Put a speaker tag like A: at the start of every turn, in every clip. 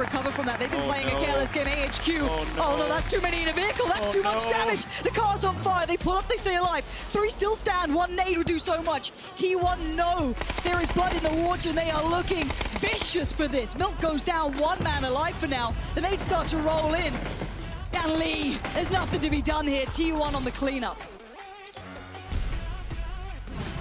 A: recover from that. They've been playing a careless game. AHQ. Oh no, that's too many in a vehicle. That's too much damage. The car's on fire. They pull up, they stay alive. 3 still stand. 1 nade would do so much. T1, no. There is blood in the water, and they are looking vicious for this. Milk goes down. 1 man alive for now. The nades start to roll in. And Lee, there's nothing to be done here. T1 on the cleanup.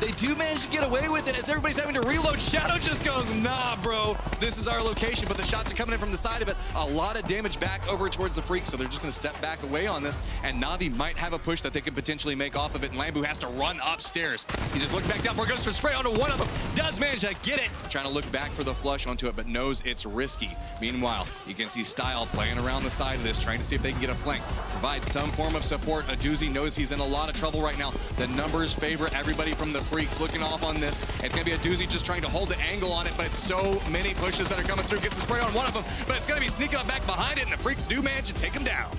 B: They do manage to get away with it as everybody's having to reload. Shadow just goes, nah, bro. This is our location, but the shots are coming in from the side of it. A lot of damage back over towards the Freaks, so they're just going to step back away on this, and Na'Vi might have a push that they can potentially make off of it, and Lambu has to run upstairs. He just looks back down, goes for a spray onto one of them. Does manage to get it. Trying to look back for the flush onto it, but knows it's risky. Meanwhile, you can see Style playing around the side of this, trying to see if they can get a flank. Provide some form of support. Aduzi knows he's in a lot of trouble right now. The numbers favor everybody from the Freaks looking off on this. It's going to be Aduzi just trying to hold the angle on it, but it's so many pushes that are coming through. Gets the spray on one of them, but it's going to be sneaking up back behind it, and the Freaks do manage to take him down.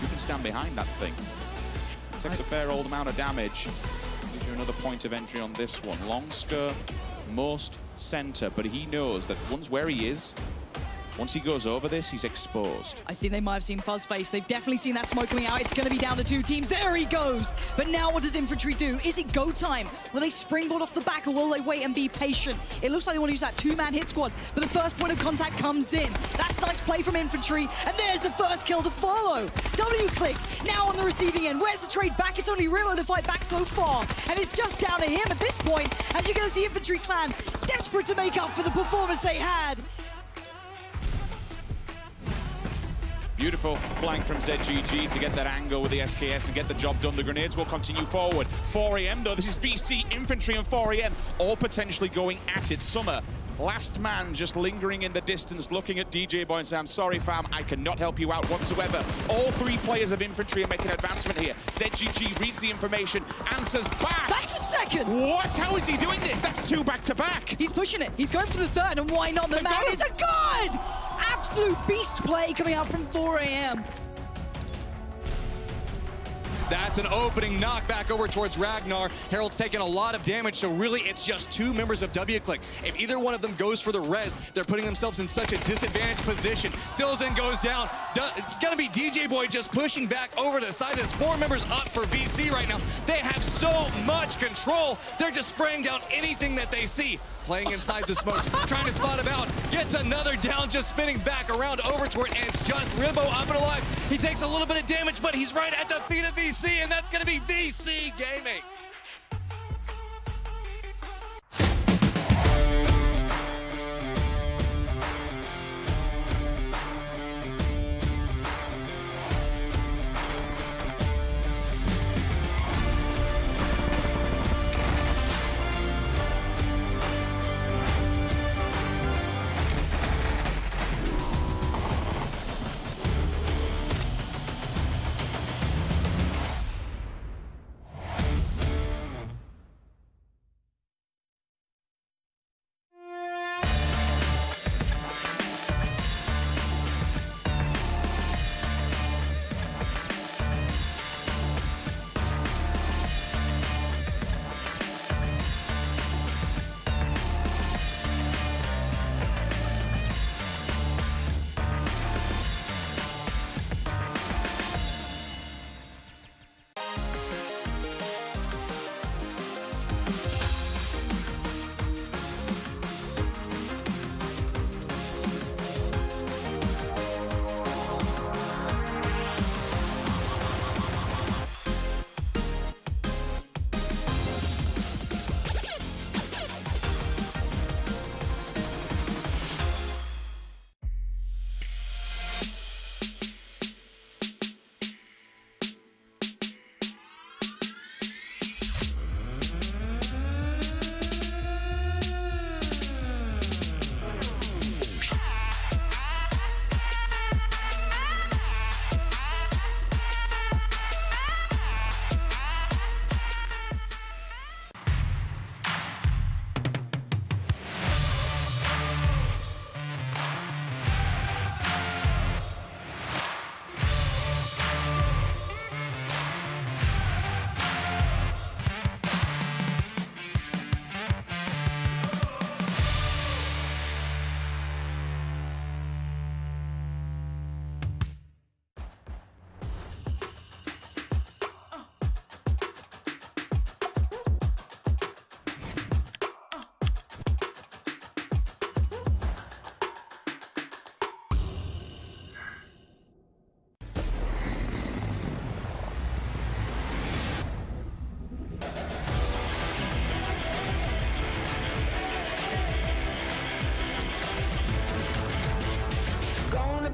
C: You can stand behind that thing. It takes a fair old amount of damage. Gives you another point of entry on this one. Longsker, most center, but he knows that once where he is, once he goes over this, he's exposed.
A: I think they might have seen Fuzzface. They've definitely seen that smoke coming out. It's going to be down to 2 teams. There he goes. But now what does Infantry do? Is it go time? Will they springboard off the back, or will they wait and be patient? It looks like they want to use that 2-man hit squad, but the first point of contact comes in. That's nice play from Infantry, and there's the first kill to follow. W-click now on the receiving end. Where's the trade back? It's only Rimmo to fight back so far, and it's just down to him at this point, as you're going to see Infantry Clan desperate to make up for the performance they had.
C: Beautiful flank from ZGG to get that angle with the SKS and get the job done. The grenades will continue forward. 4 AM though, this is VC, Infantry and 4 AM, all potentially going at it. Summer, last man just lingering in the distance, looking at DJ Boy and saying, I'm sorry fam, I cannot help you out whatsoever. All 3 players of Infantry are making an advancement here. ZGG reads the information, answers back.
A: That's a second.
C: What? How is he doing this? That's 2 back-to-back.
A: He's pushing it. He's going for the 3rd, and why not? The man is a god! Absolute beast play coming out from 4 AM.
B: That's an opening knockback over towards Ragnar. Harold's taking a lot of damage, so really it's just 2 members of W-Click. If either one of them goes for the res, they're putting themselves in such a disadvantaged position. Silzen goes down. It's going to be DJ Boy just pushing back over to the side. There's 4 members up for VC right now. They have so much control. They're just spraying down anything that they see. Playing inside the smoke, trying to spot him out. Gets another down, just spinning back around over toward it, and it's just Rimbo up and alive. He takes a little bit of damage, but he's right at the feet of VC, and that's going to be VC Gaming.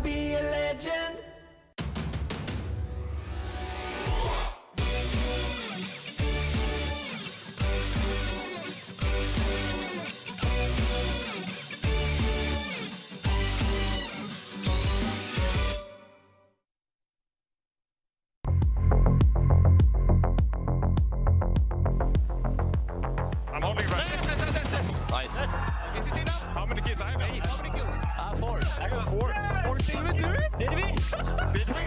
D: be a legend.
E: I'm holding right.
F: That's it.
E: Nice.
F: Is it enough?
E: How many kills? I have 8.
F: How many kills?
E: 4. I got 4. 14. Did we do it? Did we? Did we?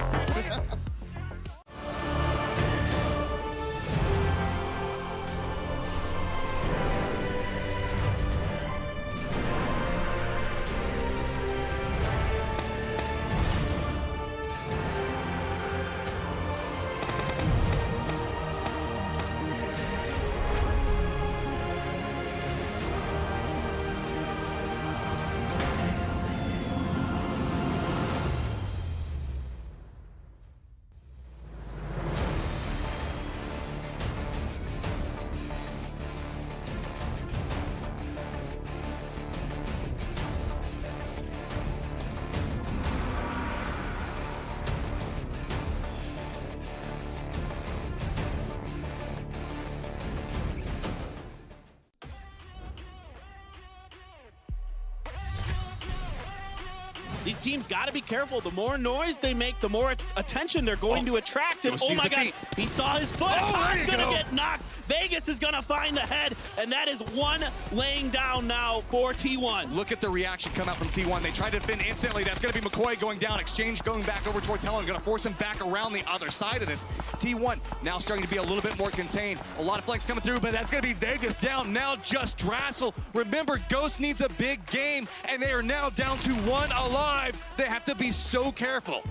G: These teams got to be careful. The more noise they make, the more attention they're going to attract. And oh my God, he saw his foot. He's going to get knocked. Vegas is going to find the head, and that is one laying down now for T1.
B: Look at the reaction come out from T1. They tried to defend instantly. That's going to be McCoy going down. Exchange going back over towards Helen. Going to force him back around the other side of this. T1 now starting to be a little bit more contained. A lot of flanks coming through, but that's going to be Vegas down. Now just Drassel. Remember, Ghost needs a big game, and they are now down to 1 alive. They have to be so careful.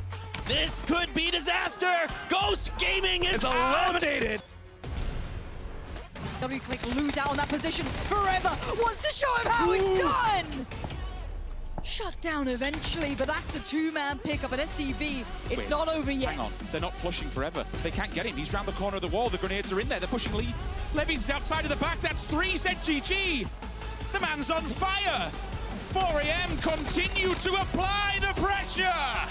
G: This could be disaster. Ghost Gaming is
B: eliminated.
A: WClick lose out on that position forever. Wants to show him how it's done. Shut down eventually, but that's a 2-man pickup. An SDV, it's not over yet.
C: Hang on, they're not flushing forever. They can't get him. He's round the corner of the wall. The grenades are in there. They're pushing lead. Levy's outside of the back. That's 3 ZGG. The man's on fire. 4AM continue to apply the pressure.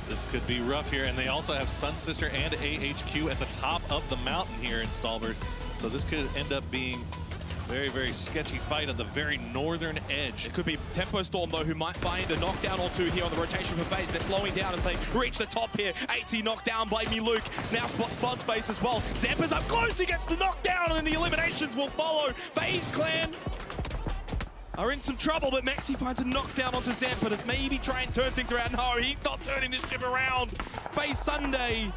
H: This could be rough here, and they also have Sun Sister and AHQ at the top of the mountain here in Stalbert. So this could end up being a very, very sketchy fight on the very northern edge.
C: It could be Tempo Storm, though, who might find a knockdown or two here on the rotation for FaZe. They're slowing down as they reach the top here. 80 knockdown, Blame Me Luke. Now spots Bud's face as well. Zampa's up close, he gets the knockdown, and then the eliminations will follow. FaZe Clan are in some trouble, but Maxi finds a knockdown onto Zampa to maybe try and turn things around. No, he's not turning this ship around. FaZe Sunday.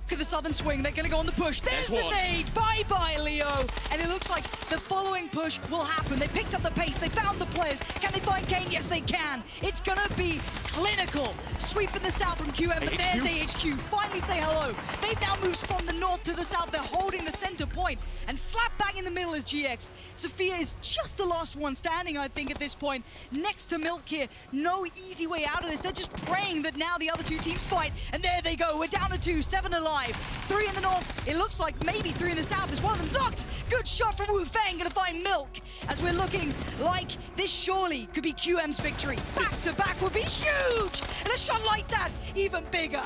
A: Look at the southern swing. They're going to go on the push. There's the nade. Bye-bye, Leo. And it looks like the following push will happen. They picked up the pace. They found the players. Can they find Kane? Yes, they can. It's going to be clinical. Sweep in the south from QM, but there's AHQ. Finally say hello. They've now moved from the north to the south. They're holding the center point. And slap bang in the middle is GX. Sophia is just the last one standing, I think, at this point. Next to Milk here. No easy way out of this. They're just praying that now the other two teams fight. And there they go. We're down to 2, 7 alive. 3 in the north. It looks like maybe 3 in the south as one of them's knocked. Good shot from Wu Feng. Gonna find Milk as we're looking like this surely could be QM's victory. Back to back would be huge. And a shot like that, even bigger.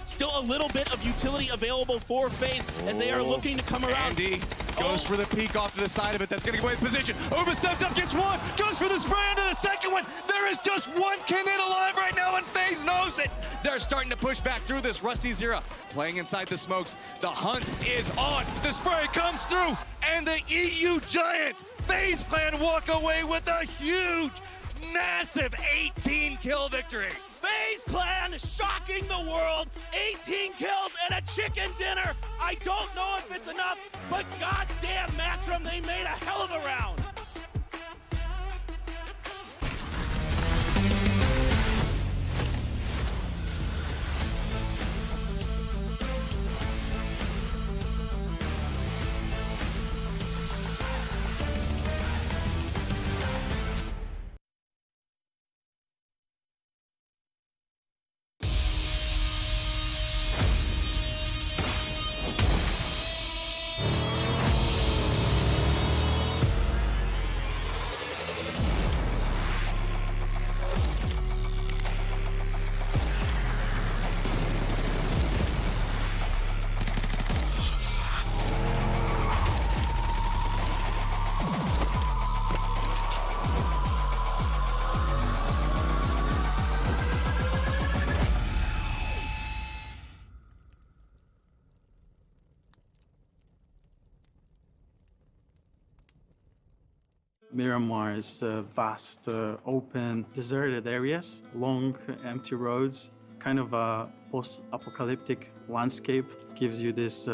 G: Still a little bit of utility available for FaZe as they are looking to come around.
B: Andy goes for the peek off to the side of it. That's going to go away the position. Oversteps up, gets one. Goes for the spray into the second one. There is just one Kinect alive right now, and FaZe knows it. They're starting to push back through this. Rusty Zera playing inside the smokes. The hunt is on. The spray comes through, and the EU Giants, FaZe Clan, walk away with a huge, massive 18-kill victory.
G: FaZe Clan shocking the world. 18 kills and a chicken dinner. I don't know if it's enough, but goddamn Matrim, they made a hell of a round.
D: Miramar is vast, open, deserted areas, long, empty roads, kind of a post-apocalyptic landscape, gives you this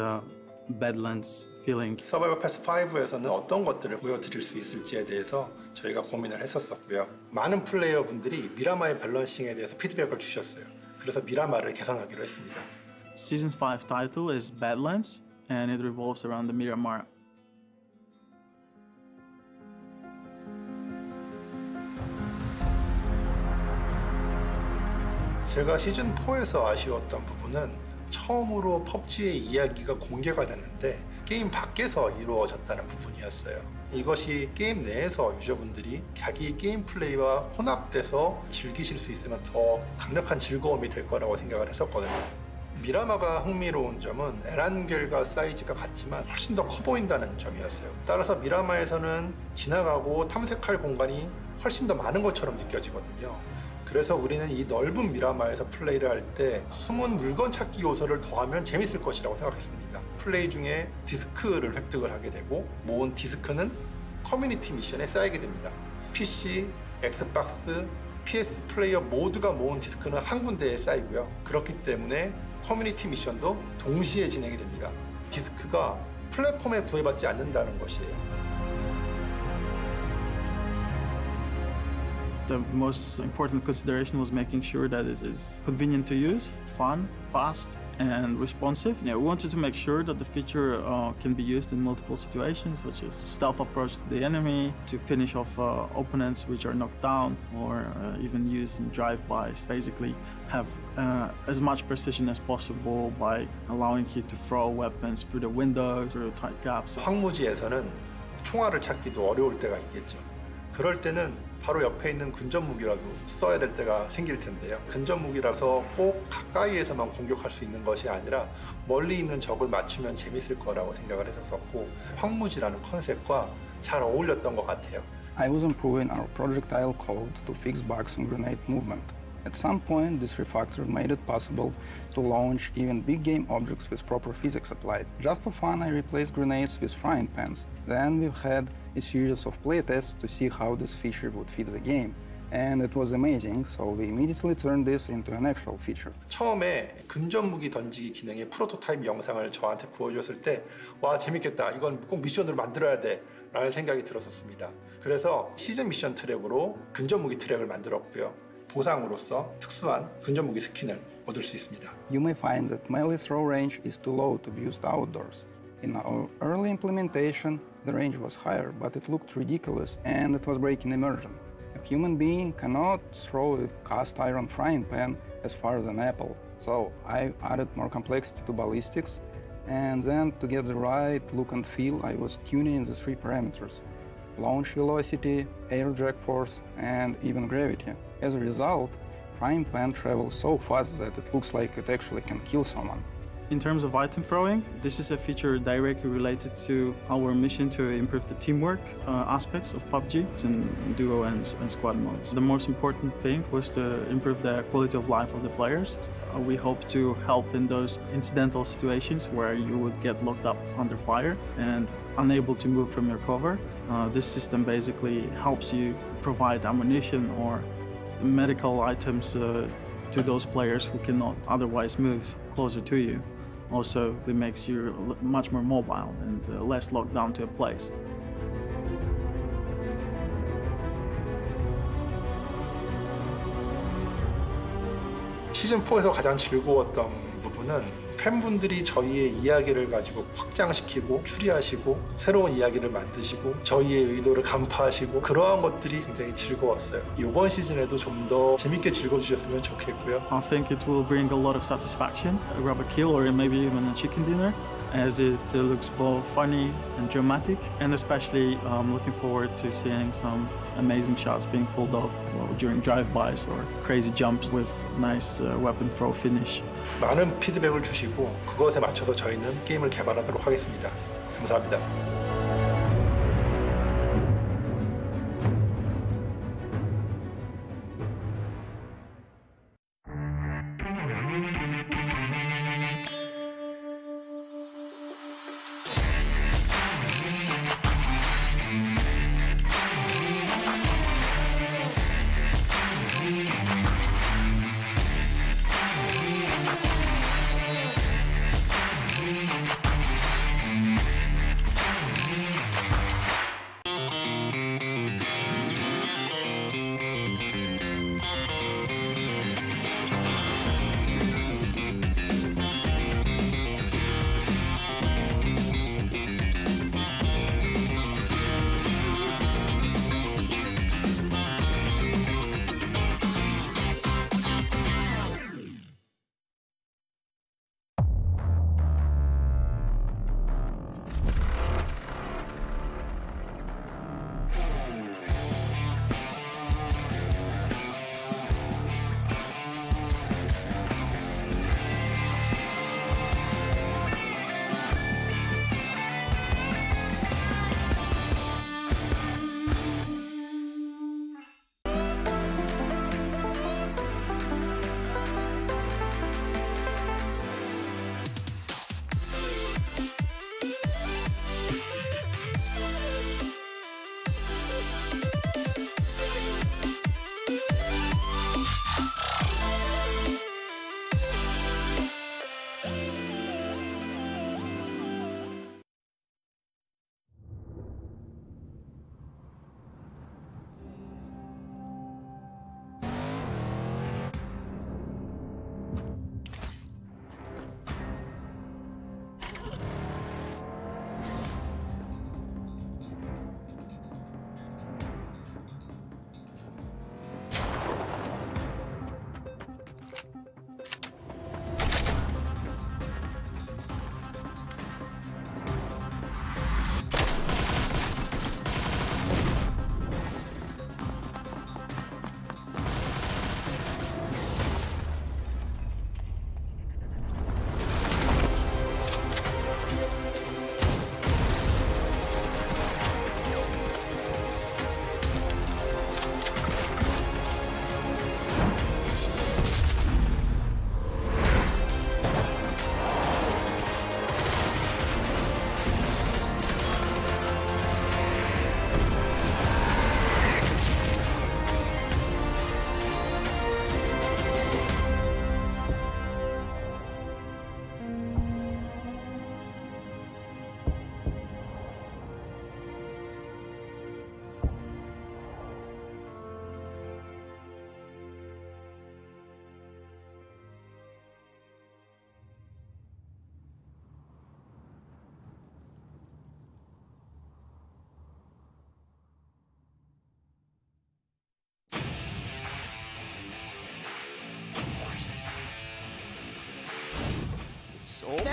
D: Badlands feeling.
I: 서바이벌 패스 5에서는 어떤 것들을 보여드릴 수 있을지에 대해서 저희가 고민을 했었고요. 많은 플레이어 분들이 미라마의 밸런싱에 대해서 피드백을 주셨어요. 그래서 미라마를 개선하기로 했습니다.
D: Season 5 title is Badlands, and it revolves around the Miramar.
I: 제가 시즌 4에서 아쉬웠던 부분은 처음으로 PUBG의 이야기가 공개가 됐는데 게임 밖에서 이루어졌다는 부분이었어요. 이것이 게임 내에서 유저분들이 자기 게임 플레이와 혼합돼서 즐기실 수 있으면 더 강력한 즐거움이 될 거라고 생각을 했었거든요. 미라마가 흥미로운 점은 에란겔과 사이즈가 같지만 훨씬 더 커 보인다는 점이었어요. 따라서 미라마에서는 지나가고 탐색할 공간이 훨씬 더 많은 것처럼 느껴지거든요. 그래서 우리는 이 넓은 미라마에서 플레이를 할 때 숨은 물건 찾기 요소를 더하면 재밌을 것이라고 생각했습니다. 플레이 중에 디스크를 획득을 하게 되고 모은 디스크는 커뮤니티 미션에 쌓이게 됩니다. PC, 엑스박스, PS 플레이어 모두가 모은 디스크는 한 군데에 쌓이고요. 그렇기 때문에 커뮤니티 미션도 동시에 진행이 됩니다. 디스크가 플랫폼에 구애받지 않는다는 것이에요.
D: The most important consideration was making sure that it is convenient to use, fun, fast, and responsive. Yeah, we wanted to make sure that the feature can be used in multiple situations, such as stealth approach to the enemy, to finish off opponents which are knocked down, or even used in drive-bys. Basically, have as much precision as possible by allowing you to throw weapons through the windows or tight gaps.
I: 황무지에서는 총알을 찾기도 어려울 때가 있겠죠. 그럴 때는 바로 옆에 있는 근접 무기라도 써야 될 때가 생길 텐데요. 근접 무기라서 꼭 가까이에서만 공격할 수 있는 것이 아니라 멀리 있는 적을 맞추면 재밌을 거라고 생각을 했었고 황무지라는 컨셉과 잘 어울렸던 것 같아요.
J: I was improving our projectile code to fix bugs in grenade movement. At some point, this refactor made it possible to launch even big game objects with proper physics applied. Just for fun, I replaced grenades with frying pans. Then we've had a series of playtests to see how this feature would fit the game. And it was amazing, so we immediately turned this into an actual feature.
I: 처음에 근접 무기 던지기 기능의 프로토타입 영상을 저한테 보여줬을 때 와 재밌겠다, 이건 꼭 미션으로 만들어야 돼 라는 생각이 들었었습니다. 그래서 시즌 미션 트랙으로 근접 무기 트랙을 만들었고요. 보상으로서 특수한 근접 무기 스킨을 얻을 수 있습니다.
J: You may find that melee throw range is too low to be used outdoors. In our early implementation, the range was higher, but it looked ridiculous and it was breaking immersion. A human being cannot throw a cast iron frying pan as far as an apple. So I added more complexity to ballistics, and then to get the right look and feel, I was tuning the 3 parameters: launch velocity, air drag force, and even gravity. As a result, frying pan travels so fast that it looks like it actually can kill someone.
D: In terms of item throwing, this is a feature directly related to our mission to improve the teamwork aspects of PUBG in duo and squad modes. The most important thing was to improve the quality of life of the players. We hope to help in those incidental situations where you would get locked up under fire and unable to move from your cover. This system basically helps you provide ammunition or medical items to those players who cannot otherwise move closer to you. Also, it makes you much more mobile and less locked down to a place.
I: 시즌 4에서 가장 즐거웠던 부분은 팬분들이 저희의 이야기를 가지고 확장시키고 추리하시고 새로운 이야기를 만드시고 저희의 의도를 간파하시고 그러한 것들이 굉장히 즐거웠어요. 이번 시즌에도 좀 더 재밌게 즐겨주셨으면 좋겠고요.
D: I think it will bring a lot of satisfaction, grab a kill or maybe even a chicken dinner, as it looks both funny and dramatic, and especially looking forward to seeing some amazing shots being pulled off during drive-bys or crazy jumps with nice weapon throw finish.
I: 많은 피드백을 주시고 그것에 맞춰서 저희는 게임을 개발하도록 하겠습니다. 감사합니다.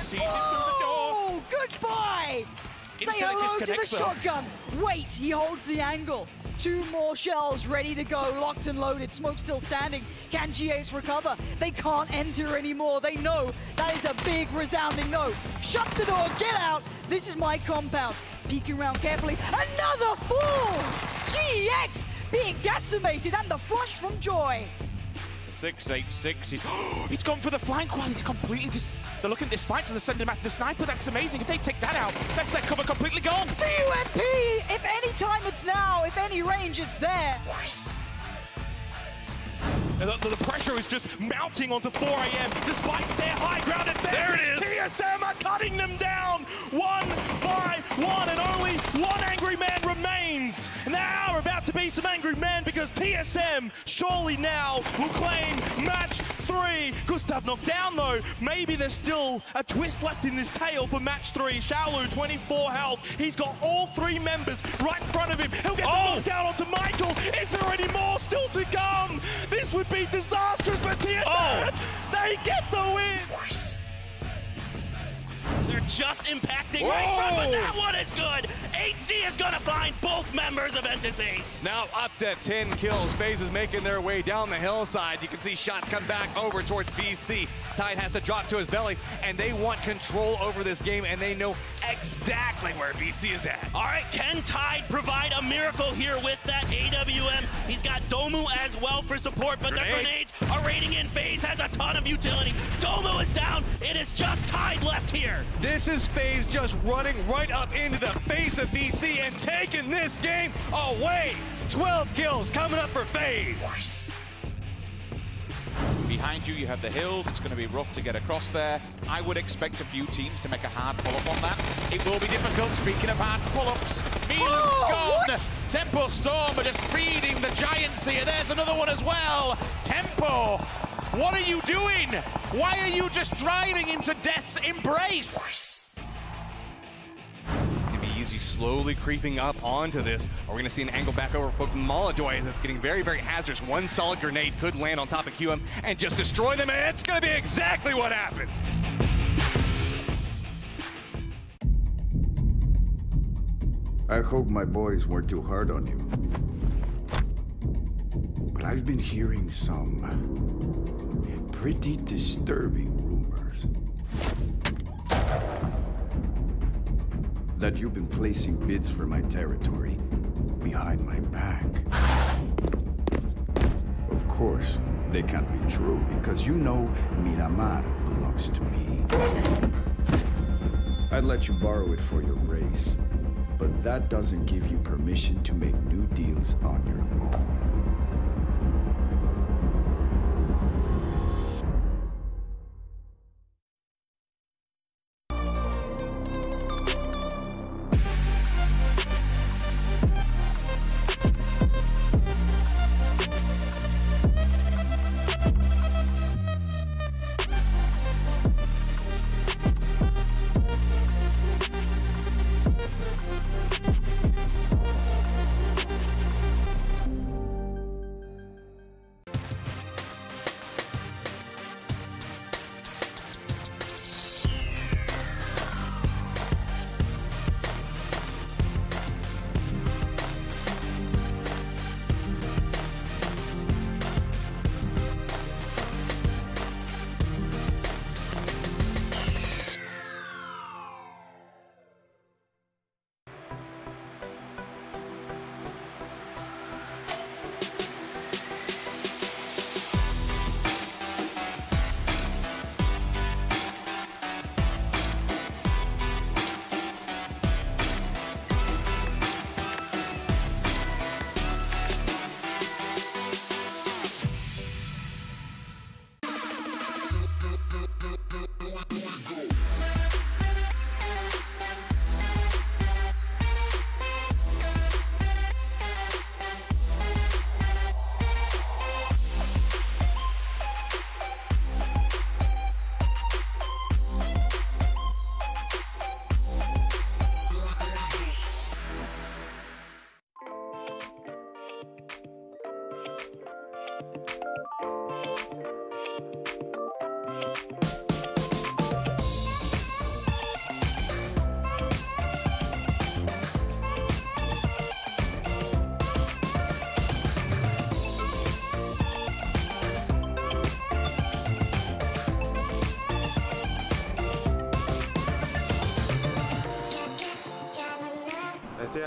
C: Sees it through the door.
A: Oh, goodbye! Say hello to the shotgun. Wait, he holds the angle. 2 more shells ready to go, locked and loaded. Smoke still standing. Can GH recover? They can't enter anymore. They know that is a big resounding no. Shut the door, get out. This is my compound. Peeking around carefully. Another fall! GX being decimated and the flush from Joy.
C: 686. He's gone for the flank while he's completely just. They're looking at the spikes and they're sending him after the sniper. That's amazing. If they take that out, that's their cover completely gone.
A: The UMP! If any time it's now, if any range, it's there.
E: And the pressure is just mounting onto 4AM, despite their high ground advantage.
C: There it is.
E: TSM are cutting them down, 1 by 1, and only 1 angry man remains. Now are about to be some angry men because TSM surely now will claim match 3. Gustav knocked down though. Maybe there's still a twist left in this tale for match 3. Shaolu, 24 health. He's got all 3 members right in front of him. He'll get the knockdown onto Michael. Is there any more still to come? This would be disastrous for TSM. They get the win.
G: They're just impacting right front, but that one is good. HC is going to find both members of Ventus Ace.
B: Now up to 10 kills. FaZe is making their way down the hillside. You can see shots come back over towards BC. Tide has to drop to his belly, and they want control over this game, and they know exactly where BC is at.
G: All right, can Tide provide a miracle here with that AWM? He's got Domu as well for support, but the grenades are raining in. FaZe has a ton of utility. Domu is down. It is just Tide left here.
B: This is FaZe just running right up into the face of BC and taking this game away. 12 kills coming up for FaZe.
C: Behind you, you have the hills. It's going to be rough to get across there. I would expect a few teams to make a hard pull-up on that. It will be difficult. Speaking of hard pull-ups, Milan's gone.
A: What?
C: Tempo Storm are just feeding the giants here. There's another one as well. Tempo, what are you doing? Why are you just driving into death's embrace?
B: Easy, slowly creeping up onto this. Are we going to see an angle back over for Molodoy as it's getting very, very hazardous. One solid grenade could land on top of QM and just destroy them, and it's going to be exactly what happens.
K: I hope my boys weren't too hard on you. But I've been hearing some pretty disturbing rumors. That you've been placing bids for my territory behind my back. Of course, they can't be true because you know Miramar belongs to me. I'd let you borrow it for your race, but that doesn't give you permission to make new deals on your own.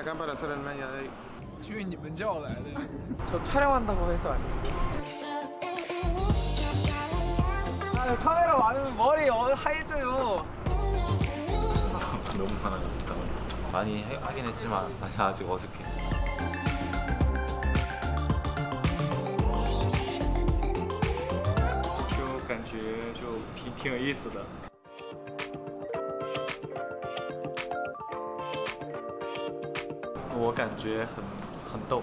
L: cámara solo en medio de ahí.
M: 因为你们叫来的。저 촬영한다고 해서 아니에요. 아, 카메라 많으면 머리 하얘져요.
N: 너무 편하게 좋다. 많이 하긴 했지만 아직 어색해.
D: 就感觉就挺有意思的。我感觉很逗。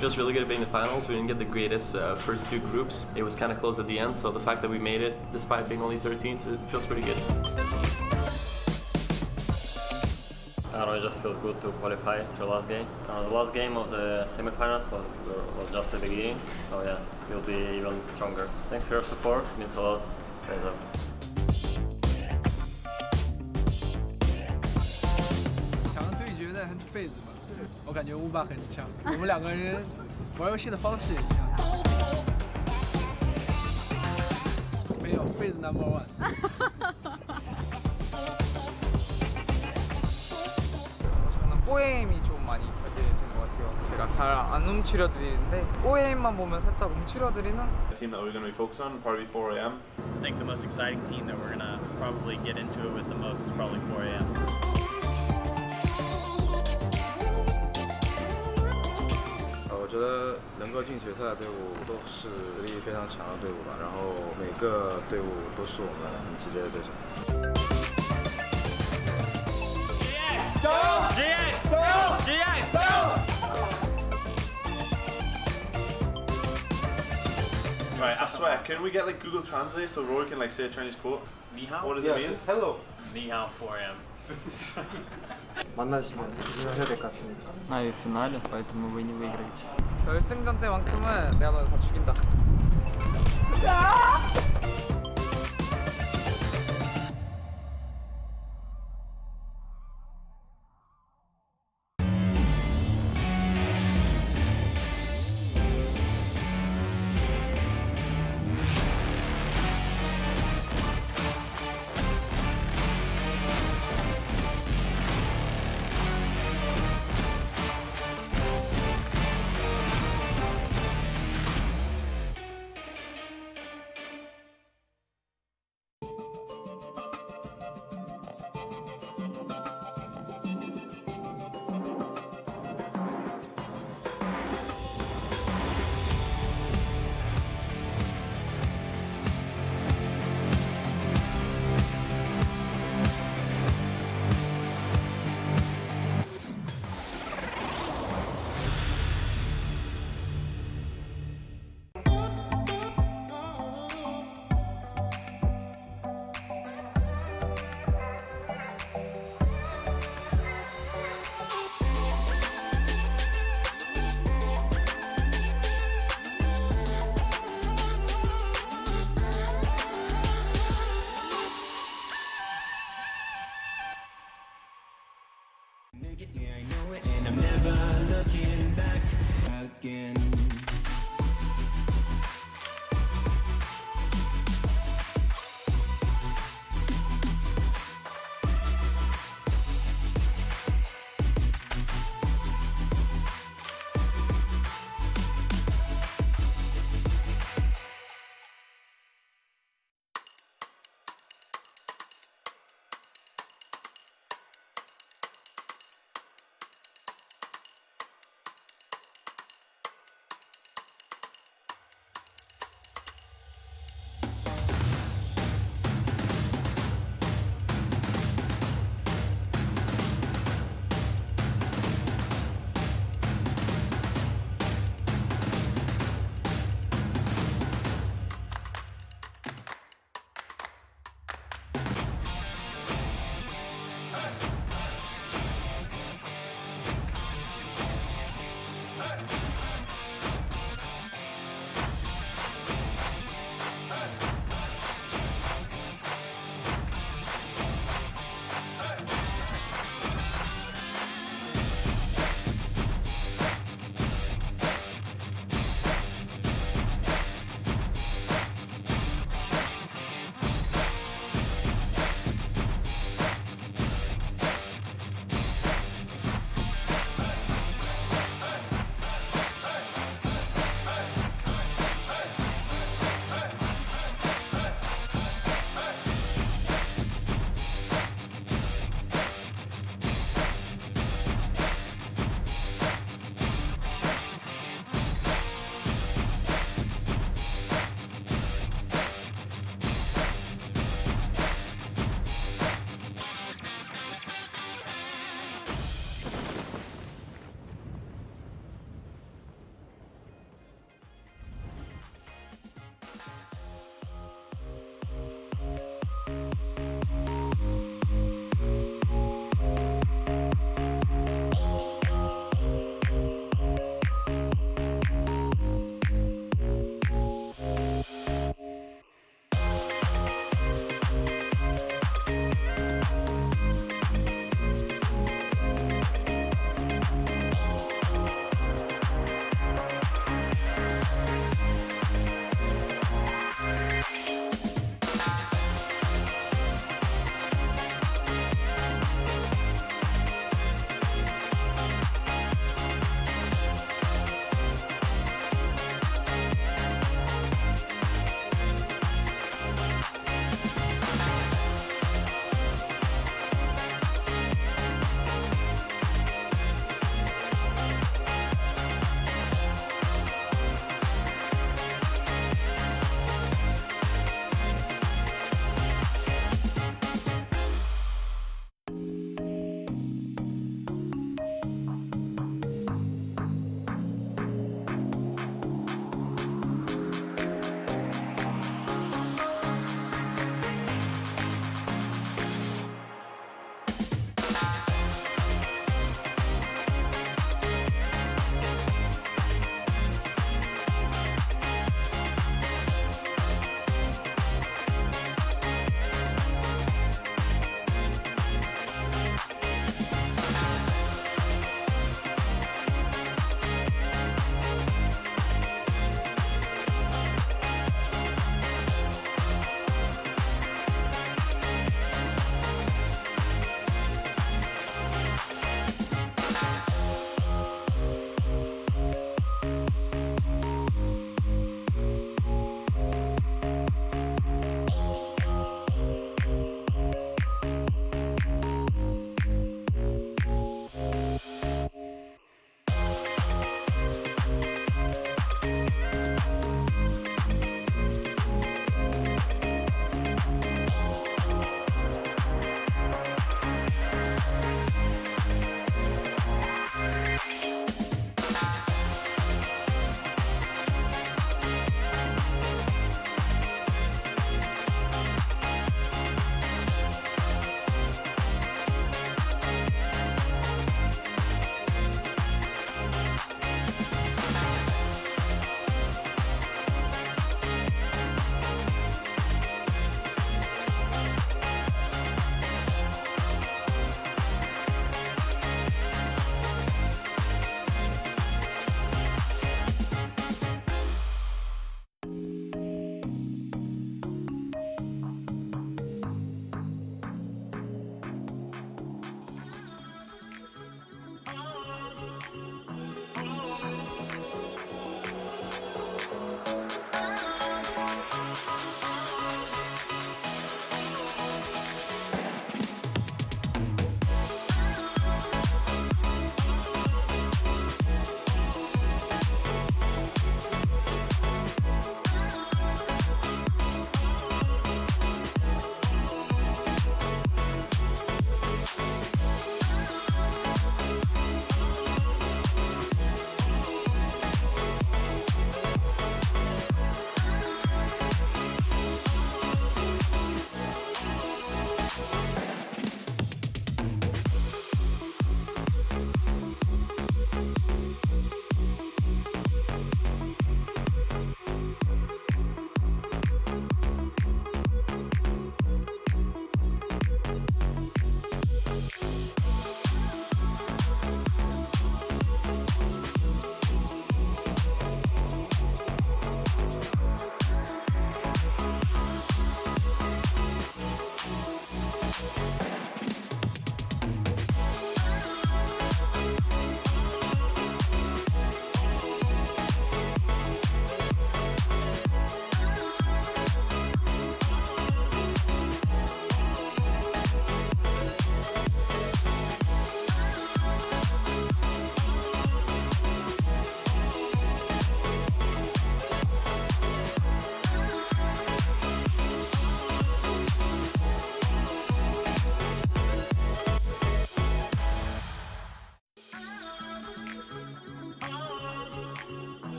O: Feels really good at being in the finals. We didn't get the greatest first two groups. It was kind of close at the end, so the fact that we made it, despite being only 13th, it feels pretty good. I don't know, it just feels good to qualify to the last game. The last game of the semifinals was just the beginning, so yeah, we'll be even stronger. Thanks for your support, it means a lot. Thanks up.
M: 强对决的FAZE吧，我感觉乌巴很强，我们两个人玩游戏的方式也一样。没有FAZE No.1。OAM이 좀 많이 결제되는 것 같아요. 제가 잘 안 움츠려드리는데 OAM만 보면 살짝 움츠려드리는.
P: The team that we're going to be focused on probably 4 AM.
G: I think the most exciting team that we're gonna probably get into it with the most is probably 4 AM.
Q: 我觉得能够进决赛的队伍都是实力非常强的队伍吧，然后每个队伍都是我们很直接的对手。
P: Right, I swear, can we get like Google Translate so Rory can like say a Chinese quote? Ni hao? What does it mean?
D: Hello.
G: Ni hao 4 AM.
I: 만나시면 이해하셔야 될 것 같습니다.
D: 나 이 финале, поэтому вы не выиграете.
M: 결승전 때만큼은 내가 너 다 죽인다.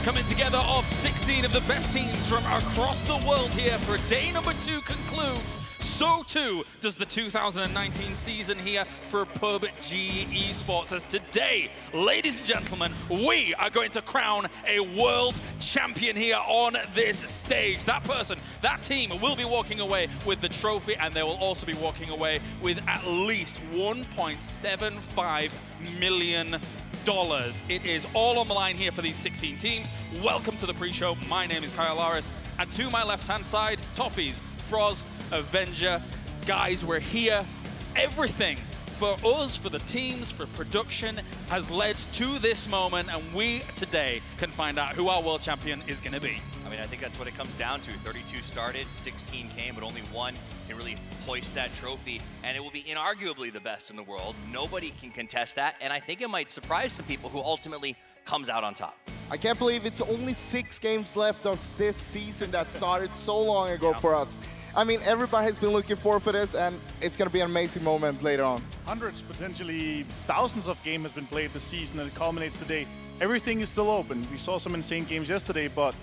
L: coming together of 16 of the best teams from across the world here for day number 2 concludes. So too does the 2019 season here for PUBG Esports, as today, ladies and gentlemen, we are going to crown a world champion here on this stage. That person, that team will be walking away with the trophy, and they will also be walking away with at least $1.75 million. It is all on the line here for these 16 teams. Welcome to the pre-show. My name is Kyle Laris, and to my left-hand side, Toffees, Froz, Avenger. Guys, we're here. Everything for us, for the teams, for production has led to this moment, and we today can find out who our world champion is going to be.
R: I mean, I think that's what it comes down to. 32 started, 16 came, but only one can really hoist that trophy, and it will be inarguably the best in the world. Nobody can contest that, and I think it might surprise some people who ultimately comes out on top.
S: I can't believe it's only 6 games left of this season that started so long ago for us. I mean, everybody has been looking forward for this, and it's going to be an amazing moment later on.
T: Hundreds, potentially thousands of games has been played this season, and it culminates today. Everything is still open. We saw some insane games yesterday, but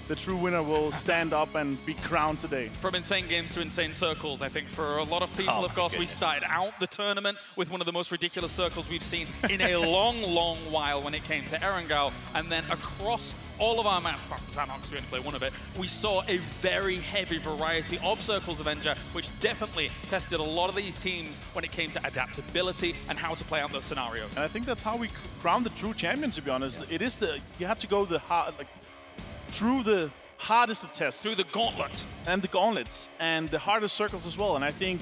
T: the true winner will stand up and be crowned today.
L: From insane games to insane circles, I think for a lot of people, of course, we started out the tournament with one of the most ridiculous circles we've seen in a long, long while when it came to Erangel, and then across all of our maps, Xanox, we only play one of it, we saw a very heavy variety of circles of Avenger, which definitely tested a lot of these teams when it came to adaptability and how to play out those scenarios.
T: And I think that's how we crown the true champion, to be honest. It is you have to go through the hardest of tests.
L: Through the gauntlet.
T: And the gauntlets, and the hardest circles as well. And I think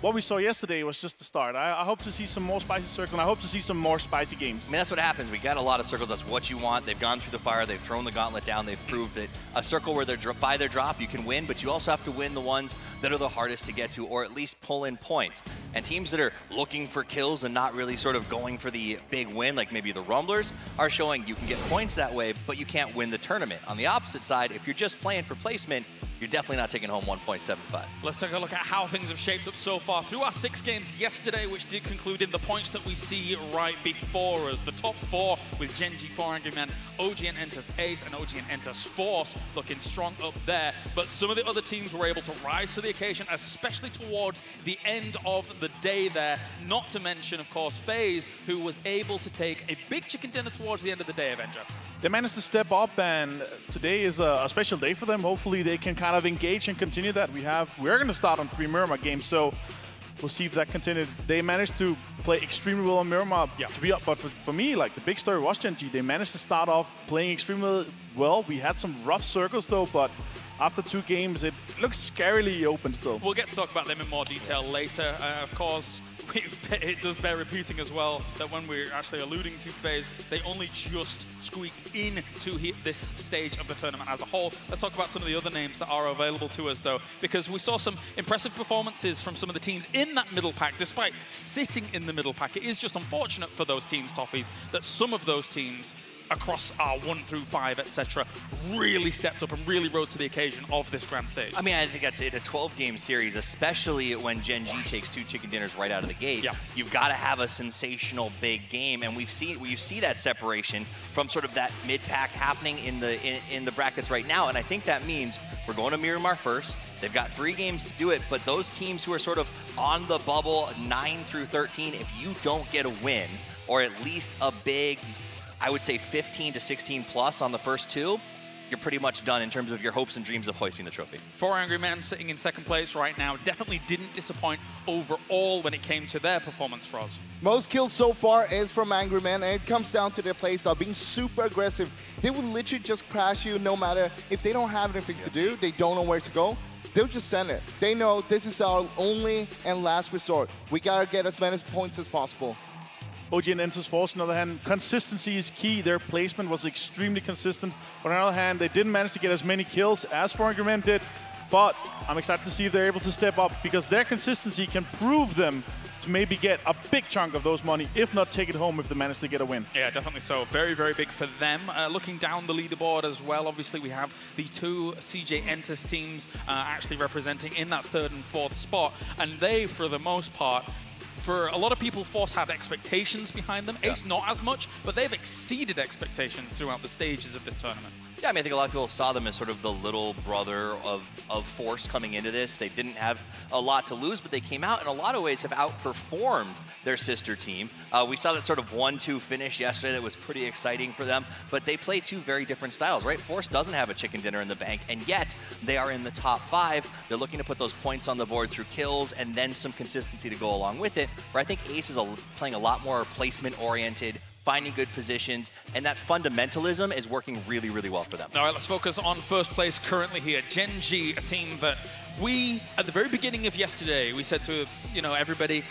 T: what we saw yesterday was just the start. I hope to see some more spicy circles, and I hope to see some more spicy games.
R: I mean, that's what happens. We got a lot of circles. That's what you want. They've gone through the fire. They've thrown the gauntlet down. They've proved that a circle where they're by their drop, you can win, but you also have to win the ones that are the hardest to get to, or at least pull in points. And teams that are looking for kills and not really sort of going for the big win, like maybe the Rumblers, are showing you can get points that way, but you can't win the tournament. On the opposite side, if you're just playing for placement, you're definitely not taking home 1.75.
L: Let's take a look at how things have shaped up so far through our 6 games yesterday, which did conclude in the points that we see right before us. The top 4 with Gen G, 4 Angry Men, OG and Entus Ace, and OG and Entus Force looking strong up there. But some of the other teams were able to rise to the occasion, especially towards the end of the day there. Not to mention, of course, FAZE, who was able to take a big chicken dinner towards the end of the day, Avenger.
T: They managed to step up, and today is a special day for them. Hopefully they can kind of engage and continue that. We're going to start on 3 Miramar games, so we'll see if that continues. They managed to play extremely well on Miramar to be up, but for me, like, the big story was Gen G. They managed to start off playing extremely well. We had some rough circles though, but after 2 games, it looks scarily open still.
L: We'll get to talk about them in more detail later. Of course, it does bear repeating as well that when we're actually alluding to FaZe, they only just squeaked into this stage of the tournament as a whole. Let's talk about some of the other names that are available to us, though, because we saw some impressive performances from some of the teams in that middle pack, despite sitting in the middle pack. It is just unfortunate for those teams, Toffees, that some of those teams across our 1 through 5, etc., really stepped up and really rose to the occasion of this grand stage.
R: I mean, I think that's it. A 12-game series, especially when Gen G takes 2 chicken dinners right out of the gate. You've got to have a sensational big game, and you see that separation from sort of that mid-pack happening in the brackets right now. And I think that means we're going to Miramar first. They've got 3 games to do it, but those teams who are sort of on the bubble 9 through 13, if you don't get a win, or at least a big, I would say 15 to 16 plus on the first 2, you're pretty much done in terms of your hopes and dreams of hoisting the trophy.
L: 4 Angry Men sitting in 2nd place right now definitely didn't disappoint overall when it came to their performance for us.
S: Most kills so far is from Angry Men, and it comes down to their playstyle, being super aggressive. They will literally just crash you no matter if they don't have anything to do, they don't know where to go. They'll just send it. They know this is our only and last resort. We gotta get as many points as possible.
T: OG and Entus Force, on the other hand, consistency is key. Their placement was extremely consistent. But on the other hand, they didn't manage to get as many kills as 4 Angry Men did. But I'm excited to see if they're able to step up, because their consistency can prove them to maybe get a big chunk of those money, if not take it home if they manage to get a win.
L: Yeah, definitely so. Very, very big for them. Looking down the leaderboard as well, obviously we have the 2 CJ Entus teams actually representing in that 3rd and 4th spot. And they, for the most part, for a lot of people, Force had expectations behind them. Ace not as much, but they've exceeded expectations throughout the stages of this tournament.
R: Yeah, I mean, I think a lot of people saw them as sort of the little brother of Force coming into this. They didn't have a lot to lose, but they came out in a lot of ways have outperformed their sister team. We saw that sort of 1-2 finish yesterday that was pretty exciting for them, but they play two very different styles, right? Force doesn't have a chicken dinner in the bank, and yet they are in the top 5. They're looking to put those points on the board through kills and then some consistency to go along with it, where I think Ace is playing a lot more placement-oriented, finding good positions, and that fundamentalism is working really, really well for them.
L: All right, let's focus on first place currently here. Gen G, a team that we, at the very beginning of yesterday, we said to, you know, everybody,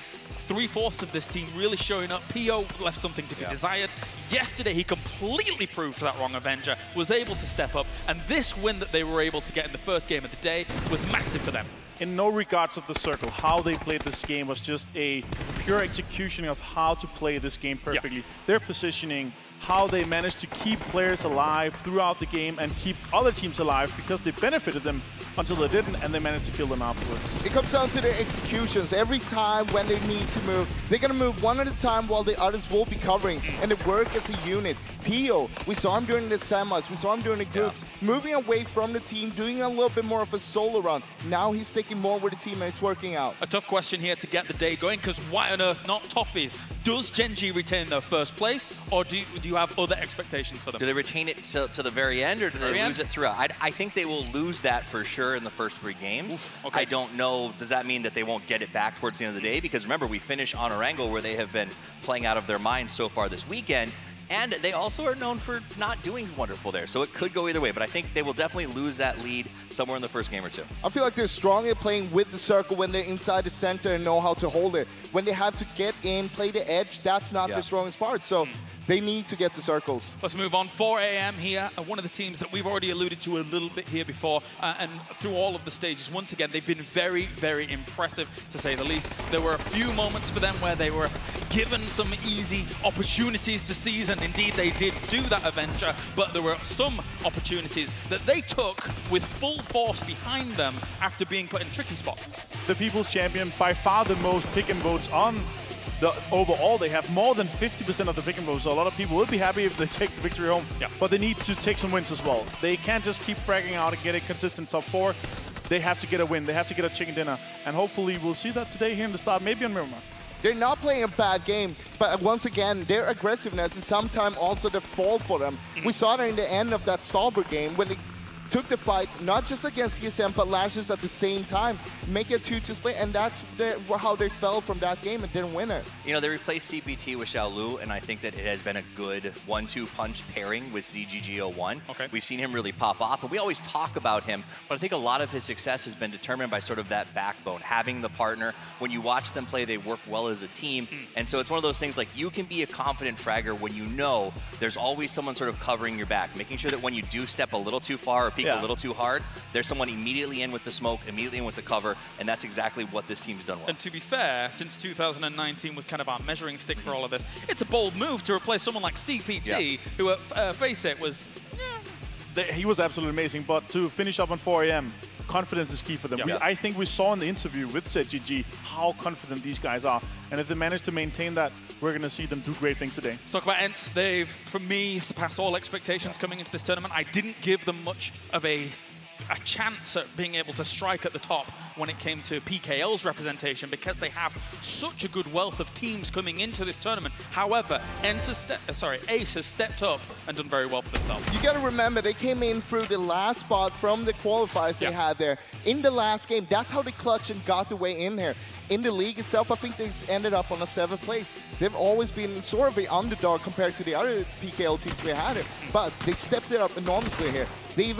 L: 3/4 of this team really showing up. PO left something to be desired. Yesterday, he completely proved that wrong. Avenger was able to step up, and this win that they were able to get in the first game of the day was massive for them.
T: In no regards of the circle, how they played this game was just a pure execution of how to play this game perfectly. Their positioning, how they managed to keep players alive throughout the game and keep other teams alive because they benefited them until they didn't, and they managed to kill them afterwards.
S: It comes down to their executions. Every time when they need to move, they're going to move one at a time while the others will be covering, and they work as a unit. PO, we saw him during the semis, we saw him during the groups, moving away from the team, doing a little bit more of a solo run. Now he's sticking more with the team, and it's working out.
L: A tough question here to get the day going, because why on earth not Toffees? Does Gen G retain their first place, or do you have other expectations for them?
R: Do they retain it to the very end, or do they lose it throughout? I think they will lose that for sure in the first 3 games. I don't know, does that mean that they won't get it back towards the end of the day? Because remember, we finish on Orango, where they have been playing out of their minds so far this weekend. And they also are known for not doing wonderful there. So it could go either way. But I think they will definitely lose that lead somewhere in the first game or 2.
S: I feel like they're strong at playing with the circle when they're inside the center and know how to hold it. When they have to get in, play the edge, that's not their strongest part. So they need to get the circles.
L: Let's move on. 4 AM here. One of the teams that we've already alluded to a little bit here before. And through all of the stages, once again, they've been very, very impressive, to say the least. There were a few moments for them where they were given some easy opportunities to seize, and indeed they did do that, Avenger, but there were some opportunities that they took with full force behind them after being put in tricky spots.
T: The People's Champion, by far the most pick and votes on the overall. They have more than 50% of the pick and votes, so a lot of people will be happy if they take the victory home. But they need to take some wins as well. They can't just keep fragging out and get a consistent top 4. They have to get a win. They have to get a chicken dinner, and hopefully we'll see that today here in the start, maybe on Miramar.
S: They're not playing a bad game, but once again, their aggressiveness is sometimes also the fault for them. We saw that in the end of that Stalbert game when they took the fight, not just against TSM, but Lashes at the same time, make it 2-2 split, and that's how they fell from that game and didn't win it.
R: You know, they replaced CPT with Xiaolu, and I think that it has been a good 1-2 punch pairing with ZGG01. We've seen him really pop off, and we always talk about him, but I think a lot of his success has been determined by sort of that backbone, having the partner. When you watch them play, they work well as a team, and so it's one of those things like you can be a confident fragger when you know there's always someone sort of covering your back, making sure that when you do step a little too far or peek a little too hard, there's someone immediately in with the smoke, immediately in with the cover, and that's exactly what this team's done well.
L: And to be fair, since 2019 was kind of our measuring stick for all of this, it's a bold move to replace someone like CPT, who at Face It was...
T: He was absolutely amazing, but to finish up on 4 AM, confidence is key for them. I think we saw in the interview with ZGG how confident these guys are, and if they manage to maintain that, we're going to see them do great things today.
L: Let's talk about ENTS. They've, for me, surpassed all expectations coming into this tournament. I didn't give them much of a chance at being able to strike at the top when it came to PKL's representation, because they have such a good wealth of teams coming into this tournament. However, Ace has stepped up and done very well for themselves.
S: You got to remember, they came in through the last spot from the qualifiers they had there. In the last game, that's how they clutched and got the way in here. In the league itself, I think they ended up on a 7th place. They've always been sort of the underdog compared to the other PKL teams we had here, but they stepped it up enormously here. They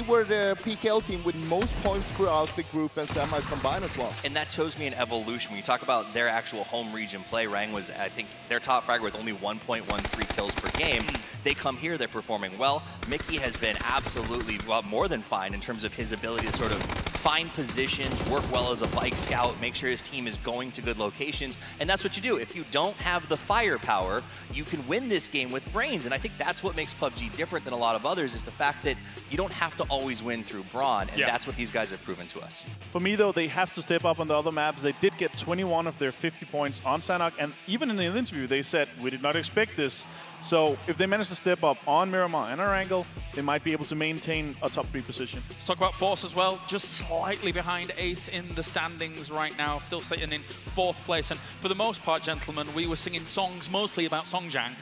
S: were the PKL team with most points throughout the group and semis combined as well.
R: And that shows me an evolution. When you talk about their actual home region play, Rang was, I think, their top fragger with only 1.13 kills per game. They come here, they're performing well. Mickey has been absolutely, well, more than fine in terms of his ability to sort of find positions, work well as a bike scout, make sure his team is going to good locations, and that's what you do. If you don't have the firepower, you can win this game with brains, and I think that's what makes PUBG different than a lot of others, is the fact that you don't have to always win through brawn, and that's what these guys have proven to us.
T: For me, though, they have to step up on the other maps. They did get 21 of their 50 points on Sanhok, and even in the interview, they said, we did not expect this. So if they manage to step up on Miramar and Erangel, they might be able to maintain a top 3 position.
L: Let's talk about Force as well. Just slightly behind Ace in the standings right now, still sitting in 4th place. And for the most part, gentlemen, we were singing songs mostly about Songjang,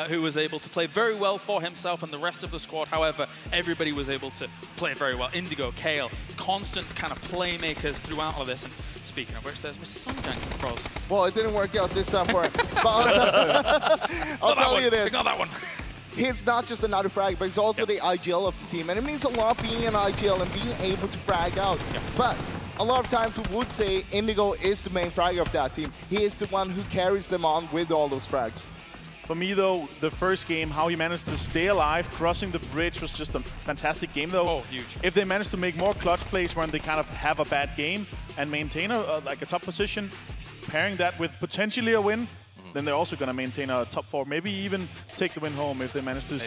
L: who was able to play very well for himself and the rest of the squad. However, everybody was able to play very well. Indigo, Kale, constant kind of playmakers throughout all of this. And speaking of which, there's Mr. Songjang, pros.
S: Well, it didn't work out this time for him. But I'll tell you this.
L: Ignore that one.
S: He's not just another frag, but he's also the IGL of the team. And it means a lot being an IGL and being able to frag out. But a lot of times we would say Indigo is the main fragger of that team. He is the one who carries them on with all those frags.
T: For me, though, the first game, how he managed to stay alive, crossing the bridge was just a fantastic game, though.
L: Oh, huge.
T: If they manage to make more clutch plays when they kind of have a bad game and maintain a top position, pairing that with potentially a win, then they're also going to maintain a top 4, maybe even take the win home if they manage to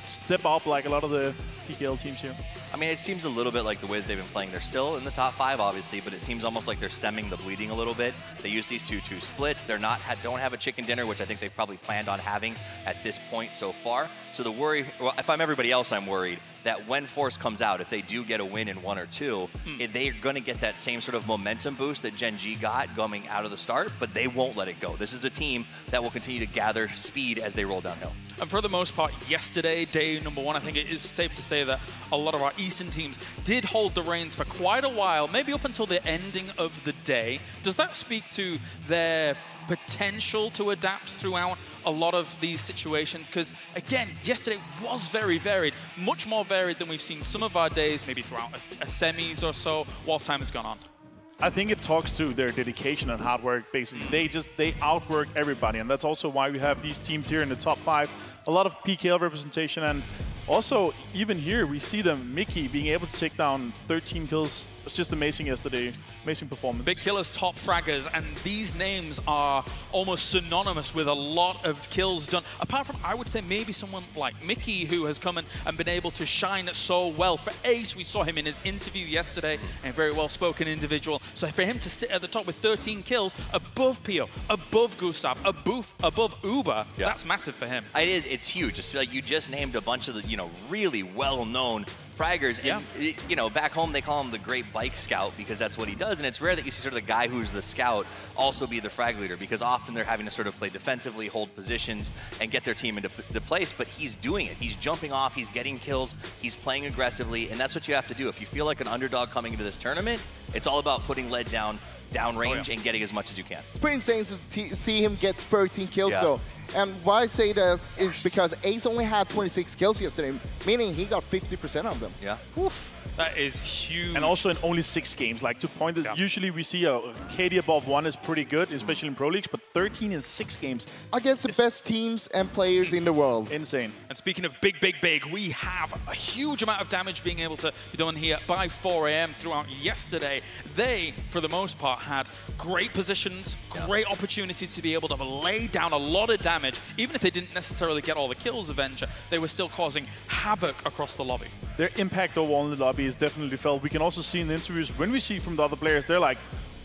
T: step up like a lot of the PKL teams here.
R: I mean, it seems a little bit like the way that they've been playing. They're still in the top 5, obviously, but it seems almost like they're stemming the bleeding a little bit. They use these 2-2 splits. They're don't have a chicken dinner, which I think they probably planned on having at this point so far. So the worry, well, if I'm everybody else, I'm worried that when Force comes out, if they do get a win in 1 or 2, they're going to get that same sort of momentum boost that Gen G got coming out of the start, but they won't let it go. This is a team that will continue to gather speed as they roll downhill.
L: And for the most part, yesterday, day number 1, I think it is safe to say that a lot of our Eastern teams did hold the reins for quite a while, maybe up until the ending of the day. Does that speak to their potential to adapt throughout a lot of these situations? Because, again, yesterday was very varied, much more varied than we've seen some of our days, maybe throughout a semis or so, whilst time has gone on.
T: I think it talks to their dedication and hard work, basically. They outwork everybody, and that's also why we have these teams here in the top 5. A lot of PKL representation, and also, even here, we see them, Mickey, being able to take down 13 kills. It's just amazing yesterday. Amazing performance.
L: Big killers, top fraggers, and these names are almost synonymous with a lot of kills done. Apart from, I would say, maybe someone like Mickey, who has come in and been able to shine so well. For Ace, we saw him in his interview yesterday, a very well-spoken individual. So for him to sit at the top with 13 kills, above Pio, above Gustav, above Uber, that's massive for him.
R: It is. It's huge. Just like you just named a bunch of the, really well-known fraggers. And, back home they call him the great bike scout because that's what he does. And it's rare that you see sort of the guy who's the scout also be the frag leader, because often they're having to sort of play defensively, hold positions, and get their team into the place. But he's doing it. He's jumping off. He's getting kills. He's playing aggressively. And that's what you have to do. If you feel like an underdog coming into this tournament, it's all about putting lead downrange and getting as much as you can.
S: It's pretty insane to see him get 13 kills, though. And why I say that is because Ace only had 26 kills yesterday, meaning he got 50% of them.
R: Yeah.
L: Oof. That is huge.
T: And also in only 6 games. Like, to point that usually we see a KD above 1 is pretty good, especially in Pro Leagues, but 13 in 6 games.
S: Against the best teams and players in the world.
T: Insane.
L: And speaking of big, we have a huge amount of damage being able to be done here by 4 AM throughout yesterday. They, for the most part, had great positions, great opportunities to be able to lay down a lot of damage. Even if they didn't necessarily get all the kills, Avenger, they were still causing havoc across the lobby.
T: Their impact overall in the lobby is definitely felt. We can also see in the interviews, when we see from the other players, they're like,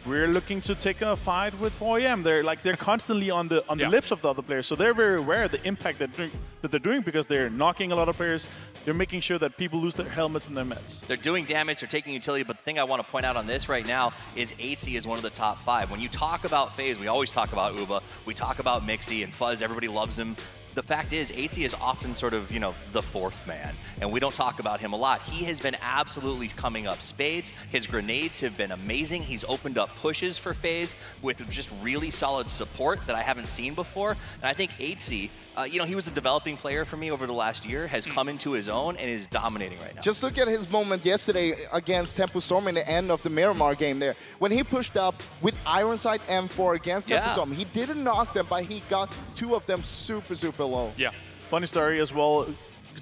T: we're looking to take a fight with 4AM. They're constantly on the lips of the other players, so they're very aware of the impact that they're doing, because they're knocking a lot of players. They're making sure that people lose their helmets and their meds.
R: They're doing damage, they're taking utility, but the thing I want to point out on this right now is 8C is one of the top 5. When you talk about FaZe, we always talk about Uba, we talk about Mixie and Fuzz, everybody loves him. The fact is, 8C is often sort of, the 4th man, and we don't talk about him a lot. He has been absolutely coming up spades. His grenades have been amazing. He's opened up pushes for FaZe with just really solid support that I haven't seen before. And I think 8C, he was a developing player for me over the last year, has come into his own and is dominating right now.
S: Just look at his moment yesterday against Tempo Storm in the end of the Miramar game there. When he pushed up with Ironside M4 against Tempo Storm, he didn't knock them, but he got 2 of them super low.
T: Yeah. Funny story as well.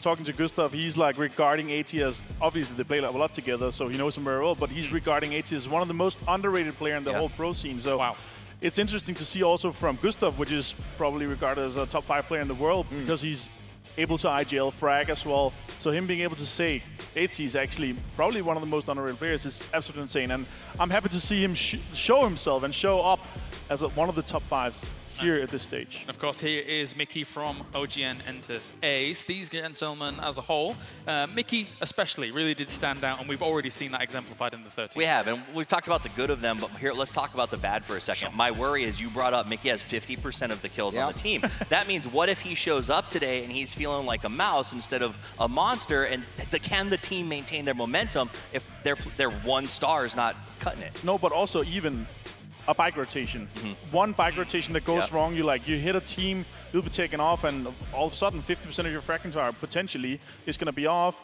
T: talking to Gustav, he's like regarding AT as, obviously they play a lot together, so he knows him very well, but he's regarding AT as one of the most underrated player in the whole pro scene. So it's interesting to see also from Gustav, which is probably regarded as a top 5 player in the world, because he's able to IGL frag as well. So him being able to say AT is actually probably one of the most underrated players is absolutely insane. And I'm happy to see him show himself and show up as one of the top 5s here at this stage.
L: Of course, here is Mickey from OGN enters Ace. These gentlemen as a whole, Mickey especially, really did stand out, and we've already seen that exemplified in the 13th.
R: We have, and we've talked about the good of them, but here, let's talk about the bad for a second. My worry is you brought up Mickey has 50% of the kills on the team. That means what if he shows up today and he's feeling like a mouse instead of a monster, and can the team maintain their momentum if their 1 star is not cutting it?
T: No, but also even a bike rotation. One bike rotation that goes wrong, you hit a team, you'll be taken off, and all of a sudden 50% of your frag tower potentially is going to be off.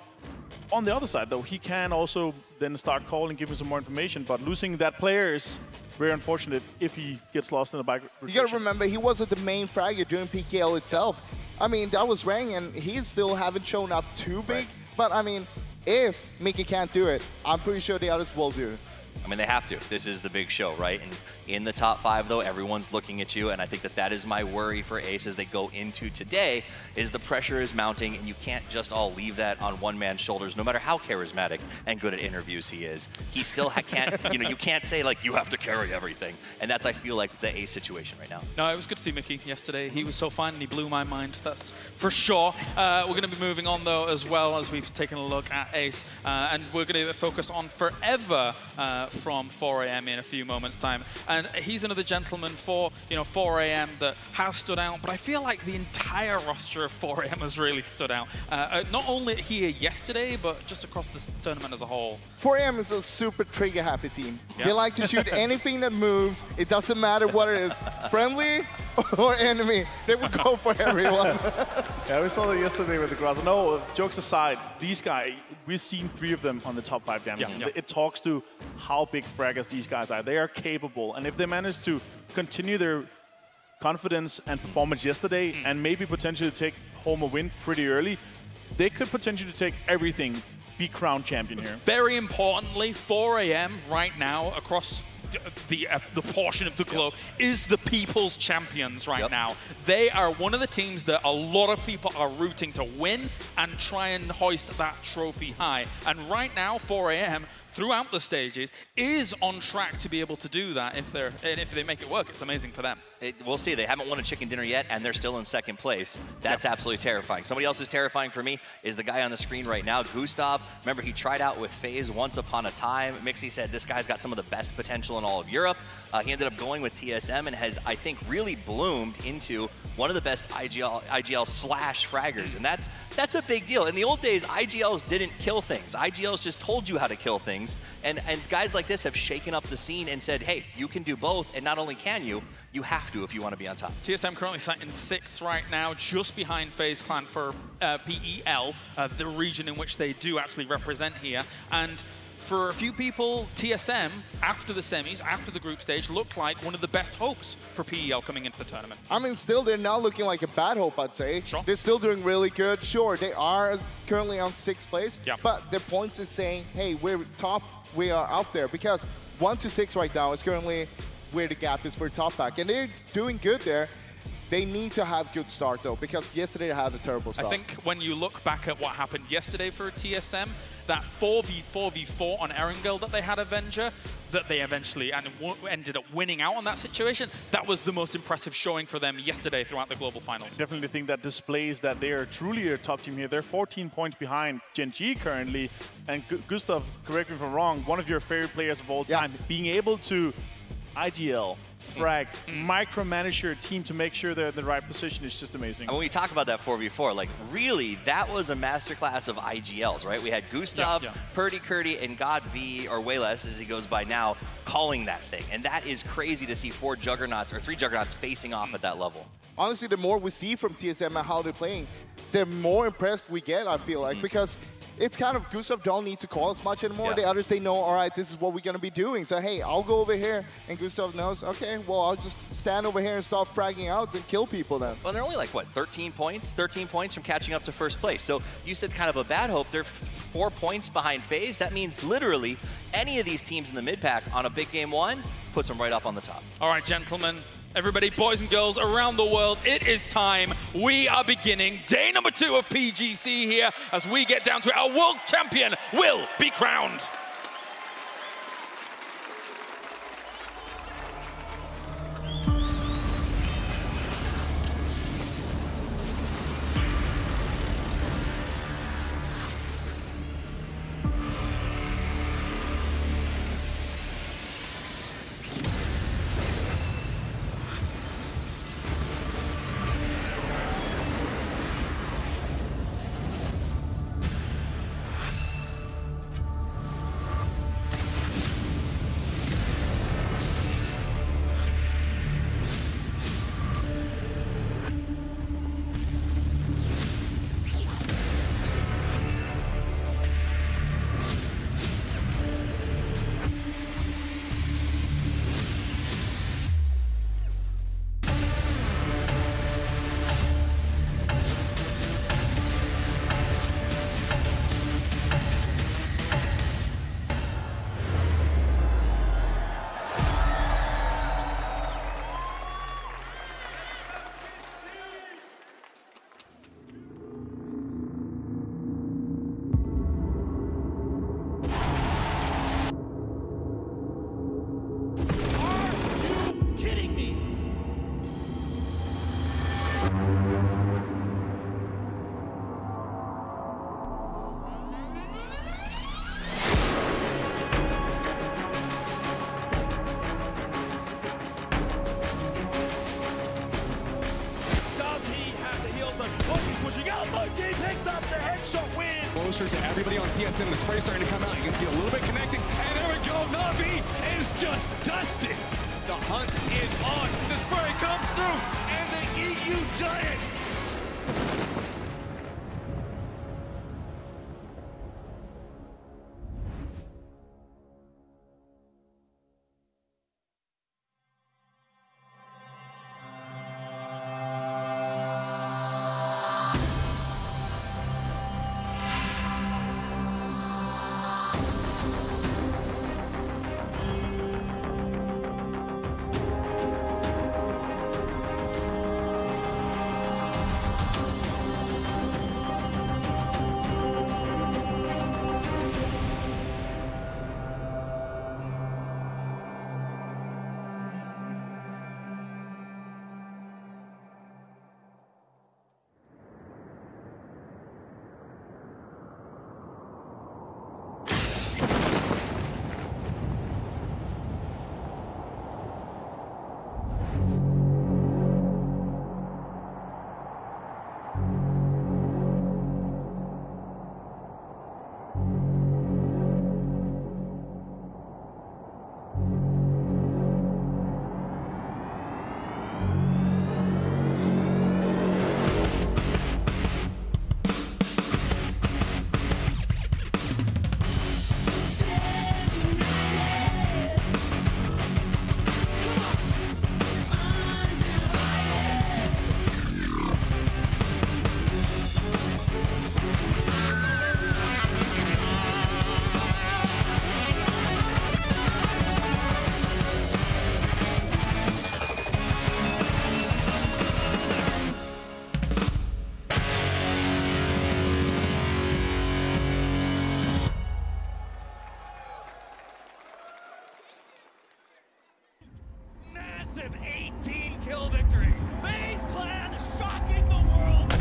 T: On the other side, though, he can also then start calling, giving some more information, but losing that player is very unfortunate if he gets lost in the bike rotation.
S: You got to remember, he wasn't the main fragger during PKL itself. I mean, that was Rang, and he still haven't shown up too big, but I mean, if Mickey can't do it, I'm pretty sure the others will do it.
R: I mean, they have to. This is the big show, right? And in the top 5, though, everyone's looking at you, and I think that is my worry for Ace as they go into today, is the pressure is mounting, and you can't just all leave that on one man's shoulders, no matter how charismatic and good at interviews he is. He still can't, you can't say, like, you have to carry everything. And that's, I feel like, the Ace situation right now.
L: No, it was good to see Mickey yesterday. He was so fun, and he blew my mind, that's for sure. We're going to be moving on, though, as well, as we've taken a look at Ace, and we're going to focus on Forever from 4AM in a few moments' time. And he's another gentleman for 4AM that has stood out, but I feel like the entire roster of 4AM has really stood out. Not only here yesterday, but just across this tournament as a whole.
S: 4AM is a super trigger-happy team. They like to shoot anything that moves. It doesn't matter what it is, friendly or enemy. They would go for everyone.
T: Yeah, we saw that yesterday with the Grass. No, jokes aside, these guys, we've seen 3 of them on the top 5 damage. It talks to how big fraggers these guys are. They are capable, and if they manage to continue their confidence and performance yesterday and maybe potentially take home a win pretty early, they could potentially take everything, be crowned champion here.
L: Very importantly, 4AM right now across the portion of the globe is the people's champions right now. They are one of the teams that a lot of people are rooting to win and try and hoist that trophy high. And right now, 4AM throughout the stages is on track to be able to do that if they make it work. It's amazing for them.
R: We'll see. They haven't won a chicken dinner yet, and they're still in 2nd place. That's absolutely terrifying. Somebody else who's terrifying for me is the guy on the screen right now, Gustav. Remember, he tried out with FAZE once upon a time. Mixie said this guy's got some of the best potential in all of Europe. He ended up going with TSM and has, I think, really bloomed into one of the best IGL/fraggers, and that's a big deal. In the old days, IGLs didn't kill things. IGLs just told you how to kill things, and guys like this have shaken up the scene and said, hey, you can do both, and not only can you have to if you want to be on top.
L: TSM currently sat in 6th right now, just behind FaZe Clan for PEL, the region in which they do actually represent here. And for a few people, TSM, after the semis, after the group stage, looked like one of the best hopes for PEL coming into the tournament.
S: I mean, still, they're not looking like a bad hope, I'd say.
L: Sure.
S: They're still doing really good. Sure, they are currently on 6th place, but their points is saying, hey, we're top, we are out there, because 1 to 6 right now is currently where the gap is for top pack, and they're doing good there. They need to have good start, though, because yesterday they had a terrible start.
L: I think when you look back at what happened yesterday for TSM, that 4v4v4 on Erangel that they had Avenger, that they eventually ended up winning out on that situation, that was the most impressive showing for them yesterday throughout the global finals.
T: I definitely think that displays that they are truly a top team here. They're 14 points behind Gen G currently, and Gustav, correct me if I'm wrong, one of your favorite players of all time, being able to IGL, frag, micromanage your team to make sure they're in the right position is just amazing.
R: And when we talk about that 4v4, like really, that was a masterclass of IGLs, right? We had Gustav, Purdy Curdy, and God V, or Wayless as he goes by now, calling that thing. And that is crazy to see 3 Juggernauts facing off at that level.
S: Honestly, the more we see from TSM and how they're playing, the more impressed we get, I feel like, because it's kind of Gustav don't need to call as much anymore.
R: Yeah.
S: The others, they know, all right, this is what we're going to be doing. So, hey, I'll go over here. And Gustav knows, okay, well, I'll just stand over here and start fragging out and kill people then.
R: Well, they're only like, what, 13 points? 13 points from catching up to first place. So you said kind of a bad hope. They're 4 points behind FaZe. That means literally any of these teams in the mid-pack on a big game one puts them right up on the top.
L: All right, gentlemen. Everybody, boys and girls around the world, it is time. We are beginning day number 2 of PGC here as we get down to it. Our world champion will be crowned.
B: Closer to everybody on TSM, the spray starting to come out. You can see a little bit connecting, and there we go. Na'Vi is just dusted. The hunt is on. The spray comes through, and the EU Giant. Massive 18-kill victory. FaZe Clan shocking the world.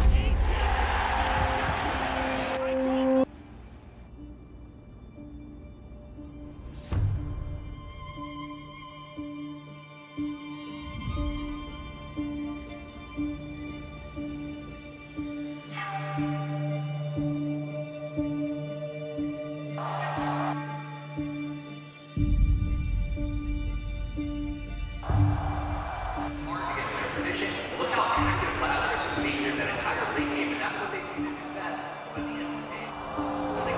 B: 18.
R: Look how active Cloud is being here that entire late game, and that's what they seem to do best. But at the end of the day,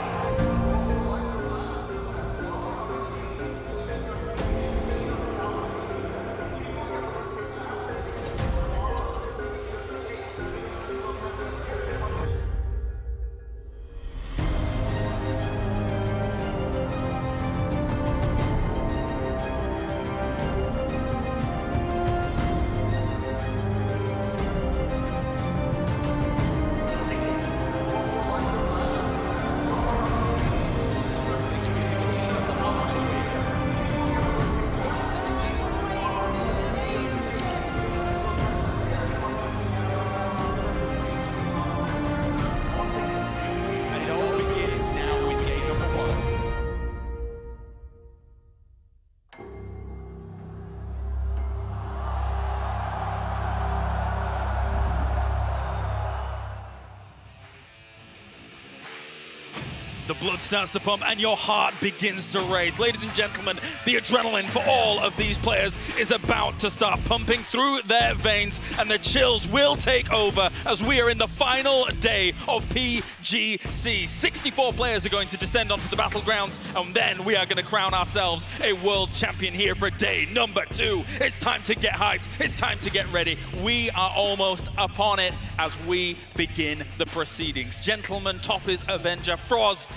L: The blood starts to pump and your heart begins to race. Ladies and gentlemen, the adrenaline for all of these players is about to start pumping through their veins, and the chills will take over as we are in the final day of PGC. 64 players are going to descend onto the battlegrounds, and then we are going to crown ourselves a world champion here for day number 2. It's time to get hyped. It's time to get ready. We are almost upon it as we begin the proceedings. Gentlemen, top is Avenger. Froz,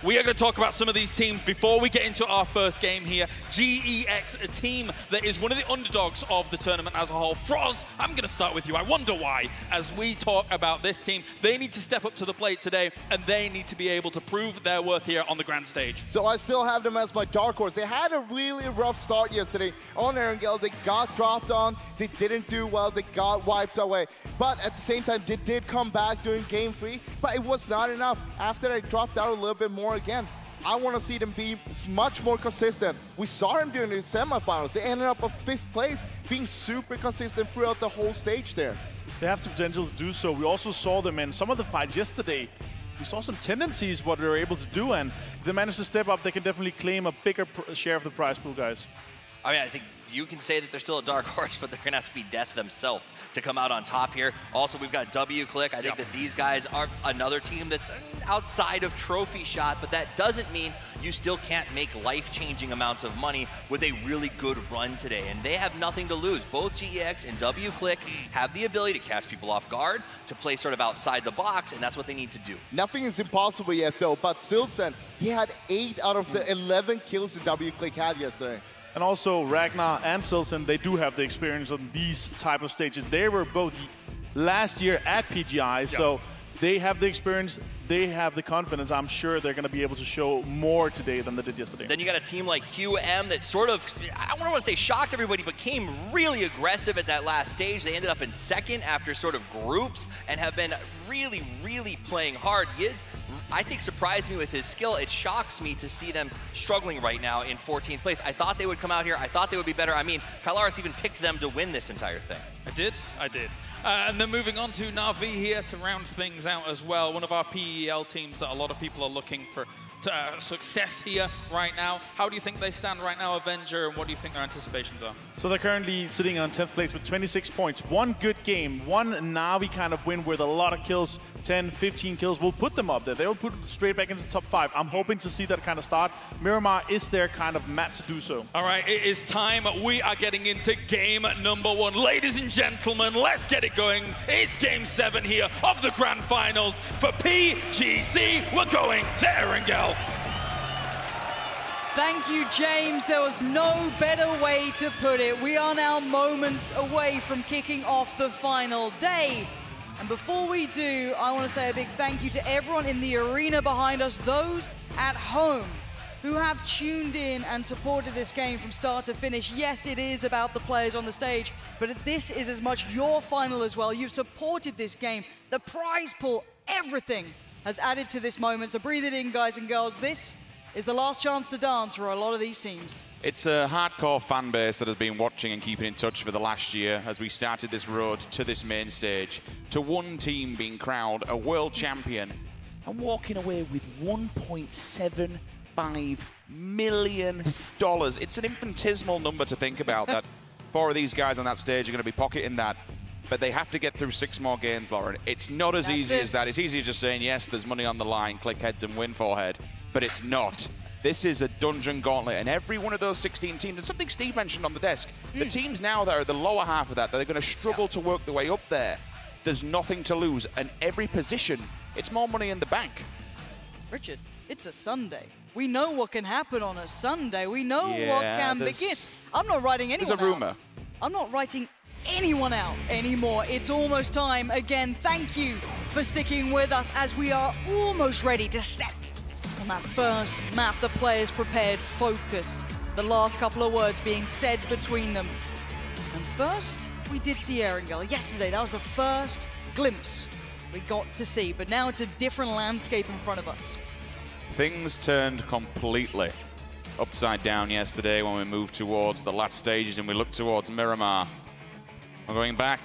L: we are going to talk about some of these teams before we get into our first game here. GEX, a team that is one of the underdogs of the tournament as a whole. Froz, I'm going to start with you. I wonder why, as we talk about this team, they need to step up to the plate today, and they need to be able to prove their worth here on the grand stage.
S: So I still have them as my dark horse. They had a really rough start yesterday on Erangel. They got dropped on. They didn't do well. They got wiped away. But at the same time, they did come back during game 3, but it was not enough. After they dropped out a little bit more again, I want to see them be much more consistent. We saw them during the semifinals. They ended up at 5th place, being super consistent throughout the whole stage there.
T: They have the potential to do so. We also saw them in some of the fights yesterday. We saw some tendencies what they're able to do, and if they manage to step up, they can definitely claim a bigger share of the prize pool, guys.
R: I mean, I think you can say that they're still a dark horse, but they're going to have to be death themselves to come out on top here. Also, we've got W-Click. I think that these guys are another team that's outside of trophy shot, but that doesn't mean you still can't make life-changing amounts of money with a really good run today. And they have nothing to lose. Both GEX and W-Click have the ability to catch people off guard, to play sort of outside the box, and that's what they need to do.
S: Nothing is impossible yet, though, but Silsen, he had 8 out of the 11 kills that W-Click had yesterday.
T: And also, Ragnar and Silsen, they do have the experience on these type of stages. They were both last year at PGI, so they have the experience, they have the confidence. I'm sure they're going to be able to show more today than they did yesterday.
R: Then you got a team like QM that sort of, I don't want to say shocked everybody, but came really aggressive at that last stage. They ended up in 2nd after sort of groups and have been really, really playing hard. Yiz, I think, surprised me with his skill. It shocks me to see them struggling right now in 14th place. I thought they would come out here. I thought they would be better. I mean, Kylaris even picked them to win this entire thing.
L: I did. And then moving on to Na'Vi here to round things out as well. One of our PEL teams that a lot of people are looking for success here right now. How do you think they stand right now, Avenger, and what do you think their anticipations are?
T: So they're currently sitting on 10th place with 26 points. One good game, one Na'Vi kind of win with a lot of kills, 10, 15 kills, will put them up there. They will put it straight back into the top 5. I'm hoping to see that kind of start. Miramar is their kind of map to do so.
L: All right, it is time. We are getting into game number 1. Ladies and gentlemen, let's get it going. It's game 7 here of the grand finals for PGC. We're going to Erangel.
A: Thank you, James. There was no better way to put it. We are now moments away from kicking off the final day. And before we do, I want to say a big thank you to everyone in the arena behind us, those at home who have tuned in and supported this game from start to finish. Yes, it is about the players on the stage, but this is as much your final as well. You've supported this game. The prize pool, everything has added to this moment. So breathe it in, guys and girls. This is the last chance to dance for a lot of these teams.
C: It's a hardcore fan base that has been watching and keeping in touch for the last year as we started this road to this main stage, to one team being crowned a world champion and walking away with $1.75 million. It's an infinitesimal number to think about that 4 of these guys on that stage are going to be pocketing that. But they have to get through 6 more games, Lauren. It's not as easy as that. It's easy just saying, yes, there's money on the line, click heads and win forehead. But it's not. This is a dungeon gauntlet, and every one of those 16 teams, and something Steve mentioned on the desk, the teams now that are the lower half of that, they're going to struggle to work their way up there. There's nothing to lose, and every position, it's more money in the bank.
A: Richard, it's a Sunday. We know what can happen on a Sunday. We know what can begin. I'm not writing anyone out.
C: There's a rumor.
A: I'm not writing anyone out anymore. It's almost time. Again, thank you for sticking with us as we are almost ready to step on that first map. The players prepared, focused. The last couple of words being said between them. And first, we did see Erangel yesterday. That was the first glimpse we got to see. But now it's a different landscape in front of us.
C: Things turned completely upside down yesterday when we moved towards the last stages and we looked towards Miramar. We're going back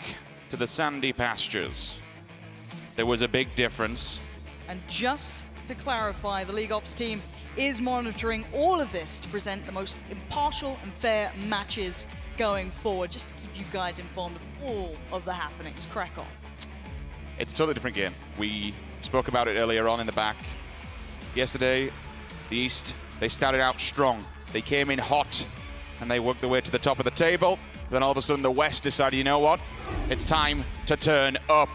C: to the sandy pastures. There was a big difference.
A: And just to clarify, the League Ops team is monitoring all of this to present the most impartial and fair matches going forward, just to keep you guys informed of all of the happenings. Crack on.
C: It's a totally different game. We spoke about it earlier on in the back. Yesterday, the East, they started out strong. They came in hot, and they worked their way to the top of the table. Then all of a sudden, the West decided, you know what? It's time to turn up.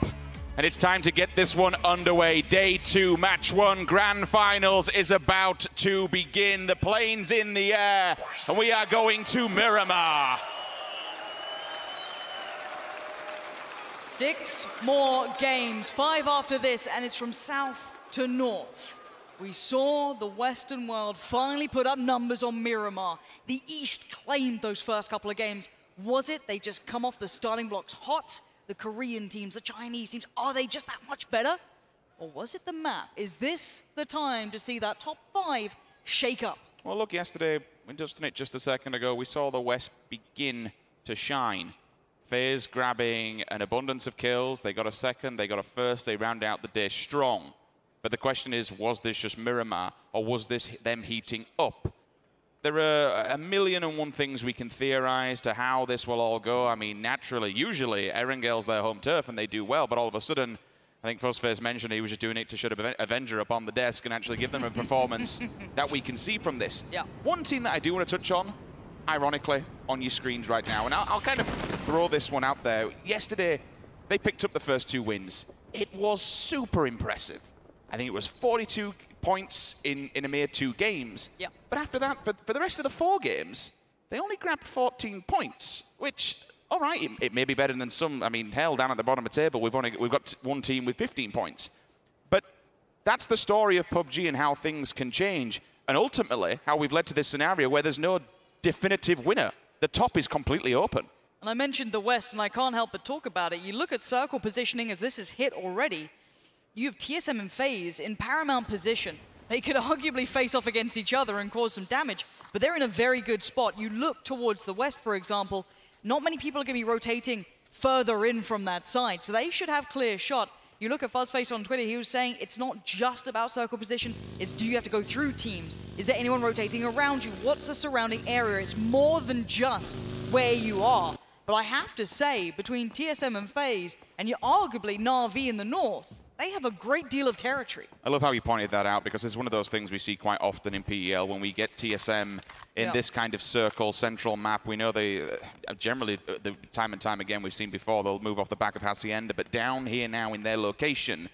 C: And it's time to get this one underway. Day 2, match 1, grand finals is about to begin. The plane's in the air, and we are going to Miramar.
A: 6 more games, 5 after this, and it's from south to north. We saw the Western world finally put up numbers on Miramar. The East claimed those first couple of games. Was it they just come off the starting blocks hot? The Korean teams, the Chinese teams, are they just that much better? Or was it the map? Is this the time to see that top 5 shake up?
C: Well, look, yesterday, we touched on it just a second ago, we saw the West begin to shine. FaZe grabbing an abundance of kills. They got a second, they got a first, they round out the day strong. But the question is, was this just Miramar, or was this them heating up? There are a million and one things we can theorize to how this will all go. I mean, naturally, usually, Erengel's their home turf and they do well, but all of a sudden, I think FaZe mentioned he was just doing it to shut Avenger up on the desk and actually give them a performance that we can see from this.
A: Yeah.
C: One team that I do want to touch on, ironically, on your screens right now, and I'll kind of throw this one out there. Yesterday, they picked up the first 2 wins. It was super impressive. I think it was 42 points in a mere 2 games.
A: Yeah.
C: But after that, for the rest of the 4 games, they only grabbed 14 points, which, all right, it may be better than some. I mean, hell, down at the bottom of the table, we've got one team with 15 points. But that's the story of PUBG and how things can change, and ultimately how we've led to this scenario where there's no definitive winner. The top is completely open.
A: And I mentioned the West, and I can't help but talk about it. You look at circle positioning as this is hit already. You have TSM and FaZe in paramount position. They could arguably face off against each other and cause some damage, but they're in a very good spot. You look towards the West, for example, not many people are going to be rotating further in from that side, so they should have clear shot. You look at Fuzzface on Twitter, he was saying it's not just about circle position, it's do you have to go through teams? Is there anyone rotating around you? What's the surrounding area? It's more than just where you are. But I have to say, between TSM and FaZe, and you're arguably Na'Vi in the north, they have a great deal of territory.
C: I love how you pointed that out, because it's one of those things we see quite often in PEL when we get TSM in this kind of circle, central map. We know they generally, time and time again, we've seen before, they'll move off the back of Hacienda, but down here now in their location,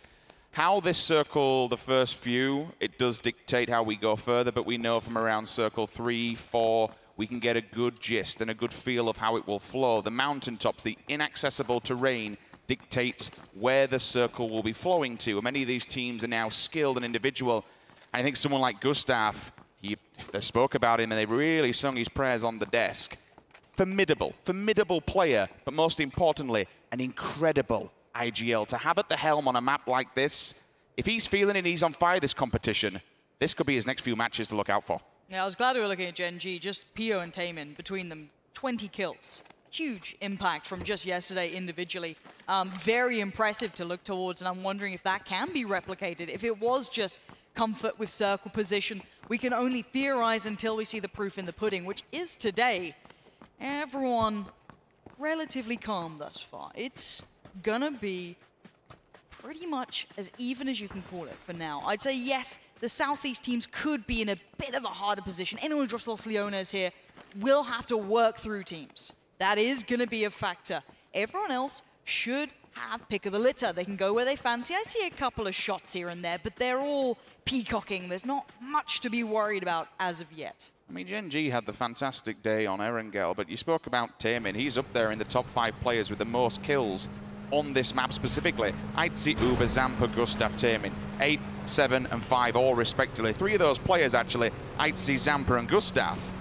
C: how this circle, the first few, it does dictate how we go further, but we know from around circle 3, 4, we can get a good gist and a good feel of how it will flow. The mountaintops, the inaccessible terrain, dictates where the circle will be flowing to. Many of these teams are now skilled and individual. I think someone like Gustav, they spoke about him and they really sung his prayers on the desk. Formidable player, but most importantly, an incredible IGL. To have at the helm on a map like this, if he's feeling it, he's on fire this competition, this could be his next few matches to look out for.
A: Yeah, I was glad we were looking at Gen G, just Pio and Taemin, between them, 20 kills. Huge impact from just yesterday individually. Very impressive to look towards, and I'm wondering if that can be replicated. If it was just comfort with circle position, we can only theorize until we see the proof in the pudding, which is today. Everyone relatively calm thus far. It's gonna be pretty much as even as you can call it for now. I'd say yes, the Southeast teams could be in a bit of a harder position. Anyone who drops Los Leones here will have to work through teams. That is going to be a factor. Everyone else should have pick of the litter. They can go where they fancy. I see a couple of shots here and there, but they're all peacocking. There's not much to be worried about as of yet.
C: I mean, Gen G had the fantastic day on Erengel, but you spoke about Taemin. He's up there in the top 5 players with the most kills on this map specifically. I'd see Uber, Zampa, Gustav, Taemin. 8, 7, and 5 all respectively. 3 of those players, actually, I'd see Zampa and Gustav.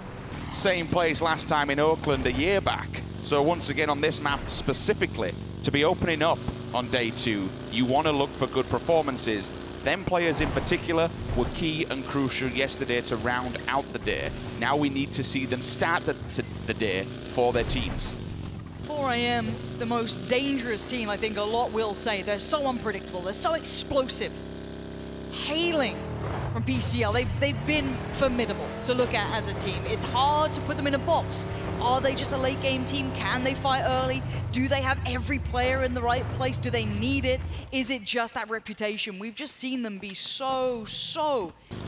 C: Same place last time in Oakland a year back. So once again on this map specifically, to be opening up on day 2, you want to look for good performances. Them players in particular were key and crucial yesterday to round out the day. Now we need to see them start the day for their teams.
A: 4am, the most dangerous team, I think a lot will say. They're so unpredictable, they're so explosive. Hailing from PCL. They've been formidable to look at as a team. It's hard to put them in a box. Are they just a late game team? Can they fight early? Do they have every player in the right place? Do they need it? Is it just that reputation? We've just seen them be so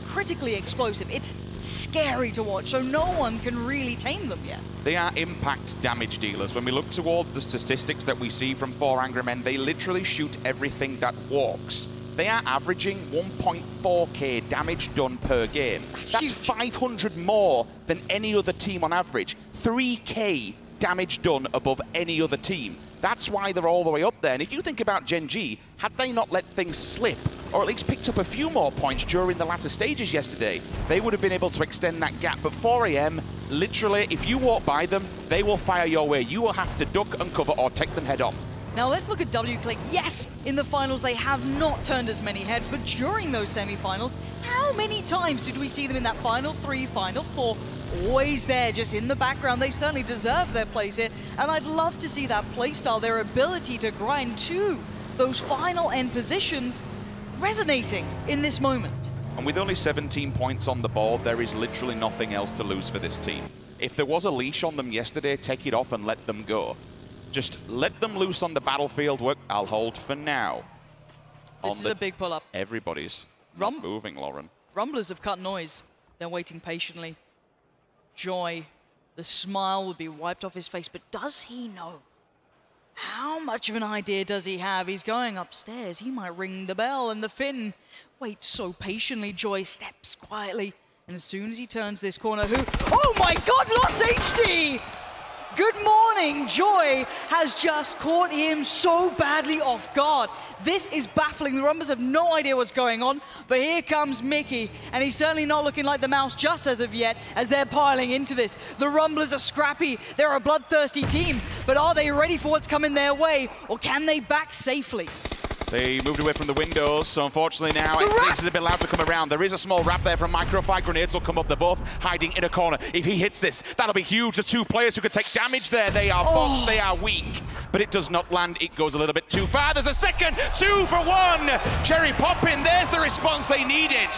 A: critically explosive. It's scary to watch, so no one can really tame them yet.
C: They are impact damage dealers. When we look toward the statistics that we see from 4 Angry Men, they literally shoot everything that walks. They are averaging 1.4k damage done per game. That's 500 more than any other team on average. 3k damage done above any other team. That's why they're all the way up there. And if you think about Gen G, had they not let things slip, or at least picked up a few more points during the latter stages yesterday, they would have been able to extend that gap. But 4AM, literally, if you walk by them, they will fire your way. You will have to duck and cover or take them head on.
A: Now let's look at WClick. Yes, in the finals they have not turned as many heads, but during those semi-finals, how many times did we see them in that final 3, final 4? Always there, just in the background. They certainly deserve their place here, and I'd love to see that playstyle, their ability to grind to those final end positions, resonating in this moment.
C: And with only 17 points on the board, there is literally nothing else to lose for this team. If there was a leash on them yesterday, take it off and let them go. Just let them loose on the battlefield. I'll hold for now.
A: This is a big pull-up.
C: Everybody's not moving, Lauren.
A: Rumblers have cut noise. They're waiting patiently. Joy, the smile would be wiped off his face, but does he know? How much of an idea does he have? He's going upstairs. He might ring the bell, and the Finn waits so patiently. Joy steps quietly, and as soon as he turns this corner, oh my God, lost HD! Good morning, Joy has just caught him so badly off guard. This is baffling. The Rumblers have no idea what's going on, but here comes Mickey, and he's certainly not looking like the mouse just as of yet, as they're piling into this. The Rumblers are scrappy. They're a bloodthirsty team, but are they ready for what's coming their way, or can they back safely?
C: They moved away from the windows, so unfortunately now FREECS is a bit loud to come around. There is a small wrap there from Microfire. Grenades will come up. They're both hiding in a corner. If he hits this, that'll be huge. The 2 players who could take damage there. They are boxed. They are weak. But it does not land. It goes a little bit too far. There's a second. 2 for 1. Cherry popping. There's the response they needed.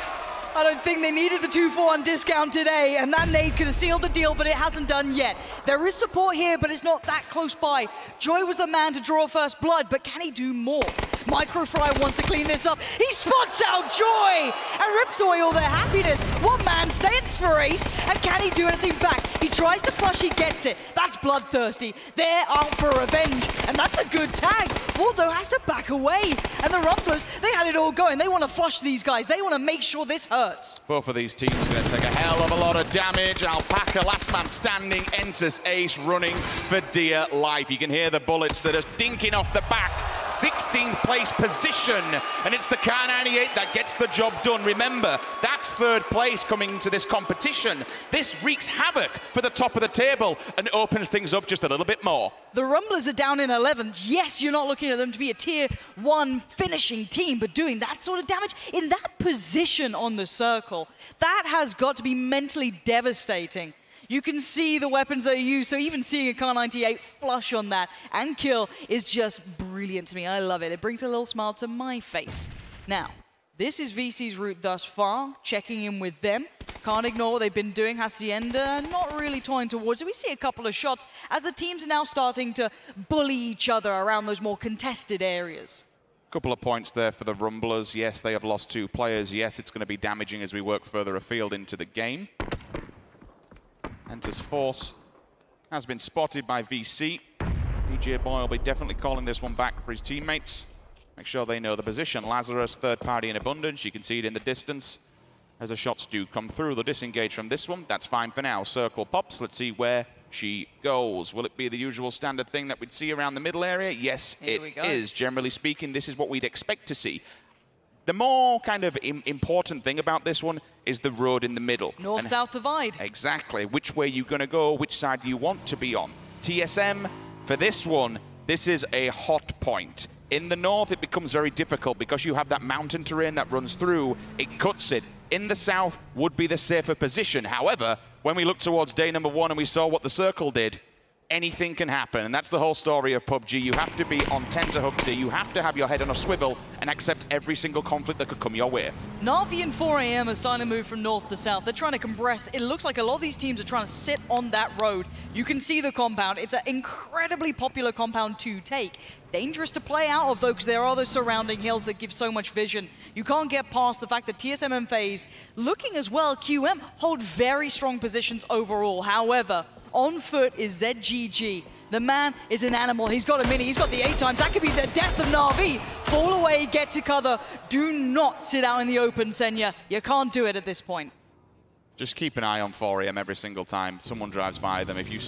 A: I don't think they needed the 2-for-1 discount today, and that nade could have sealed the deal, but it hasn't done yet. There is support here, but it's not that close by. Joy was the man to draw first blood, but can he do more? Microfry wants to clean this up. He spots out Joy and rips away all their happiness. One man stands for Ace, and can he do anything back? He tries to flush, he gets it. That's bloodthirsty. They're out for revenge, and that's a good tag. Waldo has to back away, and the Rumblers, they had it all going. They want to flush these guys. They want to make sure this hurts.
C: Both of these teams are going to take a hell of a lot of damage. Alpaca, last man standing, enters Ace, running for dear life. You can hear the bullets that are dinking off the back. 16th place position, and it's the Car 98 that gets the job done. Remember, that's 3rd place coming into this competition. This wreaks havoc for the top of the table and opens things up just a little bit more.
A: The Rumblers are down in 11th. Yes, you're not looking at them to be a tier 1 finishing team, but doing that sort of damage in that position on the circle, that has got to be mentally devastating. You can see the weapons that are used, so even seeing a Car 98 flush on that and kill is just brilliant to me. I love it. It brings a little smile to my face. Now, this is VC's route thus far, checking in with them. Can't ignore what they've been doing. Hacienda not really toying towards it. We see a couple of shots as the teams are now starting to bully each other around those more contested areas.
C: Couple of points there for the Rumblers. Yes, they have lost 2 players. Yes, it's going to be damaging as we work further afield into the game. Enters Force has been spotted by VC. DJ Boy will be definitely calling this one back for his teammates. Make sure they know the position. Lazarus, 3rd party in abundance. You can see it in the distance as the shots do come through. They'll disengage from this one. That's fine for now. Circle pops. Let's see where she goes. Will it be the usual standard thing that we'd see around the middle area? Yes, it is. Generally speaking, this is what we'd expect to see. The more kind of important thing about this one is the road in the middle.
A: North-south divide.
C: Exactly. Which way you're going to go, which side you want to be on. TSM, for this one, this is a hot point. In the north, it becomes very difficult because you have that mountain terrain that runs through. It cuts it. In the south would be the safer position. However, when we look towards day number 1 and we saw what the circle did, anything can happen. And that's the whole story of PUBG. You have to be on tenterhooks here. You have to have your head on a swivel and accept every single conflict that could come your way.
A: Na'Vi and 4AM are starting to move from north to south. They're trying to compress. It looks like a lot of these teams are trying to sit on that road. You can see the compound. It's an incredibly popular compound to take. Dangerous to play out of, though, because there are those surrounding hills that give so much vision. You can't get past the fact that TSM and FaZe, looking as well, QM hold very strong positions overall. However, on foot is ZGG. The man is an animal. He's got a mini. He's got the 8 times. That could be the death of Na'Vi. Fall away, get to cover. Do not sit out in the open, Senya. You can't do it at this point.
C: Just keep an eye on 4AM every single time someone drives by them. If you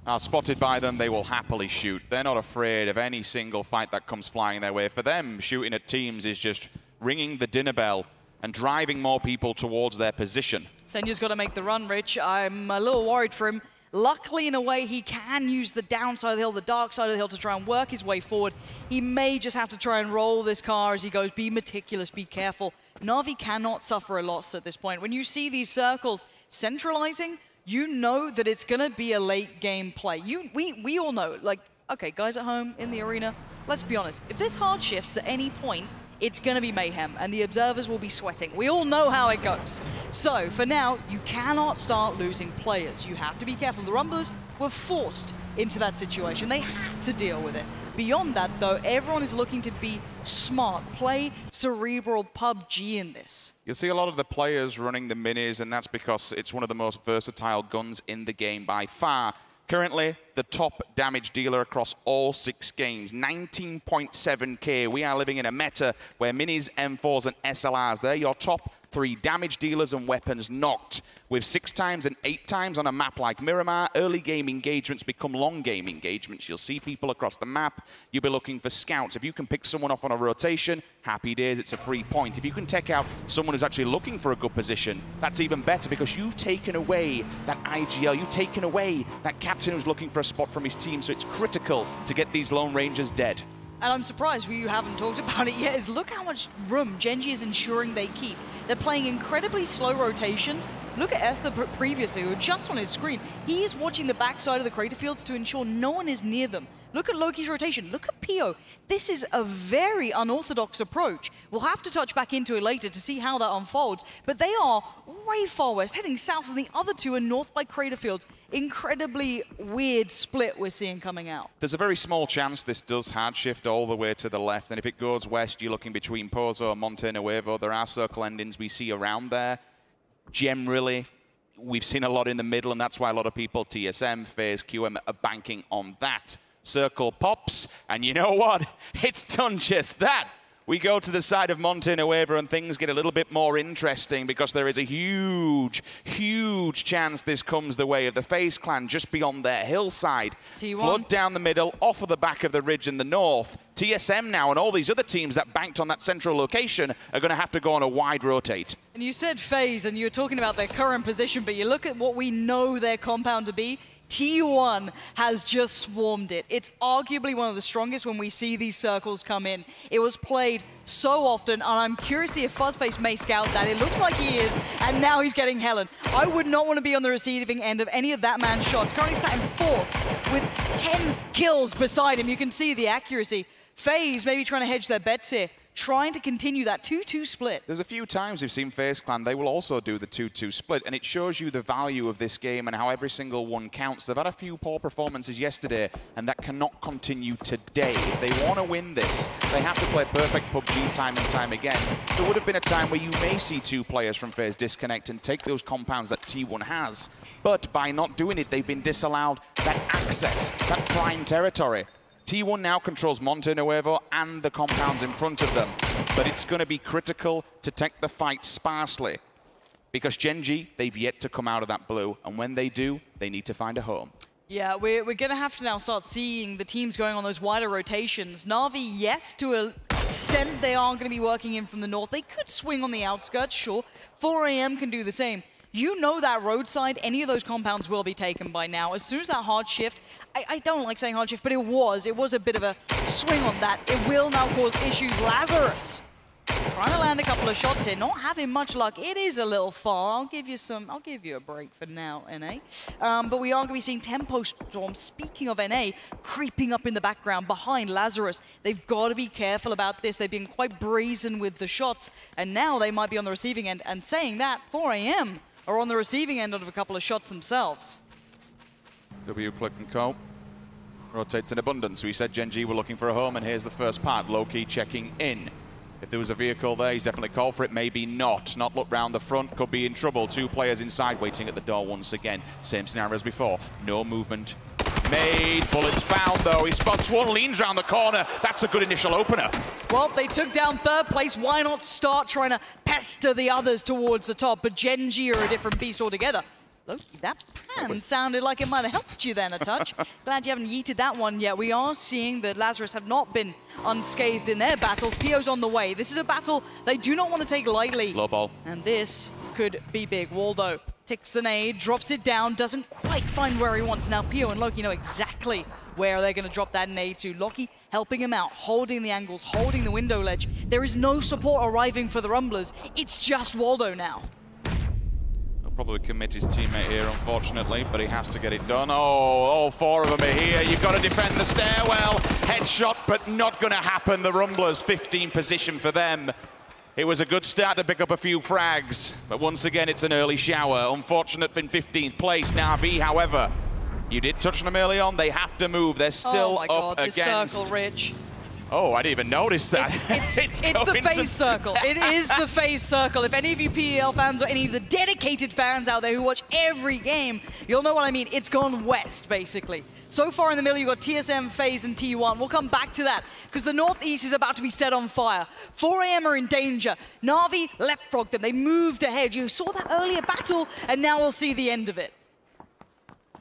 C: are spotted by them, they will happily shoot. They're not afraid of any single fight that comes flying their way. For them, shooting at teams is just ringing the dinner bell and driving more people towards their position.
A: Senya's got to make the run, Rich. I'm a little worried for him. Luckily, in a way, he can use the downside of the hill, the dark side of the hill to try and work his way forward. He may just have to try and roll this car as he goes. Be meticulous, be careful. Na'Vi cannot suffer a loss at this point. When you see these circles centralizing, you know that it's going to be a late game play. We all know, like, okay, guys at home in the arena, let's be honest. If this hard shifts at any point, it's going to be mayhem, and the observers will be sweating. We all know how it goes. So, for now, you cannot start losing players. You have to be careful. The Rumblers were forced into that situation. They had to deal with it. Beyond that, though, everyone is looking to be smart, play cerebral PUBG in this.
C: You'll see a lot of the players running the minis, and that's because it's one of the most versatile guns in the game by far. Currently, the top damage dealer across all 6 games, 19.7k. We are living in a meta where minis, M4s, and SLRs, they're your top 3 damage dealers and weapons knocked. With 6 times and 8 times on a map like Miramar, early game engagements become long game engagements. You'll see people across the map. You'll be looking for scouts. If you can pick someone off on a rotation, happy days, it's a free point. If you can take out someone who's actually looking for a good position, that's even better because you've taken away that IGL. You've taken away that captain who's looking for a spot from his team, so it's critical to get these Lone Rangers dead.
A: And I'm surprised we haven't talked about it yet, is look how much room Gen G is ensuring they keep. They're playing incredibly slow rotations. Look at Esther previously, who was just on his screen. He is watching the backside of the crater fields to ensure no one is near them. Look at Loki's rotation. Look at Pio. This is a very unorthodox approach. We'll have to touch back into it later to see how that unfolds. But they are way far west, heading south, and the other 2 are north by crater fields. Incredibly weird split we're seeing coming out.
C: There's a very small chance this does hard shift all the way to the left. And if it goes west, you're looking between Pozo and Monte Nuevo. There are circle endings we see around there. Generally, we've seen a lot in the middle, and that's why a lot of people, TSM, FaZe, QM, are banking on that. Circle pops, and you know what? It's done just that. We go to the side of Monte Nuevo and things get a little bit more interesting because there is a huge, huge chance this comes the way of the FaZe clan just beyond their hillside.
A: T1.
C: Flood down the middle, off of the back of the ridge in the north. TSM now and all these other teams that banked on that central location are going to have to go on a wide rotate.
A: And you said FaZe, and you were talking about their current position, but you look at what we know their compound to be. T1 has just swarmed it. It's arguably one of the strongest when we see these circles come in. It was played so often, and I'm curious to see if Fuzzface may scout that. It looks like he is, and now he's getting Helen. I would not want to be on the receiving end of any of that man's shots. Currently sat in 4th with 10 kills beside him. You can see the accuracy. FaZe maybe trying to hedge their bets here, trying to continue that 2-2 split.
C: There's a few times we've seen FaZe Clan, they will also do the 2-2 split, and it shows you the value of this game and how every single one counts. They've had a few poor performances yesterday, and that cannot continue today. If they want to win this, they have to play perfect PUBG time and time again. There would have been a time where you may see 2 players from FaZe disconnect and take those compounds that T1 has, but by not doing it, they've been disallowed that access, that prime territory. T1 now controls Monte Nuevo and the compounds in front of them, but it's going to be critical to take the fight sparsely because Gen G, they've yet to come out of that blue, and when they do, they need to find a home.
A: Yeah, we're going to have to now start seeing the teams going on those wider rotations. Na'Vi, yes, to an extent they are going to be working in from the north. They could swing on the outskirts, sure. 4AM can do the same. You know that roadside, any of those compounds will be taken by now. As soon as that hard shift, I don't like saying hard shift, but it was a bit of a swing on that. It will now cause issues. Lazarus trying to land a couple of shots here, not having much luck. It is a little far. I'll give you a break for now, NA. But we are going to be seeing Tempo Storm, speaking of NA, creeping up in the background behind Lazarus. They've got to be careful about this. They've been quite brazen with the shots, and now they might be on the receiving end. And saying that, 4AM are on the receiving end of a couple of shots themselves.
C: W Click and Co. rotates in abundance. We said Gen G were looking for a home, and here's the first part. Low-key checking in. If there was a vehicle there, he's definitely called for it. Maybe not. Not look round the front. Could be in trouble. 2 players inside waiting at the door once again. Same scenario as before. No movement made. Bullets found, though. He spots one, leans round the corner. That's a good initial opener.
A: Well, they took down 3rd place. Why not start trying to pester the others towards the top? But Gen G are a different beast altogether. Loki, that pan sounded like it might have helped you then a touch. Glad you haven't yeeted that one yet. We are seeing that Lazarus have not been unscathed in their battles. PO's on the way. This is a battle they do not want to take lightly.
C: Low ball.
A: And this could be big. Waldo takes the nade, drops it down, doesn't quite find where he wants. Now PO and Loki know exactly where they're going to drop that nade to. Loki helping him out, holding the angles, holding the window ledge. There is no support arriving for the Rumblers. It's just Waldo now.
C: Probably commit his teammate here, unfortunately, but he has to get it done. Oh, all 4 of them are here. You've got to defend the stairwell. Headshot, but not going to happen. The Rumblers, 15 position for them. It was a good start to pick up a few frags, but once again, it's an early shower. Unfortunate in 15th place. Na'Vi, however, you did touch on them early on. They have to move. They're still up against...
A: this circle, Rich.
C: Oh, I didn't even notice that.
A: It's the FAZE circle. It is the FAZE circle. If any of you PEL fans or any of the dedicated fans out there who watch every game, you'll know what I mean. It's gone west, basically. So far in the middle, you've got TSM, FAZE, and T1. We'll come back to that, because the Northeast is about to be set on fire. 4AM are in danger. Na'Vi leapfrogged them. They moved ahead. You saw that earlier battle, and now we'll see the end of it.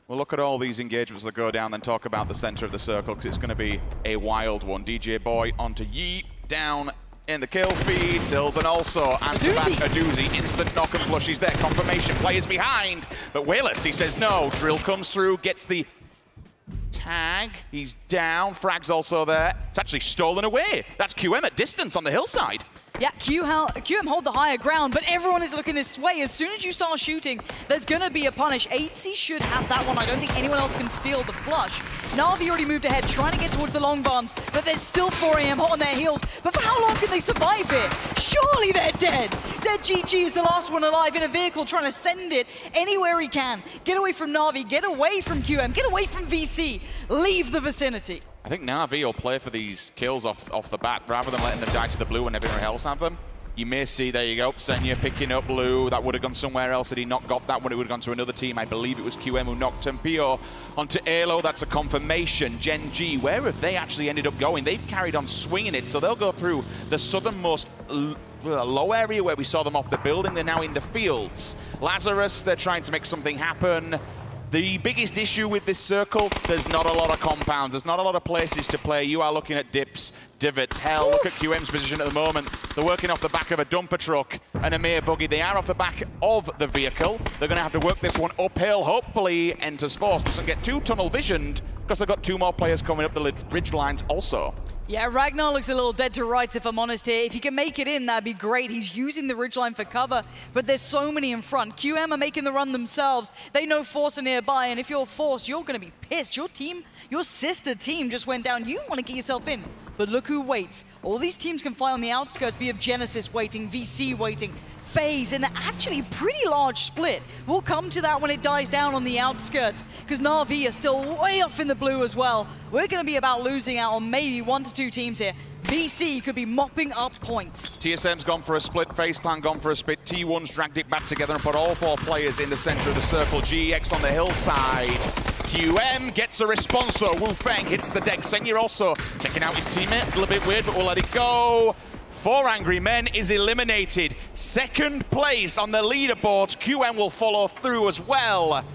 C: We'll look at all these engagements that go down, then talk about the center of the circle, because it's going to be a wild one. DJ Boy onto Yeet, down in the kill feed. Sills and also answer back a doozy. Instant knock and flush. He's there. Confirmation. Players behind. But Willis, he says no. Drill comes through, gets the tag. He's down. Frag's also there. It's actually stolen away. That's QM at distance on the hillside.
A: Yeah, QM hold the higher ground, but everyone is looking this way. As soon as you start shooting, there's going to be a punish. 8C should have that one. I don't think anyone else can steal the flush. Na'Vi already moved ahead, trying to get towards the long barns, but there's still 4AM hot on their heels. But for how long can they survive here? Surely they're dead. ZGG is the last one alive in a vehicle, trying to send it anywhere he can. Get away from Na'Vi, get away from QM, get away from VC. Leave the vicinity.
C: I think Na'Vi will play for these kills off the bat rather than letting them die to the blue when everyone else have them. You may see, there you go, Senya picking up blue. That would have gone somewhere else. Had he not got that one, it would have gone to another team. I believe it was QM who knocked him. Pio onto Alo, that's a confirmation. Gen G, where have they actually ended up going? They've carried on swinging it, so they'll go through the southernmost low area where we saw them off the building. They're now in the fields. Lazarus, they're trying to make something happen. The biggest issue with this circle, there's not a lot of compounds. There's not a lot of places to play. You are looking at dips, divots. Hell, look at QM's position at the moment. They're working off the back of a dumper truck and a mere buggy. They are off the back of the vehicle. They're going to have to work this one uphill. Hopefully, Enters Force doesn't get too tunnel visioned, because they've got 2 more players coming up the ridge lines also.
A: Yeah, Ragnar looks a little dead to rights, if I'm honest here. If he can make it in, that'd be great. He's using the ridgeline for cover, but there's so many in front. QM are making the run themselves. They know Force are nearby, and if you're Force, you're going to be pissed. Your team, your sister team just went down. You want to get yourself in, but look who waits. All these teams can fight on the outskirts. We have Genesis waiting, VC waiting, FAZE, and actually pretty large split. We'll come to that when it dies down on the outskirts, because Na'Vi are still way off in the blue as well. We're going to be about losing out on maybe 1 to 2 teams here. VC could be mopping up points.
C: TSM's gone for a split, FaZe Clan gone for a split, T1's dragged it back together and put all 4 players in the center of the circle. GX on the hillside. QM gets a response though. Wu Feng hits the deck. Senya also checking out his teammate. A little bit weird, but we'll let it go. 4 Angry Men is eliminated. 2nd place on the leaderboards. QM will follow through as well.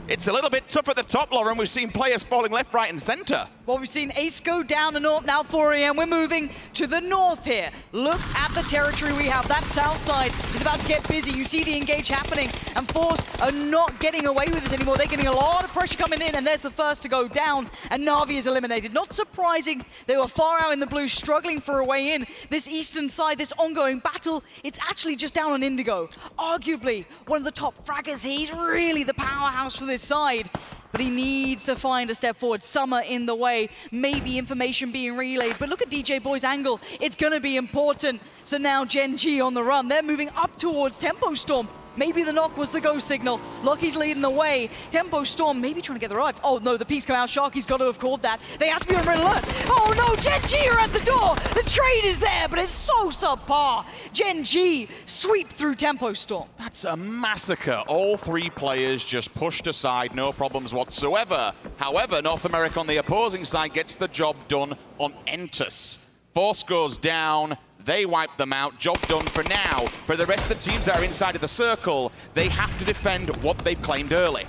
C: It's a little bit tough at the top, Lauren. We've seen players falling left, right, and center.
A: Well, we've seen Ace go down the north, now 4AM. We're moving to the north here. Look at the territory we have. That south side is about to get busy. You see the engage happening, and Force are not getting away with this anymore. They're getting a lot of pressure coming in, and there's the first to go down, and Na'Vi is eliminated. Not surprising, they were far out in the blue, struggling for a way in. This eastern side, this ongoing battle, it's actually just down on Indigo. Arguably one of the top fraggers. He's really the powerhouse for this side. But he needs to find a step forward. Summer in the way, maybe information being relayed. But look at DJ Boy's angle. It's going to be important. So now Gen G on the run. They're moving up towards Tempo Storm. Maybe the knock was the go signal. Lucky's leading the way. Tempo Storm maybe trying to get the revive. Oh no, the piece come out. Sharky's got to have called that. They have to be on red alert. Oh no, Gen G are at the door. The trade is there, but it's so subpar. Gen G sweep through Tempo Storm.
C: That's a massacre. All three players just pushed aside, no problems whatsoever. However, North America on the opposing side gets the job done on Entus. Force goes down. They wipe them out. Job done for now. For the rest of the teams that are inside of the circle, they have to defend what they've claimed early.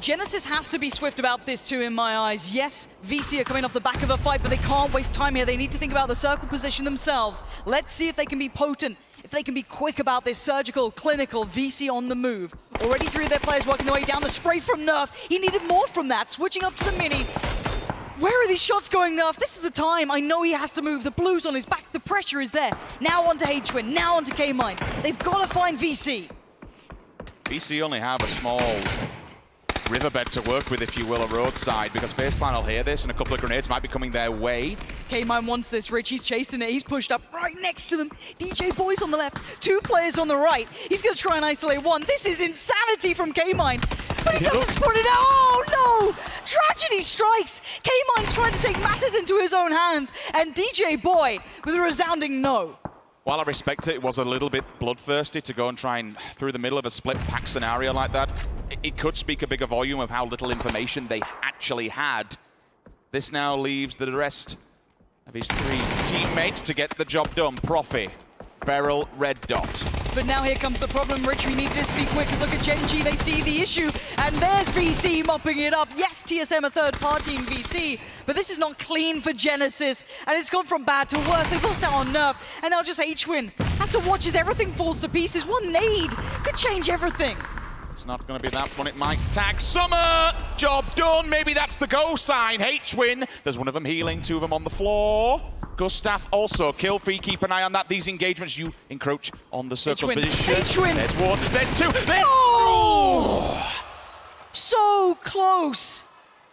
A: Genesis has to be swift about this too, in my eyes. Yes, VC are coming off the back of a fight, but they can't waste time here. They need to think about the circle position themselves. Let's see if they can be potent, if they can be quick about this surgical, clinical VC on the move. Already three of their players working their way down. The spray from Nerf. He needed more from that. Switching up to the mini. Where are these shots going, Nerf? This is the time. I know he has to move. The blue's on his back. The pressure is there. Now onto H-Win. Now onto K-Mine. They've got to find VC.
C: VC only have a small riverbed to work with, if you will, a roadside, because FaZe Clan will hear this and a couple of grenades might be coming their way.
A: K-Mine wants this, Rich. He's chasing it. He's pushed up right next to them. DJ Boy's on the left. Two players on the right. He's going to try and isolate one. This is insanity from K-Mine. But he doesn't spot it out. Oh, no! Tragedy strikes. K-Mine's trying to take matters into his own hands. And DJ Boy with a resounding no.
C: While I respect it, it was a little bit bloodthirsty to go and try and through the middle of a split pack scenario like that. It could speak a bigger volume of how little information they actually had. This now leaves the rest of his three teammates to get the job done. Profi, Beryl, Red Dot.
A: But now here comes the problem, Rich. We needed this to be quick, because look at Gen G, they see the issue, and there's VC mopping it up. Yes, TSM a third party in VC, but this is not clean for Genesis, and it's gone from bad to worse. They've lost out on Nerf, and now just H-Win has to watch as everything falls to pieces. One nade could change everything.
C: It's not going to be that one. It might tag Summer. Job done. Maybe that's the go sign. H-Win. There's one of them healing, two of them on the floor. Gustav also kill free. Keep an eye on that. These engagements, you encroach on the circle's position.
A: H-Win.
C: There's one. There's two. There's...
A: Oh! So close.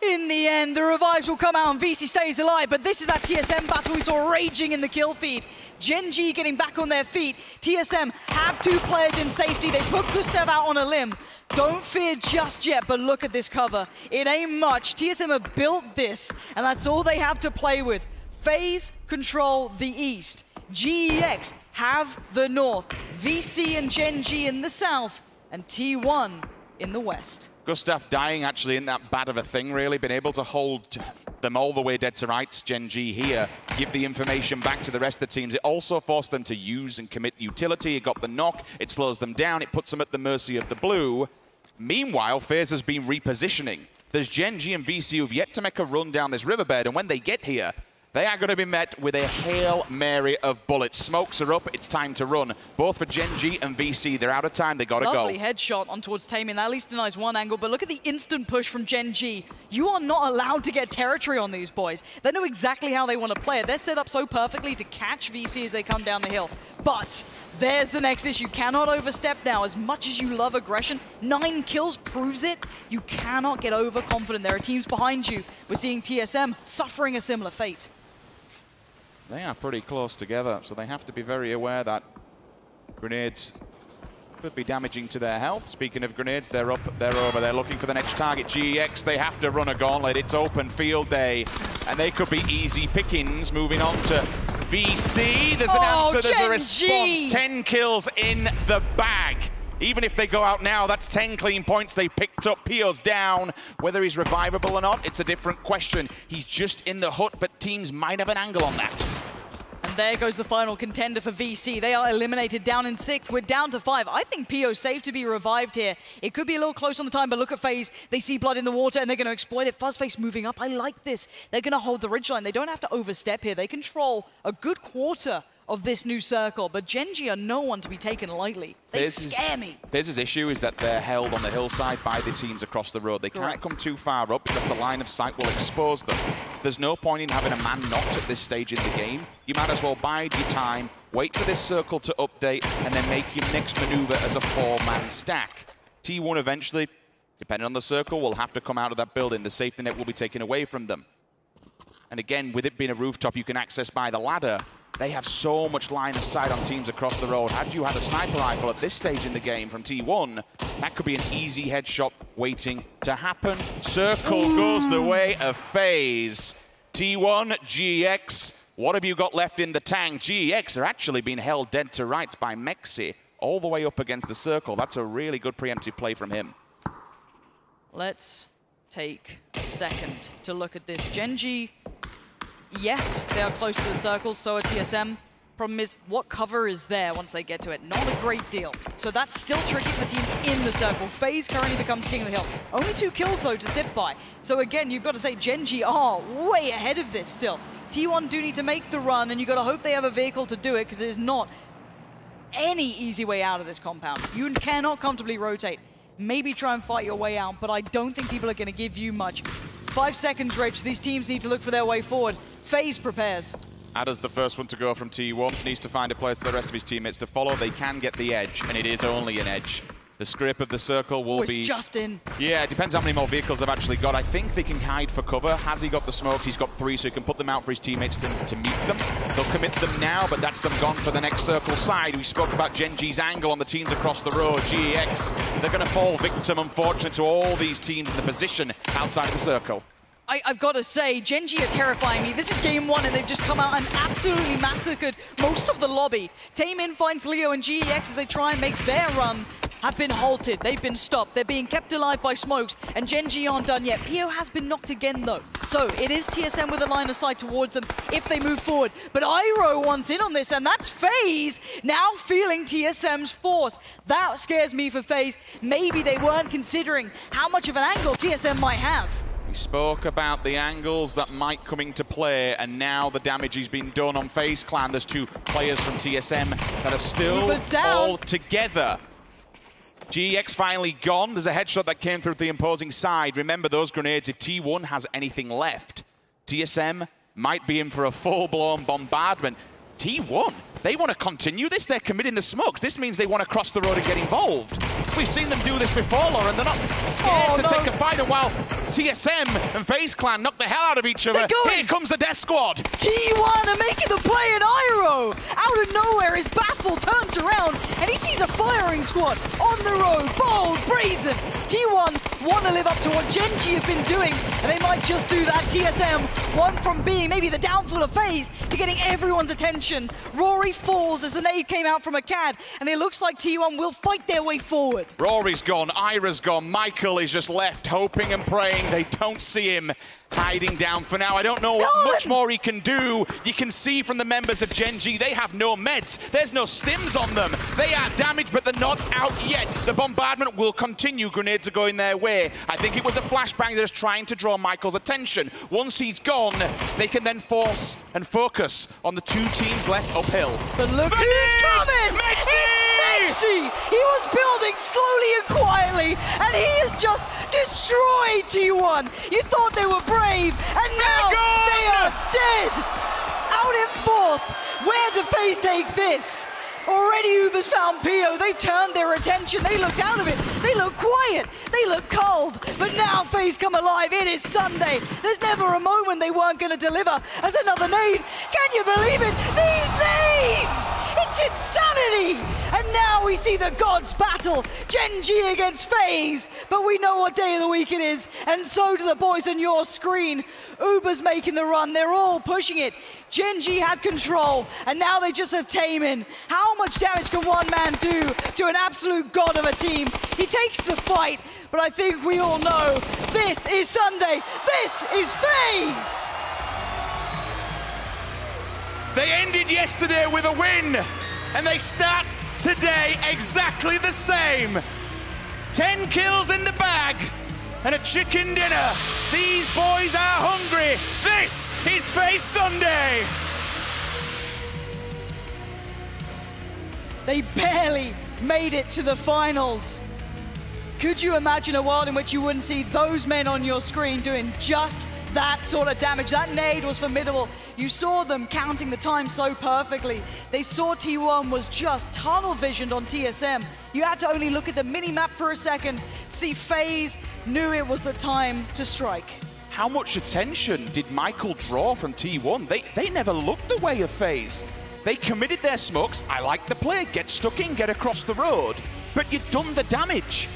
A: In the end, the revives will come out and VC stays alive, but this is that TSM battle we saw raging in the kill feed. Gen G getting back on their feet. TSM have two players in safety. They put Gustav out on a limb. Don't fear just yet, but look at this cover. It ain't much. TSM have built this, and that's all they have to play with. FaZe control the east. GEX have the north. VC and Gen G in the south, and T1 in the west.
C: Gustav dying actually in that bad of a thing, really. Been able to hold them all the way dead to rights. Gen G here, give the information back to the rest of the teams. It also forced them to use and commit utility. It got the knock, it slows them down, it puts them at the mercy of the blue. Meanwhile, FaZe has been repositioning. There's Gen G and VC who've yet to make a run down this riverbed, and when they get here, they are going to be met with a Hail Mary of bullets. Smokes are up, it's time to run. Both for Gen G and VC, they're out of time, they got to go.
A: Lovely headshot on towards Taemin. That at least denies one angle, but look at the instant push from Gen G. You are not allowed to get territory on these boys. They know exactly how they want to play it. They're set up so perfectly to catch VC as they come down the hill. But there's the next issue. Cannot overstep now. As much as you love aggression, 9 kills proves it. You cannot get overconfident. There are teams behind you. We're seeing TSM suffering a similar fate.
C: They are pretty close together, so they have to be very aware that grenades could be damaging to their health. Speaking of grenades, they're up, they're over, they're looking for the next target. GEX, they have to run a gauntlet. It's open field day, and they could be easy pickings. Moving on to VC. There's an answer, there's a response. 10 kills in the bag. Even if they go out now, that's 10 clean points they picked up. Pio's down. Whether he's revivable or not, it's a different question. He's just in the hut, but teams might have an angle on that.
A: And there goes the final contender for VC. They are eliminated down in 6th. We're down to 5. I think Pio's safe to be revived here. It could be a little close on the time, but look at FaZe. They see blood in the water, and they're going to exploit it. Fuzzface moving up. I like this. They're going to hold the ridgeline. They don't have to overstep here. They control a good quarter of this new circle, but Gen G are no one to be taken lightly. They scare me.
C: FaZe's issue is that they're held on the hillside by the teams across the road. They can't come too far up because the line of sight will expose them. There's no point in having a man knocked at this stage in the game. You might as well bide your time, wait for this circle to update, and then make your next maneuver as a 4-man stack. T1 eventually, depending on the circle, will have to come out of that building. The safety net will be taken away from them. And again, with it being a rooftop you can access by the ladder, they have so much line of sight on teams across the road. Had you had a sniper rifle at this stage in the game from T1, that could be an easy headshot waiting to happen. Circle goes the way of FaZe. T1, GX, what have you got left in the tank? GX are actually being held dead to rights by Mexi all the way up against the circle. That's a really good preemptive play from him.
A: Let's take a second to look at this. Gen G, yes, they are close to the circle, so are TSM. Problem is, what cover is there once they get to it? Not a great deal. So that's still tricky for teams in the circle. FaZe currently becomes king of the hill. Only 2 kills, though, to sit by. So again, you've got to say Gen G are way ahead of this still. T1 do need to make the run, and you've got to hope they have a vehicle to do it, because it is not any easy way out of this compound. You cannot comfortably rotate. Maybe try and fight your way out, but I don't think people are going to give you much. 5 seconds, Rich. These teams need to look for their way forward. FaZe prepares.
C: Ada's the first one to go from T1. Needs to find a place for the rest of his teammates to follow. They can get the edge, and it is only an edge. The scrape of the circle will be...
A: just in.
C: Yeah, it depends how many more vehicles they've actually got. I think they can hide for cover. Has he got the smokes? He's got 3, so he can put them out for his teammates to meet them. They'll commit them now, but that's them gone for the next circle side. We spoke about Gen G's angle on the teams across the road. GEX, they're going to fall victim, unfortunately, to all these teams in the position outside of the circle.
A: I've got to say, Gen G are terrifying me. This is game 1, and they've just come out and absolutely massacred most of the lobby. Taemin finds Leo and GEX as they try and make their run. Have been halted. They've been stopped. They're being kept alive by smokes, and Gen G aren't done yet. PO has been knocked again, though. So it is TSM with a line of sight towards them if they move forward. But Iroh wants in on this, and that's FaZe now feeling TSM's force. That scares me for FaZe. Maybe they weren't considering how much of an angle TSM might have.
C: We spoke about the angles that might come into play, and now the damage has been done on FaZe Clan. There's 2 players from TSM that are still all together. GX finally gone. There's a headshot that came through the imposing side. Remember those grenades, if T1 has anything left, TSM might be in for a full-blown bombardment. T1, they want to continue this. They're committing the smokes. This means they want to cross the road and get involved. We've seen them do this before, Lauren. They're not scared to take a fight. And while TSM and FaZe Clan knock the hell out of each other, here comes the Death Squad.
A: T1 are making the play, and Iroh, out of nowhere, is baffled, turns around, and he sees a firing squad on the road. Bold, brazen. T1 want to live up to what Gen G have been doing, and they might just do that. TSM, one from being maybe the downfall of FaZe to getting everyone's attention. Rory falls as the nade came out from a CAD, and it looks like T1 will fight their way forward.
C: Rory's gone, Ira's gone, Michael is just left hoping and praying they don't see him hiding down for now. I don't know what much more he can do. You can see from the members of Gen G, they have no meds. There's no stims on them. They are damaged, but they're not out yet. The bombardment will continue. Grenades are going their way. I think it was a flashbang that is trying to draw Michael's attention. Once he's gone, they can then force and focus on the 2 teams left uphill.
A: But look who's coming! It's Mexi! He was building slowly and quietly, and he has just destroyed T1. You thought they were brave, and now they are dead! Out in 4th. Where do FaZe take this? Already Uber's found PO. They've turned their attention. They looked out of it. They look quiet. They look cold. But now FaZe come alive. It is Sunday. There's never a moment they weren't going to deliver as another nade. Can you believe it? These nades! It's insanity! And now we see the gods battle. Gen G against FaZe. But we know what day of the week it is. And so do the boys on your screen. Uber's making the run. They're all pushing it. Gen G had control, and now they just have Taemin. How much damage can one man do to an absolute god of a team? He takes the fight, but I think we all know this is Sunday. This is FaZe!
C: They ended yesterday with a win, and they start today exactly the same. 10 kills in the bag and a chicken dinner. These boys are hungry. This is FaZe Sunday.
A: They barely made it to the finals. Could you imagine a world in which you wouldn't see those men on your screen doing just that sort of damage? That nade was formidable. You saw them counting the time so perfectly. They saw T1 was just tunnel visioned on TSM. You had to only look at the mini-map for a second, see FaZe, knew it was the time to strike.
C: How much attention did Michael draw from T1? They never looked the way of FaZe. They committed their smokes. I like the play. Get stuck in, get across the road. But you'd done the damage.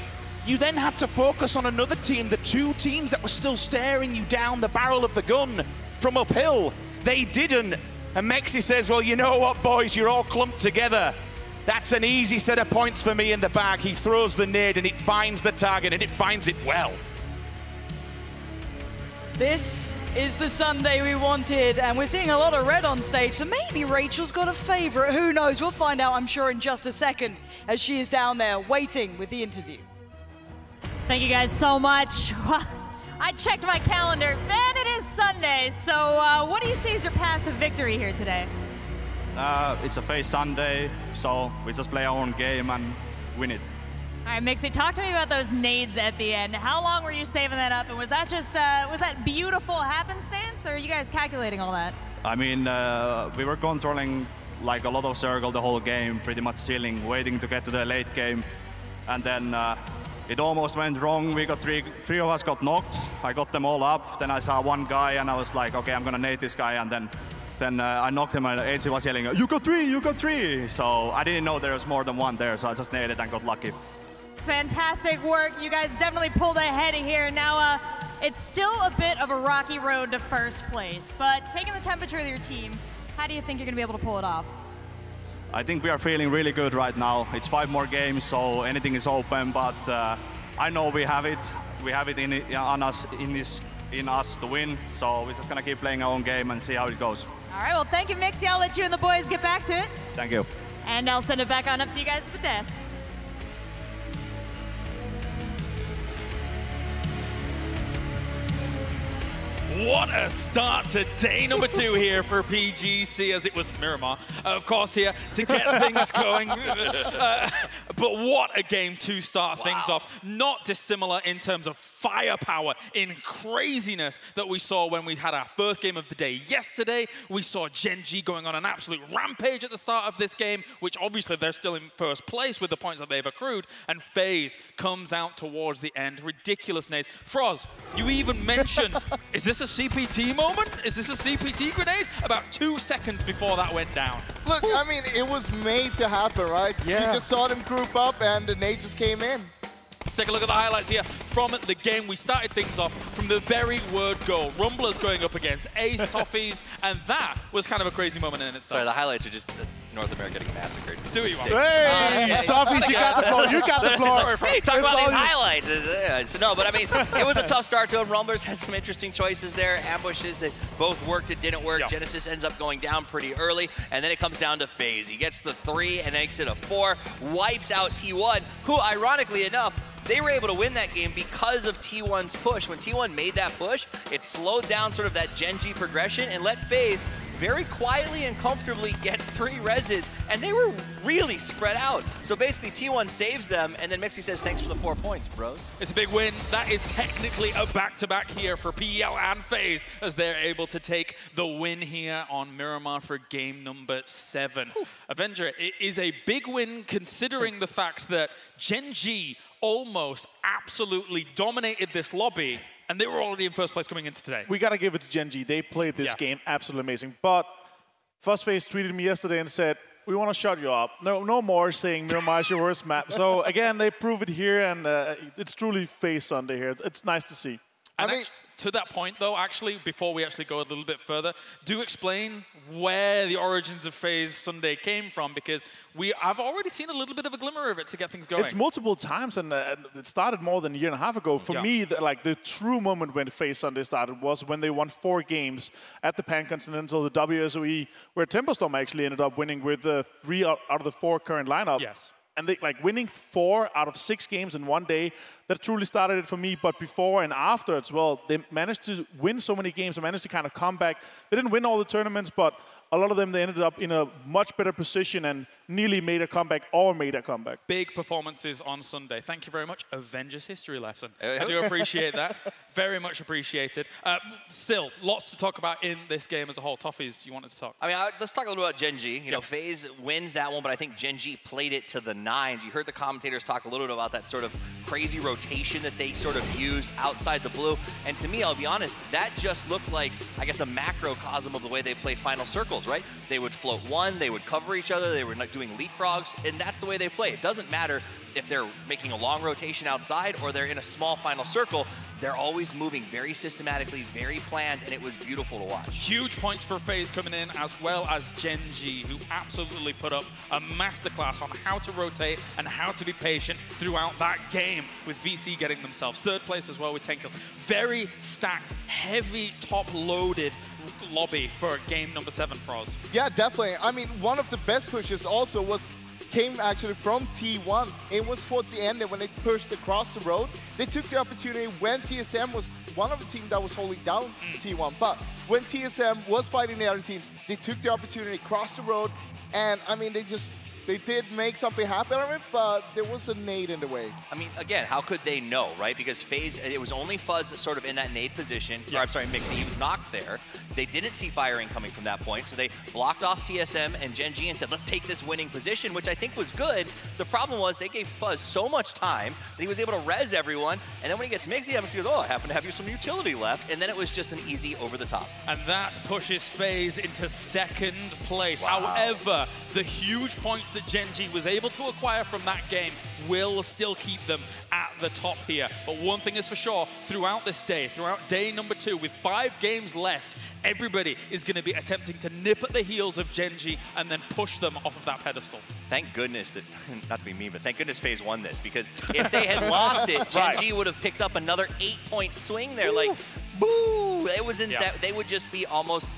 C: You then had to focus on another team, the two teams that were still staring you down the barrel of the gun from uphill. They didn't. And Mexi says, well, you know what, boys, you're all clumped together. That's an easy set of points for me in the bag. He throws the nade and it finds the target, and it finds it well.
A: This is the Sunday we wanted, and we're seeing a lot of red on stage, so maybe Rachel's got a favorite. Who knows? We'll find out, I'm sure, in just a second, as she is down there waiting with the interview.
U: Thank you guys so much. I checked my calendar, and it is Sunday, so what do you see as your path to victory here today?
V: It's a FaZe Sunday, so we just play our own game and win it.
U: All right, Mixie, talk to me about those nades at the end. How long were you saving that up, and was that just was that beautiful happenstance, or are you guys calculating all that?
V: I mean, we were controlling like a lot of circle the whole game, pretty much chilling, waiting to get to the late game, and then it almost went wrong. We got three of us got knocked. I got them all up. Then I saw one guy, and I was like, okay, I'm gonna nade this guy, and then I knocked him, and AJ was yelling, you got three, you got three. So I didn't know there was more than one there, so I just naded and got lucky.
U: Fantastic work. You guys definitely pulled ahead here. Now, it's still a bit of a rocky road to first place, but taking the temperature of your team, how do you think you're going to be able to pull it off?
V: I think we are feeling really good right now. It's 5 more games, so anything is open, but I know we have it. We have it in us to win, so we're just going to keep playing our own game and see how it goes.
U: All right, well, thank you, Mixie. I'll let you and the boys get back to it.
V: Thank you.
U: And I'll send it back on up to you guys at the desk.
L: What a start to day number 2 here for PGC, as it was Miramar, of course, here to get things going. But what a game to start things off. Not dissimilar in terms of firepower, in craziness that we saw when we had our first game of the day yesterday. We saw Gen G going on an absolute rampage at the start of this game, which obviously they're still in first place with the points that they've accrued. And FaZe comes out towards the end. Ridiculous nades. Froz, you even mentioned, is this a CPT moment? Is this a CPT grenade? About 2 seconds before that went down.
S: Look, I mean, it was made to happen, right?
L: Yeah.
S: You just saw them group up and the nade just came in.
L: Let's take a look at the highlights here from the game. We started things off from the very word go. Rumblers going up against Ace, Toffees, and that was kind of a crazy moment in itself.
R: Sorry, the highlights are just North America getting massacred.
L: Do what you want.
T: Hey, Toffees, you got the floor. You got the floor.
R: Hey, talk about these highlights. No, but I mean, it was a tough start to him. Rumblers had some interesting choices there. Ambushes that both worked, it didn't work. Yep. Genesis ends up going down pretty early, and then it comes down to FaZe. He gets the 3 and makes it a 4, wipes out T1, who, ironically enough, they were able to win that game because of T1's push. When T1 made that push, it slowed down sort of that Gen G progression and let FaZe very quietly and comfortably get 3 reses, and they were really spread out. So basically T1 saves them, and then Mixie says, thanks for the 4 points, bros.
L: It's a big win. That is technically a back-to-back here for PEL and FaZe, as they're able to take the win here on Miramar for game number 7. Avenger, it is a big win considering the fact that Gen G almost absolutely dominated this lobby, and they were already in first place coming into today.
T: We got to give it to Gen G. They played this game absolutely amazing. But FaZe tweeted me yesterday and said, we want to shut you up. No more saying Miramar is your worst map. So again, they prove it here, and it's truly FaZe Sunday here. It's nice to see.
L: I mean, to that point, though, actually, before we actually go a little bit further, do explain where the origins of FaZe Sunday came from, because I've already seen a little bit of a glimmer of it to get things going.
T: It's multiple times, and it started more than a year and a half ago. For me, the true moment when FaZe Sunday started was when they won 4 games at the Pan-Continental, the WSOE, where Temperstorm actually ended up winning with 3 out of the 4 current lineup.
L: Yes.
T: And they winning 4 out of 6 games in one day, that truly started it for me. But before and after as well, they managed to win so many games. They managed to kind of come back. They didn't win all the tournaments, but a lot of them, they ended up in a much better position and nearly made a comeback or made a comeback.
L: Big performances on Sunday. Thank you very much. Avengers history lesson. I do appreciate that. Very much appreciated. Still, lots to talk about in this game as a whole. Toffees, you wanted to talk?
R: I mean, let's talk a little about Gen G. You know, FaZe wins that one, but I think Gen G played it to the nines. You heard the commentators talk a little bit about that sort of crazy rotation that they sort of used outside the blue. And to me, I'll be honest, that just looked like, I guess, a macrocosm of the way they play final circles, right? They would float one, they would cover each other, they were doing leapfrogs, and that's the way they play. It doesn't matter if they're making a long rotation outside or they're in a small final circle. They're always moving very systematically, very planned, and it was beautiful to watch.
L: Huge points for FaZe coming in, as well as Gen G, who absolutely put up a masterclass on how to rotate and how to be patient throughout that game, with VC getting themselves third place as well with 10 kills. Very stacked, heavy, top-loaded lobby for game number 7 for us.
S: Yeah, definitely. I mean, one of the best pushes also came actually from T1. It was towards the end, and when they pushed across the road, they took the opportunity when TSM was one of the teams that was holding down T1. But when TSM was fighting the other teams, they took the opportunity across the road, and I mean, they did make something happen of it, but there was a nade in the way.
R: I mean, again, how could they know, right? Because FaZe, it was only Fuzz sort of in that nade position. Or, I'm sorry, Mixie, he was knocked there. They didn't see firing coming from that point, so they blocked off TSM and Gen G and said, let's take this winning position, which I think was good. The problem was they gave Fuzz so much time that he was able to res everyone, and then when he gets Mixie, Mixie goes, oh, I happen to have you some utility left, and then it was just an easy over the top.
L: And that pushes FaZe into second place. Wow. However, the huge points that Gen G was able to acquire from that game will still keep them at the top here. But one thing is for sure, throughout this day, throughout day number 2, with 5 games left, everybody is going to be attempting to nip at the heels of Gen G and then push them off of that pedestal.
R: Thank goodness that, not to be mean, but thank goodness FaZe won this, because if they had lost it, Gen G would have picked up another 8-point swing there. Like, boo! It wasn't that, they would just be almost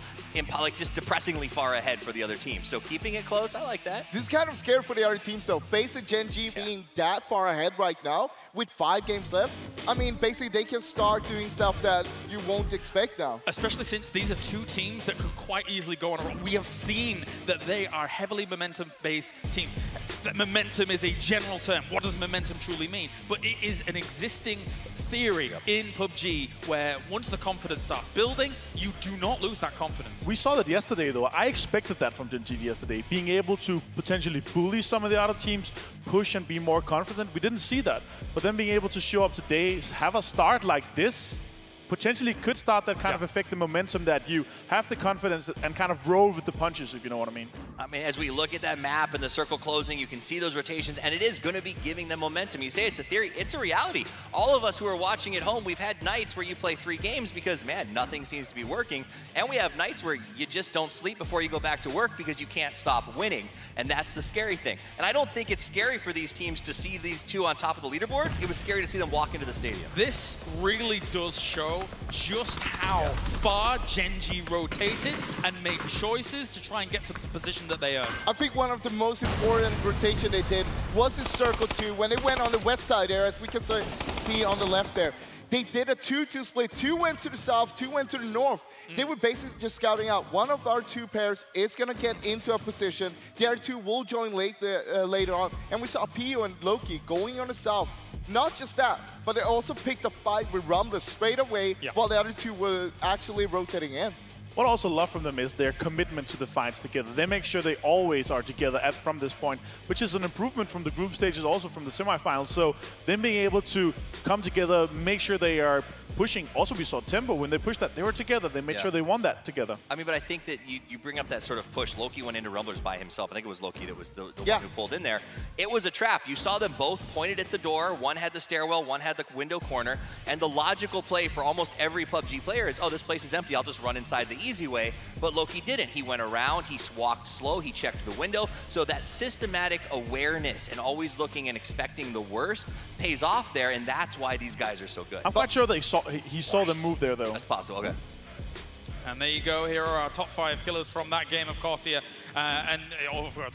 R: like just depressingly far ahead for the other team. So keeping it close, I like that.
S: This is kind of scary for the other team. So basic Gen G being that far ahead right now with 5 games left, I mean, basically they can start doing stuff that you won't expect now.
L: Especially since these are 2 teams that could quite easily go on a run. We have seen that they are heavily momentum-based teams. That momentum is a general term. What does momentum truly mean? But it is an existing theory in PUBG where once the confidence starts building, you do not lose that confidence.
T: We saw that yesterday, though. I expected that from Gen G yesterday, being able to potentially bully some of the other teams, push and be more confident. We didn't see that. But then being able to show up today, have a start like this, potentially could start that kind of affect the momentum that you have the confidence and kind of roll with the punches, if you know what I mean.
R: I mean, as we look at that map and the circle closing, you can see those rotations, and it is going to be giving them momentum. You say it's a theory, it's a reality. All of us who are watching at home, we've had nights where you play 3 games because, man, nothing seems to be working, and we have nights where you just don't sleep before you go back to work because you can't stop winning, and that's the scary thing. And I don't think it's scary for these teams to see these 2 on top of the leaderboard. It was scary to see them walk into the stadium.
L: This really does show just how far Gen G rotated and made choices to try and get to the position that they earned.
S: I think one of the most important rotation they did was in Circle 2 when they went on the west side there, as we can see on the left there. They did a 2-2 split. 2 went to the south, 2 went to the north. They were basically just scouting out. One of our 2 pairs is going to get into a position. The other 2 will join later on. And we saw PU and Loki going on the south. Not just that, but they also picked a fight with Rumble straight away while the other 2 were actually rotating in.
T: What I also love from them is their commitment to the fights together. They make sure they always are together from this point, which is an improvement from the group stages, also from the semifinals. So them being able to come together, make sure they are pushing. Also, we saw Tempo, when they pushed that, they were together. They made sure they won that together.
R: I mean, but I think that you bring up that sort of push. Loki went into Rumblers by himself. I think it was Loki that was the one who pulled in there. It was a trap. You saw them both pointed at the door. One had the stairwell, one had the window corner. And the logical play for almost every PUBG player is, oh, this place is empty. I'll just run inside the easy way. But Loki didn't. He went around. He walked slow. He checked the window. So that systematic awareness and always looking and expecting the worst pays off there. And that's why these guys are so good.
T: I'm quite sure he saw them move there, though.
R: That's possible. Okay.
L: And there you go. Here are our top 5 killers from that game, of course, here. And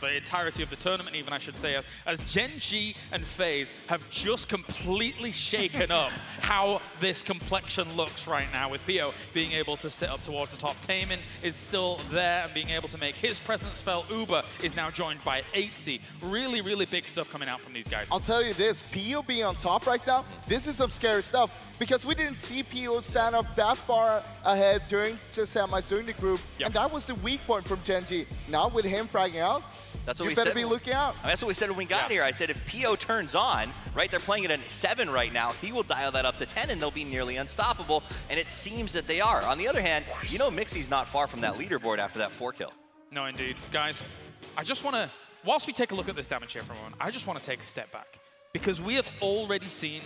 L: the entirety of the tournament, even, I should say, as Gen G and FaZe have just completely shaken up how this complexion looks right now, with PO being able to sit up towards the top. Taemin is still there and being able to make his presence felt. Uber is now joined by 8C. Really, really big stuff coming out from these guys.
S: I'll tell you this, PO being on top right now, this is some scary stuff, because we didn't see PO stand up that far ahead during the semis, during the group, and that was the weak point from Gen G. Now with him fragging out,
R: that's what
S: you
R: we
S: better
R: said.
S: Be looking out.
R: That's what we said when we got here. I said if PO turns on, right, they're playing at a 7 right now, he will dial that up to 10 and they'll be nearly unstoppable, and it seems that they are. On the other hand, you know Mixie's not far from that leaderboard after that 4 kill.
L: No, indeed. Guys, I just want to, whilst we take a look at this damage here for a moment, I just want to take a step back, because we have already seen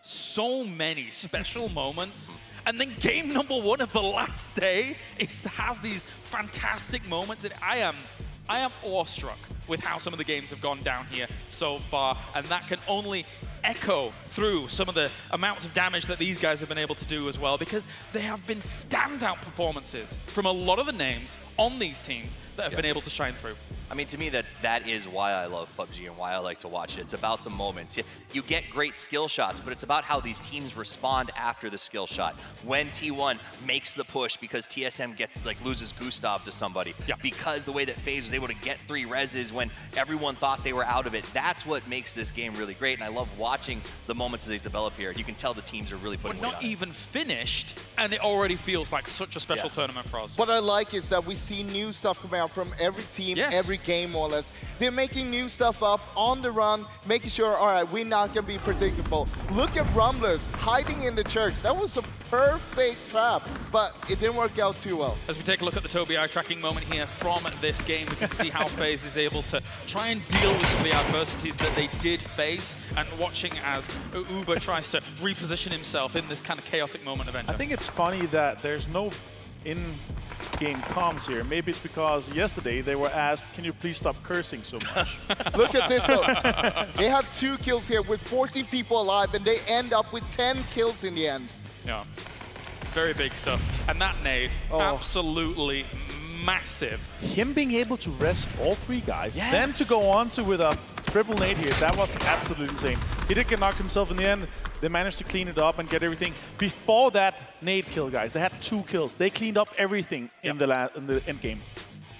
L: so many special moments, and then game number 1 of the last day has these fantastic moments, and I am awestruck with how some of the games have gone down here so far, and that can only echo through some of the amounts of damage that these guys have been able to do as well, because there have been standout performances from a lot of the names on these teams that have been able to shine through.
R: I mean, to me, that is why I love PUBG and why I like to watch it. It's about the moments. You get great skill shots, but it's about how these teams respond after the skill shot. When T1 makes the push because TSM loses Gustav to somebody, because the way that FaZe was able to get 3 reses when everyone thought they were out of it, that's what makes this game really great. And I love watching the moments as they develop here. You can tell the teams are really putting weight on it.
L: We're not even finished, and it already feels like such a special tournament for us.
S: What I like is that we see new stuff coming out from every team, every game more or less. They're making new stuff up on the run, making sure, all right, we're not going to be predictable. Look at Rumblers hiding in the church. That was a perfect trap, but it didn't work out too well.
L: As we take a look at the Tobii eye tracking moment here from this game, we can see how FaZe is able to try and deal with some of the adversities that they did face, and watching as Uber tries to reposition himself in this kind of chaotic moment of Enter.
T: I think it's funny that there's no in-game comms here. Maybe it's because yesterday they were asked, can you please stop cursing so much?
S: Look at this though. They have 2 kills here with 14 people alive, and they end up with 10 kills in the end.
L: Yeah, very big stuff. And that nade, absolutely massive.
T: Him being able to rest all 3 guys, then to go on to with a triple nade here, that was absolutely insane. He did get knocked himself in the end. They managed to clean it up and get everything. Before that nade kill, guys, they had 2 kills. They cleaned up everything in the end game.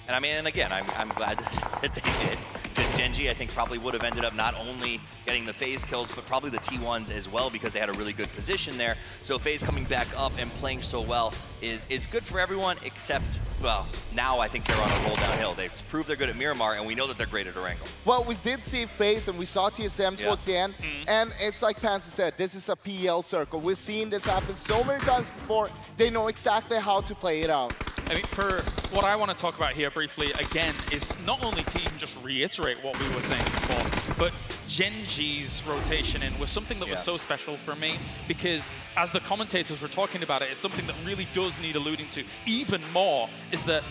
R: And I mean, and again, I'm glad that they did. Because Gen G, I think, probably would have ended up not only getting the FaZe kills, but probably the T1s as well, because they had a really good position there. So FaZe coming back up and playing so well is good for everyone, except, well, now I think they're on a roll downhill. They've proved they're good at Miramar, and we know that they're great at Erangel.
S: Well, we did see FaZe, and we saw TSM towards the end, and it's like Pansy said, this is a PL circle. We've seen this happen so many times before. They know exactly how to play it out.
L: I mean, for what I want to talk about here briefly, again, is not only to even just reiterate what we were saying before, but Gen G's rotation in was something that was so special for me, because as the commentators were talking about it, it's something that really does need alluding to even more, is that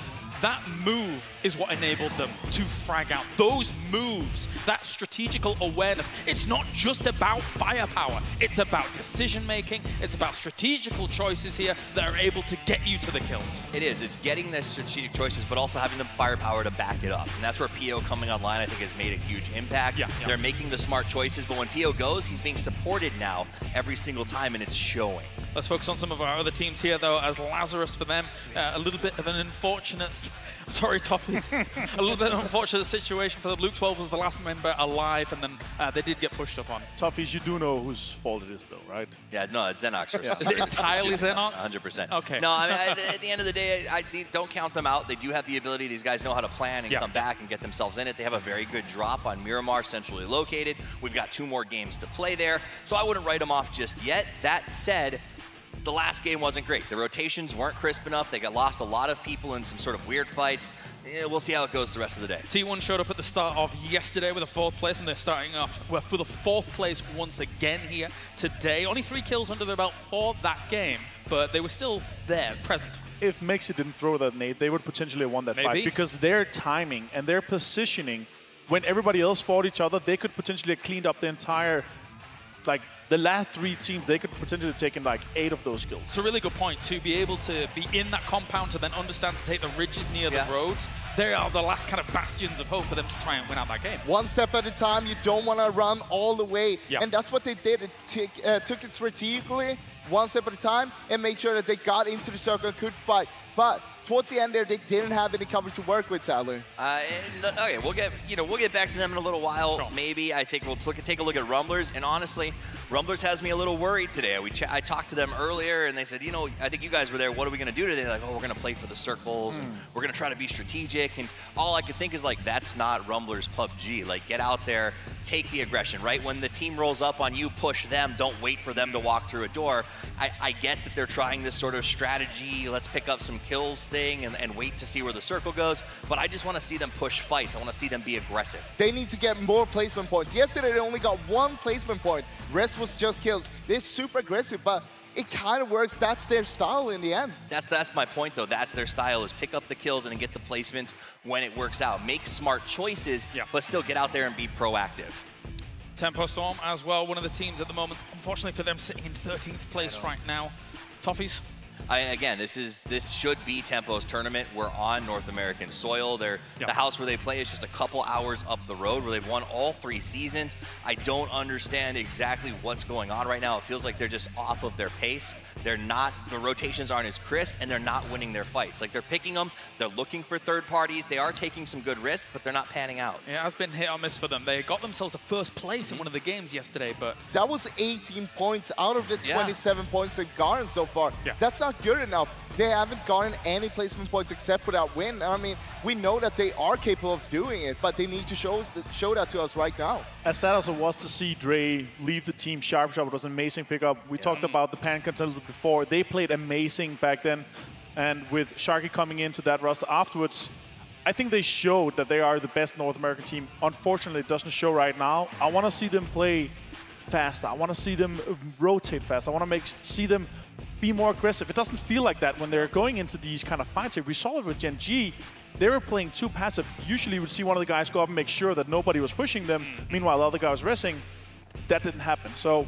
L: that move is what enabled them to frag out. Those moves, that strategical awareness, it's not just about firepower. It's about decision-making. It's about strategical choices here that are able to get you to the kills.
R: It is. It's getting the strategic choices, but also having the firepower to back it up. And that's where PO coming online, I think, has made a huge impact. They're making the smart choices, but when PO goes, he's being supported now every single time, and it's showing.
L: Let's focus on some of our other teams here, though, as Lazarus for them, a little bit of an unfortunate, sorry, Toffees, a little bit of an unfortunate situation for them. Luke 12 was the last member alive, and then they did get pushed up on.
T: Toffees, you do know whose fault it is, though, right?
R: Yeah, no, it's Xenox.
L: Is it entirely Xenox?
R: 100%.
L: Okay.
R: No, I mean, at the end of the day, I don't count them out. They do have the ability. These guys know how to plan and come back and get themselves in it. They have a very good drop on Miramar, centrally located. We've got 2 more games to play there, so I wouldn't write them off just yet. That said, the last game wasn't great. The rotations weren't crisp enough. They lost a lot of people in some sort of weird fights. We'll see how it goes the rest of the day.
L: T1 showed up at the start of yesterday with a 4th place, and they're starting off for the 4th place once again here today. Only 3 kills under their belt for that game, but they were still there, present.
T: If Mixie didn't throw that nade, they would potentially have won that fight, because their timing and their positioning, when everybody else fought each other, they could potentially have cleaned up the entire like the last 3 teams, they could potentially take in like 8 of those kills.
L: It's a really good point, to be able to be in that compound to then understand to take the ridges near the roads. They are the last kind of bastions of hope for them to try and win out that game.
S: One step at a time, you don't want to run all the way.
L: Yeah.
S: And that's what they did. It took it strategically, one step at a time, and made sure that they got into the circle and could fight. But towards the end there, they didn't have any cover to work with, Sadler.
R: Okay, we'll get back to them in a little while. Sure. Maybe I think we'll take a look at Rumblers, and honestly, Rumblers has me a little worried today. I talked to them earlier, and they said, I think you guys were there. What are we going to do today? They're like, oh, we're going to play for the circles, and we're going to try to be strategic. And all I could think is like, that's not Rumblers PUBG. Like, get out there, take the aggression, right? When the team rolls up on you, push them. Don't wait for them to walk through a door. I get that they're trying this sort of strategy. Let's pick up some kills thing and wait to see where the circle goes. But I just want to see them push fights. I want to see them be aggressive.
S: They need to get more placement points. Yesterday, they only got 1 placement point. Rest was just kills. They're super aggressive, but it kind of works. That's their style in the end.
R: That's my point, though. That's their style, is pick up the kills and then get the placements when it works out. Make smart choices, but still get out there and be proactive.
L: Tempo Storm as well, one of the teams at the moment, unfortunately for them, sitting in 13th place right now. Toffees?
R: Again, this should be Tempo's tournament. We're on North American soil. The house where they play is just a couple hours up the road, where they've won all 3 seasons. I don't understand exactly what's going on right now. It feels like they're just off of their pace. They're not, the rotations aren't as crisp, and they're not winning their fights. Like, they're picking them, they're looking for third parties, they are taking some good risks, but they're not panning out.
L: Yeah, it has been hit or miss for them. They got themselves a first place in one of the games yesterday, but...
S: That was 18 points out of the 27 points they've gotten so far. That's not good enough. They haven't gotten any placement points except for that win. I mean, we know that they are capable of doing it, but they need to show that to us right now.
T: As sad as it was to see Dre leave the team sharp, it was an amazing pickup. We talked about the Pan Contenders before. They played amazing back then, and with Sharky coming into that roster afterwards, I think they showed that they are the best North American team. Unfortunately, it doesn't show right now. I want to see them play faster. I want to see them rotate fast. I want to see them be more aggressive. It doesn't feel like that when they're going into these kind of fights. We saw it with Gen G. They were playing too passive. Usually you would see one of the guys go up and make sure that nobody was pushing them. Meanwhile, the other guy was resting. That didn't happen. So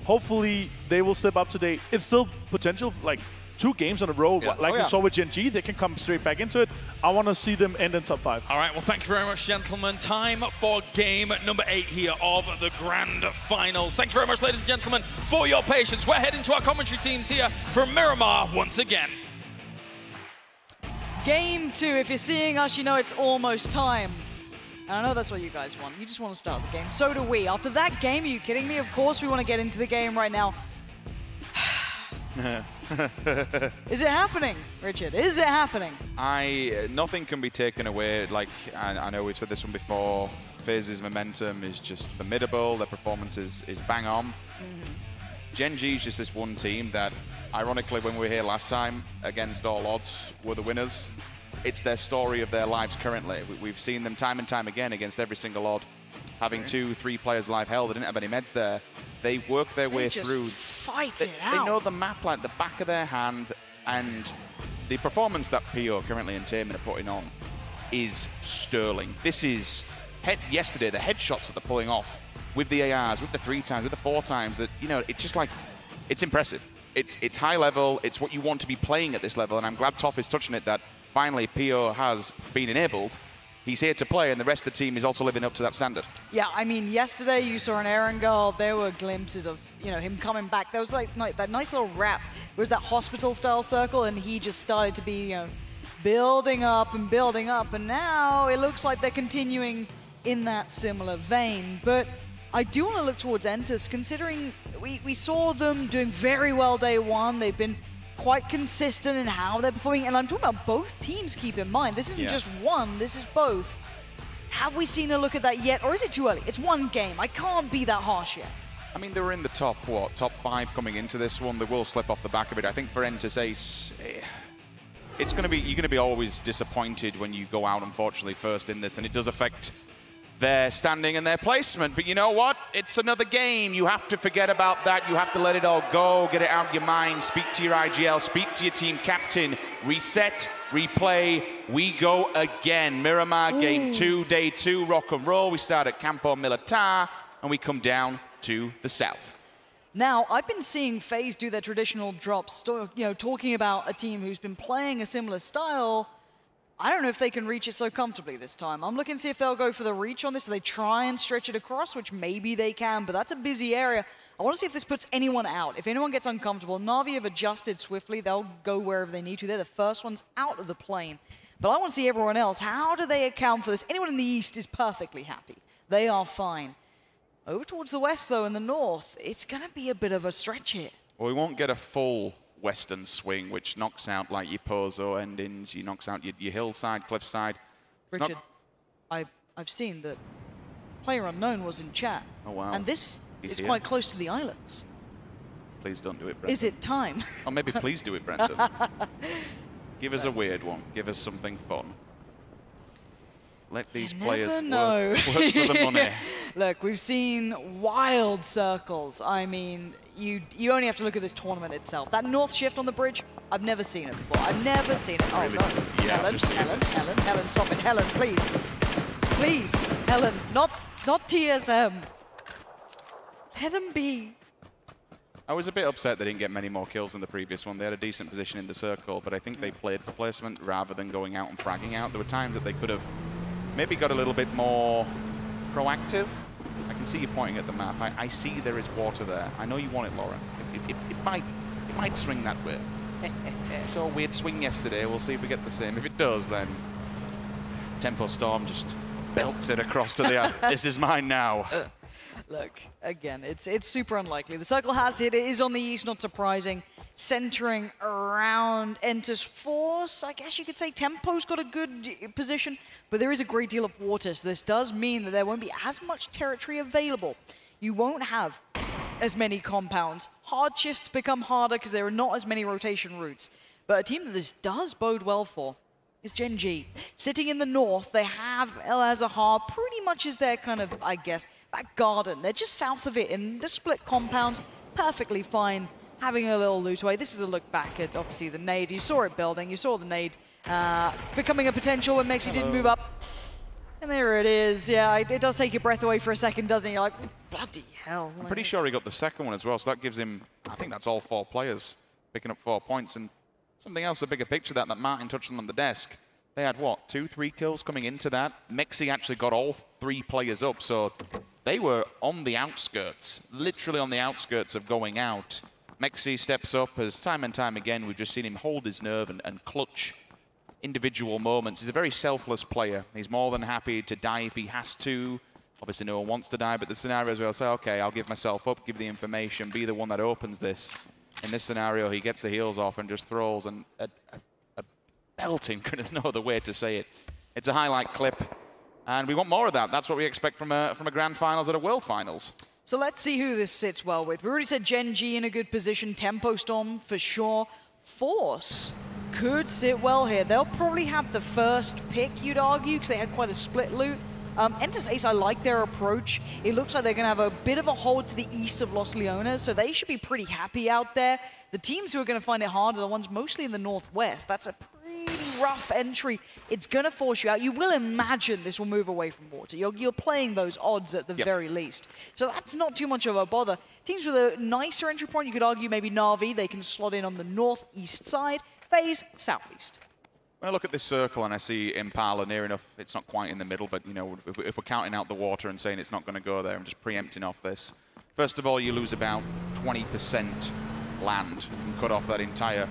T: hopefully they will step up today. It's still potential, like 2 games in a row. Like we saw with Gen G, they can come straight back into it. I want to see them end in top 5.
L: All right, well, thank you very much, gentlemen. Time for game number 8 here of the Grand Finals. Thank you very much, ladies and gentlemen, for your patience. We're heading to our commentary teams here from Miramar once again.
A: Game 2, if you're seeing us, you know it's almost time. And I know that's what you guys want. You just want to start the game. So do we. After that game, are you kidding me? Of course we want to get into the game right now. Is it happening, Richard? Is it happening?
C: Nothing can be taken away. Like, I know we've said this one before. FaZe's momentum is just formidable. Their performance is bang on. Gen G is just this one team that, ironically, when we were here last time, against all odds, were the winners. It's their story of their lives currently. We've seen them time and time again against every single odd, having 2-3 players live held. They didn't have any meds there. They work their way through.
A: Fight it out.
C: They know the map like the back of their hand, and the performance that PO currently and Taman are putting on is sterling. This is yesterday, the headshots that they're pulling off with the ARs, with the 3 times, with the 4 times, that, you know, it's just like, it's impressive. It's high level, it's what you want to be playing at this level, and I'm glad Toff is touching it, that finally PO has been enabled. He's here to play, and the rest of the team is also living up to that standard.
A: Yeah, I mean, yesterday you saw an Aaron goal. There were glimpses of, you know, him coming back. There was like that nice little wrap. It was that hospital-style circle, and he just started to be, you know, building up and building up. And now it looks like they're continuing in that similar vein. But I do want to look towards Entus, considering we saw them doing very well day 1. They've been quite consistent in how they're performing, and I'm talking about both teams, keep in mind. This isn't just one, this is both. Have we seen a look at that yet, or is it too early? It's one game, I can't be that harsh yet.
C: I mean, they were in the top 5 coming into this one. They will slip off the back of it. I think for Entus Ace, it's going to be, you're going to be always disappointed when you go out, unfortunately, first in this, and it does affect their standing and their placement. But you know what? It's another game. You have to forget about that. You have to let it all go, get it out of your mind, speak to your IGL, speak to your team captain, reset, replay, we go again. Miramar, game 2, day 2, rock and roll. We start at Campo Militar, and we come down to the south.
A: Now, I've been seeing FaZe do their traditional drops, talking about a team who's been playing a similar style. I don't know if they can reach it so comfortably this time. I'm looking to see if they'll go for the reach on this, so they try and stretch it across, which maybe they can, but that's a busy area. I want to see if this puts anyone out. If anyone gets uncomfortable, Na'Vi have adjusted swiftly. They'll go wherever they need to. They're the first ones out of the plane. But I want to see everyone else. How do they account for this? Anyone in the east is perfectly happy. They are fine. Over towards the west, though, in the north, it's going to be a bit of a stretch here.
C: Well, we won't get a full western swing, which knocks out like your Pozo endings, you knocks out your hillside, cliffside.
A: Richard, I've seen that Player Unknown was in chat.
C: Oh, wow.
A: And this is quite close to the islands.
C: Please don't do it, Brendan.
A: Is it time?
C: Or maybe please do it, Brendan. Give us a weird one. Give us something fun. Let these players work for the money.
A: Look, we've seen wild circles. I mean, you only have to look at this tournament itself. That north shift on the bridge, I've never seen it before. I've never seen it.
C: Really?
A: Oh, no.
C: Yeah,
A: Helen, stop it. Helen, please. Please, Helen, not TSM. Let them be.
C: I was a bit upset they didn't get many more kills than the previous one. They had a decent position in the circle, but I think they played for placement rather than going out and fragging out. There were times that they could have maybe got a little bit more proactive. I can see you pointing at the map. I see there is water there. I know you want it, Lauren. It might swing that way. Saw a weird swing yesterday. We'll see if we get the same. If it does, then Tempo Storm just belts it across to the this is mine now.
A: Look, again, it's super unlikely. The circle has hit. It is on the east, not surprising. Centering around enters Force. I guess you could say Tempo's got a good position, but there is a great deal of water, so this does mean that there won't be as much territory available. You won't have as many compounds. Hard shifts become harder because there are not as many rotation routes. But a team that this does bode well for is Gen G. Sitting in the north, they have El Azahar pretty much as their kind of, I guess, back garden. They're just south of it in the split compounds, perfectly fine. Having a little loot away. This is a look back at, obviously, the nade. You saw it building. You saw the nade becoming a potential when Mexi didn't move up. And there it is. Yeah, it does take your breath away for a second, doesn't it? You're like, bloody hell.
C: I'm pretty sure he got the second one as well, so that gives him, I think that's all 4 players picking up 4 points. And something else, a bigger picture that Martin touched on the desk. They had, what, 2-3 kills coming into that? Mexi actually got all 3 players up, so they were on the outskirts, literally on the outskirts of going out. Mexi steps up as time and time again we've just seen him hold his nerve and clutch individual moments. He's a very selfless player. He's more than happy to die if he has to. Obviously no one wants to die, but the scenarios where I'll say, okay, I'll give myself up, give the information, be the one that opens this. In this scenario, he gets the heels off and just throws a belting, there's no other way to say it. It's a highlight clip, and we want more of that. That's what we expect from a Grand Finals at a World Finals.
A: So let's see who this sits well with. We already said Gen G in a good position, Tempo Storm for sure. Force could sit well here. They'll probably have the first pick, you'd argue, because they had quite a split loot. Entus Ace, I like their approach. It looks like they're going to have a bit of a hold to the east of Los Leones, so they should be pretty happy out there. The teams who are going to find it hard are the ones mostly in the northwest. That's a pretty rough entry. It's going to force you out. You will imagine this will move away from water. You're playing those odds at the very least. So that's not too much of a bother. Teams with a nicer entry point, you could argue maybe Na'Vi. They can slot in on the northeast side. FaZe, southeast.
C: When I look at this circle and I see Impala near enough, it's not quite in the middle, but you know, if we're counting out the water and saying it's not going to go there, I'm just preempting off this. First of all, you lose about 20% land and cut off that entire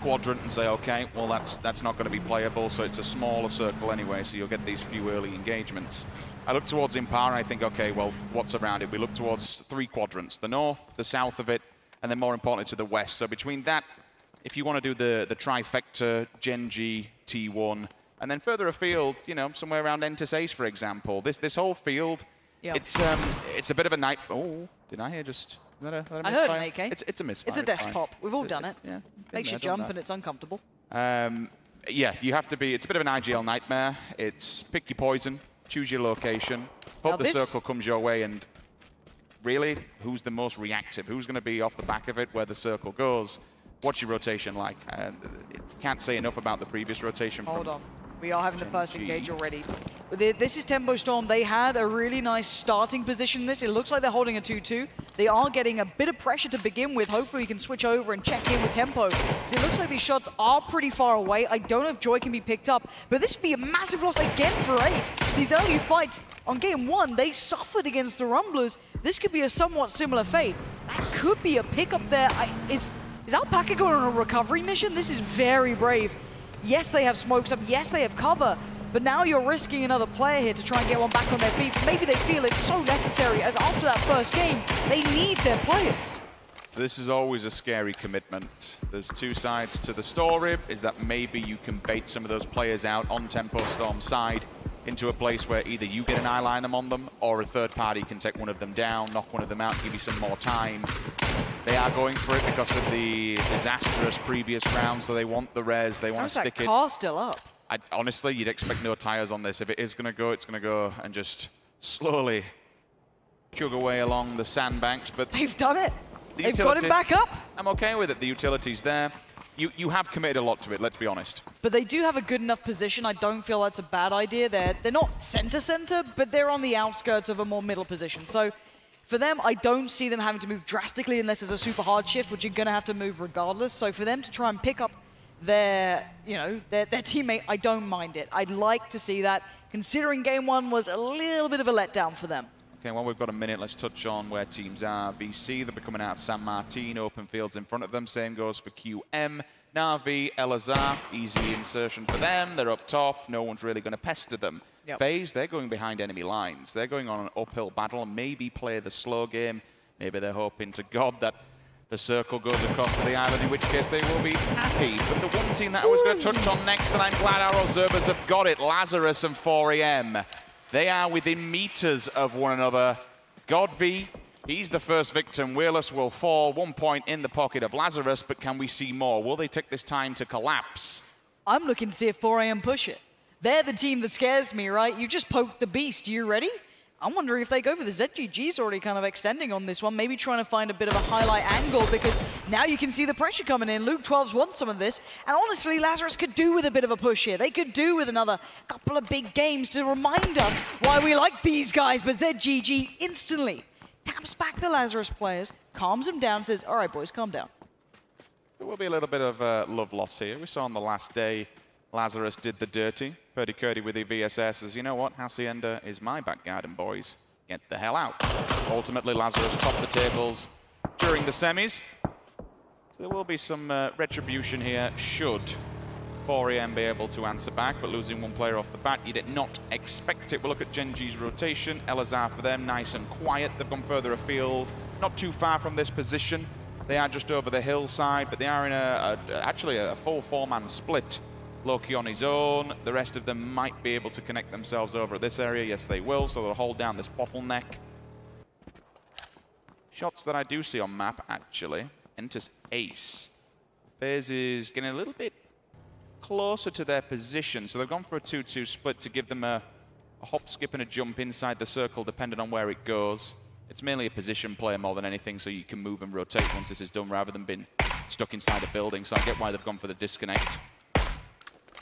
C: quadrant and say, okay, well that's not going to be playable, so it's a smaller circle anyway, so you'll get these few early engagements. I look towards Impala and I think, okay, well, what's around it? We look towards 3 quadrants, the north, the south of it, and then more importantly to the west. So between that, if you want to do the trifecta, Gen G, T1, and then further afield, you know, somewhere around Entus Ace, for example, this whole field, it's a bit of a night. Oh, did I hear just? Is that a misfire?
A: I heard an AK.
C: It's a misfire.
A: It's a desk pop. We've all done it.
C: Yeah,
A: makes you jump and it's uncomfortable.
C: Yeah, you have to be. It's a bit of an IGL nightmare. It's pick your poison, choose your location, hope the circle comes your way, and really, who's the most reactive? Who's going to be off the back of it where the circle goes? What's your rotation like? Can't say enough about the previous rotation
A: We are having the first engage already. This is Tempo Storm. They had a really nice starting position in this. It looks like they're holding a 2-2. They are getting a bit of pressure to begin with. Hopefully we can switch over and check in with Tempo. It looks like these shots are pretty far away. I don't know if Joy can be picked up, but this would be a massive loss again for Ace. These early fights on game 1, they suffered against the Rumblers. This could be a somewhat similar fate. That could be a pickup there. Is Alpaca going on a recovery mission? This is very brave. Yes, they have smokes up. Yes, they have cover. But now you're risking another player here to try and get one back on their feet. Maybe they feel it's so necessary, as after that first game, they need their players.
C: So this is always a scary commitment. There's two sides to the story, is that maybe you can bait some of those players out on Tempo Storm's side into a place where either you get an eyeline on them, or a third party can take one of them down, knock one of them out, give you some more time. They are going for it because of the disastrous previous round, so they want the res, they want to stick it.
A: How's that car still up?
C: Honestly, you'd expect no tires on this. If it is going to go, it's going to go and just slowly chug away along the sandbanks. But
A: they've done it. They've got it back up.
C: I'm okay with it. The utility's there. You have committed a lot to it, let's be honest.
A: But they do have a good enough position. I don't feel that's a bad idea. They're not center, but they're on the outskirts of a more middle position. So for them, I don't see them having to move drastically unless there's a super hard shift, which you're going to have to move regardless. So for them to try and pick up their teammate, I don't mind it. I'd like to see that, considering game 1 was a little bit of a letdown for them.
C: Okay, well, we've got a minute. Let's touch on where teams are. BC, they'll be coming out of San Martin, open fields in front of them. Same goes for QM. Na'Vi, Elazar, easy insertion for them. They're up top. No one's really going to pester them.
A: Yep.
C: FaZe, they're going behind enemy lines. They're going on an uphill battle and maybe play the slow game. Maybe they're hoping to God that the circle goes across to the island, in which case they will be happy. But the one team that I was going to touch on next, and I'm glad our observers have got it, Lazarus and 4AM. They are within meters of one another. Godv, he's the first victim. Weirless will fall. 1 point in the pocket of Lazarus, but can we see more? Will they take this time to collapse?
A: I'm looking to see if 4AM push it. They're the team that scares me, right? You just poked the beast. You ready? I'm wondering if they go for the ZGG's already kind of extending on this one, maybe trying to find a bit of a highlight angle, because now you can see the pressure coming in. Luke 12's won some of this, and honestly, Lazarus could do with a bit of a push here. They could do with another couple of big games to remind us why we like these guys, but ZGG instantly taps back the Lazarus players, calms them down, says, all right, boys, calm down.
C: There will be a little bit of love loss here. We saw on the last day, Lazarus did the dirty. Purdy with the VSS says, you know what, Hacienda is my back garden, boys. Get the hell out. Ultimately, Lazarus topped the tables during the semis. So there will be some retribution here, should 4AM be able to answer back, but losing one player off the bat, you did not expect it. We'll look at Gen.G's rotation. Elazar for them, nice and quiet. They've gone further afield, not too far from this position. They are just over the hillside, but they are in actually a full 4-man split. Loki on his own. The rest of them might be able to connect themselves over at this area. Yes, they will, so they'll hold down this bottleneck. Shots that I do see on map, actually. Enters Ace. FaZe is getting a little bit closer to their position, so they've gone for a 2-2 split to give them a hop, skip, and a jump inside the circle, depending on where it goes. It's mainly a position play more than anything, so you can move and rotate once this is done, rather than being stuck inside a building, so I get why they've gone for the disconnect.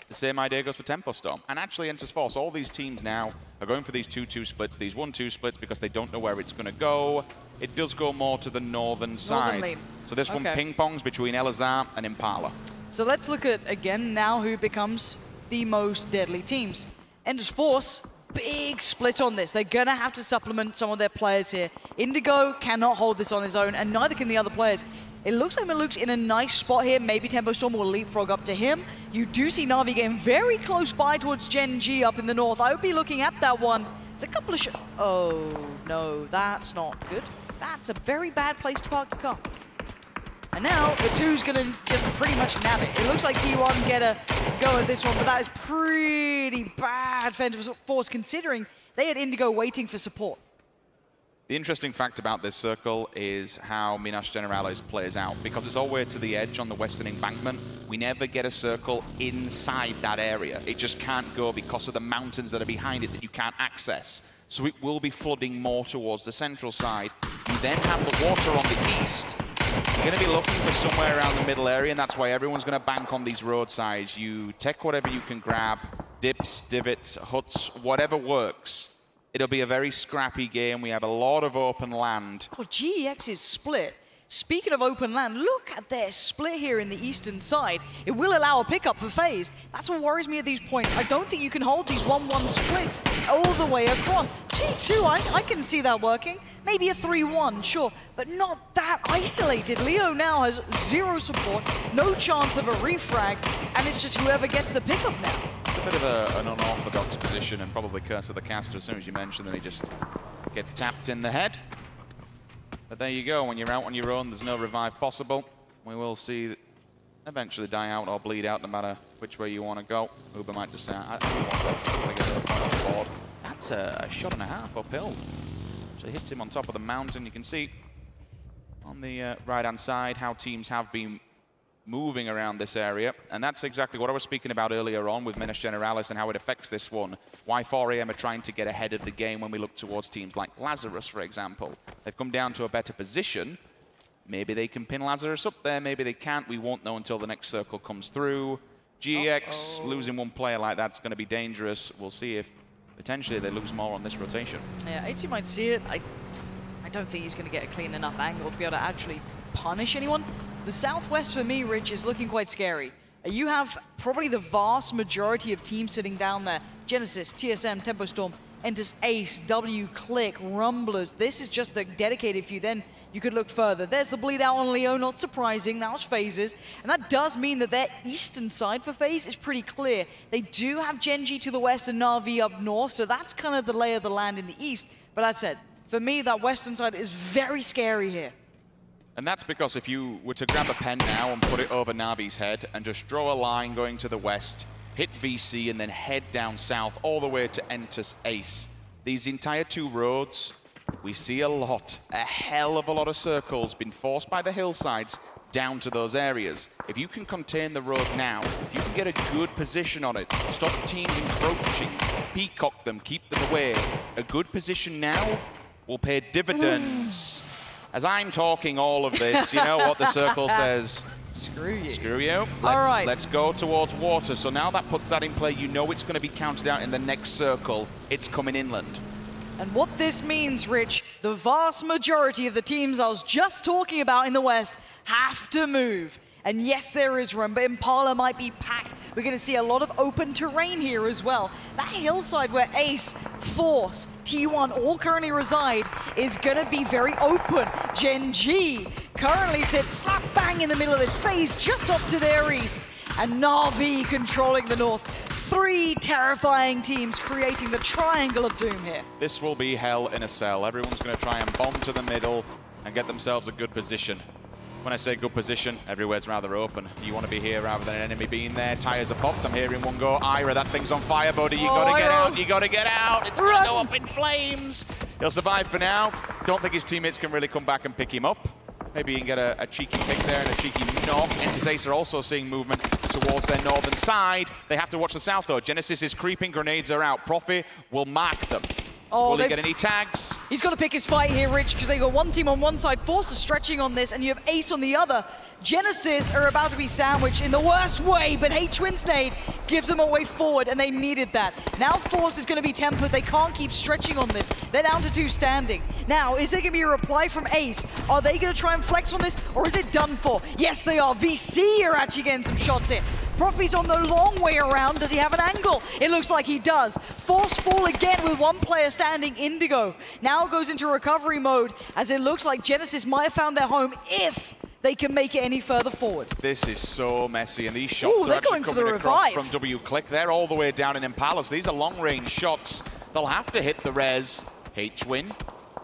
C: The same idea goes for Tempo Storm. And actually, Enters Force, all these teams now are going for these 2-2 splits, these 1-2 splits, because they don't know where it's going to go. It does go more to the northern side.
A: Lane.
C: So this one ping-pongs between Elazar and Impala.
A: So let's look at, again, now who becomes the most deadly teams. Enters Force, big split on this. They're going to have to supplement some of their players here. Indigo cannot hold this on his own, and neither can the other players. It looks like Maluk's in a nice spot here. Maybe Tempo Storm will leapfrog up to him. You do see Na'Vi getting very close by towards Gen.G up in the north. I would be looking at that one. It's a couple of oh, no, that's not good. That's a very bad place to park your car. And now, the two's going to just pretty much nab it. It looks like T1 get a go at this one, but that is pretty bad for Enters Force, considering they had Indigo waiting for support.
C: The interesting fact about this circle is how Minas Generales plays out, because it's all the way to the edge on the western embankment. We never get a circle inside that area. It just can't go because of the mountains that are behind it that you can't access. So it will be flooding more towards the central side. You then have the water on the east. You're going to be looking for somewhere around the middle area, and that's why everyone's going to bank on these roadsides. You take whatever you can grab. dips, divots, huts, whatever works. It'll be a very scrappy game. We have a lot of open land.
A: Oh, GEX is split. Speaking of open land, look at their split here in the eastern side. It will allow a pickup for FaZe. That's what worries me at these points. I don't think you can hold these 1-1 splits all the way across. 2-2, I can see that working. Maybe a 3-1, sure, but not that isolated. Leo now has 0 support, no chance of a refrag, and it's just whoever gets the pickup now.
C: It's a bit of an unorthodox position and probably curse of the caster. As soon as you mention that, he just gets tapped in the head. But there you go, when you're out on your own, there's no revive possible. We will see eventually die out or bleed out no matter which way you want to go. Uber might just say, I don't want this, to get the point on the board. That's a shot and a half uphill. So it hits him on top of the mountain. You can see on the right-hand side how teams have been moving around this area. And that's exactly what I was speaking about earlier on with Minas Generalis and how it affects this one. Why 4AM are trying to get ahead of the game when we look towards teams like Lazarus, for example. They've come down to a better position. Maybe they can pin Lazarus up there, maybe they can't. We won't know until the next circle comes through. GX losing one player like that's going to be dangerous. We'll see if potentially they lose more on this rotation.
A: Yeah, 80 might see it. I don't think he's going to get a clean enough angle to be able to actually punish anyone. The Southwest for me, Rich, is looking quite scary. You have probably the vast majority of teams sitting down there. Genesis, TSM, Tempo Storm, Entus Ace, W, Click, Rumblers. This is just the dedicated few. Then you could look further. There's the bleed out on Leo, not surprising. Now it's FaZes. And that does mean that their eastern side for FaZe is pretty clear. They do have Genji to the west and Na'Vi up north, so that's kind of the lay of the land in the east. But that said, for me, that western side is very scary here.
C: And that's because if you were to grab a pen now and put it over Navi's head and just draw a line going to the west, hit VC and then head down south all the way to Entus Ace. These entire 2 roads, we see a hell of a lot of circles being forced by the hillsides down to those areas. If you can contain the road now, if you can get a good position on it, stop teams encroaching, peacock them, keep them away, a good position now will pay dividends. As I'm talking all of this, you know what the circle says?
A: Screw you.
C: Screw you. Let's go towards water. So now that puts that in play, you know it's going to be counted out in the next circle. It's coming inland.
A: And what this means, Rich, the vast majority of the teams I was just talking about in the West have to move. And yes, there is room, but Impala might be packed. We're going to see a lot of open terrain here as well. That hillside where Ace, Force, T1 all currently reside is going to be very open. Genji currently sits slap bang in the middle of this FaZe just off to their east. And Na'Vi controlling the north. 3 terrifying teams creating the triangle of doom here.
C: This will be hell in a cell. Everyone's going to try and bomb to the middle and get themselves a good position. When I say good position, everywhere's rather open. You want to be here rather than an enemy being there. Tires are popped. I'm hearing one go. Ira, that thing's on fire, buddy. You gotta get out. You gotta get out. It's gonna go up in flames. He'll survive for now. Don't think his teammates can really come back and pick him up. Maybe you can get a cheeky pick there and a cheeky knock. Entus Ace are also seeing movement towards their northern side. They have to watch the south, though. Genesis is creeping. Grenades are out. Profi will mark them. Will he get any tags?
A: He's got to pick his fight here, Rich, because they got one team on one side, Force is stretching on this, and you have Ace on the other. Genesis are about to be sandwiched in the worst way, but H-Win's nade gives them a way forward, and they needed that. Now Force is going to be tempered. They can't keep stretching on this. They're down to 2 standing. Now, is there going to be a reply from Ace? Are they going to try and flex on this, or is it done for? Yes, they are. VC are actually getting some shots in. Profi's on the long way around. Does he have an angle? It looks like he does. Force fall again with 1 player standing. Indigo now goes into recovery mode, as it looks like Genesis might have found their home if they can make it any further forward.
C: This is so messy, and these shots are actually coming across from W Click. They're all the way down in Impalas. These are long-range shots. They'll have to hit the res. H-Win.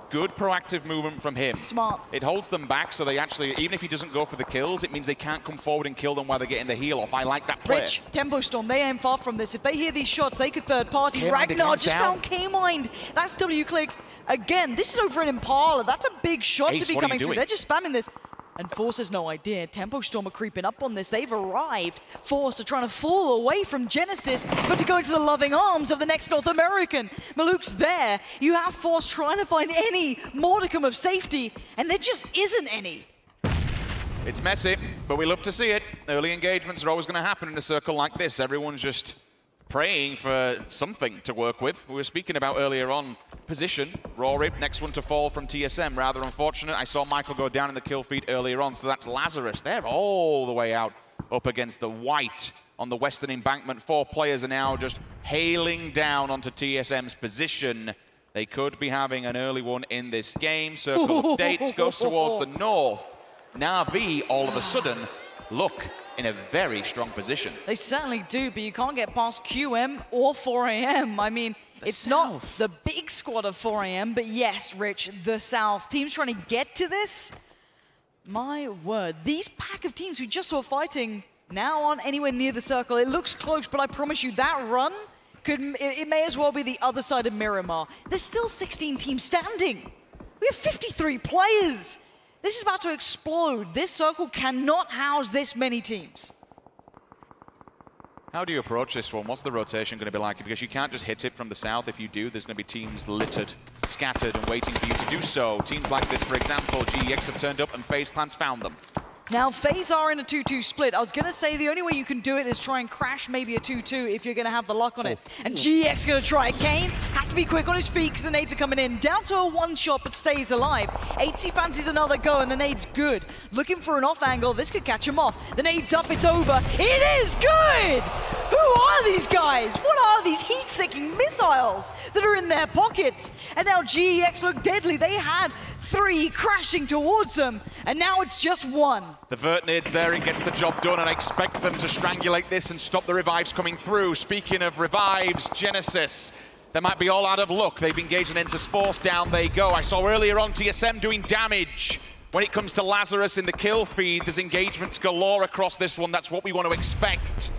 C: Good proactive movement from him.
A: Smart.
C: It holds them back, so they actually, even if he doesn't go for the kills, it means they can't come forward and kill them while they're getting the heal off. I like that play.
A: Rich, Tempo Storm, they aim far from this. If they hear these shots, they could third party. Ragnar just found K-Mind. That's W Click. Again, this is over an Impala. That's a big shot to be coming through. They're just spamming this. And Force has no idea. Tempo Storm are creeping up on this. They've arrived. Force are trying to fall away from Genesis, but to go into the loving arms of the next North American. Maluk's there. You have Force trying to find any modicum of safety, and there just isn't any.
C: It's messy, but we love to see it. Early engagements are always going to happen in a circle like this. Everyone's just praying for something to work with. We were speaking about earlier on position. Rory, next one to fall from TSM. Rather unfortunate. I saw Michael go down in the kill feed earlier on, so that's Lazarus. They're all the way out up against the white on the western embankment. 4 players are now just hailing down onto TSM's position. They could be having an early one in this game. Circle of Dates goes towards the north. Na'Vi, all of a sudden, look in a very strong position.
A: They certainly do, but you can't get past QM or 4AM. I mean, it's not the big squad of 4AM, but yes, Rich, the South. Teams trying to get to this. My word, these pack of teams we just saw fighting now aren't anywhere near the circle. It looks close, but I promise you that run it may as well be the other side of Miramar. There's still 16 teams standing. We have 53 players. This is about to explode. This circle cannot house this many teams.
C: How do you approach this one? What's the rotation going to be like? Because you can't just hit it from the south. If you do, there's going to be teams littered, scattered, and waiting for you to do so. Teams like this, for example, GEX have turned up and FaZe Clan's found them.
A: Now, FaZe are in a 2-2 split. I was going to say the only way you can do it is try and crash maybe a 2-2 if you're going to have the luck on it. And GEX going to try it. Kane has to be quick on his feet because the nades are coming in. Down to a one-shot, but stays alive. 80 fancies another go, and the nade's good. Looking for an off angle. This could catch him off. The nade's up, it's over. It is good! Who are these guys? What are these heat-seeking missiles that are in their pockets? And now GEX look deadly. They had 3 crashing towards them, and now it's just 1.
C: The vert nades there, it gets the job done, and I expect them to strangulate this and stop the revives coming through. Speaking of revives, Genesis, they might be all out of luck. They've engaged an Enter's Force, down they go. I saw earlier on TSM doing damage. When it comes to Lazarus in the kill feed, there's engagements galore across this one. That's what we want to expect.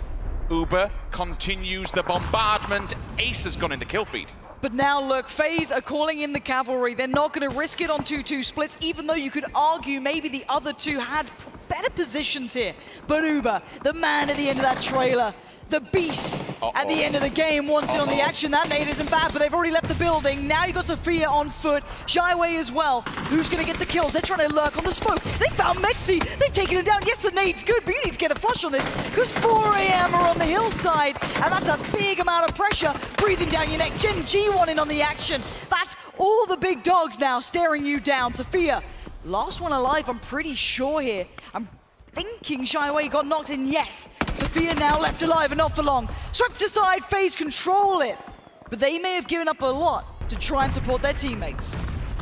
C: Uber continues the bombardment. Ace has gone in the kill feed.
A: But now look, FaZe are calling in the cavalry. They're not going to risk it on 2-2 splits, even though you could argue maybe the other two had better positions here. But Uber, the man at the end of that trailer, the beast at the end of the game, wants it on the action. That nade isn't bad, but they've already left the building. Now you got Sophia on foot, Shyway as well. Who's going to get the kills? They're trying to lurk on the smoke. They found Mexi. They've taken him down. Yes, the nade's good, but you need to get a flush on this because 4AM are on the hillside, and that's a big amount of pressure breathing down your neck. Gen G wanting on the action. That's all the big dogs now staring you down. Sophia, last one alive, I'm pretty sure here. I'm thinking Shyway got knocked in, yes. Sophia now left alive and not for long. Swept aside, FaZe control it. But they may have given up a lot to try and support their teammates.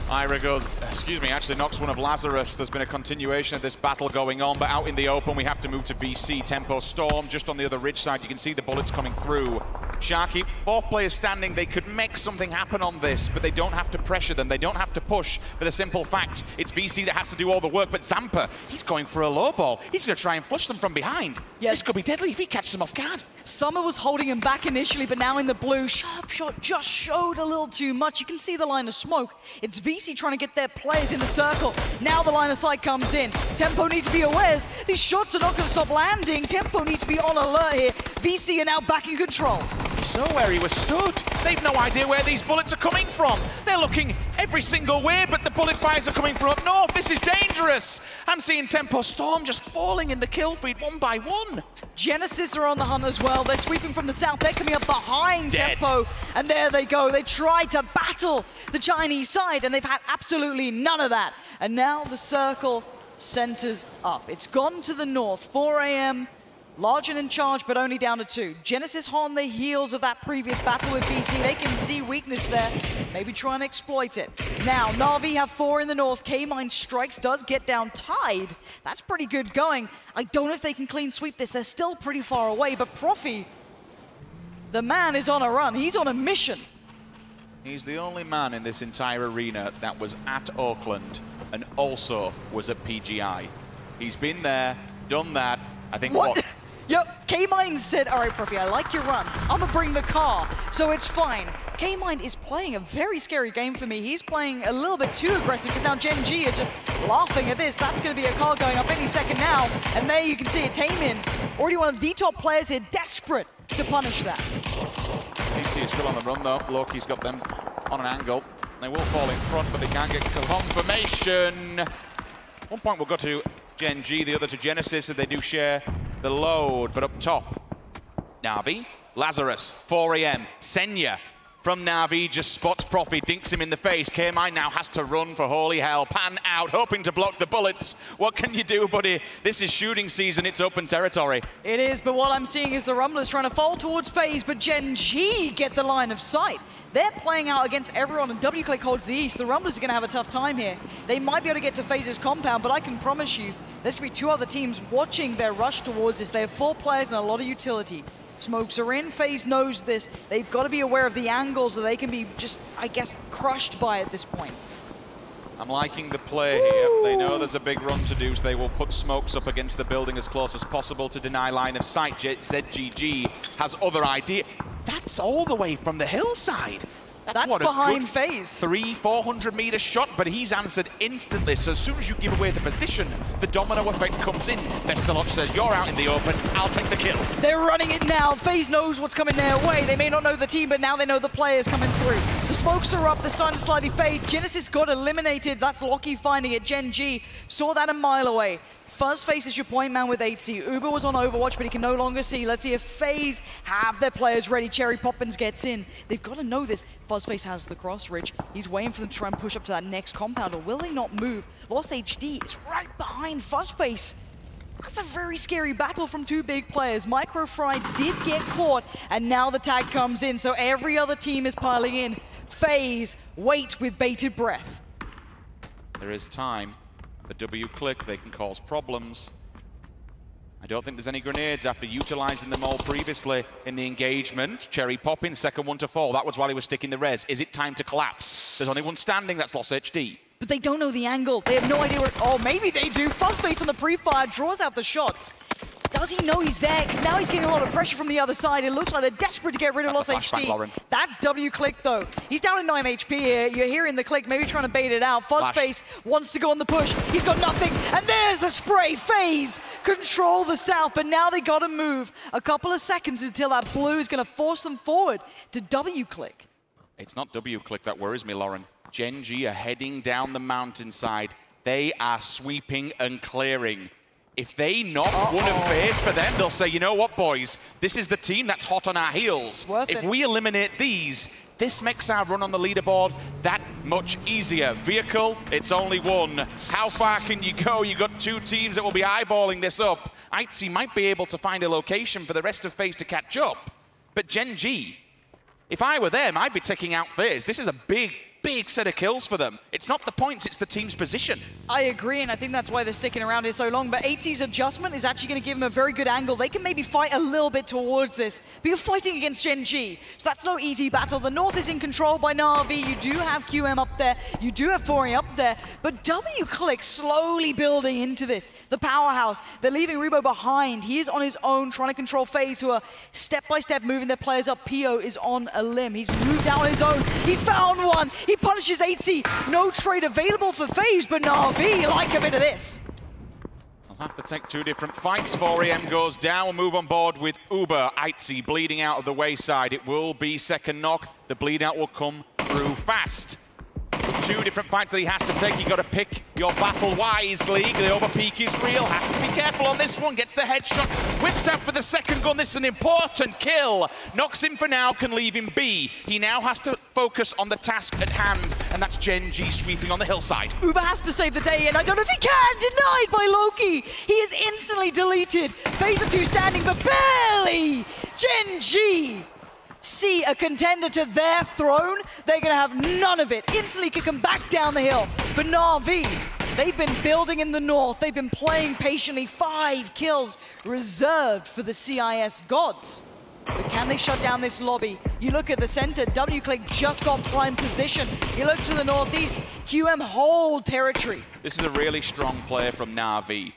C: Ira goes, actually knocks one of Lazarus. There's been a continuation of this battle going on, but out in the open, we have to move to VC. Tempo Storm, just on the other ridge side. You can see the bullets coming through. Sharky, 4th player standing. They could make something happen on this, but they don't have to pressure them. They don't have to push for the simple fact it's VC that has to do all the work. But Zampa, he's going for a low ball. He's going to try and flush them from behind. Yes. This could be deadly if he catches them off guard.
A: Summer was holding him back initially, but now in the blue, Sharp Shot just showed a little too much. You can see the line of smoke. It's VC trying to get their players in the circle. Now the line of sight comes in. Tempo needs to be aware. These shots are not going to stop landing. Tempo needs to be on alert here. VC are now back in control.
C: So where he was stood, they've no idea where these bullets are coming from. They're looking every single way, but the bullet fires are coming from up north. This is dangerous. I'm seeing Tempo Storm just falling in the kill feed one by one.
A: Genesis are on the hunt as well. They're sweeping from the south. They're coming up behind Tempo. And there they go. They tried to battle the Chinese side, and they've had absolutely none of that. And now the circle centers up. It's gone to the north. 4AM. Large and in charge, but only down to 2. Genesis on the heels of that previous battle with VC. They can see weakness there. Maybe try and exploit it. Now, Na'Vi have 4 in the north. K-Mine strikes, does get down tied. That's pretty good going. I don't know if they can clean sweep this. They're still pretty far away, but Profi, the man is on a run. He's on a mission.
C: He's the only man in this entire arena that was at Oakland and also was at PGI. He's been there, done that. I think what?
A: Yep, K-Mine said, all right, Profi, I like your run. I'm gonna bring the car, so it's fine. K-Mine is playing a very scary game for me. He's playing a little bit too aggressive because now Gen G are just laughing at this. That's gonna be a car going up any second now. And there you can see it, Taemin, already one of the top players here, desperate to punish that.
C: DC is still on the run though. Loki's got them on an angle. They will fall in front, but they can't get confirmation. One point will go to Gen G, the other to Genesis, if they do share the load. But up top, Na'Vi Lazarus, 4am, Senya from Na'Vi just spots Profi, dinks him in the face. KMI now has to run for holy hell. Pan out, hoping to block the bullets. What can you do, buddy? This is shooting season, it's open territory.
A: It is, but what I'm seeing is the Rumblers trying to fall towards FaZe, but Gen G get the line of sight. They're playing out against everyone, and WClick holds the East. The Rumblers are going to have a tough time here. They might be able to get to FaZe's compound, but I can promise you, there's going to be 2 other teams watching their rush towards this. They have 4 players and a lot of utility. Smokes are in, FaZe knows this. They've got to be aware of the angles so they can be just, I guess, crushed by at this point.
C: I'm liking the play here. They know there's a big run to do, so they will put smokes up against the building as close as possible to deny line of sight. ZGG has other idea. That's all the way from the hillside.
A: That's
C: what
A: behind FaZe.
C: 300-400 meter shot, but he's answered instantly. So as soon as you give away the position, the domino effect comes in. Vestalot says, you're out in the open, I'll take the kill.
A: They're running it now. FaZe knows what's coming their way. They may not know the team, but now they know the players coming through. The smokes are up, they're starting to slightly fade. Genesis got eliminated. That's Locky finding it. Gen G saw that a mile away. Fuzzface is your point man with 8C. Uber was on Overwatch, but he can no longer see. Let's see if FaZe have their players ready. Cherry Poppins gets in. They've got to know this. Fuzzface has the cross, Rich. He's waiting for them to try and push up to that next compound, or will they not move? Lost HD is right behind Fuzzface. That's a very scary battle from 2 big players. Microfry did get caught, and now the tag comes in, so every other team is piling in. FaZe wait with bated breath.
C: There is time. The WClick, they can cause problems. I don't think there's any grenades after utilizing them all previously in the engagement. Cherry Poppins, second one to fall. That was while he was sticking the res. Is it time to collapse? There's only one standing, that's Lost HD.
A: But they don't know the angle. They have no idea where, oh, maybe they do. Fuzzface on the pre-fire draws out the shots. Does he know he's there? Because now he's getting a lot of pressure from the other side. It looks like they're desperate to get rid of Lost HD.
C: Lauren.
A: That's WClick, though. He's down at 9 HP here. You're hearing the click, maybe trying to bait it out. Fuzzface wants to go on the push. He's got nothing. And there's the spray. FaZe control the south, but now they got to move a couple of seconds until that blue is going to force them forward to WClick.
C: It's not WClick that worries me, Lauren. Gen G are heading down the mountainside. They are sweeping and clearing. If they knock one of FaZe for them, they'll say, you know what, boys? This is the team that's hot on our heels. If we eliminate these, this makes our run on the leaderboard that much easier. Vehicle, it's only one. How far can you go? You've got 2 teams that will be eyeballing this up. ITZY might be able to find a location for the rest of FaZe to catch up. But Gen G, if I were them, I'd be taking out FaZe. This is a big set of kills for them. It's not the points, it's the team's position.
A: I agree, and I think that's why they're sticking around here so long, but 8C's adjustment is actually going to give them a very good angle. They can maybe fight a little bit towards this, but you're fighting against Gen G, so that's no easy battle. The North is in control by Na'Vi. You do have QM up there, you do have 4E up there, but WClick slowly building into this. The powerhouse, they're leaving Rebo behind. He is on his own, trying to control FaZe, who are step-by-step moving their players up. Pio is on a limb. He's moved out on his own. He's found one. He punishes 8C. No trade available for FaZe, but Na'Vi like a bit of this.
C: I'll have to take 2 different fights. 4am goes down. We'll move on board with Uber. ITZY bleeding out of the wayside. It will be second knock. The bleed out will come through fast. 2 different fights that he has to take. You got to pick your battle wisely. The overpeak is real. Has to be careful on this one. Gets the headshot. Whips out for the second gun. This is an important kill. Knocks him for now. Can leave him be. He now has to focus on the task at hand, and that's Gen G sweeping on the hillside.
A: Uber has to save the day, and I don't know if he can. Denied by Loki. He is instantly deleted. FaZe are 2 standing, but barely. Gen G see a contender to their throne, they're going to have none of it. Instantly kick them back down the hill. But Na'Vi, they've been building in the north. They've been playing patiently. 5 kills reserved for the CIS gods. But can they shut down this lobby? You look at the center, WClick just got prime position. You look to the northeast, QM hold territory.
C: This is a really strong player from Na'Vi.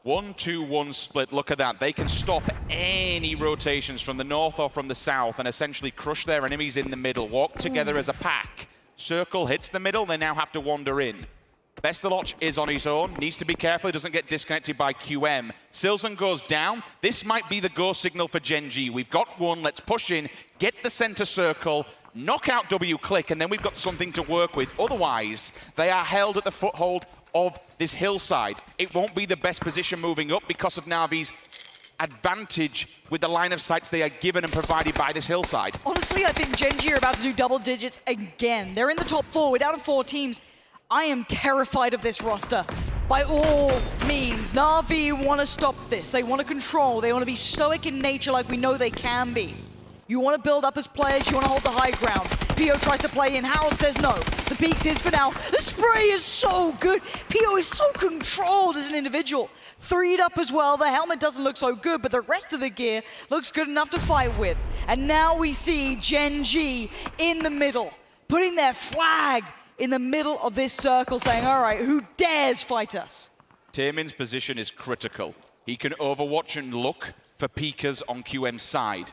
C: 1-2-1 split, look at that. They can stop any rotations from the north or from the south and essentially crush their enemies in the middle. Walk together as a pack. Circle hits the middle, they now have to wander in. Vestalot is on his own, needs to be careful he doesn't get disconnected by QM. Silson goes down. This might be the go signal for Gen G. We've got one, let's push in, get the center circle, knock out WClick, and then we've got something to work with. Otherwise, they are held at the foothold of this hillside. It won't be the best position moving up because of Na'Vi's advantage with the line of sights they are given and provided by this hillside.
A: Honestly, I think Gen G are about to do double digits again. They're in the top 4. We're down to 4 teams. I am terrified of this roster. By all means, Na'Vi want to stop this. They want to control. They want to be stoic in nature like we know they can be. You want to build up as players. You want to hold the high ground. PO tries to play in. Harold says no. The Peaks is for now. The spray is so good. PO is so controlled as an individual. 3'd up as well. The helmet doesn't look so good, but the rest of the gear looks good enough to fight with. And now we see Gen G in the middle, putting their flag in the middle of this circle, saying, all right, who dares fight us?
C: Taemin's position is critical. He can overwatch and look for peekers on QM's side.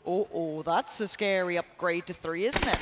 A: Oh, that's a scary upgrade to 3, isn't it?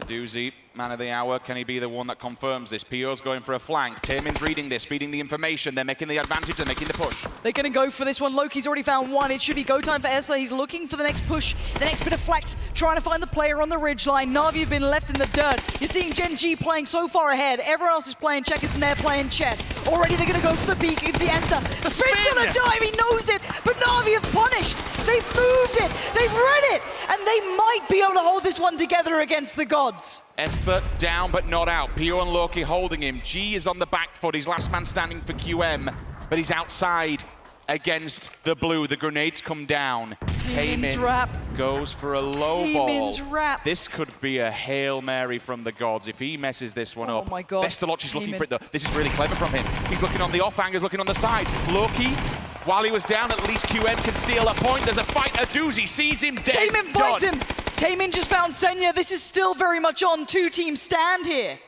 C: A doozy, man of the hour. Can he be the one that confirms this? PO's going for a flank. Taemin's reading this, feeding the information. They're making the advantage, they're making the push.
A: They're going to go for this one. Loki's already found one. It should be go time for Ethla. He's looking for the next push, the next bit of flex, trying to find the player on the ridgeline. Na'Vi have been left in the dirt. You're seeing Gen G playing so far ahead. Everyone else is playing checkers and they're playing chess. Already they're going to go for the peek. It's the Esther. The spin's going to dive. He knows it. But Na'Vi have punished. They've moved it. They've read it. And they might be able to hold this one together against the gods.
C: Esther down but not out. PO and Loki holding him. G is on the back foot. He's last man standing for QM, but he's outside against the blue. The grenades come down. Taemin goes for a low ball. This could be a Hail Mary from the gods if he messes this one up.
A: Oh my God.
C: Bestaloch is looking for it though. This is really clever from him. He's looking on the off-hangers, looking on the side. Loki, while he was down, at least QM can steal a point. There's a fight. A doozy sees him dead.
A: Taemin fights him. Taemin just found Senya. This is still very much on 2-team stand here.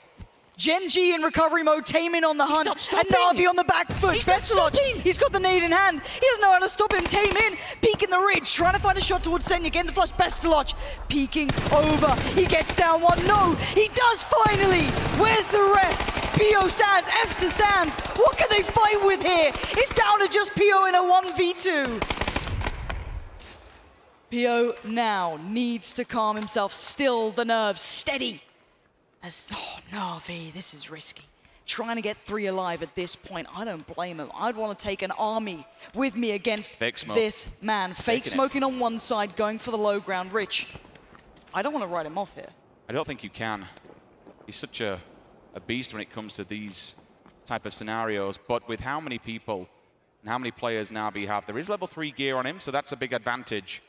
A: Gen G in recovery mode, Taemin on the hunt, and Na'Vi on the back foot. Bestaloch, he's got the nade in hand. He doesn't know how to stop him. Taemin peeking the ridge, trying to find a shot towards Senya. Getting the flush. Bestaloch peeking over. He gets down one. No, he does finally. Where's the rest? PO stands, Esther stands. What can they fight with here? It's down to just PO in a 1v2. PO now needs to calm himself, still the nerves, steady. As, oh, Na'Vi, this is risky. Trying to get 3 alive at this point, I don't blame him. I'd want to take an army with me against this man. Fake smoking on one side, going for the low ground. Rich, I don't want to write him off here.
C: I don't think you can. He's such a beast when it comes to these type of scenarios, but with how many people and how many players Na'Vi have, there is level 3 gear on him, so that's a big advantage.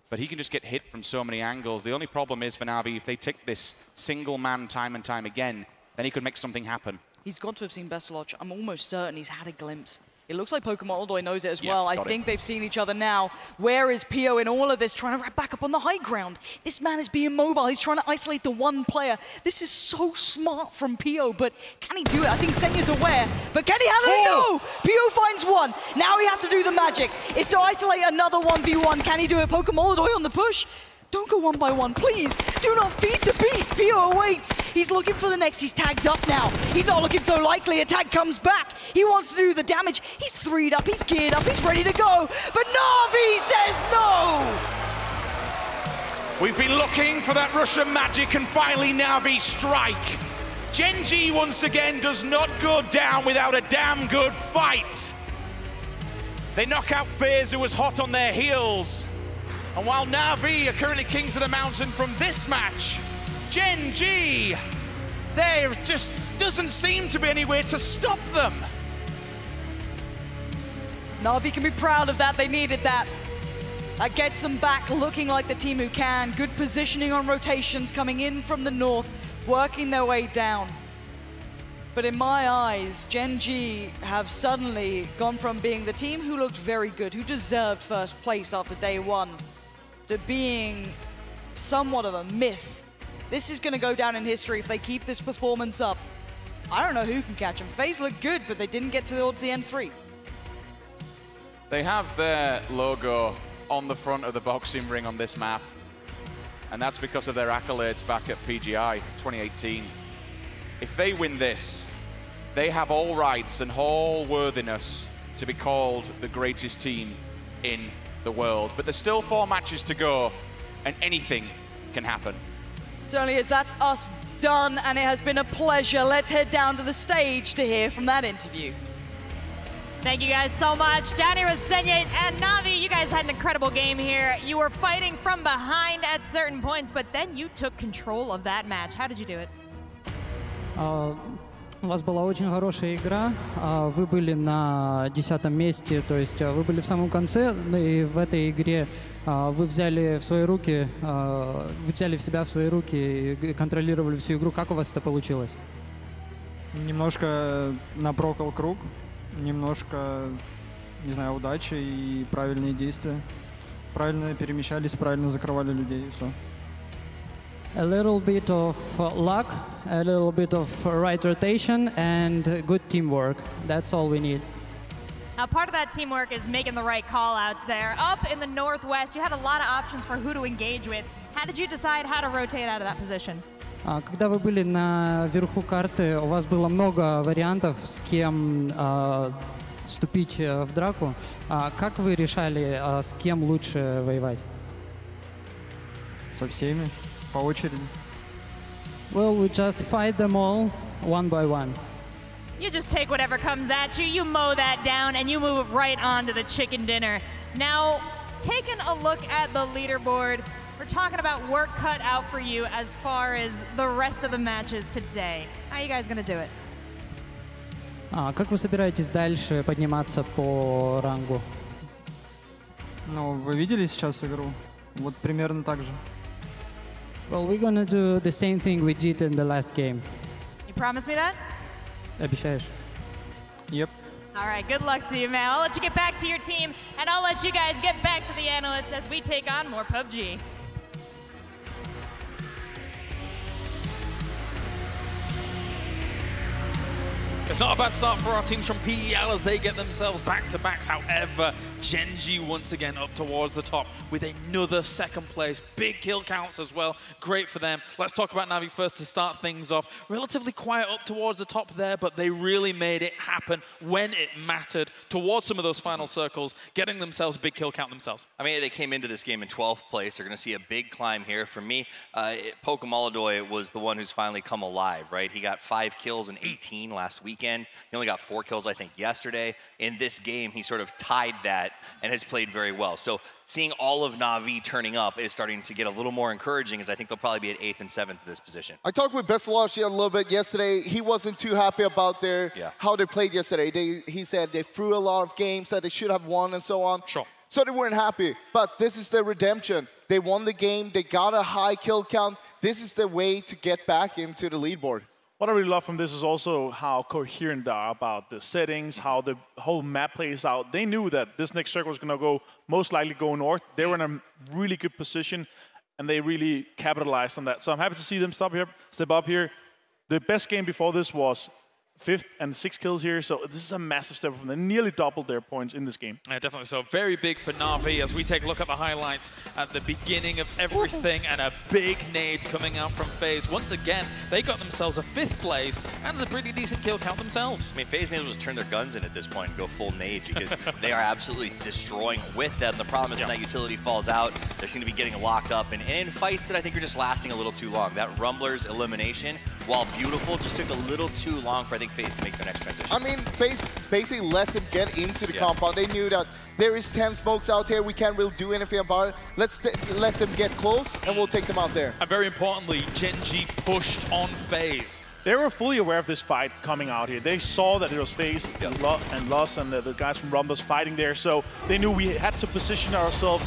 C: But he can just get hit from so many angles. The only problem is for Na'Vi, if they take this single man time and time again, then he could make something happen.
A: He's got to have seen Bestaloch. I'm almost certain he's had a glimpse. It looks like Pokemon Aldoy knows it as well. I think they've seen each other now. Where is PO in all of this? Trying to wrap back up on the high ground. This man is being mobile. He's trying to isolate the one player. This is so smart from PO, but can he do it? I think Senya's aware, but can he handle it? No! PO finds one. Now he has to do the magic. It's to isolate another 1v1. Can he do it? Pokemon Aldoy on the push. Don't go one by one, please. Do not feed the beast. PO awaits. He's looking for the next. He's tagged up now. He's not looking so likely. A tag comes back. He wants to do the damage. He's 3'd up. He's geared up. He's ready to go. But Na'Vi says no.
C: We've been looking for that Russian magic and finally Na'Vi strike. Gen G once again does not go down without a damn good fight. They knock out FAZE, who was hot on their heels. And while Na'Vi are currently kings of the mountain from this match, Gen G, there just doesn't seem to be any way to stop them.
A: Na'Vi can be proud of that. They needed that. That gets them back looking like the team who can. Good positioning on rotations coming in from the north, working their way down. But in my eyes, Gen G have suddenly gone from being the team who looked very good, who deserved first place after day one, to being somewhat of a myth. This is going to go down in history if they keep this performance up. I don't know who can catch them. FaZe looked good, but they didn't get towards the N3.
C: They have their logo on the front of the boxing ring on this map, and that's because of their accolades back at PGI 2018. If they win this, they have all rights and all worthiness to be called the greatest team in the world. But there's still 4 matches to go, and anything can happen.
A: Certainly is. That's us done, and it has been a pleasure. Let's head down to the stage to hear from that interview.
U: Thank you guys so much. Down here with Senye and Navi, you guys had an incredible game here. You were fighting from behind at certain points, but then you took control of that match. How did you do it?
F: У вас была очень хорошая игра, вы были на 10-м месте, то есть вы были в самом конце, и в этой игре вы взяли в свои руки, вы взяли себя в свои руки и контролировали всю игру. Как у вас это получилось?
H: Немножко напрокал круг, немножко, не знаю, удачи и правильные действия. Правильно перемещались, правильно закрывали людей, и все.
F: A little bit of luck, a little bit of right rotation, and good teamwork. That's all we need.
U: Now, part of that teamwork is making the right call-outs there. Up in the northwest, you had a lot of options for who to engage with. How did you decide how to rotate out of that position?
F: Когда вы были наверху карты, у вас было много вариантов, с кем вступить в драку. Как вы решали, с кем лучше воевать?
H: Со всеми. По очереди.
F: Well, we just fight them all one by one.
U: You just take whatever comes at you, you mow that down, and you move right on to the chicken dinner. Now, taking a look at the leaderboard, we're talking about work cut out for you as far as the rest of the matches today. How are you guys going to do it?
F: Как вы собираетесь дальше подниматься по рангу?
H: Ну, вы видели сейчас игру? Вот примерно так же.
F: Well, we're gonna do the same thing we did in the last game.
U: You promise me that?
F: Обещаешь?
H: Yep.
U: All right, good luck to you, man. I'll let you get back to your team, and I'll let you guys get back to the analysts as we take on more PUBG.
L: It's not a bad start for our teams from PEL as they get themselves back-to-backs. However, Gen G once again up towards the top with another second place. Big kill counts as well. Great for them. Let's talk about Navi first to start things off. Relatively quiet up towards the top there, but they really made it happen when it mattered towards some of those final circles, getting themselves a big kill count themselves.
R: I mean, they came into this game in 12th place. They're going to see a big climb here. For me, Pokemolodoy was the one who's finally come alive, right? He got 5 kills in 18 last weekend. He only got 4 kills, I think, yesterday. In this game, he sort of tied that and has played very well. So seeing all of Na'Vi turning up is starting to get a little more encouraging, as I think they'll probably be at 8th and 7th in this position.
S: I talked with Besalashi a little bit yesterday. He wasn't too happy about how they played yesterday. He said they threw a lot of games that they should have won and so on.
L: Sure.
S: So they weren't happy. But this is their redemption. They won the game. They got a high kill count. This is the way to get back into the leaderboard.
T: What I really love from this is also how coherent they are about the settings, how the whole map plays out. They knew that this next circle was going to most likely go north. They were in a really good position, and they really capitalized on that. So I'm happy to see them step up here. The best game before this was 5th and 6 kills here, so this is a massive step from them. They nearly doubled their points in this game.
L: Yeah, definitely so. Very big for Na'Vi as we take a look at the highlights at the beginning of everything, and a big nade coming out from FaZe. Once again, they got themselves a 5th place and a pretty decent kill count themselves.
R: I mean, FaZe may as well just turn their guns in at this point and go full nade because they are absolutely destroying with them. The problem is when that utility falls out, they seem to be getting locked up in fights that I think are just lasting a little too long. That Rumbler's elimination, while beautiful, just took a little too long for, I think, FaZe to make their next transition.
S: I mean, FaZe basically let them get into the compound. They knew that there is 10 smokes out here. We can't really do anything about it. Let's let them get close, and we'll take them out there.
L: And very importantly, Gen G pushed on FaZe.
T: They were fully aware of this fight coming out here. They saw that it was FaZe and Loss and the guys from Rumbles fighting there, so they knew we had to position ourselves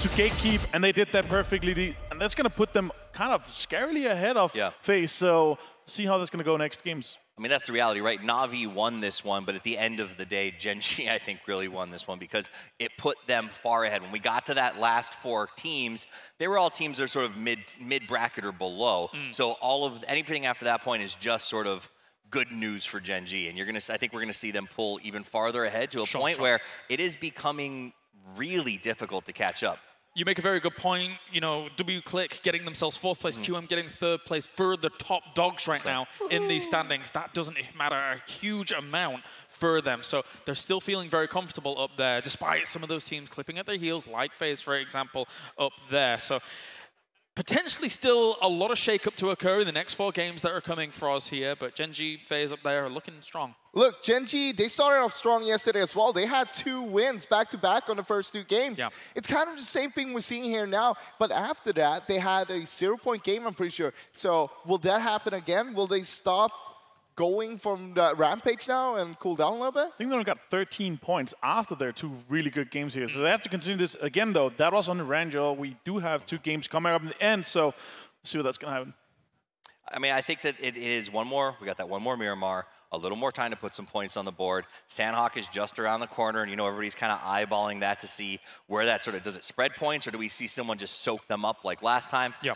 T: to gatekeep, and they did that perfectly. And that's going to put them kind of scarily ahead of FaZe, so see how that's going to go next games.
R: I mean, that's the reality, right? Na'Vi won this one, but at the end of the day, Gen G, I think, really won this one because it put them far ahead. When we got to that last 4 teams, they were all teams that are sort of mid-bracket or below. So anything after that point is just sort of good news for Gen G. And I think we're going to see them pull even farther ahead to a point where it is becoming really difficult to catch up.
L: You make a very good point. You know, WClick getting themselves 4th place, QM getting 3rd place for the top dogs right now in these standings. That doesn't matter a huge amount for them. So they're still feeling very comfortable up there, despite some of those teams clipping at their heels, like FaZe, for example, up there. So Potentially still a lot of shake-up to occur in the next 4 games that are coming for us here, but Gen G, FaZe up there are looking strong.
S: Look, Gen G, they started off strong yesterday as well. They had 2 wins back-to-back on the first 2 games. Yeah. It's kind of the same thing we're seeing here now, but after that, they had a 0-point game, I'm pretty sure. So will that happen again? Will they stop going from the rampage now and cool down a little bit?
T: I think they only got 13 points after their 2 really good games here. So they have to continue this again, though. That was on the Rangel. We do have 2 games coming up in the end, so we'll see what that's going to happen.
R: I mean, I think that it is one more. We got that one more Miramar. A little more time to put some points on the board. Sandhawk is just around the corner, and you know everybody's kind of eyeballing that to see where that sort of, does it spread points, or do we see someone just soak them up like last time?
L: Yeah.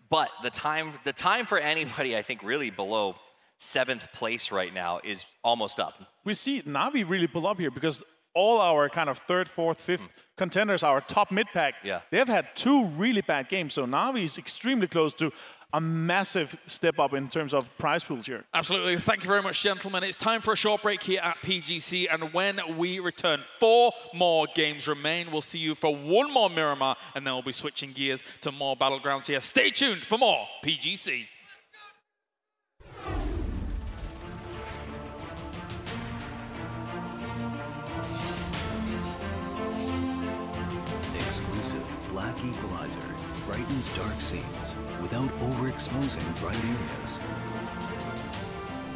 R: But the time for anybody, I think, really below 7th place right now is almost up.
T: We see Na'Vi really pull up here because all our kind of 3rd, 4th, 5th contenders, our top mid-pack, they have had 2 really bad games. So Na'Vi is extremely close to a massive step up in terms of prize pools here.
L: Absolutely. Thank you very much, gentlemen. It's time for a short break here at PGC, and when we return, 4 more games remain. We'll see you for 1 more Miramar, and then we'll be switching gears to more Battlegrounds here. Stay tuned for more PGC.
E: Exclusive Black Equalizer brightens dark scenes without overexposing bright areas.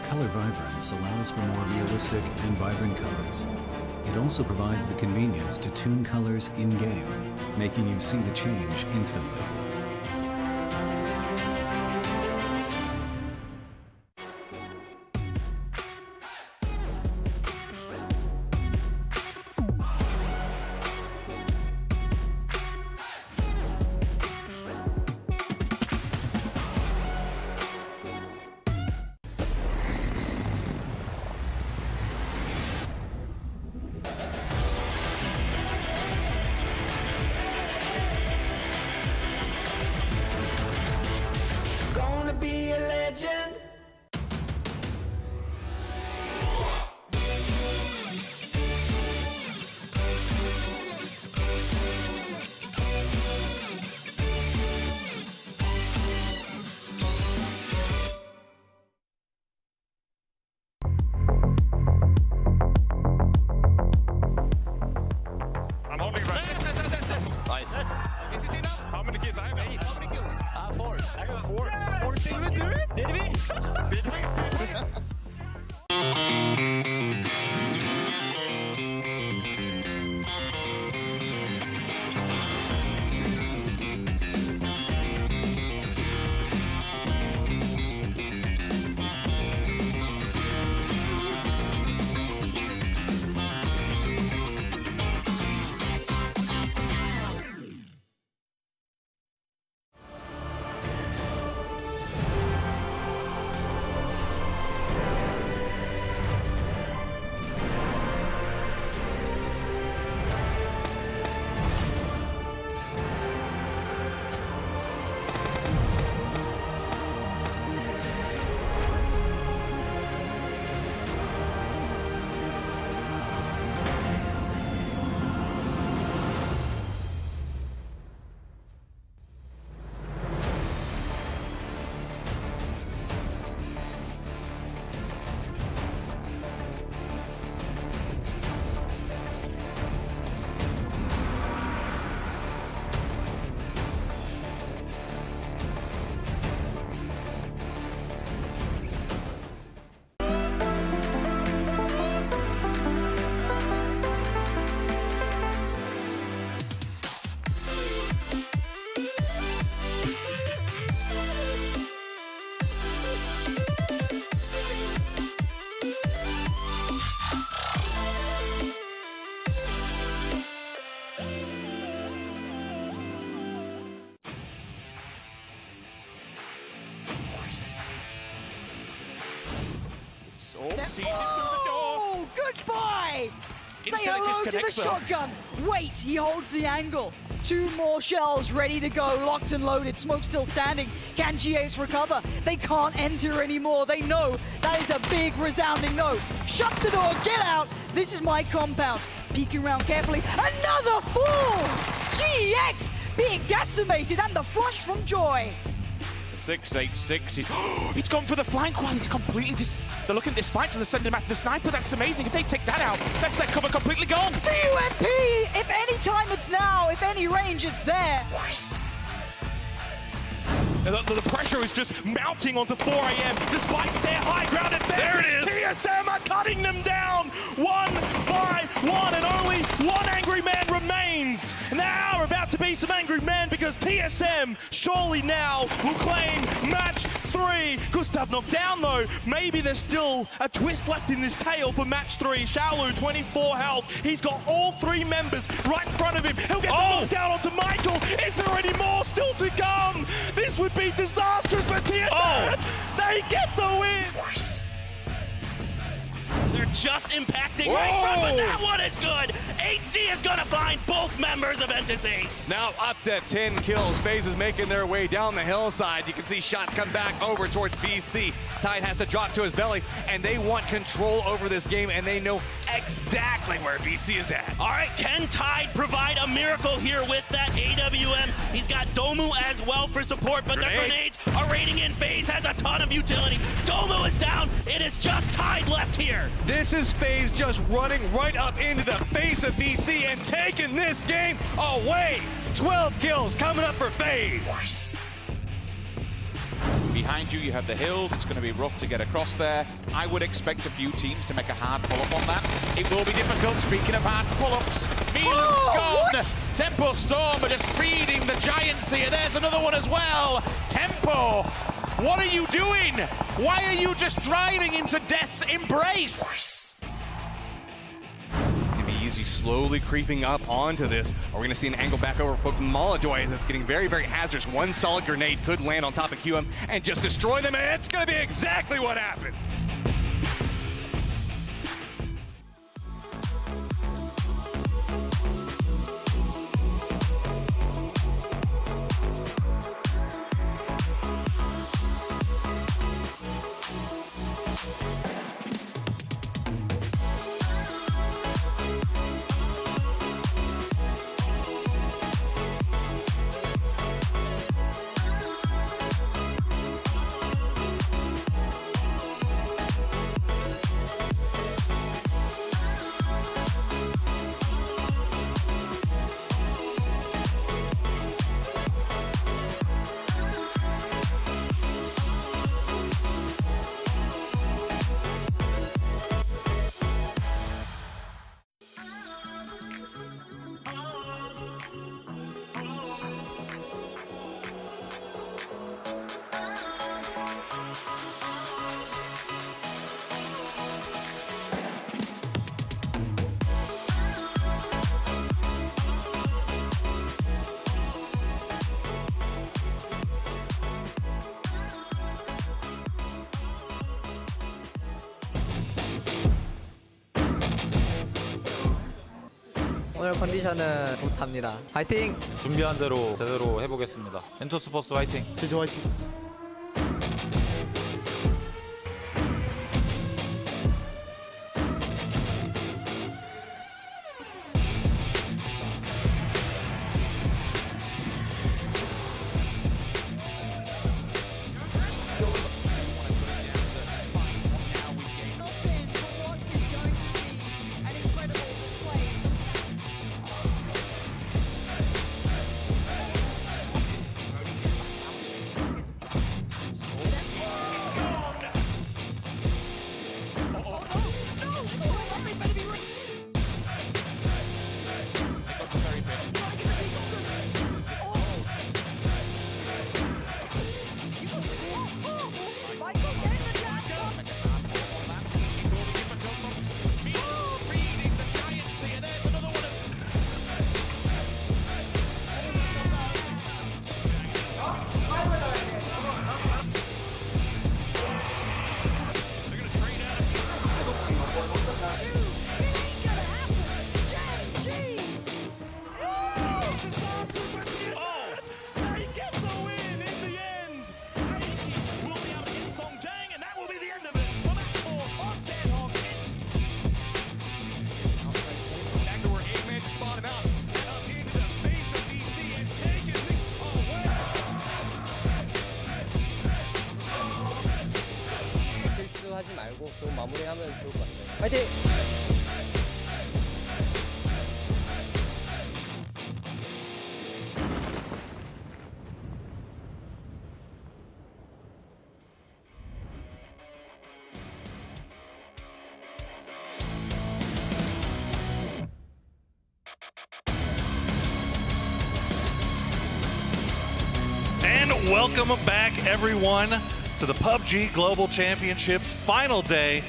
E: Color Vibrance allows for more realistic and vibrant colors. It also provides the convenience to tune colors in-game, making you see the change instantly.
A: Oh, goodbye! Say hello to the shotgun. Wait, he holds the angle. 2 more shells ready to go, locked and loaded. Smoke still standing. Can GH recover? They can't enter anymore. They know that is a big resounding no. Shut the door, get out. This is my compound. Peeking around carefully. Another fall! GX being decimated, and the flush from Joy.
C: 686. He's gone for the flank one. He's completely they're looking at the spikes and they're sending him after the sniper. That's amazing. If they take that out, that's their cover completely gone.
A: The UMP, if any time it's now, if any range it's there.
C: The pressure is just mounting onto 4AM despite their high ground advantage. There it is. TSM are cutting them down one by one, and only one angry man remains. Now we're about to be some angry men because TSM surely now will claim match 3. Gustav knocked down though. Maybe there's still a twist left in this tail for match 3. Xiaolu, 24 health. He's got all 3 members right in front of him. He'll get the knock down onto Michael. Is there any more still to come? This would be disastrous for TSM. They get the win.
G: They're just impacting right in front, but that one is good. HZ is gonna find both members of Entis Ace.
B: Now up to 10 kills. FaZe is making their way down the hillside. You can see shots come back over towards BC. Tide has to drop to his belly, and they want control over this game, and they know exactly where BC is at.
G: All right, can Tide provide a miracle here with that AWM? He's got Domu as well for support, but the grenades are raiding in. FaZe has a ton of utility. Domu is down. It is just Tide left here.
B: This is FaZe just running right up into the face of BC and taking this game away. 12 kills coming up for FaZe.
C: Behind you have the hills. It's going to be rough to get across there. I would expect a few teams to make a hard pull-up on that. It will be difficult. Speaking of hard pull-ups, Milan's gone. Tempo Storm are just feeding the Giants here. There's another one as well. Tempo, what are you doing? Why are you just driving into Death's embrace?
B: Easy, slowly creeping up onto this. Are we going to see an angle back over for Molodoy as it's getting very, very hazardous? One solid grenade could land on top of QM and just destroy them, and it's going to be exactly what happens.
J: 오늘 컨디션은 못합니다. 화이팅!
K: 준비한 대로 제대로 해보겠습니다. 엔토스포스 화이팅!
S: 제주 화이팅!
N: 하지 말고 좋은 마무리하면 좋을 것 같아요. 화이팅!
O: And welcome back, everyone, to the PUBG Global Championships final day.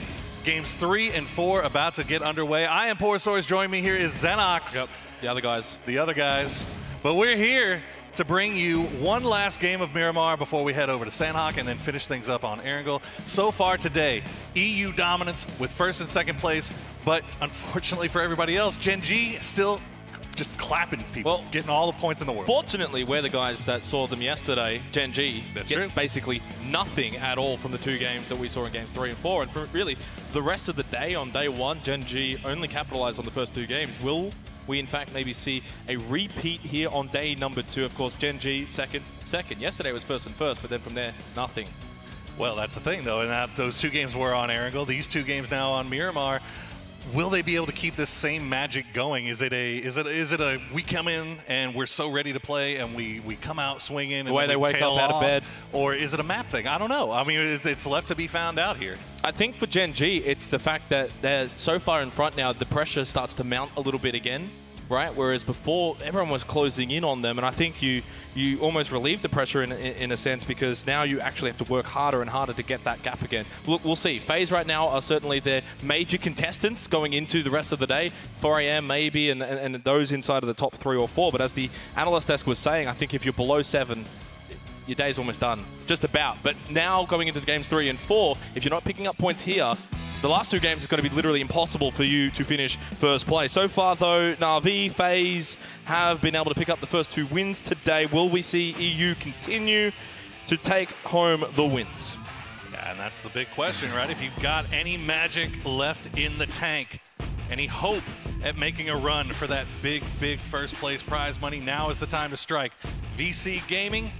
O: Games 3 and 4 about to get underway. I am Porsours. Joining me here is Xenox.
L: Yep, the other guys.
O: The other guys. But we're here to bring you one last game of Miramar before we head over to Sandhawk and then finish things up on Erangel. So far today, EU dominance with first and second place, but unfortunately for everybody else, Gen G still just clapping people, getting all the points in the world.
L: Fortunately, we're the guys that saw them yesterday, Gen G, get basically nothing at all from the 2 games that we saw in games 3 and 4. And for really, the rest of the day on day 1, Gen G only capitalized on the first 2 games. Will we, in fact, maybe see a repeat here on day number 2? Of course, Gen G, second. Yesterday was first and first, but then from there, nothing.
O: Well, that's the thing, though, and those 2 games were on Erangel. These 2 games now on Miramar. Will they be able to keep this same magic going? Is it a we come in and we're so ready to play and we come out swinging
L: the way they wake up out of bed,
O: or is it a map thing? I don't know. I mean, it's left to be found out here.
L: I think for Gen G, it's the fact that they're so far in front now, the pressure starts to mount a little bit again, right? Whereas before, everyone was closing in on them, and I think you almost relieve the pressure in a sense, because now you actually have to work harder and harder to get that gap again. We'll see. FaZe right now are certainly their major contestants going into the rest of the day. 4 AM maybe, and those inside of the top 3 or 4. But as the analyst desk was saying, I think if you're below 7, your day's almost done. Just about. But now going into the games 3 and 4, if you're not picking up points here, the last 2 games is going to be literally impossible for you to finish first place. So far, though, Na'Vi, FaZe have been able to pick up the first 2 wins today. Will we see EU continue to take home the wins?
O: Yeah, and that's the big question, right? If you've got any magic left in the tank, any hope at making a run for that big first place prize money, now is the time to strike. VC Gaming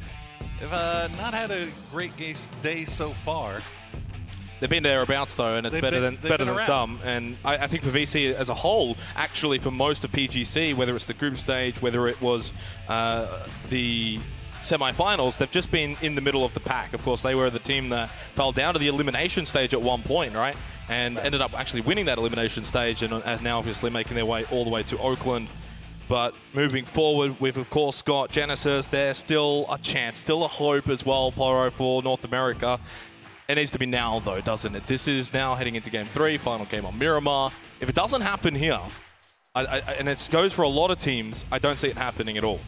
O: have not had a great day so far.
L: They've been thereabouts, though, and it's better than some. And I think for VC as a whole, actually for most of PGC, whether it's the group stage, whether it was the semi-finals, they've just been in the middle of the pack. Of course, they were the team that fell down to the elimination stage at one point, right? And ended up actually winning that elimination stage, and now obviously making their way all the way to Oakland. But moving forward, we've of course got Genesis. There's still a chance, still a hope as well, Pyro, for North America. It needs to be now, though, doesn't it? This is now heading into Game 3, final game on Miramar. If it doesn't happen here, and it goes for a lot of teams, I don't see it happening at all.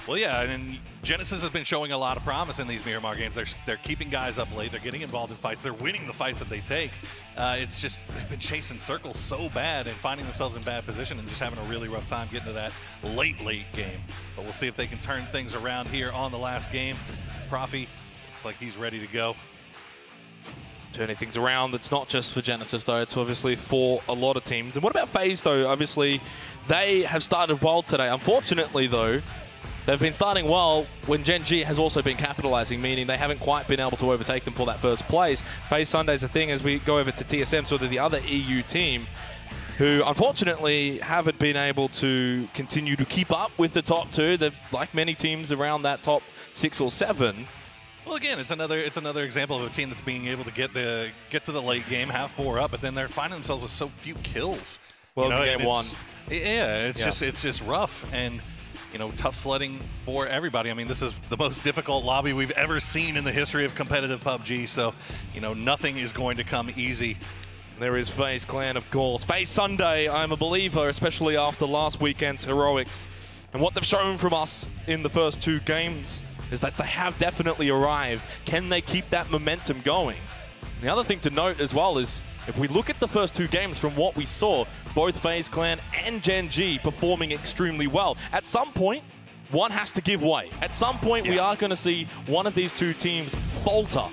O: Well, yeah, and Genesis has been showing a lot of promise in these Miramar games. They're keeping guys up late. They're getting involved in fights. They're winning the fights that they take. It's just they've been chasing circles so bad and finding themselves in bad position and just having a really rough time getting to that late game. But we'll see if they can turn things around here on the last game. Profi looks like he's ready to go.
L: Turning things around. It's not just for Genesis, though. It's obviously for a lot of teams. And what about FaZe, though? Obviously, they have started well today. Unfortunately, though, they've been starting well when Gen G has also been capitalizing, meaning they haven't quite been able to overtake them for that first place. FaZe Sunday's a thing as we go over to TSM, sort of the other EU team, who unfortunately haven't been able to continue to keep up with the top 2. They're, like many teams around that top 6 or 7.
O: Well, again, it's another example of a team that's being able to get to the late game, have 4 up, but then they're finding themselves with so few kills.
L: Well, it's game 1.
O: Yeah, it's just rough and tough sledding for everybody. I mean, this is the most difficult lobby we've ever seen in the history of competitive PUBG. So, nothing is going to come easy.
L: There is FaZe Clan, of course. FaZe Sunday, I'm a believer, especially after last weekend's heroics. And what they've shown from us in the first 2 games is that they have definitely arrived. Can they keep that momentum going? And the other thing to note as well is, if we look at the first 2 games from what we saw, both FaZe Clan and Gen G performing extremely well. At some point, one has to give way. At some point, we are going to see one of these 2 teams falter.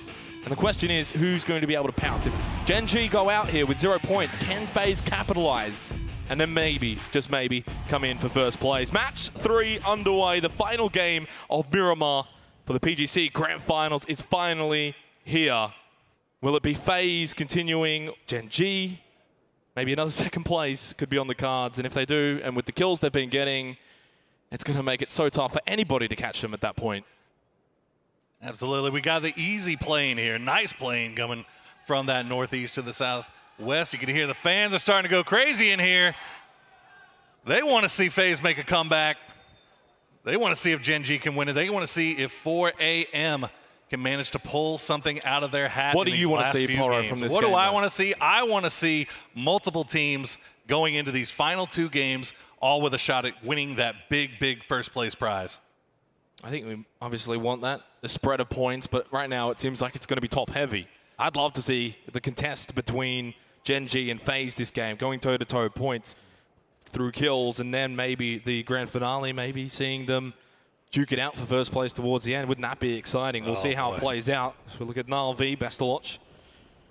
L: And the question is, who's going to be able to pounce? If Gen G go out here with 0 points, can FaZe capitalize? And then maybe, just maybe, come in for first place. Match 3 underway. The final game of Miramar for the PGC Grand Finals is finally here.
P: Will it be FaZe continuing? Gen G? Maybe another second place could be on the cards. And if they do, and with the kills they've been getting, it's going to make it so tough for anybody to catch them at that point.
O: Absolutely. We got the easy plane here. Nice plane coming from that northeast to the southwest. You can hear the fans are starting to go crazy in here. They want to see FaZe make a comeback. They want to see if Gen G can win it. They want to see if 4AM can manage to pull something out of their hat.
P: What do you want to see, Poro, from this game?
O: What do I want to see? I want to see multiple teams going into these final 2 games, all with a shot at winning that big, big first place prize.
P: I think we obviously want that, the spread of points, but right now it seems like it's going to be top heavy. I'd love to see the contest between Gen G and FaZe this game, going toe-to-toe points through kills, and then maybe the grand finale, maybe seeing them duke it out for first place towards the end. Wouldn't that be exciting? We'll see how it plays out. So we look at NALV, best to watch.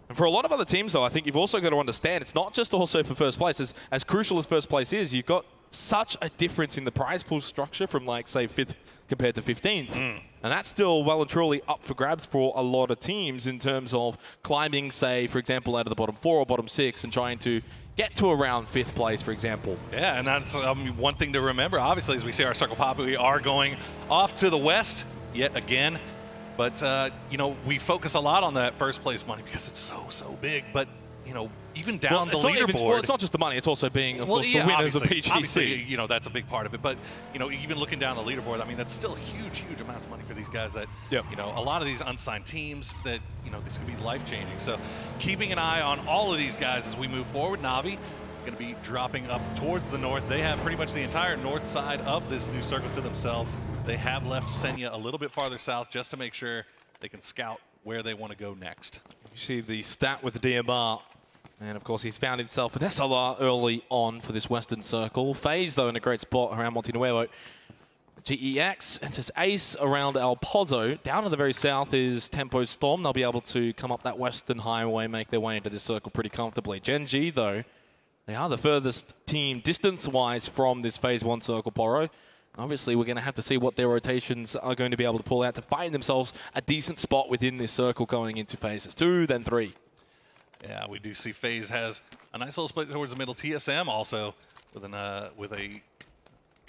P: And for a lot of other teams, though, I think you've also got to understand it's not just also for first place. As crucial as first place is, you've got such a difference in the prize pool structure from, like, say, 5th compared to 15th. And that's still well and truly up for grabs for a lot of teams in terms of climbing, say, for example, out of the bottom 4 or bottom 6 and trying to get to around 5th place, for example.
O: Yeah, and that's one thing to remember, obviously, as we see our circle pop, we are going off to the west yet again. But, you know, we focus a lot on that first place money because it's so big. But, you know, even down the leaderboard.
P: It's not just the money, it's also being, of course, the winners of PGC.
O: Obviously, you know, that's a big part of it. But, you know, even looking down the leaderboard, I mean, that's still huge amounts of money for these guys that, you know, a lot of these unsigned teams that, you know, this could be life-changing. So keeping an eye on all of these guys as we move forward. Na'Vi going to be dropping up towards the north. They have pretty much the entire north side of this new circle to themselves. They have left Senya a little bit farther south just to make sure they can scout where they want to go next.
P: You see the stat with the DMR. And, of course, he's found himself an SLR early on for this western circle. FaZe, though, in a great spot around Monte Nuevo. GEX enters Ace around El Pozo. Down to the very south is Tempo Storm. They'll be able to come up that western highway, make their way into this circle pretty comfortably. Gen G, though, they are the furthest team distance-wise from this Phase 1 circle, Poro. Obviously, we're going to have to see what their rotations are going to be able to pull out to find themselves a decent spot within this circle going into Phases 2, then 3.
O: Yeah, we do see FaZe has a nice little split towards the middle. TSM also with a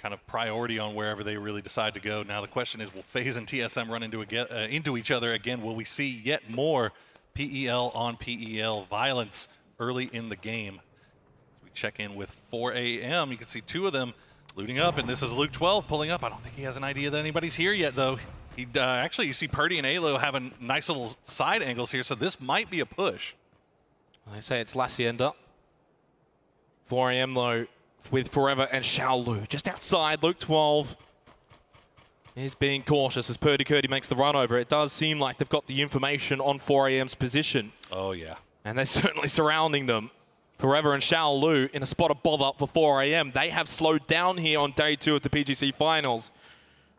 O: kind of priority on wherever they really decide to go. Now the question is, will FaZe and TSM run into each other again? Will we see yet more PEL on PEL violence early in the game? As we check in with 4AM, you can see 2 of them looting up, and this is Luke 12 pulling up. I don't think he has an idea that anybody's here yet, though. He actually, you see Purdy and Alo having nice little side angles here, so this might be a push.
P: They say it's Lacienda. 4AM, though, with Forever and Xiaolu just outside. Luke 12 is being cautious as Purdy Curdy makes the run over. It does seem like they've got the information on 4AM's position.
O: Oh, yeah.
P: And they're certainly surrounding them. Forever and Xiaolu in a spot of bother for 4AM. They have slowed down here on day 2 of the PGC Finals.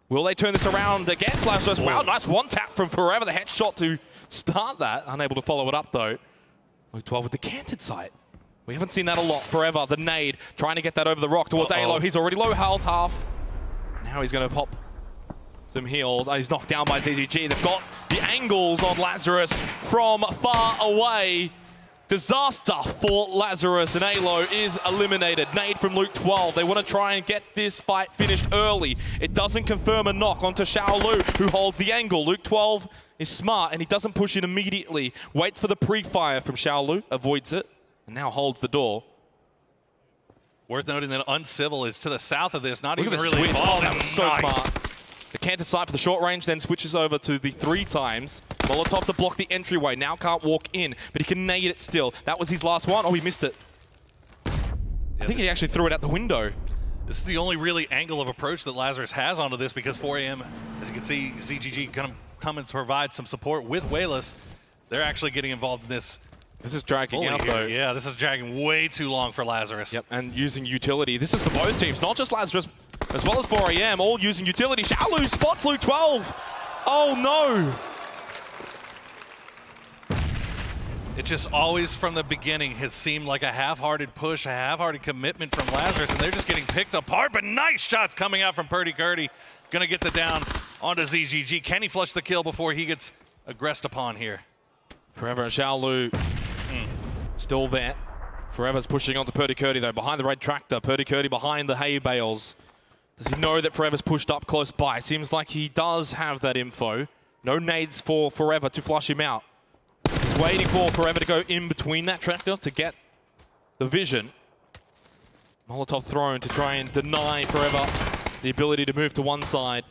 P: Will they turn this around against Lazarus? Wow, nice one tap from Forever. The headshot to start that. Unable to follow it up, though. Luke 12 with the canted sight. We haven't seen that a lot. Forever, the nade, trying to get that over the rock towards Alo. He's already low health, half. Now he's going to pop some heals. He's knocked down by ZGG. They've got the angles on Lazarus from far away. Disaster for Lazarus, and Alo is eliminated. Nade from Luke 12. They want to try and get this fight finished early. It doesn't confirm a knock onto Xiaolu, who holds the angle. Luke 12 is smart, and he doesn't push it immediately. Waits for the pre-fire from Xiaolu, avoids it, and now holds the door.
O: Worth noting that Uncivil is to the south of this, not even really
P: switch.
O: involved.
P: Oh, that was so smart. The canted sight for the short range, then switches over to the 3 times. Molotov to block the entryway. Now can't walk in, but he can nade it still. That was his last one. Oh, he missed it. I think he actually threw it out the window.
O: This is the only really angle of approach that Lazarus has onto this, because 4AM, as you can see, ZGG going to come and provide some support with Wayless. They're actually getting involved in this.
P: This is dragging out, though.
O: Yeah, this is dragging way too long for Lazarus.
P: Yep, and using utility. This is for both teams, not just Lazarus, as well as 4AM, all using utility. Xiaolu spots Luke 12. Oh, no.
O: It just always, from the beginning, has seemed like a half-hearted push, a half-hearted commitment from Lazarus, and they're just getting picked apart. But nice shots coming out from Purdy Curdy. Going to get the down onto ZGG. Can he flush the kill before he gets aggressed upon here?
P: Forever and Xiaolu still there. Forever's pushing onto Purdy Curdy though, behind the red tractor. Purdy Curdy behind the hay bales. Does he know that Forever's pushed up close by? Seems like he does have that info. No nades for Forever to flush him out. He's waiting for Forever to go in between that tractor to get the vision. Molotov thrown to try and deny Forever the ability to move to one side.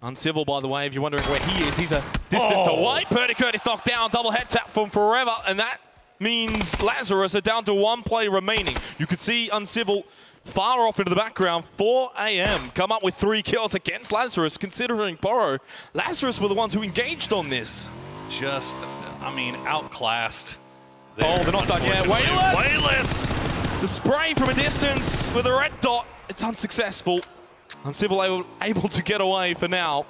P: Uncivil, by the way, if you're wondering where he is, he's a distance away. Purdy Curdy's knocked down, double head tap from Forever, and that means Lazarus are down to one play remaining. You could see Uncivil far off into the background. 4 AM come up with 3 kills against Lazarus, considering Poro. Lazarus were the ones who engaged on this.
O: Just, I mean, outclassed.
P: Oh, they're not done yet. Wayless! The spray from a distance with a red dot. It's unsuccessful. Uncivil able to get away for now.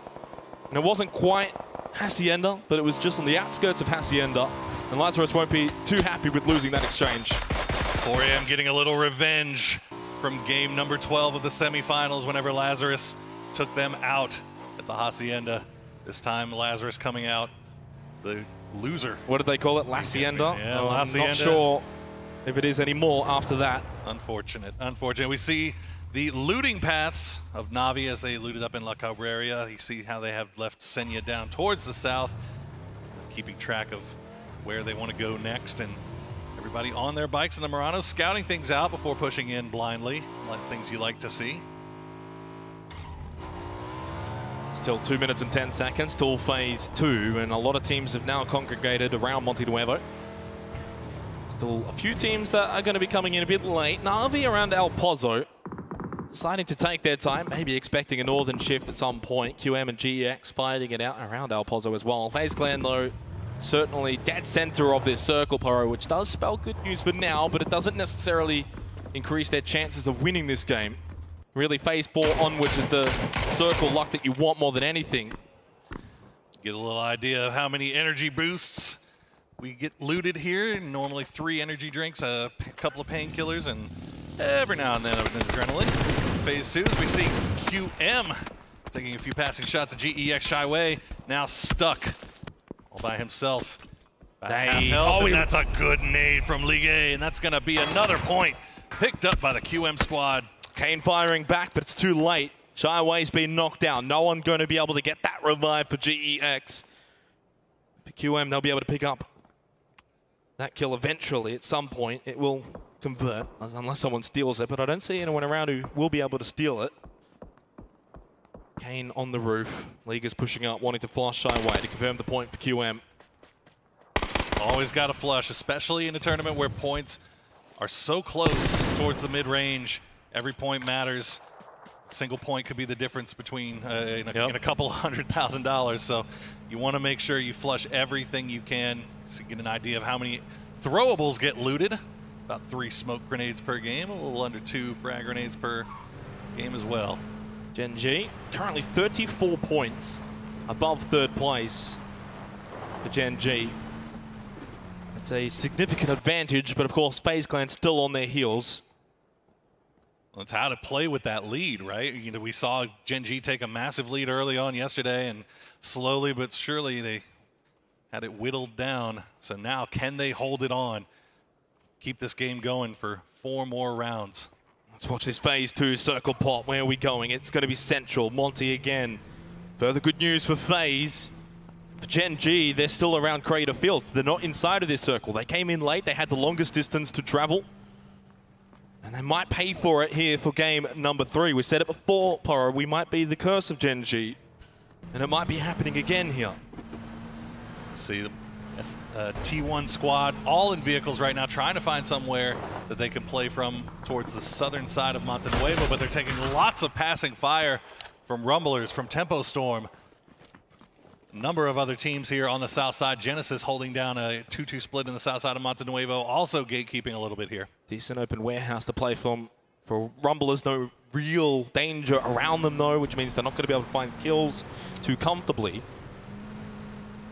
P: And it wasn't quite Hacienda, but it was just on the outskirts of Hacienda. And Lazarus won't be too happy with losing that exchange.
O: 4 AM getting a little revenge from game number 12 of the semifinals whenever Lazarus took them out at the Hacienda. This time Lazarus coming out the loser.
P: What did they call it? Lacienda?
O: Yeah,
P: I'm not sure if it is anymore after that.
O: Unfortunate, unfortunate. We see the looting paths of Navi as they looted up in La Cabrera. You see how they have left Senya down towards the south, keeping track of where they want to go next, and everybody on their bikes in the Muranos scouting things out before pushing in blindly, like things you like to see.
P: Still 2 minutes and 10 seconds till phase 2, and a lot of teams have now congregated around Monte Nuevo. Still a few teams that are going to be coming in a bit late. Navi around El Pozo, deciding to take their time, maybe expecting a northern shift at some point. QM and GEX fighting it out around El Pozo as well. FaZe Clan, though, certainly dead center of this circle, Poro, which does spell good news for now, but it doesn't necessarily increase their chances of winning this game. Really, phase 4 onwards is the circle luck that you want more than anything.
O: Get a little idea of how many energy boosts we get looted here. Normally 3 energy drinks, a couple of painkillers, and every now and then an adrenaline. Phase 2, as we see QM taking a few passing shots at GEX Shyway, now stuck all by himself. Half health, and that's a good nade from Ligue, and that's going to be another point picked up by the QM squad.
P: Kane firing back, but it's too late. Shyway's been knocked down. No one going to be able to get that revive for GEX. For QM, they'll be able to pick up that kill eventually at some point. It will convert, unless someone steals it, but I don't see anyone around who will be able to steal it. Kane on the roof. League is pushing up, wanting to flush Shyway to confirm the point for QM.
O: Always got to flush, especially in a tournament where points are so close towards the mid-range. Every point matters. Single point could be the difference between in a couple $100,000. So you want to make sure you flush everything you can so you get an idea of how many throwables get looted. About 3 smoke grenades per game, a little under 2 frag grenades per game as well.
P: Gen G currently 34 points above 3rd place for Gen G. It's a significant advantage, but of course FaZe Clan still on their heels.
O: Well, it's how to play with that lead, right? You know, we saw Gen G take a massive lead early on yesterday, and slowly but surely they had it whittled down. So now can they hold it on? Keep this game going for 4 more rounds.
P: Let's watch this phase 2 circle pop. Where are we going? It's going to be central. Monty again. Further good news for FaZe. For Gen G, they're still around Crater Field. They're not inside of this circle. They came in late. They had the longest distance to travel. And they might pay for it here for game number 3. We said it before, Poro. We might be the curse of Gen G. And it might be happening again here.
O: See the T1 squad all in vehicles right now, trying to find somewhere that they can play from towards the southern side of Monte Nuevo, but they're taking lots of passing fire from Rumblers, from Tempo Storm. A number of other teams here on the south side. Genesis holding down a 2-2 split in the south side of Monte Nuevo, also gatekeeping a little bit here.
P: Decent open warehouse to play from for Rumblers. No real danger around them though, which means they're not going to be able to find kills too comfortably.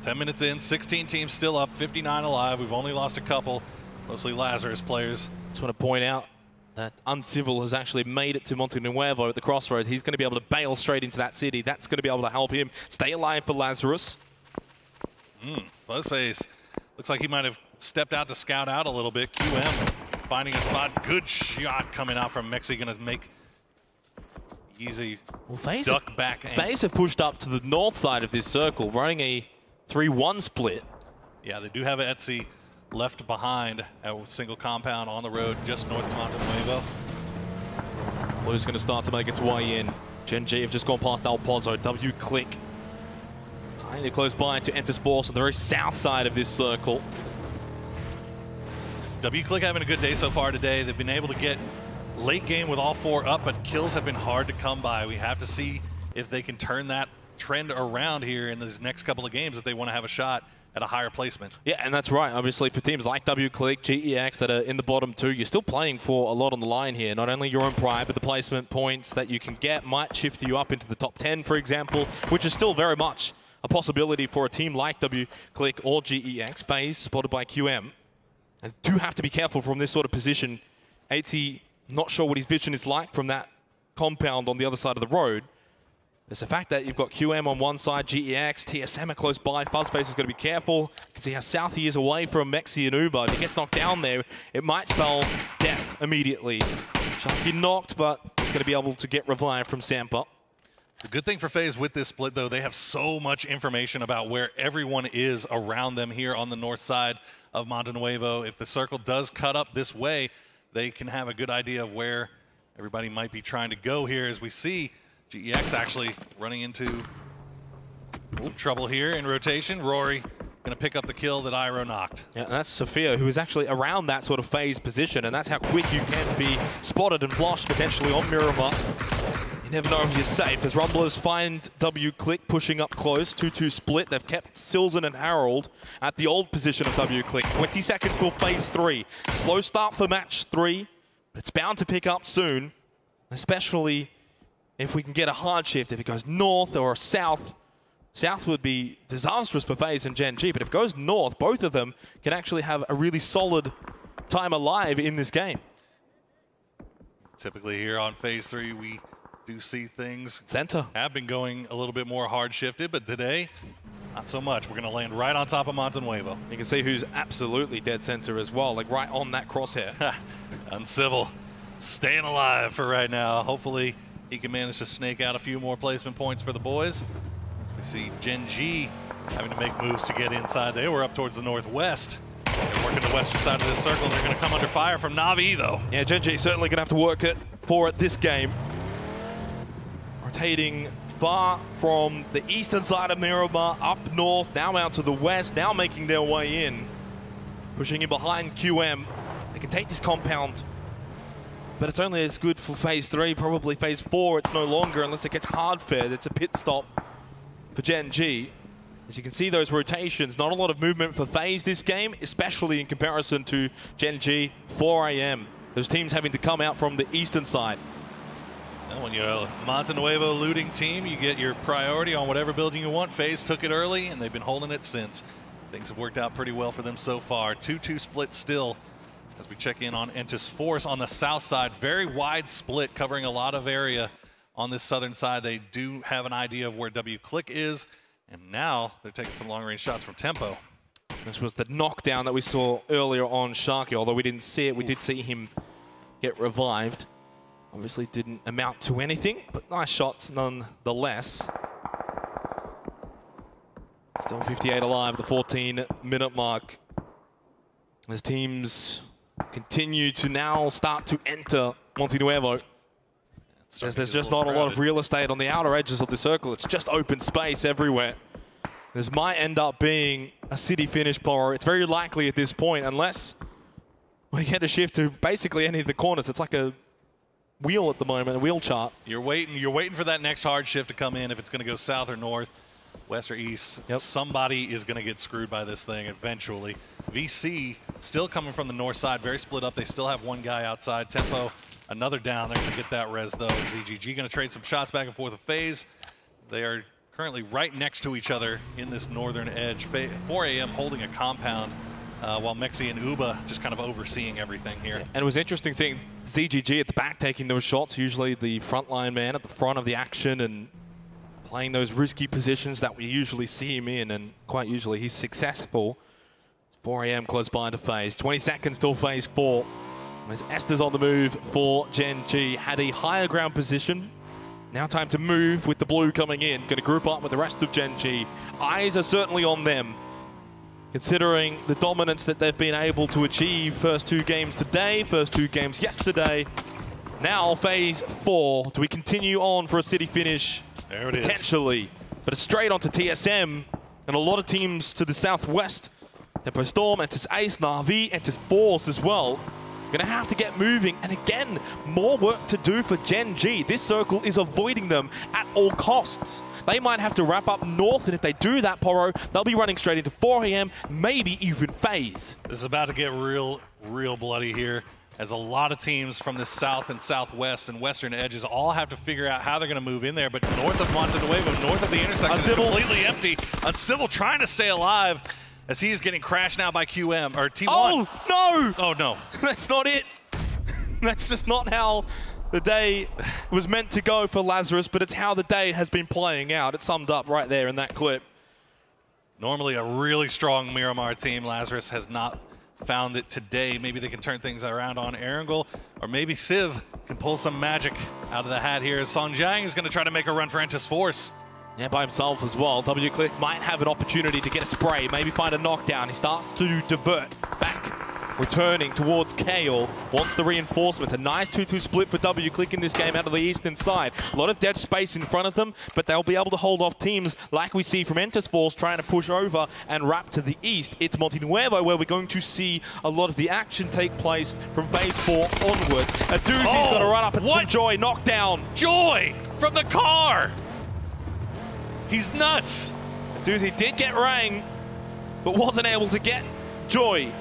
O: 10 minutes in, 16 teams still up, 59 alive. We've only lost a couple, mostly Lazarus players.
P: Just want to point out that Uncivil has actually made it to Monte Nuevo at the crossroads. He's going to be able to bail straight into that city. That's going to be able to help him stay alive for Lazarus.
O: FaZe looks like he might have stepped out to scout out a little bit. QM finding a spot. Good shot coming out from Mexi. Going to make easy duck back.
P: FaZe have pushed up to the north side of this circle, running a 3-1 split.
O: Yeah, they do have an Etsy left behind at a single compound on the road just north of Montenuevo.
P: Blue's going to start to make its way in. Gen G have just gone past El Pozo. W Click kind of close by to Enter's Force on the very south side of this circle.
O: W Click having a good day so far today. They've been able to get late game with all 4 up, but kills have been hard to come by. We have to see if they can turn that trend around here in these next couple of games if they want to have a shot at a higher placement.
P: Yeah, and that's right. Obviously, for teams like W Click, GEX that are in the bottom 2, you're still playing for a lot on the line here. Not only your own pride, but the placement points that you can get might shift you up into the top 10, for example, which is still very much a possibility for a team like W Click or GEX. FaZe spotted by QM. And do have to be careful from this sort of position. 80, not sure what his vision is like from that compound on the other side of the road. There's the fact that you've got QM on one side, GEX, TSM are close by. FuzzFace is going to be careful. You can see how south he is away from Mexi and Uber. If he gets knocked down there, it might spell death immediately. Sharky knocked, but he's going to be able to get revived from Sampa.
O: The good thing for FaZe with this split, though, they have so much information about where everyone is around them here on the north side of Montenuevo. If the circle does cut up this way, they can have a good idea of where everybody might be trying to go here. As we see GEX actually running into some trouble here in rotation. Rory going to pick up the kill that Iroh knocked.
P: Yeah, and that's Sophia, who is actually around that sort of FaZe position, and that's how quick you can be spotted and flushed potentially on Miramar. You never know if you're safe, as Rumblers find W Click pushing up close. 2-2 split. They've kept Silzen and Harold at the old position of W Click. 20 seconds till Phase 3. Slow start for match 3, but it's bound to pick up soon, especially if we can get a hard shift. If it goes north or south, south would be disastrous for FaZe and Gen G, but if it goes north, both of them can actually have a really solid time alive in this game.
O: Typically here on Phase 3, we do see things
P: center
O: have been going a little bit more hard shifted, but today, not so much. We're going to land right on top of Montenuevo.
P: You can see who's absolutely dead center as well, like right on that crosshair.
O: Uncivil staying alive for right now. Hopefully he can manage to snake out a few more placement points for the boys. We see Gen G having to make moves to get inside. They were up towards the northwest. They're working the western side of this circle. They're going to come under fire from Na'Vi, though.
P: Yeah, Gen G certainly going to have to work it for it this game. Rotating far from the eastern side of Miramar, up north, now out to the west, now making their way in. Pushing in behind QM. They can take this compound, but it's only as good for Phase 3, probably Phase 4 it's no longer unless it gets hard fed. It's a pit stop for Gen G. As you can see, those rotations, not a lot of movement for FaZe this game, especially in comparison to Gen G, 4 AM. Those teams having to come out from the eastern side.
O: And when you're a Montenuevo looting team, you get your priority on whatever building you want. FaZe took it early, and they've been holding it since. Things have worked out pretty well for them so far. 2-2 split still as we check in on Entis Force on the south side. Very wide split, covering a lot of area on this southern side. They do have an idea of where W Click is, and now they're taking some long-range shots from Tempo.
P: This was the knockdown that we saw earlier on Sharky, although we didn't see it. We did see him get revived. Obviously didn't amount to anything, but nice shots nonetheless. Still 58 alive, the 14-minute mark. As teams continue to now start to enter Montenuevo. There's just not a lot of real estate on the outer edges of the circle. It's just open space everywhere. This might end up being a city finish, Poro. It's very likely at this point, unless we get a shift to basically any of the corners. It's like a wheel at the moment, a wheel chart.
O: You're waiting for that next hard shift to come in. If it's going to go south or north, west or east, somebody is going to get screwed by this thing eventually. VC still coming from the north side, very split up. They still have one guy outside. Tempo, another down. They're going to get that res, though. ZGG going to trade some shots back and forth with FaZe. They are currently right next to each other in this northern edge. 4 AM holding a compound, while Mexi and Uba just kind of overseeing everything here.
P: And it was interesting seeing ZGG at the back taking those shots, usually the frontline man at the front of the action, and playing those risky positions that we usually see him in, and quite usually he's successful. It's 4 AM close by to FaZe. 20 seconds till Phase 4. As Esther's on the move for Gen G. Had a higher ground position. Now time to move with the blue coming in. Going to group up with the rest of Gen G. Eyes are certainly on them, considering the dominance that they've been able to achieve first 2 games today, first 2 games yesterday. Now Phase 4. Do we continue on for a city finish?
O: There it is.
P: Potentially. But it's straight onto TSM and a lot of teams to the southwest. Tempo Storm enters Ace, Na'Vi enters Force as well. Gonna have to get moving, and again, more work to do for Gen G. This circle is avoiding them at all costs. They might have to wrap up north, and if they do that, Poro, they'll be running straight into 4 AM, maybe even FaZe.
O: This is about to get real bloody here, as a lot of teams from the south and southwest and western edges all have to figure out how they're going to move in there. But north of Monte Nuevo, north of the intersection, is completely empty. Uncivil trying to stay alive, as he is getting crashed now by QM, or T1.
P: Oh, no!
O: Oh, no.
P: That's not it. That's just not how the day was meant to go for Lazarus, but it's how the day has been playing out. It's summed up right there in that clip.
O: Normally a really strong Miramar team. Lazarus has not found it today. Maybe they can turn things around on Erangel, or maybe Civ can pull some magic out of the hat here, as Song Jiang is going to try to make a run for Entus Force.
P: Yeah, by himself as well. WClick might have an opportunity to get a spray, maybe find a knockdown. He starts to divert back, returning towards Kale. Wants the reinforcements. A nice 2-2 split for WClick in this game out of the eastern side. A lot of dead space in front of them, but they'll be able to hold off teams like we see from Entus Force trying to push over and wrap to the east. It's Monte Nuevo where we're going to see a lot of the action take place from Phase 4 onward. A doozy's got to run up. It's from Joy. Knockdown.
O: Joy from the car. He's nuts.
P: Doozy did get Rang, but wasn't able to get Joy.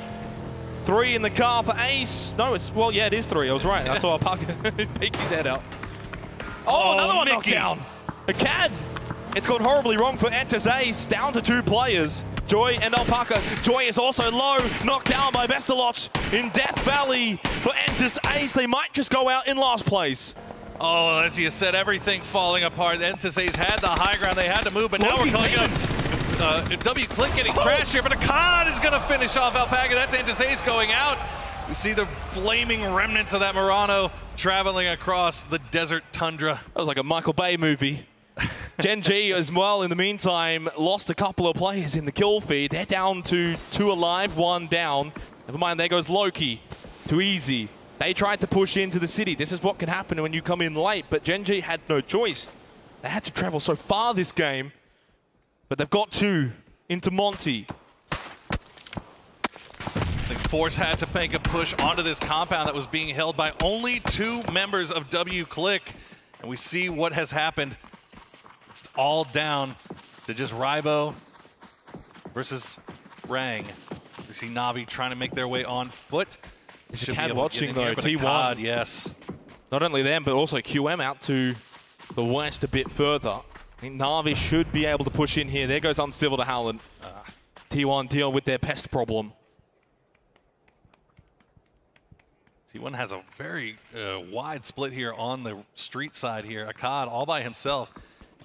P: 3 in the car for Ace. No, it's, well, yeah, it is 3. I was right. I saw Alpaca peek his head out. Oh, another one knocked down. A CAD. It's gone horribly wrong for Entus Ace. Down to 2 players. Joy and Alpaca. Joy is also low. Knocked down by Vestalot in Death Valley for Entus Ace. They might just go out in last place.
O: Oh, as you said, everything falling apart. Entus Ace had the high ground. They had to move, but now we're calling up WClick getting crashed here, but Akkad is going to finish off Alpaca. That's Entus Ace going out. We see the flaming remnants of that Murano traveling across the desert tundra.
P: That was like a Michael Bay movie. Gen G as well, in the meantime, lost a couple of players in the kill feed. They're down to 2 alive, 1 down. Never mind, there goes Loki. Too easy. They tried to push into the city. This is what can happen when you come in late, but Gen G had no choice. They had to travel so far this game, but they've got 2 into Monty.
O: I think Force had to make a push onto this compound that was being held by only 2 members of WClick, and we see what has happened. It's all down to just Rybo versus Rang. We see Na'Vi trying to make their way on foot.
P: There's a CAD watching though, T1.
O: Akkad, yes.
P: Not only them, but also QM out to the west a bit further. I think Na'Vi should be able to push in here. There goes Uncivil to Howland. T1 deal with their pest problem.
O: T1 has a very wide split here on the street side here. Akkad all by himself.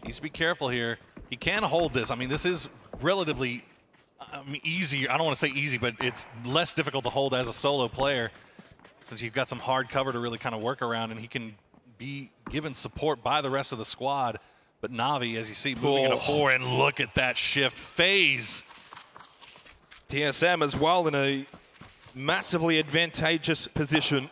O: Needs to be careful here. He can hold this. I mean, this is relatively easy. I don't want to say easy, but it's less difficult to hold as a solo player, since you've got some hard cover to really kind of work around, and he can be given support by the rest of the squad. But Na'Vi, as you see, moving into 4, and look at that shift. FaZe.
P: TSM as well in a massively advantageous position.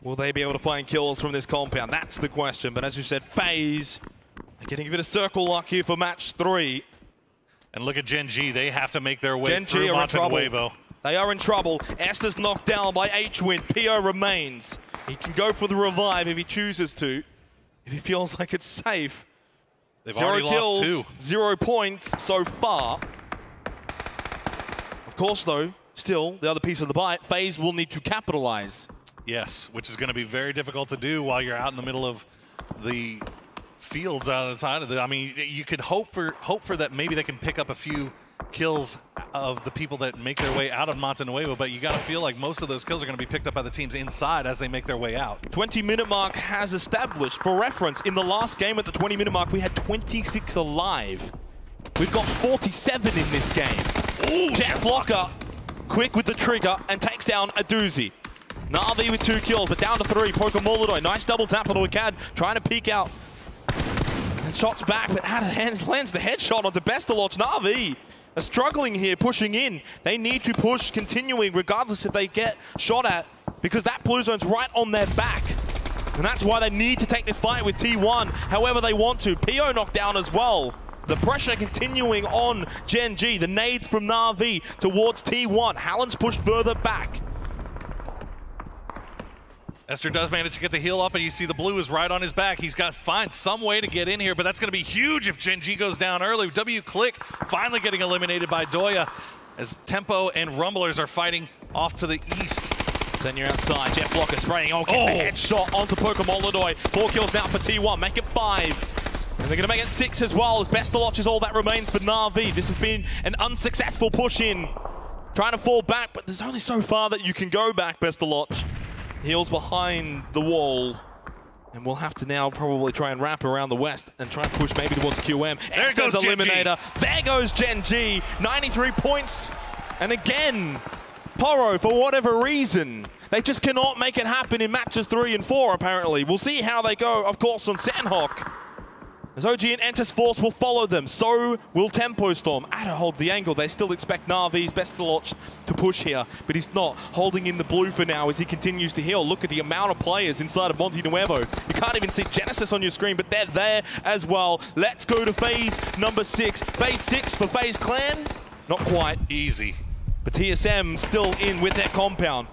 P: Will they be able to find kills from this compound? That's the question. But as you said, FaZe are getting a bit of circle luck here for match 3.
O: And look at Gen G. They have to make their way through Monte Nuevo.
P: They are in trouble. Esther's knocked down by H-Win. PO remains. He can go for the revive if he chooses to, if he feels like it's safe.
O: They've already lost 2.
P: 0 points so far. Of course, though, still, the other piece of the bite, FaZe will need to capitalize.
O: Yes, which is going to be very difficult to do while you're out in the middle of the fields outside of the. I mean, you could hope for that maybe they can pick up a few kills of the people that make their way out of Montenuevo, but you got to feel like most of those kills are going to be picked up by the teams inside as they make their way out.
P: 20-minute mark has established. For reference, in the last game at the 20-minute mark, we had 26 alive. We've got 47 in this game. Ooh, Jeff Locker, quick with the trigger, and takes down a doozy. Na'Vi with 2 kills, but down to 3. Pokamolodoy, nice double tap on Wicad, trying to peek out. And shots back, but out of hands, lands the headshot onto Bestaloch. Na'Vi are struggling here, pushing in. They need to push, continuing, regardless if they get shot at, because that blue zone's right on their back. And that's why they need to take this fight with T1, however they want to. PO knocked down as well. The pressure continuing on Gen G. The nades from Na'Vi towards T1. Hallen's pushed further back.
O: Esther does manage to get the heal up, and you see the blue is right on his back. He's got to find some way to get in here, but that's going to be huge if Gen G goes down early. W-Click finally getting eliminated by Doya as Tempo and Rumblers are fighting off to the east.
P: Senior outside, Jeff Blocker spraying. Oh, gets the headshot onto Pokamolodoy. 4 kills now for T1, make it 5. And they're going to make it 6 as well, as Bestaloch is all that remains for Na'Vi. This has been an unsuccessful push-in. Trying to fall back, but there's only so far that you can go back, Bestaloch. Heals behind the wall. And we'll have to now probably try and wrap around the west and try and push maybe towards QM.
O: There goes
P: Eliminator. There goes Gen G. 93 points. And again, Poro, for whatever reason, they just cannot make it happen in matches 3 and 4, apparently. We'll see how they go, of course, on Sandhawk. As OG and Entis Force will follow them, so will Tempo Storm. Ada holds the angle. They still expect Na'Vi's Bestaloch to push here, but he's not. Holding in the blue for now as he continues to heal. Look at the amount of players inside of Montenuevo. You can't even see Genesis on your screen, but they're there as well. Let's go to phase number 6. Phase 6 for FaZe Clan? Not quite.
O: Easy.
P: But TSM still in with their compound.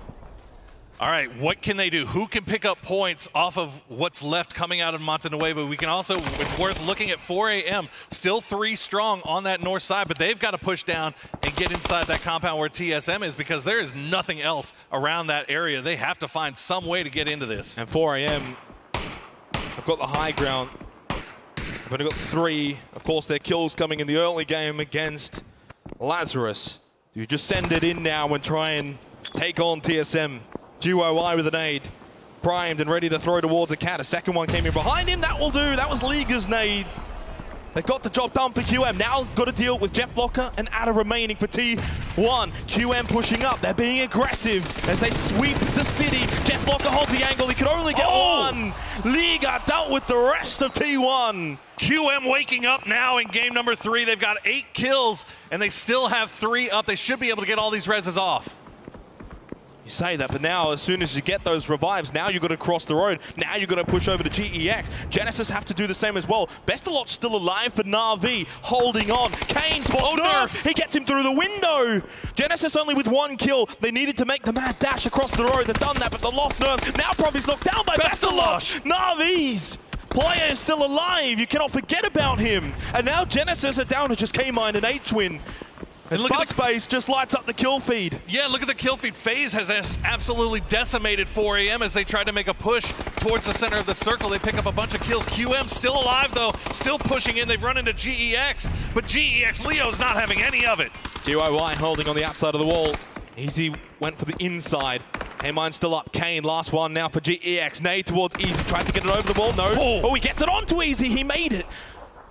O: All right, what can they do? Who can pick up points off of what's left coming out of Montenuevo? We can also, it's worth looking at 4 a.m. Still 3 strong on that north side, but they've got to push down and get inside that compound where TSM is, because there is nothing else around that area. They have to find some way to get into this.
P: And 4 a.m. have got the high ground. They've only got 3. Of course, their kills coming in the early game against Lazarus. You just send it in now and try and take on TSM. Duo with a nade, primed and ready to throw towards a cat. A second one came in behind him. That will do. That was Liga's nade. They got the job done for QM. Now got to deal with Jeff Blocker and Ada remaining for T1. QM pushing up. They're being aggressive as they sweep the city. Jeff Blocker holds the angle. He could only get 1. Liga dealt with the rest of T1.
O: QM waking up now in game number 3. They've got 8 kills, and they still have 3 up. They should be able to get all these reses off.
P: You say that, but now as soon as you get those revives, now you've got to cross the road. Now you've got to push over to GEX. Genesis have to do the same as well. Bestaloch still alive for Na'Vi, holding on. Kane spots Nerf. He gets him through the window. Genesis only with 1 kill. They needed to make the mad dash across the road. They've done that, but the lost Nerf. Now Profi's knocked down by Bestaloch. Na'Vi's player is still alive. You cannot forget about him. And now Genesis are down to just K-Mine and H-Win. And look at Space just lights up the kill feed.
O: Yeah, look at the kill feed. FaZe has absolutely decimated 4 a.m. as they try to make a push towards the center of the circle. They pick up a bunch of kills. QM still alive, though, still pushing in. They've run into GEX, but GEX Leo's not having any of it.
P: DIY holding on the outside of the wall. Easy went for the inside. K-Mine still up. Kane, last one now for GEX. Nade towards Easy, tried to get it over the wall. No. Oh, he gets it onto Easy. He made it.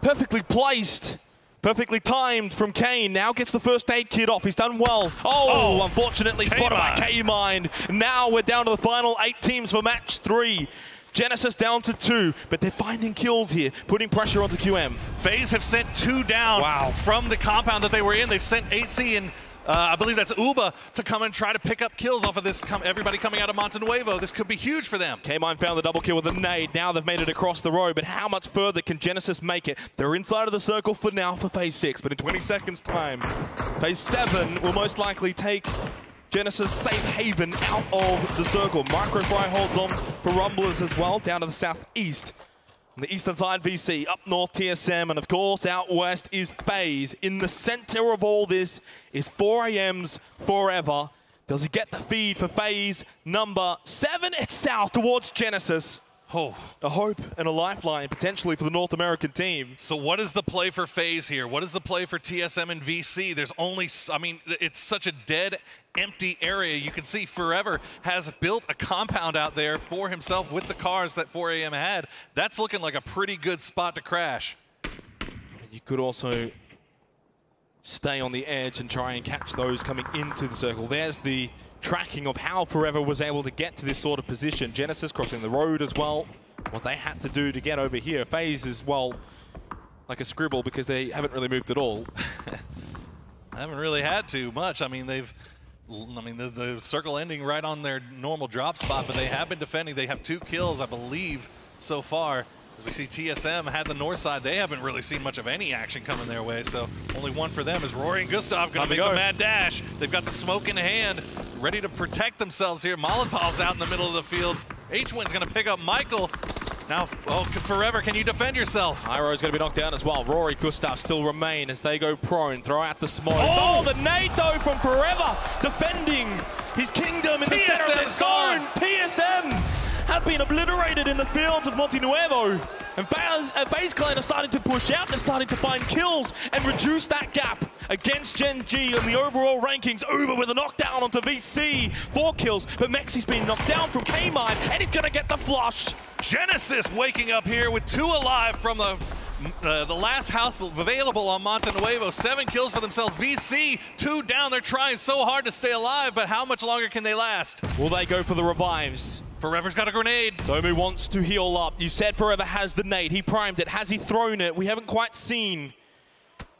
P: Perfectly placed. Perfectly timed from Kane. Now gets the first aid kit off. He's done well. Oh, unfortunately spotted by K-Mine. Now we're down to the final 8 teams for match 3. Genesis down to 2, but they're finding kills here, putting pressure onto QM.
O: FaZe have sent 2 down from the compound that they were in. They've sent 8C and I believe that's Uba to come and try to pick up kills off of this. Everybody coming out of Montenuevo. This could be huge for them.
P: K-Mine found the double kill with a nade. Now they've made it across the road, but how much further can Genesis make it? They're inside of the circle for now for phase 6, but in 20 seconds time, phase 7 will most likely take Genesis safe haven out of the circle. Microfry holds on for Rumblers as well, down to the southeast. On the eastern side, VC, up north, TSM, and of course, out west is FaZe. In the center of all this is 4 a.m.'s Forever. Does he get the feed for phase number 7? It's south towards Genesis. Oh. A hope and a lifeline potentially for the North American team.
O: So what is the play for FaZe here? What is the play for TSM and VC? There's only, I mean, it's such a dead, empty area. You can see Forever has built a compound out there for himself with the cars that 4AM had. That's looking like a pretty good spot to crash.
P: And you could also stay on the edge and try and catch those coming into the circle. There's the tracking of how Forever was able to get to this sort of position. Genesis crossing the road as well. What they had to do to get over here. FaZe is, well, like a scribble because they haven't really moved at all.
O: I haven't really had to much. I mean, the circle ending right on their normal drop spot, but they have been defending. They have 2 kills, I believe, so far. As we see TSM had the north side, they haven't really seen much of any action coming their way, so only one for them is Rory and Gustav going to make the mad dash. They've got the smoke in hand, ready to protect themselves here. Molotov's out in the middle of the field. H-Win's going to pick up Michael. Now, oh, Forever, can you defend yourself?
P: Iroh's going to be knocked down as well. Rory, Gustav still remain as they go prone. Throw out the smoke. Oh, the nade though from Forever, defending his kingdom in the center of the zone. TSM have been obliterated in the fields of Monte Nuevo. And FaZe Clan are starting to push out. They're starting to find kills and reduce that gap against Gen G in the overall rankings. Uber with a knockdown onto VC. 4 kills, but Mexi's been knocked down from K-Mine, and he's going to get the flush.
O: Genesis waking up here with 2 alive from the last house available on Monte Nuevo. 7 kills for themselves. VC, 2 down. They're trying so hard to stay alive, but how much longer can they last?
P: Will they go for the revives?
O: Forever's got a grenade.
P: Domu wants to heal up. You said Forever has the nade. He primed it. Has he thrown it? We haven't quite seen.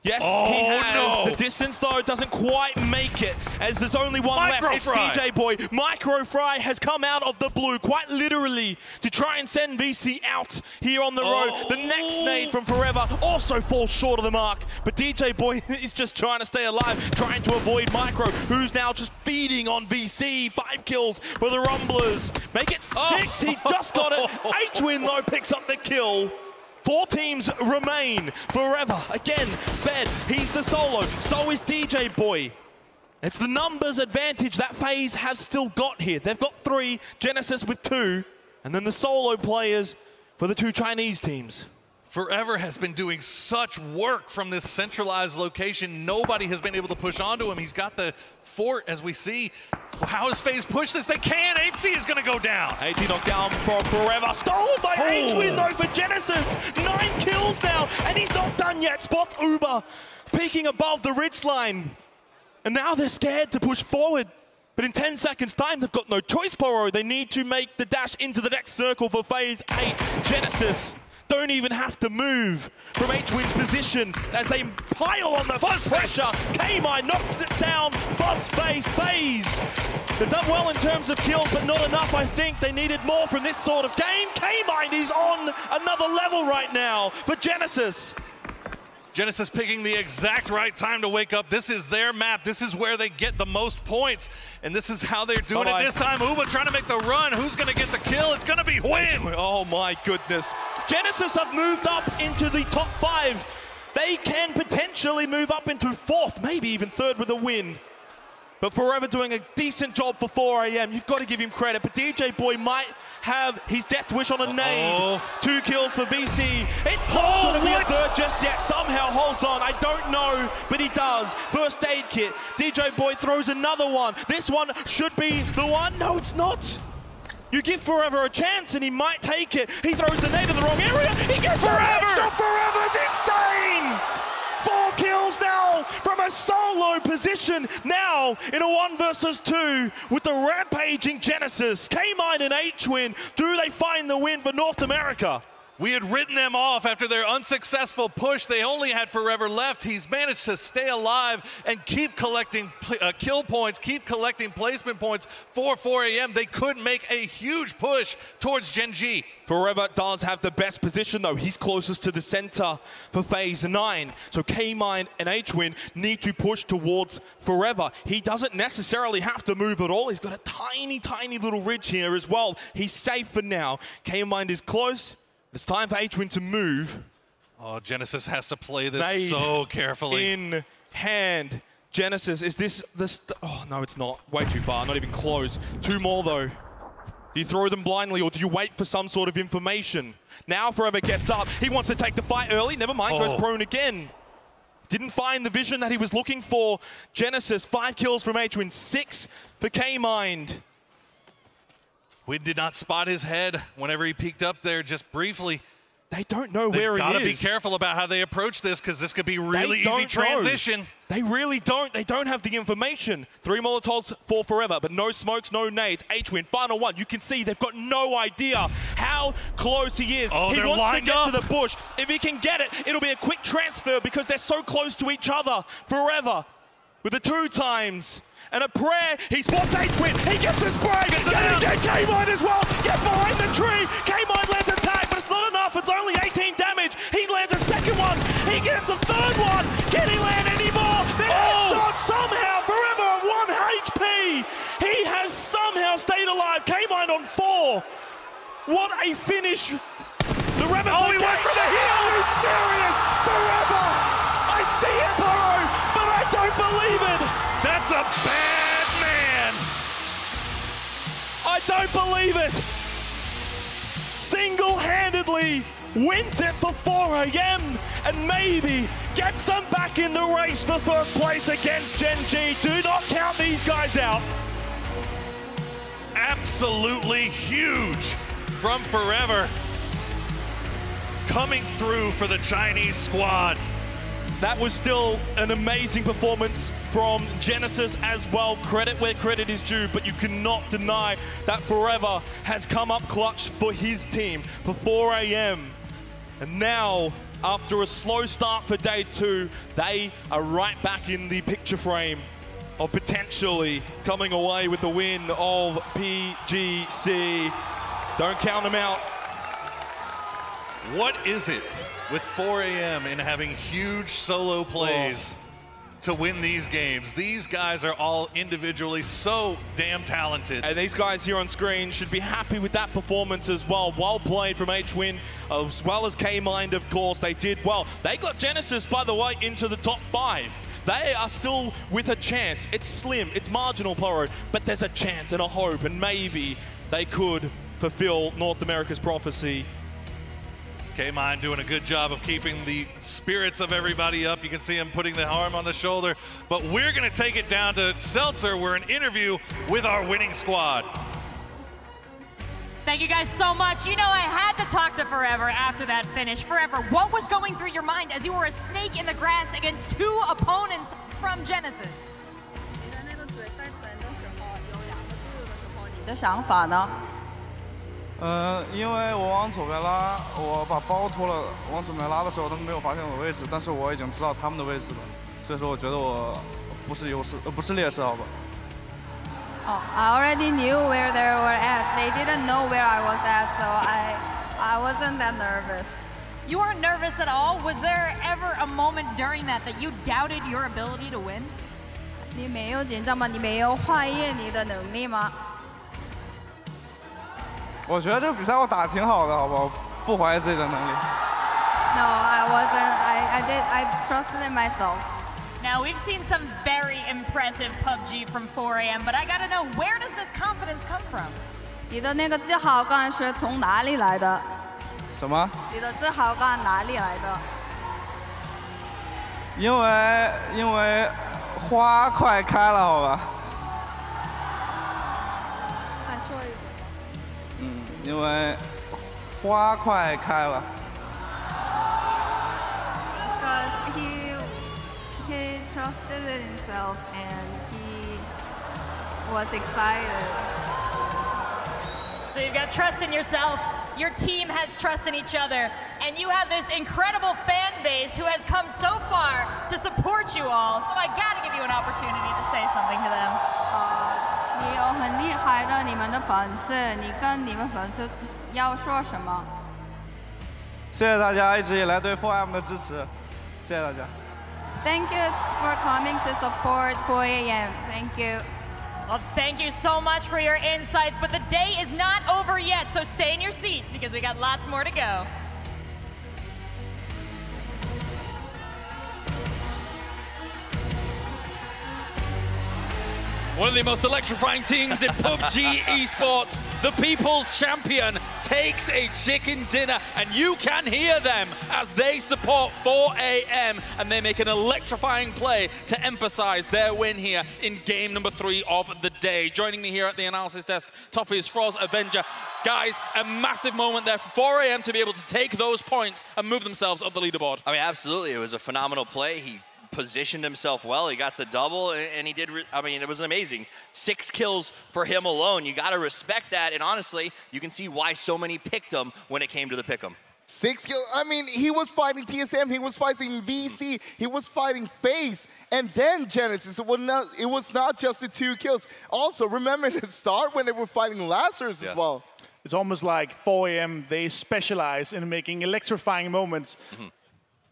P: Yes, he has. No. The distance, though, doesn't quite make it, as there's only one left. It's DJ Boy. Micro Fry has come out of the blue, quite literally, to try and send VC out here on the road. The next nade from Forever also falls short of the mark, but DJ Boy is just trying to stay alive, trying to avoid Micro, who's now just feeding on VC. 5 kills for the Rumblers. Make it 6. He just got it. H-Win, though, picks up the kill. 4 teams remain. Forever, again, fed. He's the solo. So is DJ Boy. It's the numbers advantage that FaZe has still got here. They've got 3, Genesis with 2, and then the solo players for the 2 Chinese teams.
O: Forever has been doing such work from this centralized location. Nobody has been able to push onto him. He's got the fort, as we see. How does FaZe push this? They can. HC is going to go down.
P: 80 knocked down from Forever. Stolen by H-Win, though, for Genesis. 9 kills now, and he's not done yet. Spots Uber peeking above the ridgeline. And now they're scared to push forward. But in 10 seconds' time, they've got no choice, Poro. They need to make the dash into the next circle for FaZe 8. Genesis don't even have to move from H-Win's position as they pile on the Fuzz pressure. K-Mine knocks it down. Fuzz FaZe. They've done well in terms of kills, but not enough, I think. They needed more from this sort of game. K-Mine is on another level right now for Genesis.
O: Genesis picking the exact right time to wake up. This is their map. This is where they get the most points. And this is how they're doing it this time. Uba trying to make the run. Who's going to get the kill? It's going to be Win.
P: Oh, my goodness. Genesis have moved up into the top 5. They can potentially move up into 4th, maybe even 3rd with a win. But Forever doing a decent job for 4AM. You've got to give him credit. But DJ Boy might have his death wish on a nade. 2 kills for VC. It's not going to be a 3rd just yet. Somehow holds on. I don't know, but he does. First aid kit. DJ Boy throws another one. This one should be the one. No, it's not. You give Forever a chance and he might take it. He throws the nade in the wrong area. He gets Forever. Forever's insane. 4 kills now from a solo position. Now in a 1 versus 2 with the rampaging Genesis. K-Mine and H-Win. Do they find the win for North America?
O: We had written them off after their unsuccessful push. They only had Forever left. He's managed to stay alive and keep collecting kill points, keep collecting placement points for 4AM. They could make a huge push towards Gen G.
P: Forever does have the best position, though. He's closest to the center for Phase 9. So K-Mine and H-Win need to push towards Forever. He doesn't necessarily have to move at all. He's got a tiny, tiny little ridge here as well. He's safe for now. K-Mine is close. It's time for H-Win to move.
O: Oh, Genesis has to play this so carefully.
P: In hand. Genesis, is this the... Oh, no, it's not. Way too far. Not even close. 2 more, though. Do you throw them blindly or do you wait for some sort of information? Now Forever gets up. He wants to take the fight early. Never mind, goes prone again. Didn't find the vision that he was looking for. Genesis, 5 kills from HWin, 6 for K-Mind.
O: Win did not spot his head whenever he peeked up there just briefly.
P: They don't know where he is.
O: They've got to be careful about how they approach this because this could be really easy transition.
P: They really don't. They don't have the information. 3 Molotovs for Forever, but no smokes, no nades. HWin, final one. You can see they've got no idea how close he is.
O: Oh,
P: he
O: they're
P: wants
O: lined
P: to get
O: up.
P: to the bush. If he can get it, it'll be a quick transfer because they're so close to each other. Forever with the 2 times. And a prayer, he spots HWin, he gets his break, and he gets K-Mind as well, get behind the tree, K-Mind lands a tag, but it's not enough, it's only 18 damage, he lands a second one, he gets a third one, can he land any more? The headshot somehow, Forever at 1 HP, he has somehow stayed alive, K-Mind on 4, what a finish, the Rabbit he went for the heel, are you serious, Forever, I see it Burrow, but I don't believe it.
O: That's a bad man.
P: I don't believe it. Single-handedly wins it for 4 AM and maybe gets them back in the race for first place against Gen G. Do not count these guys out.
O: Absolutely huge from Forever. Coming through for the Chinese squad.
P: That was still an amazing performance from Genesis as well. Credit where credit is due, but you cannot deny that Forever has come up clutch for his team for 4 AM. And now, after a slow start for day 2, they are right back in the picture frame of potentially coming away with the win of PGC. Don't count them out.
O: What is it with 4 AM and having huge solo plays to win these games? These guys are all individually so damn talented.
P: And these guys here on screen should be happy with that performance as well. Well played from HWin, as well as K-Mind, of course. They did well. They got Genesis, by the way, into the top 5. They are still with a chance. It's slim, it's marginal, Poro, but there's a chance and a hope, and maybe they could fulfill North America's prophecy.
O: K-Mind doing a good job of keeping the spirits of everybody up. You can see him putting the arm on the shoulder. But we're going to take it down to Seltzer. We're in an interview with our winning squad.
U: Thank you guys so much. You know, I had to talk to Forever after that finish. Forever, what was going through your mind as you were a snake in the grass against 2 opponents from Genesis?
H: 因为我往左边拉，我把包脱了，往左边拉的时候，他们没有发现我的位置，但是我已经知道他们的位置了，所以说我觉得我不是优势，不是劣势，好吧。
I: Oh, I already knew where they were at. They didn't know where I was at, so I wasn't that nervous.
U: You weren't nervous at all? Was there ever a moment during that you doubted your ability to win?
I: 你没有紧张吗？你没有怀疑你的能力吗？
H: 我觉得这个比赛我打得挺好的，好不好？不怀疑自己的能力。
I: No, I wasn't. I trusted in myself.
U: Now, we've seen some very impressive PUBG from 4 AM, but I gotta know, where does this confidence come from?
I: 你的那个自豪感是从哪里来的？
H: 什么？
I: 你的自豪感哪里来的？
H: 因为花快开了，好吧？ 因为花快开了。
I: Because he trusted in himself and he was excited.
U: So you've got trust in yourself, your team has trust in each other, and you have this incredible fan base who has come so far to support you all. So I gotta give you an opportunity to say something to them.
I: 你有很厉害的你们的粉丝，你跟你们粉丝要说什么？
H: 谢谢大家一直以来对 4AM 的支持，谢谢大家。
I: Thank you for coming to support 4 AM. Thank you.
U: Well, thank you so much for your insights, but the day is not over yet, so stay in your seats because we got lots more to go.
L: One of the most electrifying teams in PUBG Esports, the People's Champion, takes a chicken dinner, and you can hear them as they support 4 AM, and they make an electrifying play to emphasize their win here in game number 3 of the day. Joining me here at the analysis desk, Toffee is Froz, Avenger. Guys, a massive moment there for 4 AM to be able to take those points and move themselves up the leaderboard.
R: I mean, absolutely. It was a phenomenal play. He positioned himself well. He got the double, and he did. I mean, it was amazing. 6 kills for him alone. You got to respect that. And honestly, you can see why so many picked him when it came to the pick'em.
S: 6 kills. I mean, he was fighting TSM. He was fighting VC. He was fighting FAZE, and then Genesis. It was not just the 2 kills. Also, remember the start when they were fighting Lazarus as well.
T: It's almost like 4 AM. They specialize in making electrifying moments.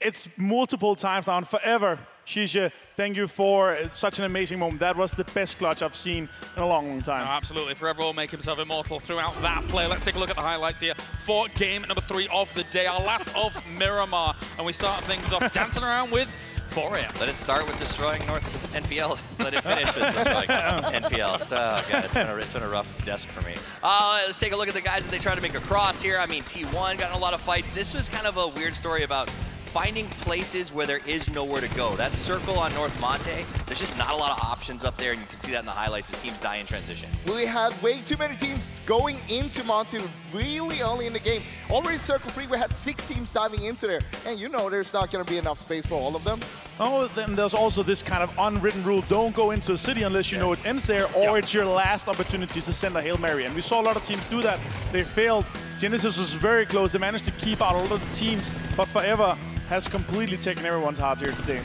T: It's multiple times down forever. Shisha, thank you for such an amazing moment. That was the best clutch I've seen in a long, long time.
L: Oh, absolutely. Forever will make himself immortal throughout that play. Let's take a look at the highlights here for game number 3 of the day, our last of Miramar. And we start things off dancing around with 4 AM.
R: Let it start with destroying North NPL. Let it finish with destroying NPL. God, it's been a rough desk for me. Let's take a look at the guys as they try to make a cross here. I mean, T1 got in a lot of fights. This was kind of a weird story about finding places where there is nowhere to go. That circle on North Monte, there's just not a lot of options up there, and you can see that in the highlights as teams die in transition.
S: We had way too many teams going into Monte really early in the game. Already Circle 3, we had 6 teams diving into there, and you know there's not going to be enough space for all of them.
T: Oh, then there's also this kind of unwritten rule. Don't go into a city unless you know it ends there, or it's your last opportunity to send a Hail Mary. And we saw a lot of teams do that. They failed. Genesis was very close. They managed to keep out a lot of the teams, but Forever has completely taken everyone's heart here today.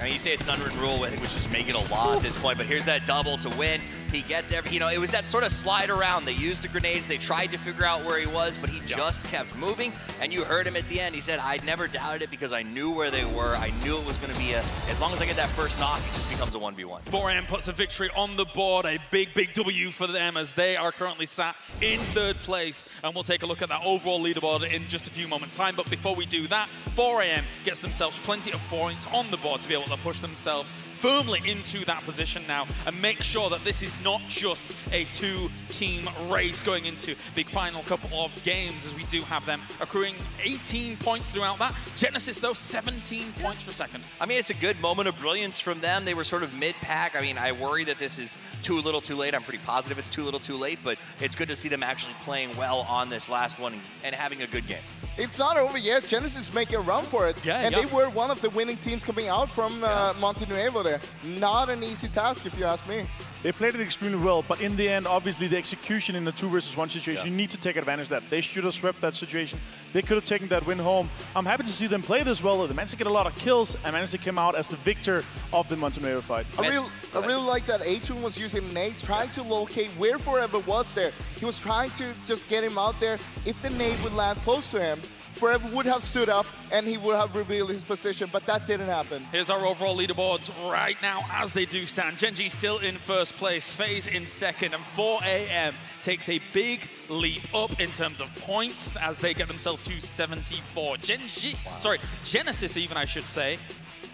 R: I mean, you say it's an unwritten rule, I think we should just make it a law at this point, but here's that double to win. He gets every, it was that sort of slide around. They used the grenades, they tried to figure out where he was, but he just kept moving, and you heard him at the end. He said, I never doubted it because I knew where they were. I knew it was going to be as long as I get that first knock, it just becomes a 1v1.
L: 4 AM puts a victory on the board, a big, big W for them as they are currently sat in 3rd place, and we'll take a look at that overall leaderboard in just a few moments' time. But before we do that, 4 AM gets themselves plenty of points on the board to be able to push themselves firmly into that position now and make sure that this is not just a 2-team race going into the final couple of games, as we do have them accruing 18 points throughout that. Genesis, though, 17 points for second.
R: I mean, it's a good moment of brilliance from them. They were sort of mid-pack. I mean, I worry that this is too little too late. I'm pretty positive it's too little too late, but it's good to see them actually playing well on this last one and having a good game.
S: It's not over yet. Genesis is making a run for it. And they were one of the winning teams coming out from Monte Nuevo there. Not an easy task, if you ask me.
T: They played it extremely well, but in the end, obviously, the execution in the 2 versus 1 situation, you need to take advantage of that. They should have swept that situation. They could have taken that win home. I'm happy to see them play this well. They managed to get a lot of kills and managed to come out as the victor of the Montenegro fight.
S: I really like that A-Tune was using nade, trying to locate where Forever was there. He was trying to just get him out there. If the nade would land close to him, Forever would have stood up and he would have revealed his position, but that didn't happen.
L: Here's our overall leaderboards right now as they do stand. Gen G still in 1st place, FaZe in 2nd, and 4 AM takes a big leap up in terms of points as they get themselves to 74. Genesis even, I should say,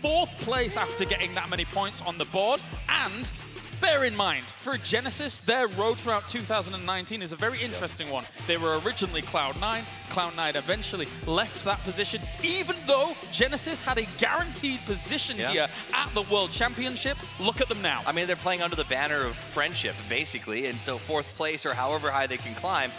L: 4th place after getting that many points on the board. And bear in mind, for Genesis, their road throughout 2019 is a very interesting one. They were originally Cloud9. Cloud9 eventually left that position, even though Genesis had a guaranteed position here at the World Championship. Look at them now.
R: I mean, they're playing under the banner of friendship, basically, and so 4th place or however high they can climb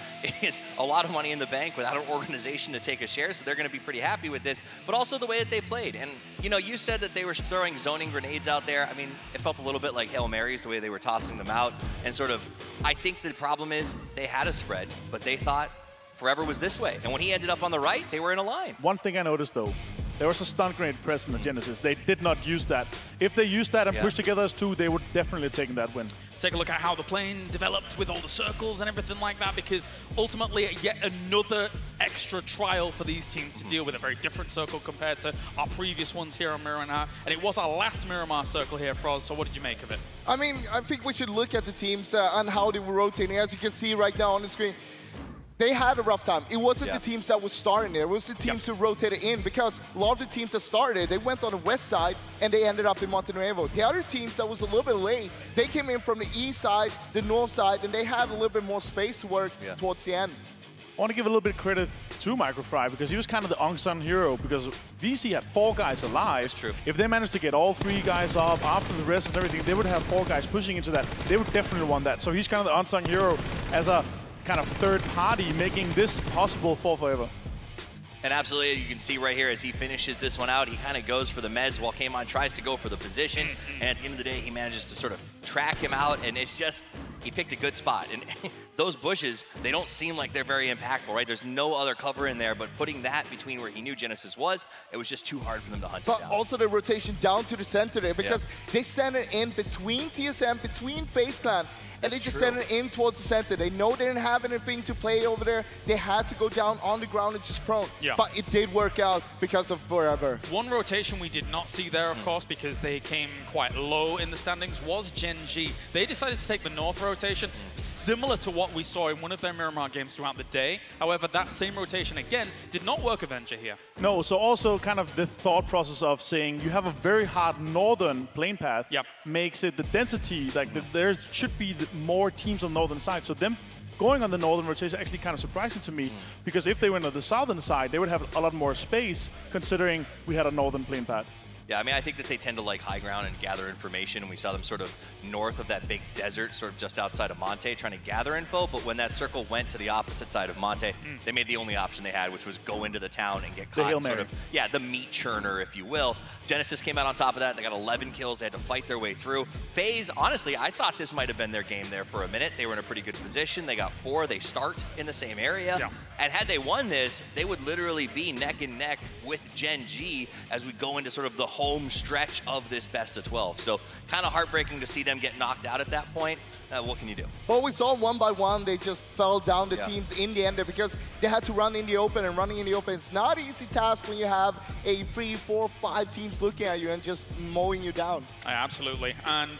R: is a lot of money in the bank without an organization to take a share, so they're going to be pretty happy with this, but also the way that they played. And, you said that they were throwing zoning grenades out there. I mean, it felt a little bit like Hail Marys, the way they were tossing them out, and sort of, I think the problem is they had a spread, but they thought Forever was this way. And when he ended up on the right, they were in a line.
T: One thing I noticed, though, there was a stun grenade present in Genesis. They did not use that. If they used that and pushed together as 2, they would definitely have taken that win.
L: Let's take a look at how the plane developed with all the circles and everything like that, because ultimately yet another extra trial for these teams to deal with. A very different circle compared to our previous ones here on Miramar. And it was our last Miramar circle here, Froz, so what did you make of it?
S: I mean, I think we should look at the teams and how they were rotating. As you can see right now on the screen, they had a rough time. It wasn't the teams that were starting there. It was the teams who rotated in, because a lot of the teams that started, they went on the west side and they ended up in Montenegro. The other teams that was a little bit late, they came in from the east side, the north side, and they had a little bit more space to work towards the end.
T: I want to give a little bit of credit to Microfry, because he was kind of the unsung hero, because VC had 4 guys alive.
R: That's true.
T: If they managed to get all 3 guys up after the rest and everything, they would have 4 guys pushing into that. They would definitely want that. So he's kind of the unsung hero as a kind of third party, making this possible for Forever.
R: And absolutely, you can see right here as he finishes this one out, he kind of goes for the meds while Kamon tries to go for the position. And at the end of the day, he manages to sort of track him out, and it's just, he picked a good spot. And those bushes, they don't seem like they're very impactful, right? There's no other cover in there, but putting that between where he knew Genesis was, it was just too hard for them to hunt
S: But
R: down.
S: also the rotation down to the center there, because they sent it in between TSM, between FaZe Clan, and they just sent it in towards the center. They know they didn't have anything to play over there. They had to go down on the ground and just prone. But it did work out because of Forever.
L: One rotation we did not see there, of course, because they came quite low in the standings, was Gen G. They decided to take the north rotation, similar to what we saw in one of their Miramar games throughout the day. However, that same rotation, again, did not work Avenger here.
T: No, so also kind of the thought process of saying you have a very hard northern plane path makes it the density, like there should be more teams on the northern side. So them going on the northern rotation is actually kind of surprising to me, because if they went on the southern side, they would have a lot more space, considering we had a northern plane path.
R: Yeah, I mean, I think that they tend to like high ground and gather information, and we saw them sort of north of that big desert, sort of just outside of Monte, trying to gather info, but when that circle went to the opposite side of Monte, they made the only option they had, which was go into the town and get caught, sort of, the meat churner, if you will. Genesis came out on top of that. They got 11 kills. They had to fight their way through. FaZe, honestly, I thought this might have been their game there for a minute. They were in a pretty good position. They got 4. They start in the same area. And had they won this, they would literally be neck and neck with Gen G as we go into sort of the home stretch of this best of 12. So kind of heartbreaking to see them get knocked out at that point. What can you do?
S: Well, we saw one by one, they just fell down the teams in the end there, because they had to run in the open, and running in the open is not an easy task when you have a 3, 4, 5 teams looking at you and just mowing you down.
L: Absolutely. And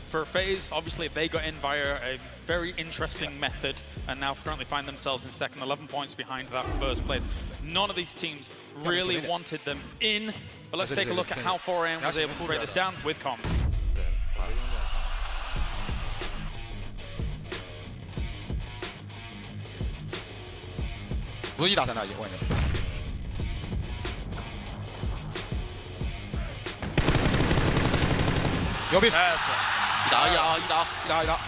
L: for FaZe, obviously they got in via a very interesting method, and now currently find themselves in second, 11 points behind that first place. None of these teams really wanted them in, but let's take a look at how 4AM was able to break this down with comms.
D: 不是1打3打1，我感觉。牛逼！1打1啊！1打1打。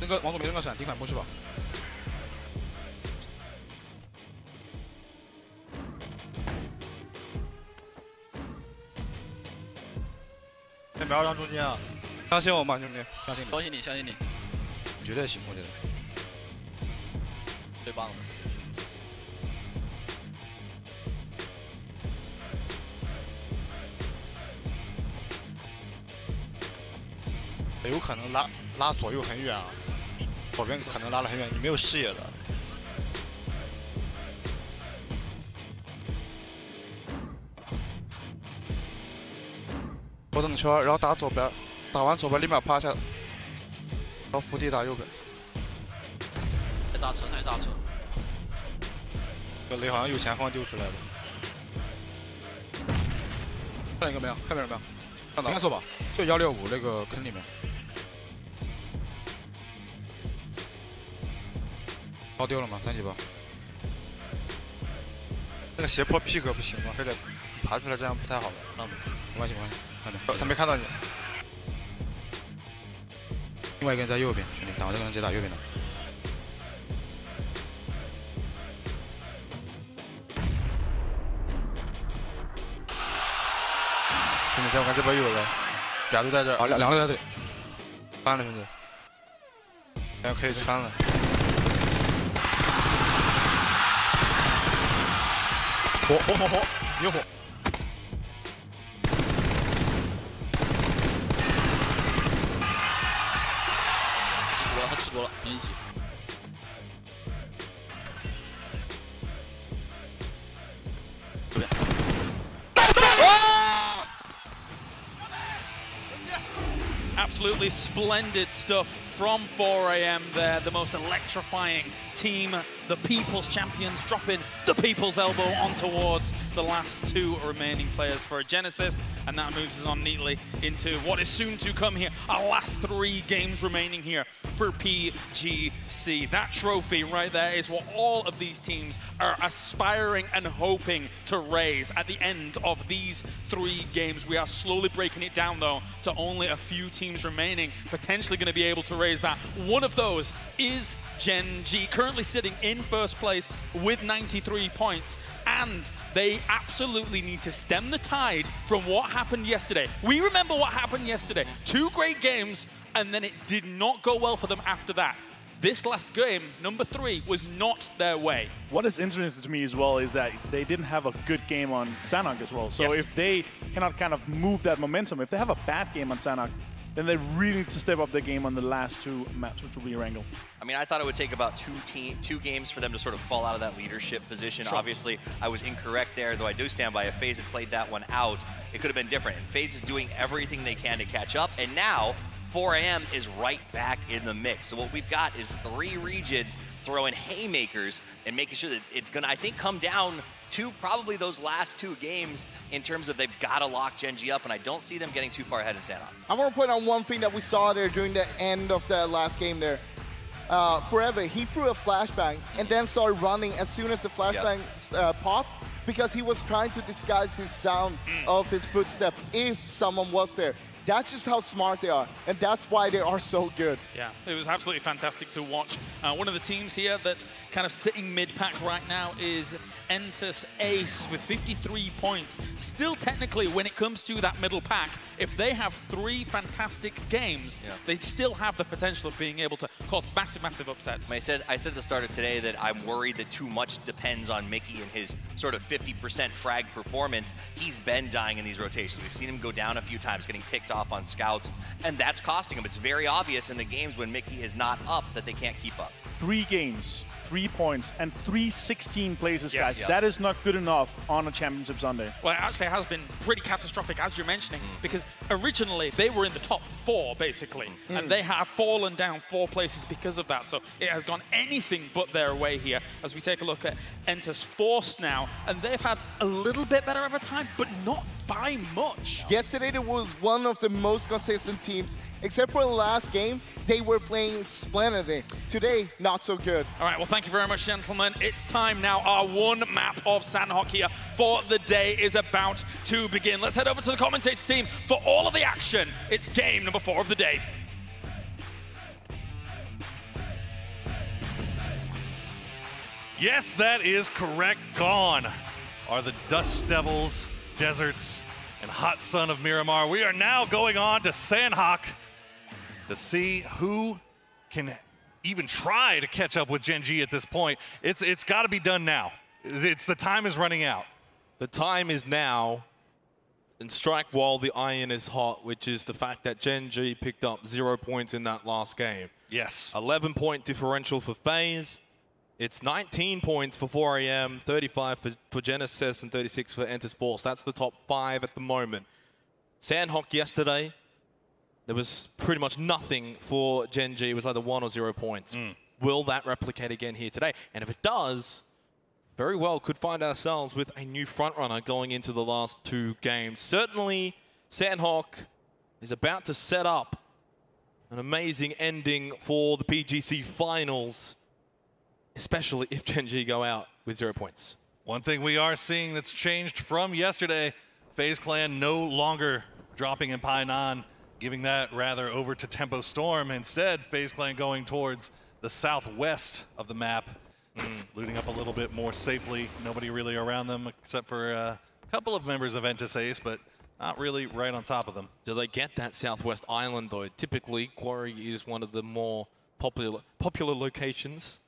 D: 那个往左边扔个闪，顶反扑是吧？不要让中间啊！
H: 相信我吧，兄弟，
D: 相信你，相信你，相信你，你绝对行，我觉得。最棒的。有可能拉左右很远啊，左边可能拉得很远，你没有视野的。
H: 我等圈，然后打左边，打完左边立马趴下，然后伏地打右边。
D: 太大车，太大车。这个雷好像有前方丢出来的。看见没有？看见了没有？应该错吧？就165那个坑里面。包丢了吗？3级包。那个斜坡 P 格不行吗？非得爬出来，这样不太好。没关系，没关系。看到，他没看到你。另外一个人在右边，兄弟，打完这个人直接打右边的。兄弟，在我看这边又有人，俩都在这儿，两个在这里。穿了，兄弟，现在可以穿了。火，有火！他吃多了，没一起。右边。
L: Absolutely splendid stuff from 4 AM there, the most electrifying team, the People's Champions, dropping the People's Elbow on towards the last two remaining players for Genesis, and that moves us on neatly into what is soon to come here. Our last 3 games remaining here for PGC. That trophy right there is what all of these teams are aspiring and hoping to raise at the end of these 3 games. We are slowly breaking it down, though, to only a few teams remaining, potentially going to be able to raise that. One of those is Gen G, currently sitting in first place with 93 points, and they absolutely need to stem the tide from what happened yesterday. We remember what happened yesterday. 2 great games, and then it did not go well for them after that. This last game, number 3, was not their way.
T: What is interesting to me as well is that they didn't have a good game on Sanhok as well. So if they cannot kind of move that momentum, if they have a bad game on Sanhok, then they really need to step up their game on the last 2 maps, which will be Wrangle.
R: I mean, I thought it would take about 2 games for them to sort of fall out of that leadership position. Sure. Obviously, I was incorrect there, though I do stand by. If FaZe had played that one out, it could have been different. And FaZe is doing everything they can to catch up, and now 4 AM is right back in the mix. So what we've got is 3 regions throwing haymakers and making sure that it's going to, I think, come down to probably those last 2 games in terms of they've got to lock Gen G up, and I don't see them getting too far ahead in Sanhok.
S: I want to point out one thing that we saw there during the end of the last game there. Forever, he threw a flashbang and then started running as soon as the flashbang popped, because he was trying to disguise his sound of his footstep if someone was there. That's just how smart they are, and that's why they are so good.
L: Yeah, it was absolutely fantastic to watch. One of the teams here that's kind of sitting mid-pack right now is Entus Ace with 53 points. Still technically, when it comes to that middle pack, if they have 3 fantastic games, they still have the potential of being able to cause massive, massive upsets.
R: I said at the start of today that I'm worried that too much depends on Mickey and his sort of 50% frag performance. He's been dying in these rotations. We've seen him go down a few times, getting picked off on scouts, and that's costing him. It's very obvious in the games when Mickey is not up that they can't keep up.
T: 3 games, 3 points, and 316 places, guys. That is not good enough on a Championship Sunday.
L: Well, it actually has been pretty catastrophic, as you're mentioning, because originally they were in the top 4, basically, and they have fallen down 4 places because of that. So it has gone anything but their way here. As we take a look at Entus Force now, and they've had a little bit better of a time, but not by much.
S: Yesterday, they was one of the most consistent teams. Except for the last game, they were playing splendidly. Today, not so good.
L: All right, well, thank you very much, gentlemen. It's time now. Our 1 map of Sanhok here for the day is about to begin. Let's head over to the commentators team for all of the action. It's game number 4 of the day.
O: Yes, that is correct. Gone are the Dust Devils, Deserts, and Hot Sun of Miramar. We are now going on to Sanhok to see who can even try to catch up with Gen G at this point. It's got to be done now. The time is running out.
P: The time is now, and strike while the iron is hot, which is the fact that Gen G picked up 0 points in that last game.
O: Yes.
P: 11-point differential for FaZe. It's 19 points for 4 AM, 35 for Genesis, and 36 for Entus Force. That's the top 5 at the moment. Sanhok yesterday, there was pretty much nothing for Gen G. It was either 1 or 0 points. Will that replicate again here today? And if it does, very well could find ourselves with a new frontrunner going into the last 2 games. Certainly, Sanhok is about to set up an amazing ending for the PGC Finals, especially if Gen G go out with 0 points.
O: One thing we are seeing that's changed from yesterday, FaZe Clan no longer dropping in Painan, giving that rather over to Tempo Storm. Instead, FaZe Clan going towards the southwest of the map, looting up a little bit more safely. Nobody really around them except for a couple of members of Entus Ace, but not really right on top of them.
P: Do they get that southwest island, though? Typically, Quarry is one of the more popular locations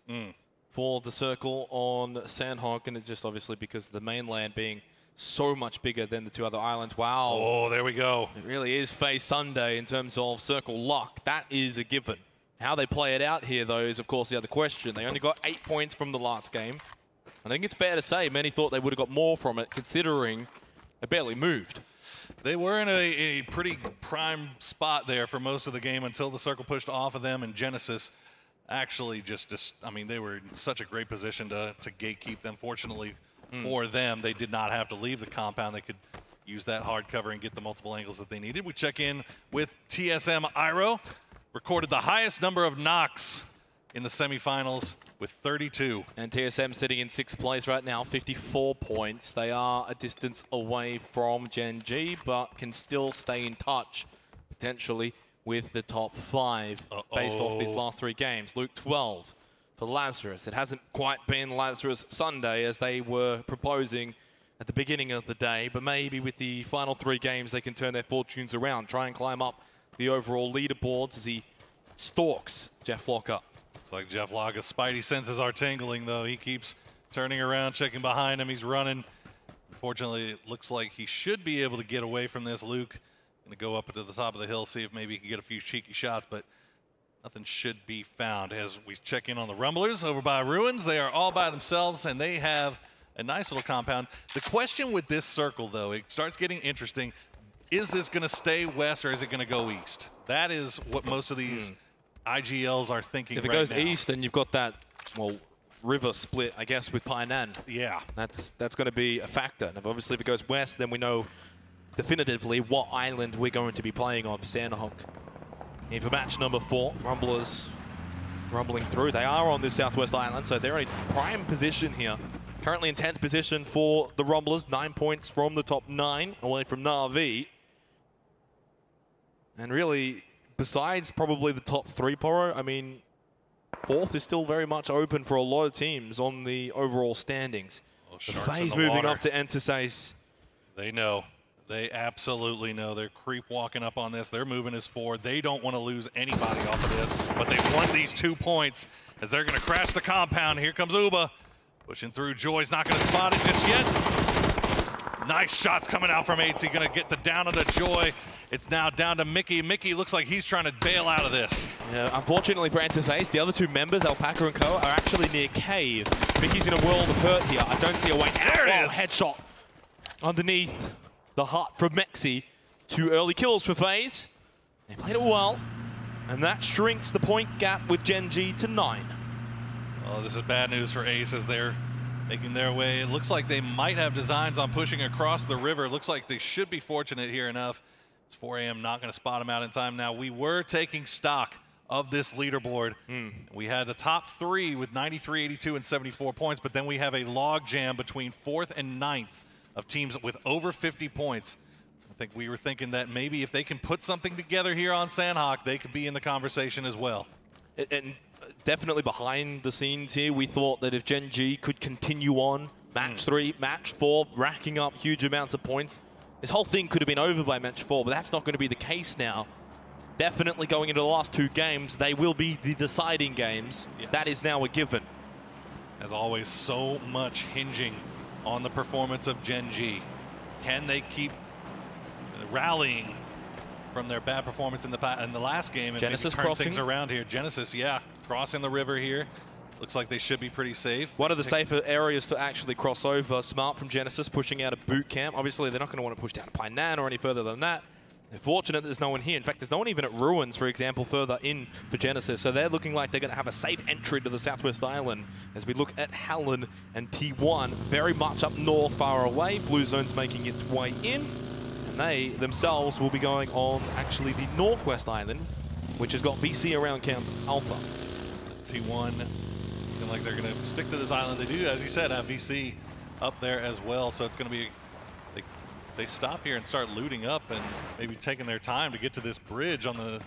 P: for the circle on Sanhok, and it's just obviously because the mainland being so much bigger than the 2 other islands. Wow.
O: Oh, there we go.
P: It really is FaZe Sunday in terms of circle luck. That is a given. How they play it out here, though, is, of course, the other question. They only got 8 points from the last game. I think it's fair to say many thought they would have got more from it, considering they barely moved.
O: They were in a pretty prime spot there for most of the game until the circle pushed off of them, and Genesis actually just I mean, they were in such a great position to gatekeep them. Fortunately for them, they did not have to leave the compound. They could use that hard cover and get the multiple angles that they needed. We check in with TSM Iro. Recorded the highest number of knocks in the semifinals with 32.
P: And TSM sitting in 6th place right now, 54 points. They are a distance away from Gen G, but can still stay in touch, potentially, with the top 5 based off these last 3 games. Luke 12 for Lazarus. It hasn't quite been Lazarus Sunday as they were proposing at the beginning of the day, but maybe with the final 3 games they can turn their fortunes around, try and climb up the overall leaderboards as he stalks Jeff Locker.
O: It's like Jeff Locker's spidey senses are tingling, though. He keeps turning around, checking behind him. He's running. Unfortunately, it looks like he should be able to get away from this. Luke going to go up to the top of the hill, see if maybe he can get a few cheeky shots, but nothing should be found. As we check in on the Rumblers over by Ruins, they are all by themselves, and they have a nice little compound. The question with this circle, though, it starts getting interesting. Is this going to stay west or is it going to go east? That is what most of these IGLs are thinking right now.
P: If it goes east, then you've got that, well, river split, I guess, with Painan.
O: Yeah.
P: That's going to be a factor. And obviously, if it goes west, then we know definitively what island we're going to be playing on. Sandhawk in for match number 4. Rumblers rumbling through. They are on this southwest island, so they're in a prime position here. Currently in 10th position for the Rumblers. 9 points from the top 9, away from Na'Vi. And really, besides probably the top 3, Poro, I mean, 4th is still very much open for a lot of teams on the overall standings. The FAZE moving up to Entasace.
O: They know. They absolutely know. They're creep walking up on this. They're moving as 4. They don't want to lose anybody off of this, but they won these 2 points as they're going to crash the compound. Here comes Uba. Pushing through. Joy's not going to spot it just yet. Nice shots coming out from 8. Going to get the down onto Joy. It's now down to Mickey. Mickey looks like he's trying to bail out of this.
P: Yeah, unfortunately for Entasace, the other 2 members, Alpaca and Co, are actually near Cave. Mickey's in a world of hurt here. I don't see a way out.
O: There it is.
P: Headshot underneath the hut from Mexi. 2 early kills for FaZe. They played it well, and that shrinks the point gap with Gen G to 9.
O: Oh, this is bad news for Ace as they're making their way. It looks like they might have designs on pushing across the river. It looks like they should be fortunate here enough. It's 4 a.m., not going to spot them out in time. Now, we were taking stock of this leaderboard. We had the top 3 with 93, 82, and 74 points, but then we have a log jam between 4th and 9th of teams with over 50 points. I think we were thinking that maybe if they can put something together here on Sandhawk, they could be in the conversation as well.
P: And definitely behind the scenes here, we thought that if Gen G could continue on, match 3, match 4, racking up huge amounts of points, this whole thing could have been over by match 4, but that's not going to be the case now. Definitely going into the last 2 games, they will be the deciding games. Yes. That is now a given.
O: As always, so much hinging on the performance of Gen G. Can they keep rallying from their bad performance in the last game and
P: Genesis
O: maybe turn
P: crossing
O: things around here? Genesis, yeah, crossing the river here. Looks like they should be pretty safe.
P: One of the safer areas to actually cross over. Smart from Genesis pushing out a boot camp. Obviously, they're not going to want to push down to Painan or any further than that. They're fortunate there's no one here. In fact, there's no one even at Ruins, for example, further in for Genesis. So they're looking like they're going to have a safe entry to the Southwest Island as we look at Hallen and T1 very much up north, far away. Blue Zone's making its way in. And they themselves will be going on actually the Northwest Island, which has got VC around Camp Alpha.
O: T1 looking like they're going to stick to this island. They do, as you said, have VC up there as well. So it's going to be, they stop here and start looting up and maybe taking their time to get to this bridge on the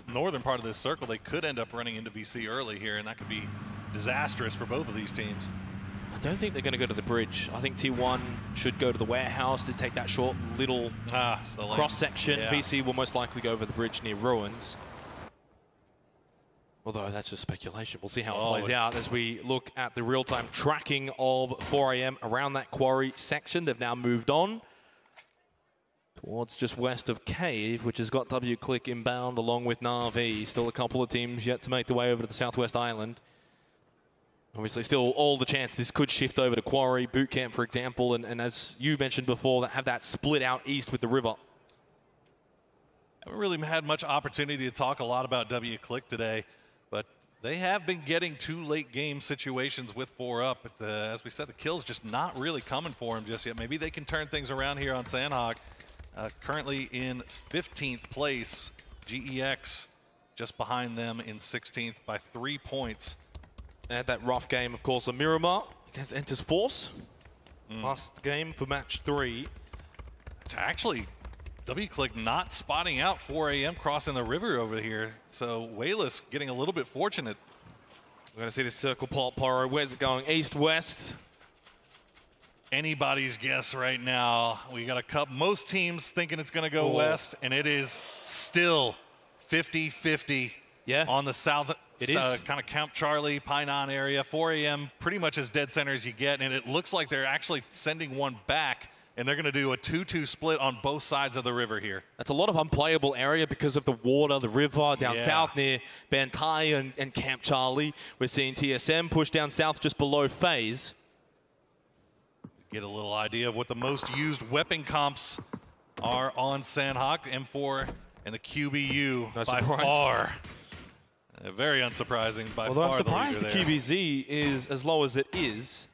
O: northern part of this circle. They could end up running into VC early here, and that could be disastrous for both of these teams.
P: I don't think they're going to go to the bridge. I think T1 should go to the warehouse to take that short little cross-section.
O: Yeah.
P: VC will most likely go over the bridge near Ruins. Although that's just speculation. We'll see how it plays out as we look at the real-time tracking of 4 a.m. around that quarry section. They've now moved on towards just west of Cave, which has got W-Click inbound along with Na'Vi. Still a couple of teams yet to make their way over to the Southwest Island. Obviously, still all the chance this could shift over to Quarry, Bootcamp, for example, and as you mentioned before, that have that split out east with the river.
O: Haven't really had much opportunity to talk a lot about W-Click today, but they have been getting 2 late game situations with 4 up. But as we said, the kill's just not really coming for them just yet. Maybe they can turn things around here on Sandhawk. Currently in 15th place, GEX just behind them in 16th by 3 points.
P: And that rough game, of course, of Miramar against Enters Force. Last game for match 3.
O: It's actually W-Click not spotting out 4 AM crossing the river over here. So Wayless getting a little bit fortunate.
P: We're going to see this circle pop, Pyro. Where's it going? East, west?
O: Anybody's guess right now. We got a couple, most teams thinking it's going to go west, and it is still 50-50 on the south. It is kind of Camp Charlie, Painan area. 4 AM pretty much as dead center as you get, and it looks like they're actually sending one back, and they're going to do a 2-2 split on both sides of the river here.
P: That's a lot of unplayable area because of the water, the river down south near Bantai and Camp Charlie. We're seeing TSM push down south just below FaZe.
O: Get a little idea of what the most used weapon comps are on Sandhawk. M4 and the QBU by far. Very unsurprising by far.
P: Although I'm surprised the
O: there.
P: QBZ is as low as it is.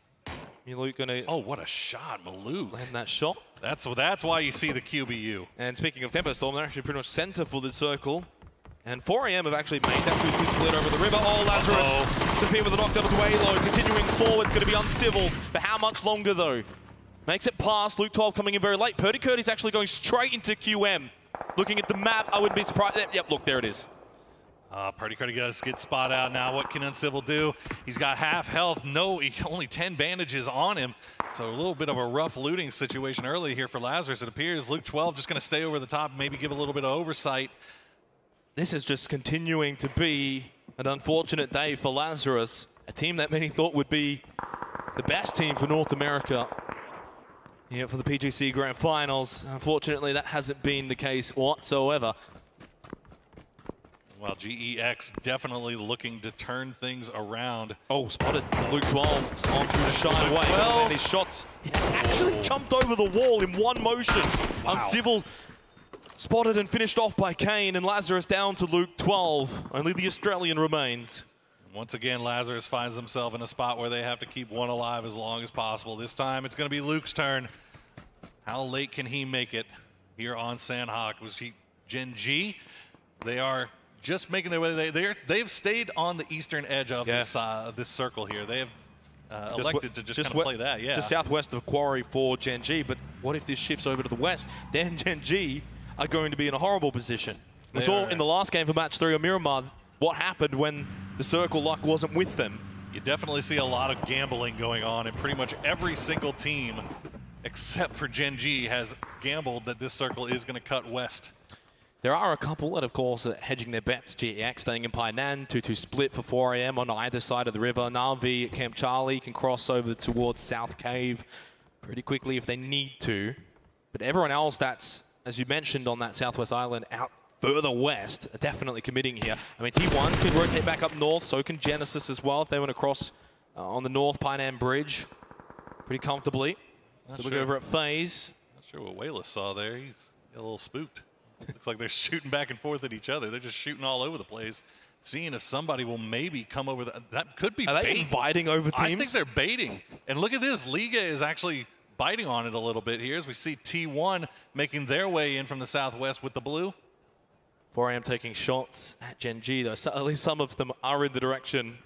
P: You're gonna
O: what a shot, Malou.
P: Land that shot.
O: That's why you see the QBU.
P: And speaking of Tempo Storm, they're actually pretty much center for the circle. And 4 AM have actually made that 2-2 split over the river. Oh, Lazarus Sophia with the knockdown with Waylo. Continuing forward, it's going to be uncivil. But how much longer, though? Makes it past. Luke 12 coming in very late. Purdy Curdy's actually going straight into QM. Looking at the map, I wouldn't be surprised. Yep, look, there it is.
O: Purdy Curdy got a skid spot out now. What can Uncivil do? He's got half health. No, only 10 bandages on him. So a little bit of a rough looting situation early here for Lazarus, it appears. Luke 12 just going to stay over the top, maybe give a little bit of oversight.
P: This is just continuing to be an unfortunate day for Lazarus, a team that many thought would be the best team for North America here for the PGC Grand Finals. Unfortunately, that hasn't been the case whatsoever.
O: Well, GEX definitely looking to turn things around.
P: Oh, spotted Luke 12 onto the shine away. Well, and his shots actually jumped over the wall in one motion. Wow. Uncivil spotted and finished off by Kane, and Lazarus down to Luke 12. Only the Australian remains.
O: Once again, Lazarus finds himself in a spot where they have to keep one alive as long as possible. This time, it's going to be Luke's turn. How late can he make it here on Sandhawk? Was he Gen G? They are just making their way. They've stayed on the eastern edge of this circle here. They have elected to just kind of play that. Yeah,
P: just southwest of Quarry for Gen G. But what if this shifts over to the west? Then Gen G are going to be in a horrible position. We saw in the last game for match 3 of Miramar what happened when the circle luck wasn't with them.
O: You definitely see a lot of gambling going on, and pretty much every single team except for Gen G has gambled that this circle is going to cut west.
P: There are a couple that, of course, are hedging their bets. GEX staying in Painan, 2-2 split for 4 AM on either side of the river. Na'Vi at Camp Charlie can cross over towards South Cave pretty quickly if they need to. But everyone else that's, as you mentioned, on that Southwest Island out further west are definitely committing here. I mean, T1 can rotate back up north, so can Genesis as well if they want to cross on the North Painan Bridge pretty comfortably. Look over at FaZe.
O: Not sure what Wayless saw there. He's a little spooked. Looks like they're shooting back and forth at each other. They're just shooting all over the place, seeing if somebody will maybe come over. That could be
P: Are they inviting over teams?
O: I think they're baiting. And look at this. Liga is actually biting on it a little bit here as we see T1 making their way in from the southwest with the blue.
P: 4 AM taking shots at Gen G, though. So at least some of them are in the direction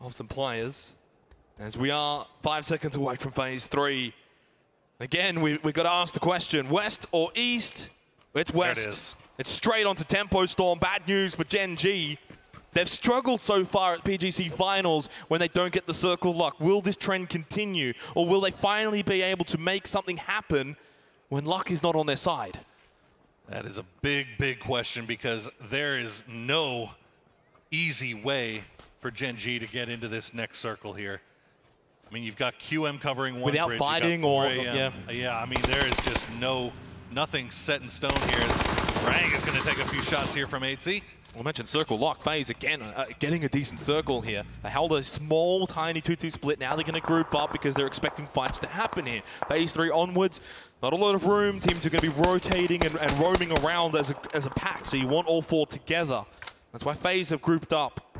P: of some players. As we are 5 seconds away from phase 3. Again, we've got to ask the question, west or east? It's west.
O: There it is.
P: It's straight onto Tempo Storm. Bad news for Gen G. They've struggled so far at PGC Finals when they don't get the circle luck. Will this trend continue, or will they finally be able to make something happen when luck is not on their side?
O: That is a big, big question, because there is no easy way for Gen G to get into this next circle here. I mean, you've got QM covering one
P: without
O: bridge,
P: fighting or yeah.
O: I mean, there is just nothing set in stone here. As Rang is going to take a few shots here from 8C.
P: I mentioned circle lock. FaZe again getting a decent circle here. They held a small, tiny 2-2 split. Now they're going to group up because they're expecting fights to happen here. Phase 3 onwards, not a lot of room. Teams are going to be rotating and roaming around as a pack, so you want all 4 together. That's why FaZe have grouped up.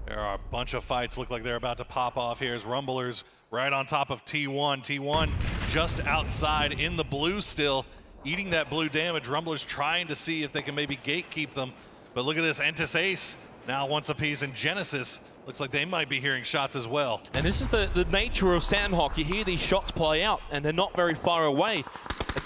O: There are a bunch of fights look like they're about to pop off here as Rumblers right on top of T1. T1 just outside in the blue still, eating that blue damage. Rumblers trying to see if they can maybe gatekeep them. But look at this, Entis Ace now once apiece, and Genesis looks like they might be hearing shots as well.
P: And this is the nature of Sandhawk. You hear these shots play out, and they're not very far away.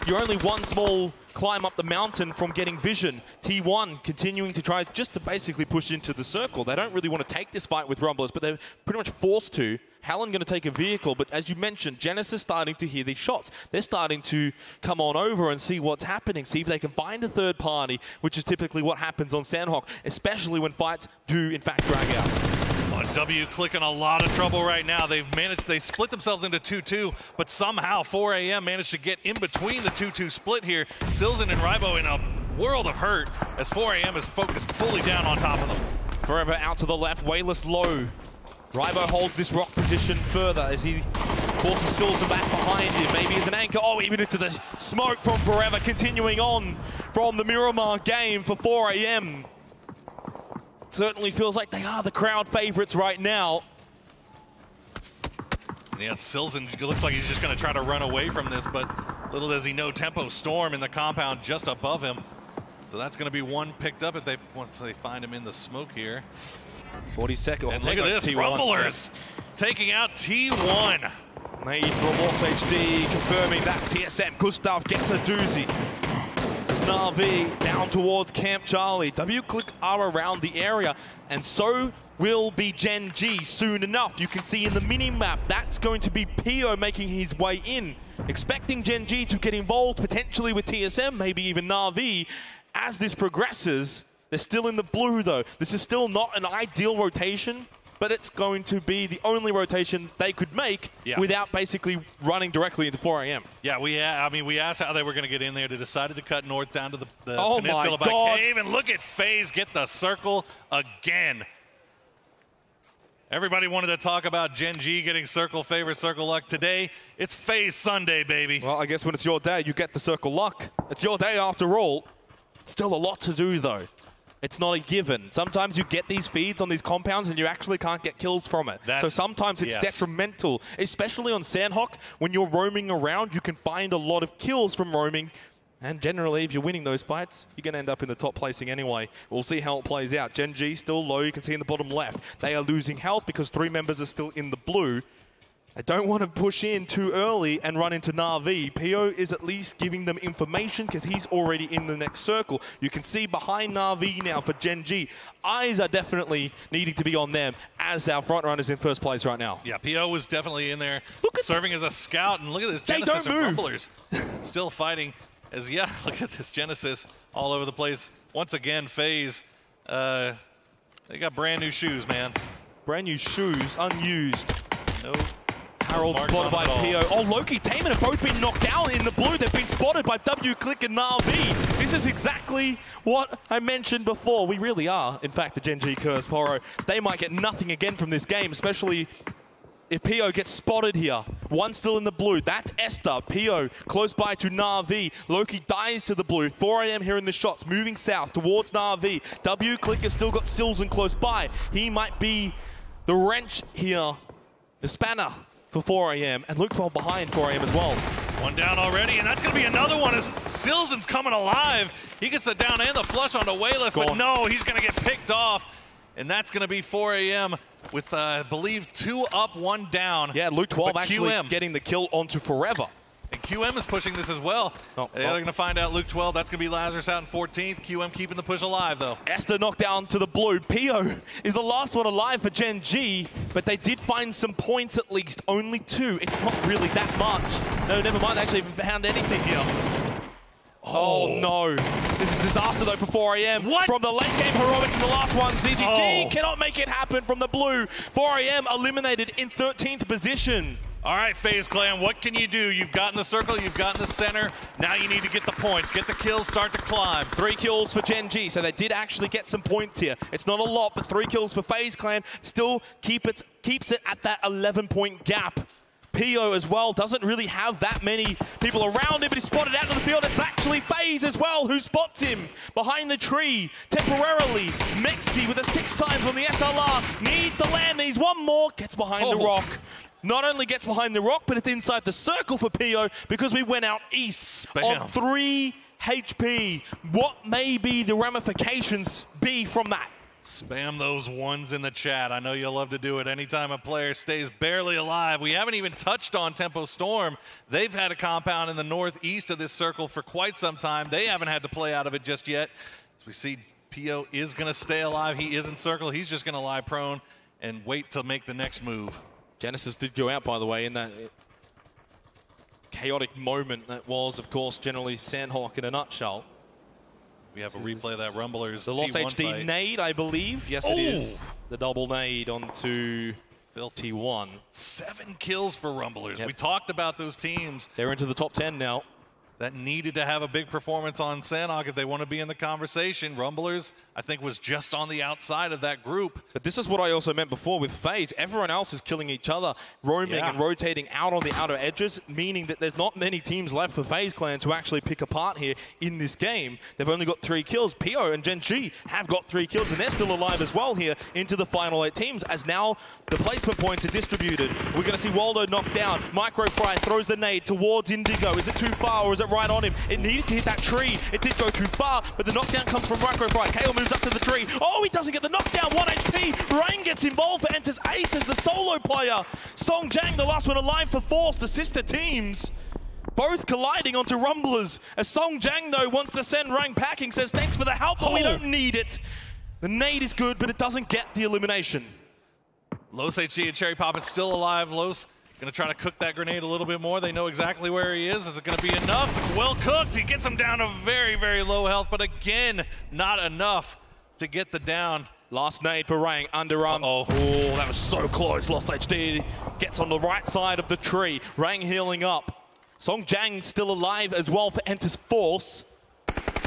P: You're only one small climb up the mountain from getting vision. T1 continuing to try just to basically push into the circle. They don't really want to take this fight with Rumblers, but they're pretty much forced to. Hallen going to take a vehicle, but as you mentioned, Genesis starting to hear these shots. They're starting to come on over and see what's happening, see if they can find a third party, which is typically what happens on Sandhawk, especially when fights do in fact drag out.
O: WClick in a lot of trouble right now. They split themselves into 2-2, but somehow 4AM managed to get in between the 2-2 split here. Silzen and Rybo in a world of hurt as 4AM is focused fully down on top of them.
P: Forever out to the left, Wayless low. Rybo holds this rock position further as he forces Silzen back behind him. Maybe as an anchor. Oh, even into the smoke from Forever, continuing on from the Miramar game for 4AM. Certainly feels like they are the crowd favorites right now.
O: Yeah, Silzen looks like he's just going to try to run away from this, but little does he know, Tempo Storm in the compound just above him. So that's going to be one picked up once they find him in the smoke here.
P: 40 seconds.
O: And look at this, T1. Rumblers taking out T1.
P: Nade from Loss HD confirming that TSM. Gustav gets a doozy. Na'Vi down towards Camp Charlie. WClick are around the area, and so will be Gen G soon enough. You can see in the mini-map, that's going to be Pio making his way in. Expecting Gen G to get involved, potentially with TSM, maybe even Na'Vi. As this progresses, they're still in the blue though. This is still not an ideal rotation, but it's going to be the only rotation they could make without basically running directly into 4AM.
O: Yeah, we asked how they were going to get in there. They decided to cut north down to the
P: oh
O: peninsula
P: my
O: by
P: God.
O: Cave, and look at FaZe get the circle again. Everybody wanted to talk about Gen G getting circle favor, circle luck. Today, it's FaZe Sunday, baby.
P: Well, I guess when it's your day, you get the circle luck. It's your day after all. Still a lot to do though. It's not a given. Sometimes you get these feeds on these compounds and you actually can't get kills from it. So sometimes it's detrimental, especially on Sandhawk. When you're roaming around, you can find a lot of kills from roaming. And generally, if you're winning those fights, you're going to end up in the top placing anyway. We'll see how it plays out. Gen G still low. You can see in the bottom left. They are losing health because 3 members are still in the blue. They don't want to push in too early and run into Na'Vi. Pio is at least giving them information because he's already in the next circle. You can see behind Na'Vi now for Gen G. Eyes are definitely needing to be on them as our front runners in first place right now.
O: Yeah, Pio was definitely in there serving as a scout. And look at this Genesis and Rumblers still fighting. Look at this Genesis all over the place. Once again, FaZe, they got brand new shoes, man.
P: Brand new shoes, unused.
O: No.
P: Harold spotted by Pio. Oh, Loki, Taman have both been knocked down in the blue. They've been spotted by WClick and Na'Vi. This is exactly what I mentioned before. We really are, in fact, the Gen G curse. Poro, they might get nothing again from this game, especially if Pio gets spotted here. One still in the blue. That's Esther. Pio close by to Na'Vi. Loki dies to the blue. 4AM here in the shots, moving south towards Na'Vi. WClick has still got Silzen close by. He might be the wrench here, the spanner for 4AM, and Luke 12 behind 4AM as well.
O: One down already, and that's going to be another one as Silzen's coming alive. He gets the down and the flush onto Wayless, but no, he's going to get picked off. And that's going to be 4AM with, I believe, 2 up, 1 down.
P: Yeah, Luke 12 actually getting the kill onto Forever.
O: And QM is pushing this as well. They're going to find out Luke 12. That's going to be Lazarus out in 14th. QM keeping the push alive, though.
P: Esther knocked down to the blue. Pio is the last one alive for Gen G, but they did find some points at least. Only 2. It's not really that much. No, never mind. They actually haven't found anything here. Oh no. This is a disaster though for 4AM.
O: What?
P: From the late game heroics in the last one. ZGG cannot make it happen from the blue. 4AM eliminated in 13th position.
O: All right, FaZe Clan, what can you do? You've gotten the circle, you've gotten the center. Now you need to get the points, get the kills, start to climb.
P: 3 kills for Gen G, so they did actually get some points here. It's not a lot, but 3 kills for FaZe Clan still keeps it at that 11-point gap. PO as well doesn't really have that many people around him, but he's spotted out of the field. It's actually FaZe as well who spots him behind the tree temporarily. Mexi with a 6 times on the SLR, needs the land, needs one more, gets behind the rock. Not only gets behind the rock, but it's inside the circle for PO because we went out east on 3 HP. What may be the ramifications be from that?
O: Spam those ones in the chat. I know you'll love to do it anytime a player stays barely alive. We haven't even touched on Tempo Storm. They've had a compound in the northeast of this circle for quite some time. They haven't had to play out of it just yet. As we see, PO is going to stay alive. He is in circle. He's just going to lie prone and wait to make the next move.
P: Genesis did go out, by the way, in that chaotic moment that was, of course, generally Sandhawk in a nutshell.
O: We have a replay of that Rumblers
P: the Lost HD
O: fight.
P: Nade, I believe. Yes, it is. The double nade onto T1.
O: 7 kills for Rumblers. Yep. We talked about those teams.
P: They're into the top 10 now.
O: That needed to have a big performance on Sandhawk if they want to be in the conversation. Rumblers, I think, was just on the outside of that group.
P: But this is what I also meant before with FaZe. Everyone else is killing each other, roaming and rotating out on the outer edges, meaning that there's not many teams left for FaZe Clan to actually pick apart here in this game. They've only got 3 kills. PO and Gen G have got 3 kills, and they're still alive as well here into the final 8 teams, as now the placement points are distributed. We're going to see Waldo knocked down. Microfry throws the nade towards Indigo. Is it too far, or is it right on him? It needed to hit that tree. It did go too far, but the knockdown comes from Microfry. Kale moves up to the tree. Oh, he doesn't get the knockdown. 1 HP. Rain gets involved for enters Ace as the solo player. Song Jang, the last one alive for Force, the sister teams. Both colliding onto Rumblers. As Song Jang, though, wants to send Rang packing, says thanks for the help, but we don't need it. The nade is good, but it doesn't get the elimination.
O: Los HG and Cherry Poppin' still alive. Los gonna try to cook that grenade a little bit more. They know exactly where he is. Is it gonna be enough? It's well cooked. He gets him down to very, very low health, but again, not enough to get the down.
P: Last nade for Rang, underarm. Oh, that was so close. Lost HD gets on the right side of the tree. Rang healing up. Song Jang still alive as well for Enters Force,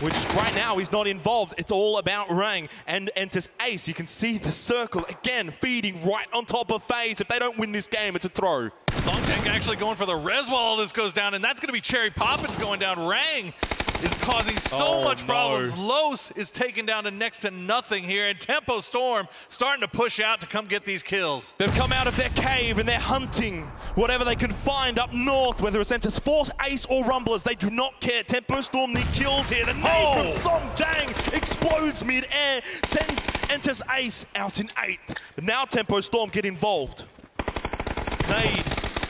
P: which right now he's not involved. It's all about Rang and Enters Ace. You can see the circle again feeding right on top of FaZe. If they don't win this game, it's a throw.
O: Song Jang actually going for the res while all this goes down, and that's going to be Cherry Poppins going down. Rang is causing so much problems. Los is taken down to next to nothing here, and Tempo Storm starting to push out to come get these kills.
P: They've come out of their cave and they're hunting whatever they can find up north, whether it's Enters Force, Ace, or Rumblers. They do not care. Tempo Storm need kills here. The nade from Song Jang explodes mid-air, sends Enters Ace out in 8th. But now Tempo Storm get involved. Nade.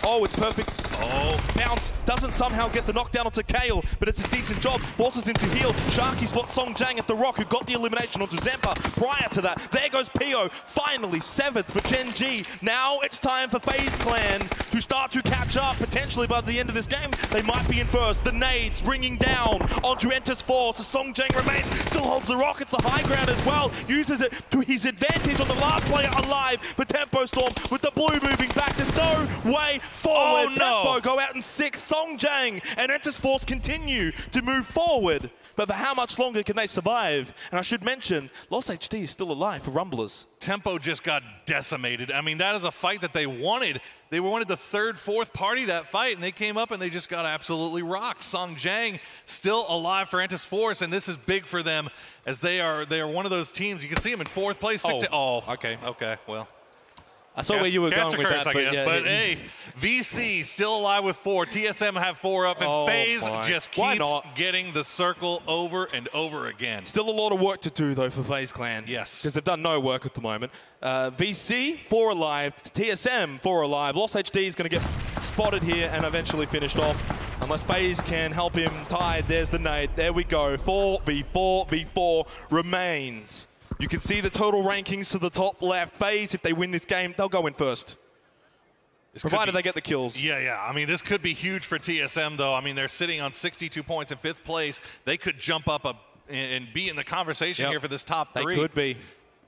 P: Oh, it's perfect. Oh, Bounce doesn't somehow get the knockdown onto Kale, but it's a decent job. Forces him to heal. Sharky spots Song Jang at the rock, who got the elimination onto Zempa prior to that. There goes PO, finally 7th for Gen G. Now it's time for FaZe Clan to start to catch up. Potentially by the end of this game, they might be in first. The nades ringing down onto Enters Force. As Song Jang remains, still holds the rock. It's the high ground as well. Uses it to his advantage on the last player alive for Tempo Storm, with the blue moving back. There's no way forward.
O: Oh, no.
P: Tempo go out in 6th. Song Jang and Enters Force continue to move forward. But for how much longer can they survive? And I should mention, Lost HD is still alive for Rumblers.
O: Tempo just got decimated. I mean, that is a fight that they wanted. They wanted the 3rd, 4th party that fight, and they came up and they just got absolutely rocked. Song Jang still alive for Enters Force, and this is big for them, as they are one of those teams. You can see them in 4th place. Okay, well.
P: I saw where you were going with that,
O: I guess. But hey, VC still alive with 4. TSM have 4 up, and FaZe just keeps getting the circle over and over again.
P: Still a lot of work to do, though, for FaZe Clan.
O: Yes.
P: Because they've done no work at the moment. VC, 4 alive. TSM, 4 alive. Lost HD is going to get spotted here and eventually finished off. Unless FaZe can help him tied. There's the nade. There we go. 4v4 remains. You can see the total rankings to the top left. FaZe, if they win this game, they'll go in first. Provided they get the kills.
O: Yeah. I mean, this could be huge for TSM, though. I mean, they're sitting on 62 points in 5th place. They could jump up and be in the conversation here for this top 3.
P: They could be.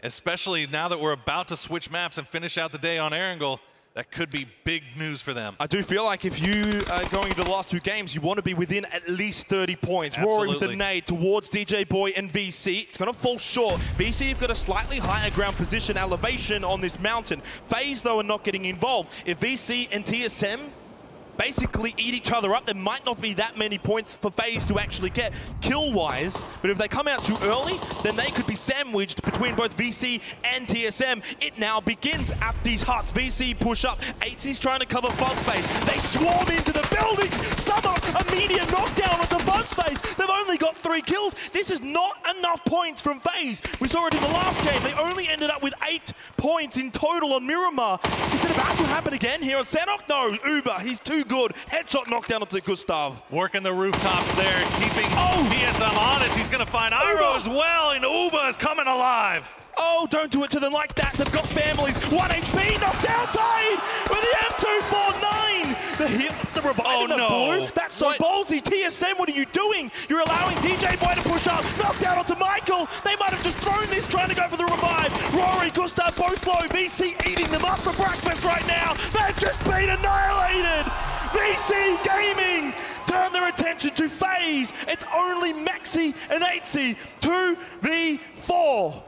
O: Especially now that we're about to switch maps and finish out the day on Erangel. that could be big news for them.
P: I do feel like if you are going into the last 2 games, you want to be within at least 30 points.
O: Absolutely.
P: Rory with the nade towards DJ Boy and VC. It's going to fall short. VC have got a slightly higher ground position elevation on this mountain. FaZe, though, are not getting involved. If VC and TSM basically eat each other up, there might not be that many points for FaZe to actually get kill-wise, but if they come out too early, then they could be sandwiched between both VC and TSM. It now begins at these huts. VC push up. ATZ's trying to cover Fuzzface. They swarm into the buildings. Summer, immediate knockdown onto Fuzzface. They've only got 3 kills. This is not enough points from FaZe. We saw it in the last game. They only ended up with 8 points in total on Miramar. Is it about to happen again here on Sanok? No, Uber, he's too good. Headshot knockdown onto Gustav.
O: Working the rooftops there, keeping TSM honest. He's going to find Iro as well, and Uba is coming alive.
P: Oh, don't do it to them like that. They've got families. 1 HP, knocked down, tied with the M249. The hit, the revive, the blue. That's so ballsy. TSM, what are you doing? You're allowing DJ Boy to push up. Knocked down onto Michael. They might have just thrown this, trying to go for the revive. Rory, Gustav, both low. VC eating them up for breakfast right now. They've just been annihilated. VC Gaming turn their attention to FaZe. It's only Mexi and ATZ 2v4.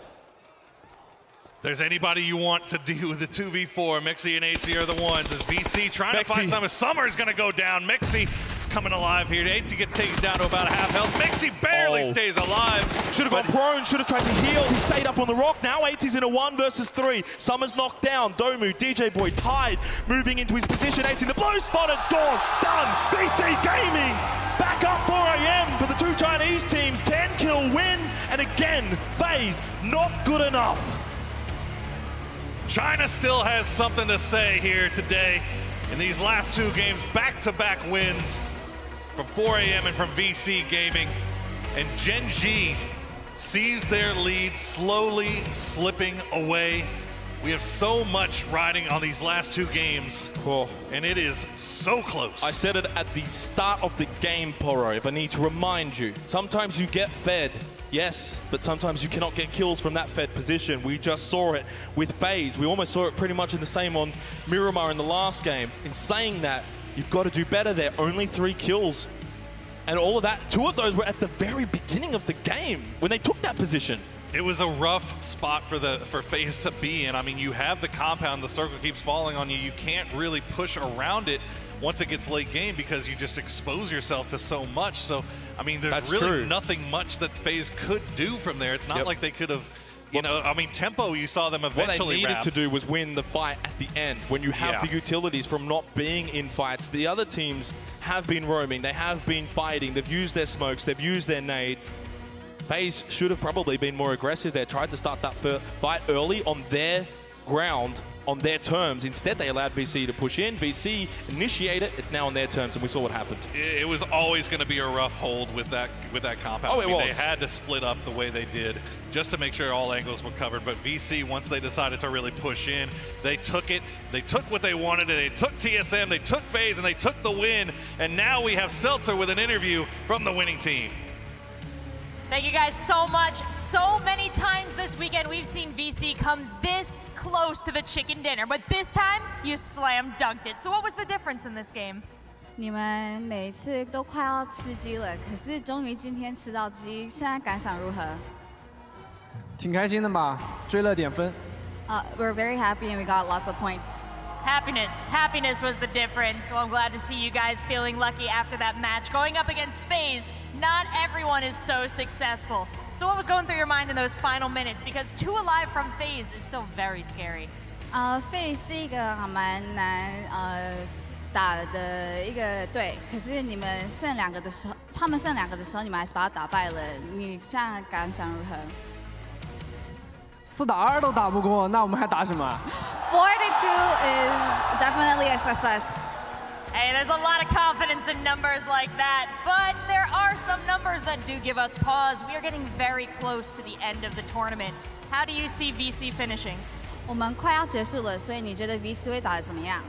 O: There's anybody you want to do the 2v4. Mexi and ATZ are the ones. As VC trying to find some. Summer's going to go down. Mexi is coming alive here. ATZ gets taken down to about half health. Mexi barely stays alive.
P: Should have gone prone, should have tried to heal. He stayed up on the rock. Now ATZ's in a 1 versus 3. Summer's knocked down. Domu, DJ Boy tied, moving into his position. ATZ, the blue spotted. Dawn, done. VC Gaming back up 4 AM for the 2 Chinese teams. 10-kill win. And again, FaZe not good enough.
O: China still has something to say here today in these last 2 games. Back-to-back wins from 4 AM and from VC Gaming. And Gen G sees their lead slowly slipping away. We have so much riding on these last 2 games, and it is so close.
P: I said it at the start of the game, Poro, if I need to remind you. Sometimes you get fed. Yes, but sometimes you cannot get kills from that fed position. We just saw it with FaZe. We almost saw it pretty much in the same on Miramar in the last game. In saying that, you've got to do better there. Only 3 kills. And all of that, 2 of those were at the very beginning of the game when they took that position.
O: It was a rough spot for FaZe to be in. I mean, you have the compound, the circle keeps falling on you. You can't really push around it once it gets late game because you just expose yourself to so much. So, I mean, there's really nothing much that FaZe could do from there. It's not like they could have, you know, I mean, tempo, you saw them eventually
P: What they needed to do was win the fight at the end. When you have the utilities from not being in fights, the other teams have been roaming, they have been fighting, they've used their smokes, they've used their nades. FaZe should have probably been more aggressive there, tried to start that fight early on their ground, on their terms. Instead, they allowed VC to push in. VC initiate it. It's now on their terms, and we saw what happened.
O: It was always going to be a rough hold with that compound.
P: Oh, it was.
O: They had to split up the way they did just to make sure all angles were covered. But VC, once they decided to really push in, they took it. They took what they wanted. They took TSM. They took FaZe, and they took the win. And now we have Seltzer with an interview from the winning team.
U: Thank you guys so much. So many times this weekend we've seen VC come this close to the chicken dinner, but this time you slam dunked it. So what was the difference in this game?
I: 你们每次都快要吃鸡了，可是终于今天吃到鸡，现在感想如何？
M: 挺开心的吧，追了点分。
I: We're very happy and we got lots of points.
U: Happiness was the difference. So I'm glad to see you guys feeling lucky after that match. Going up against FaZe, not everyone is so successful. So what was going through your mind in those final minutes? Because 2 alive from FaZe is still very scary.
I: FaZe 是一个还蛮难打的一个队，可是你们剩2个的时候，他们剩2个的时候，你们还是把他打败了。你现在感想如何
M: ？4打2都打不过，那我们还打什么
I: ？42 is definitely a success.
U: Hey, there's a lot of confidence in numbers like that, but there are some numbers that do give us pause. We are getting very close to the end of the tournament. How do you see VC finishing?
I: 我们快要结束了，所以你觉得 VC 会打得怎么样？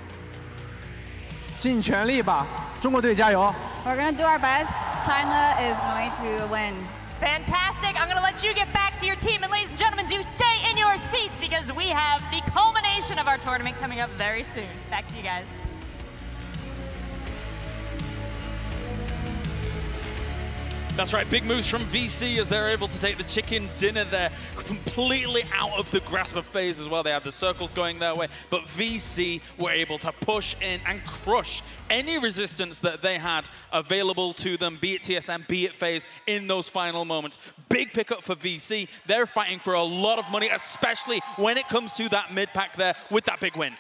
M: 尽全力吧，中国队加油！
I: We're gonna do our best. China is going to win.
U: Fantastic. I'm going to let you get back to your team. And ladies and gentlemen, do stay in your seats because we have the culmination of our tournament coming up very soon. Back to you guys.
L: That's right, big moves from VC as they're able to take the chicken dinner there completely out of the grasp of FaZe as well. They had the circles going their way, but VC were able to push in and crush any resistance that they had available to them, be it TSM, be it FaZe, in those final moments. Big pickup for VC. They're fighting for a lot of money, especially when it comes to that mid-pack there with that big win.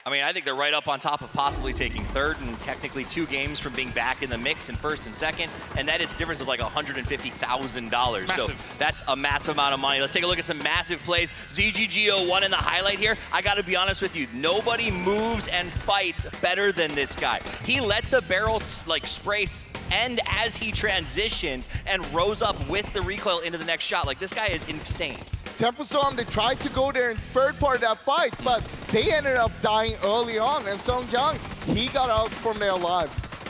R: I mean, I think they're right up on top of possibly taking third and technically 2 games from being back in the mix in first and second, and that is a difference of like $150,000. So that's a massive amount of money. Let's take a look at some massive plays. ZGG01 in the highlight here. I got to be honest with you, nobody moves and fights better than this guy. He let the barrel like spray end as he transitioned and rose up with the recoil into the next shot. Like, this guy is insane.
S: Tempo Storm, they tried to go there in third part of that fight, but they ended up dying early on, and Sung Jang, he got out from there alive.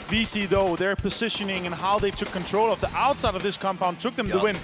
T: VC, though, their positioning and how they took control of the outside of this compound took them the win.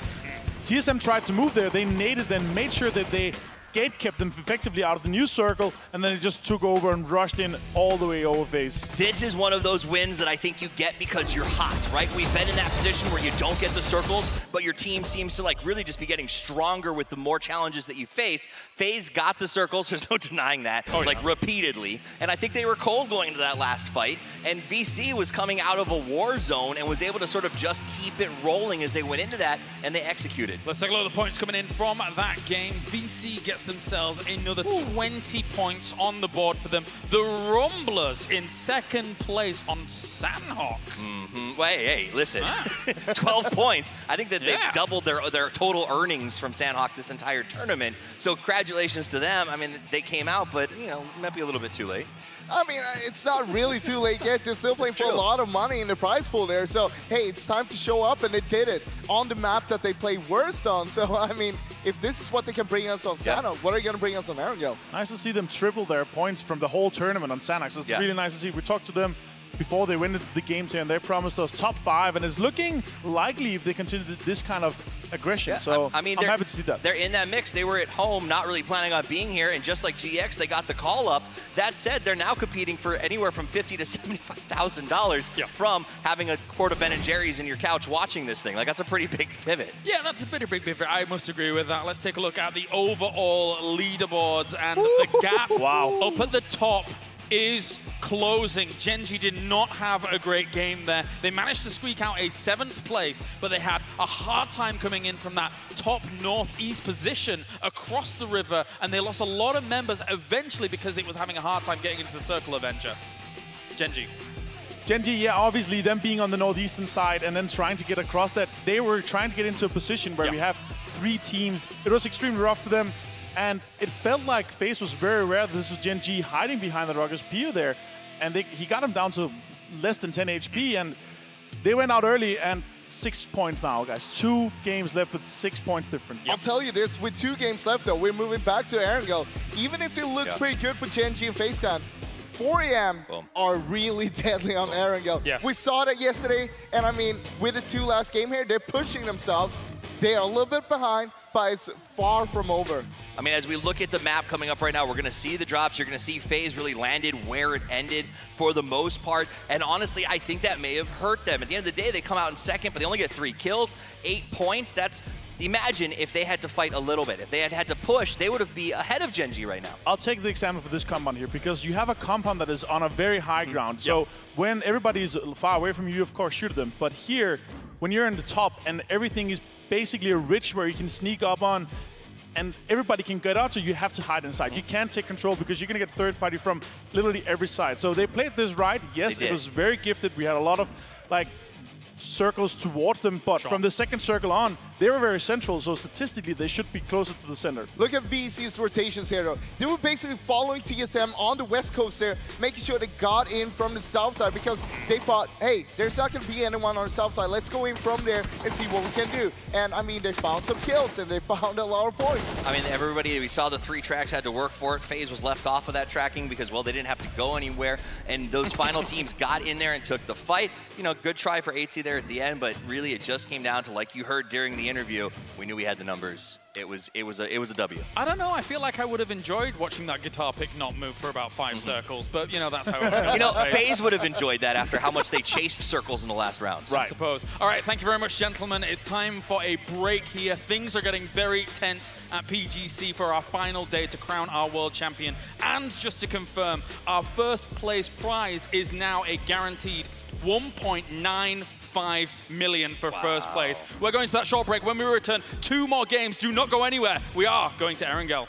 T: TSM tried to move there, they naded and made sure that they gate kept them effectively out of the new circle, and then it just took over and rushed in all the way over FaZe.
R: This is one of those wins that I think you get because you're hot, right? We've been in that position where you don't get the circles, but your team seems to like really just be getting stronger with the more challenges that you face. FaZe got the circles, there's no denying that, repeatedly, and I think they were cold going into that last fight, and VC was coming out of a war zone and was able to sort of just keep it rolling as they went into that, and they executed.
L: Let's take a look at the points coming in from that game. VC gets themselves another 20 points on the board for them. The Rumblers in second place on Sandhawk.
R: Well, hey, listen, 12 points. I think that they've doubled their total earnings from Sandhawk this entire tournament. So congratulations to them. I mean, they came out, but, you know, might be a little bit too late.
S: I mean, it's not really too late yet. They're still playing for a lot of money in the prize pool there. So, hey, it's time to show up, and they did it on the map that they play worst on. So, I mean, if this is what they can bring us on Sandhawk, what are you going to bring us on Erangel?
T: Nice to see them triple their points from the whole tournament on Sandhawk. So it's really nice to see. We talked to them before they went into the games here, and they promised us top 5, and it's looking likely if they continue this kind of aggression. So I mean, I'm happy to see that.
R: They're in that mix. They were at home, not really planning on being here, and just like GX, they got the call up. That said, they're now competing for anywhere from $50,000 to $75,000 from having a quart of Ben & Jerry's in your couch watching this thing. Like, that's a pretty big pivot.
L: Yeah, that's a pretty big pivot. I must agree with that. Let's take a look at the overall leaderboards, and the gap up at the top is closing. Gen.G did not have a great game there. They managed to squeak out a 7th place, but they had a hard time coming in from that top northeast position across the river, and they lost a lot of members eventually because it was having a hard time getting into the circle Avenger. Gen.G.
T: Gen.G, yeah, obviously them being on the northeastern side and then trying to get across that, they were trying to get into a position where we have 3 teams. It was extremely rough for them. And it felt like FaZe was very rare. This was Gen.G hiding behind the Ruggers PU there. And he got him down to less than 10 HP. And they went out early, and 6 points now, guys. 2 games left with 6 points different.
S: I'll tell you this, with 2 games left, though, we're moving back to Erangel. Even if it looks pretty good for Gen.G and FaZe Clan, 4AM are really deadly on Erangel. We saw that yesterday, and I mean, with the 2 last game here, they're pushing themselves. They are a little bit behind, but it's far from over.
R: I mean, as we look at the map coming up right now, we're going to see the drops. You're going to see FaZe really landed where it ended for the most part. And honestly, I think that may have hurt them. At the end of the day, they come out in second, but they only get 3 kills, 8 points. That's, imagine if they had to fight a little bit. If they had to push, they would be ahead of Gen.G right now.
T: I'll take the example for this compound here, because you have a compound that is on a very high ground. So when everybody's far away from you, of course, shoot them. But here, when you're in the top and everything is basically a ridge where you can sneak up on, and everybody can get out, so you have to hide inside. You can't take control because you're going to get third party from literally every side. So they played this right. Yes, it was very gifted. We had a lot of like circles towards them, but from the second circle on, they were very central, so statistically they should be closer to the center.
S: Look at VC's rotations here, though. They were basically following TSM on the west coast there, making sure they got in from the south side, because they thought, hey, there's not going to be anyone on the south side. Let's go in from there and see what we can do. And I mean, they found some kills, and they found a lot of points.
R: I mean, everybody, we saw the 3 tracks had to work for it. FaZe was left off of that tracking because, well, they didn't have to go anywhere, and those final teams got in there and took the fight. You know, good try for AT there at the end, but really it just came down to, like you heard during the interview, we knew we had the numbers. It was a W.
L: I don't know. I feel like I would have enjoyed watching that guitar pick not move for about 5 circles, but you know that's how it goes.
R: You know, FaZe would have enjoyed that after how much they chased circles in the last rounds.
L: Right. I suppose. All right, thank you very much, gentlemen. It's time for a break here. Things are getting very tense at PGC for our final day to crown our world champion. And just to confirm, our first place prize is now a guaranteed 1.95 million for first place. We're going to that short break. When we return, 2 more games. Do not go anywhere. We are going to Erangel.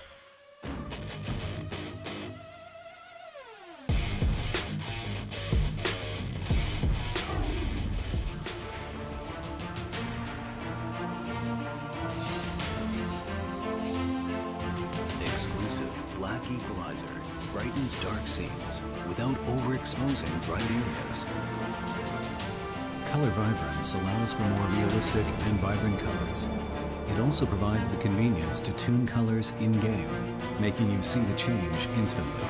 E: Exclusive black equalizer brightens dark scenes without overexposing bright areas. Color vibrance allows for more realistic and vibrant colors. It also provides the convenience to tune colors in-game, making you see the change instantly.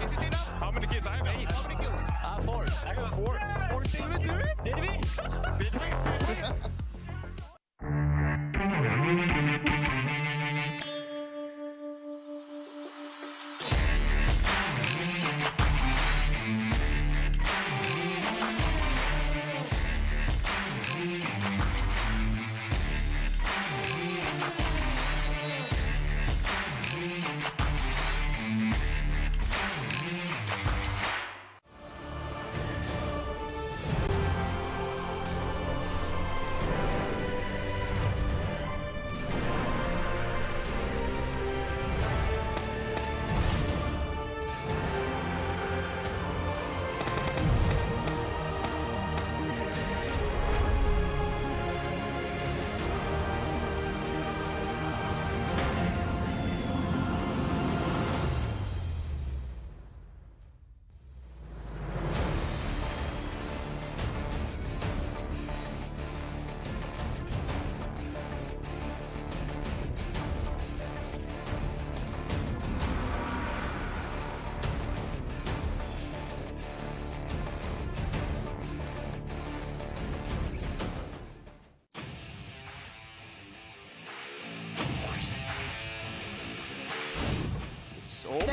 Q: Is it enough? How many kills? I have 8. How many kills? 4. I got 4. 4. Did we do it? Did we? Did we?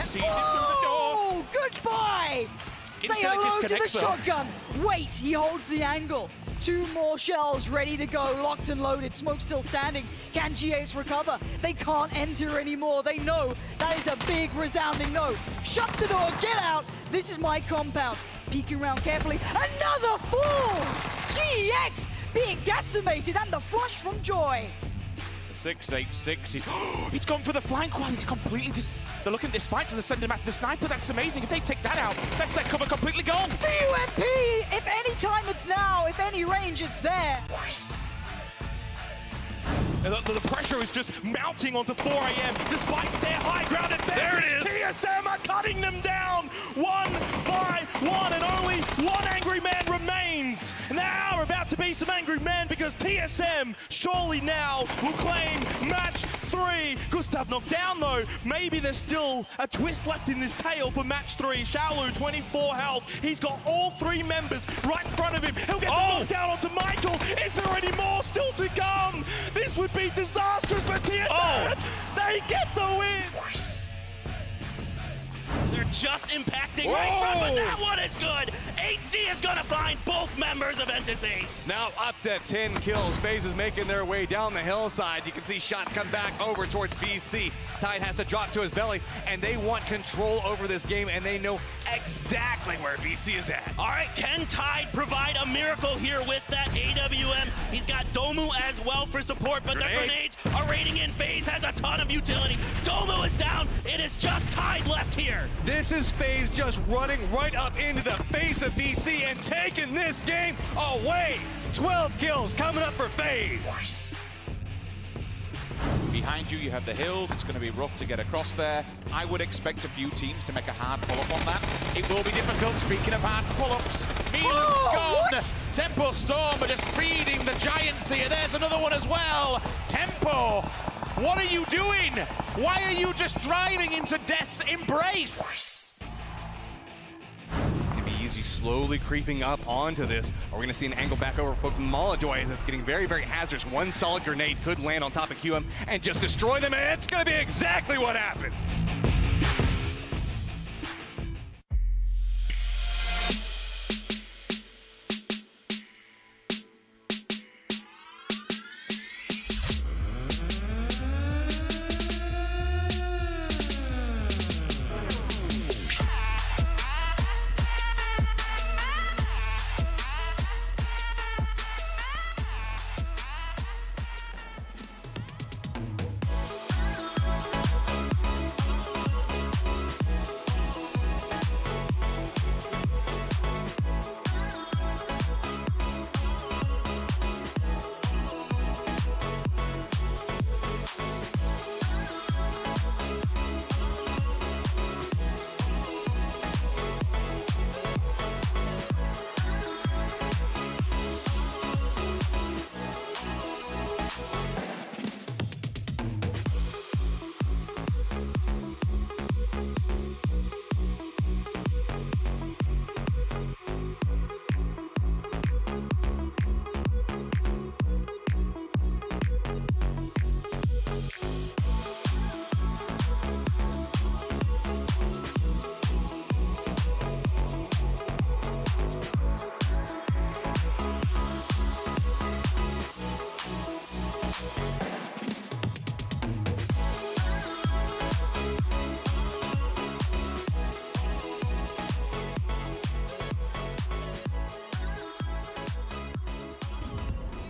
A: Sees it through the door. Goodbye! Say hello to the shotgun. Wait, he holds the angle. 2 more shells ready to go, locked and loaded. Smoke still standing. Can GX recover? They can't enter anymore. They know that is a big resounding no. Shut the door, get out. This is my compound. Peeking around carefully. Another fall! GX being decimated and the flush from Joy.
C: 686. He's gone for the flank one. He's completely just. They're looking at the spikes and they're sending back the sniper. That's amazing. If they take that out, that's their cover completely gone.
A: The UMP! If any time, it's now. If any range, it's there.
C: And the pressure is just mounting onto 4 AM despite their high ground advantage.
Q: There it is.
C: TSM are cutting them down 1 by 1, and only 1 angry man remains. Now are about to be some angry men because TSM surely now will claim match 3. Gustav knocked down though. Maybe there's still a twist left in this tail for match 3. Xiaolu, 24 health. He's got all 3 members right in front of him. He'll get the knock down onto Michael. Is there any more still to come? This would be disastrous for TSM. They get the win.
G: They're just impacting right front, but that one is good. HZ is gonna find both members of Entis Ace.
B: Now up to 10 kills. FaZe is making their way down the hillside. You can see shots come back over towards BC. Tide has to drop to his belly, and they want control over this game, and they know exactly where BC is at.
G: All right, can Tide provide a miracle here with that AWM? He's got Domu as well for support, but the grenades are raiding in. FaZe has a ton of utility. Domu is down. It is just Tide left here.
B: This is FaZe just running right up into the face of BC and taking this game away. 12 kills coming up for FaZe.
C: Behind you, you have the hills. It's going to be rough to get across there. I would expect a few teams to make a hard pull-up on that. It will be difficult. Speaking of hard pull-ups, Milan's gone. Tempo Storm are just feeding the Giants here. There's another one as well. Tempo, what are you doing? Why are you just driving into death's embrace?
B: Easy, slowly creeping up onto this. Are we going to see an angle back over for Molodoy as it's getting very, very hazardous? One solid grenade could land on top of QM and just destroy them, and it's going to be exactly what happens.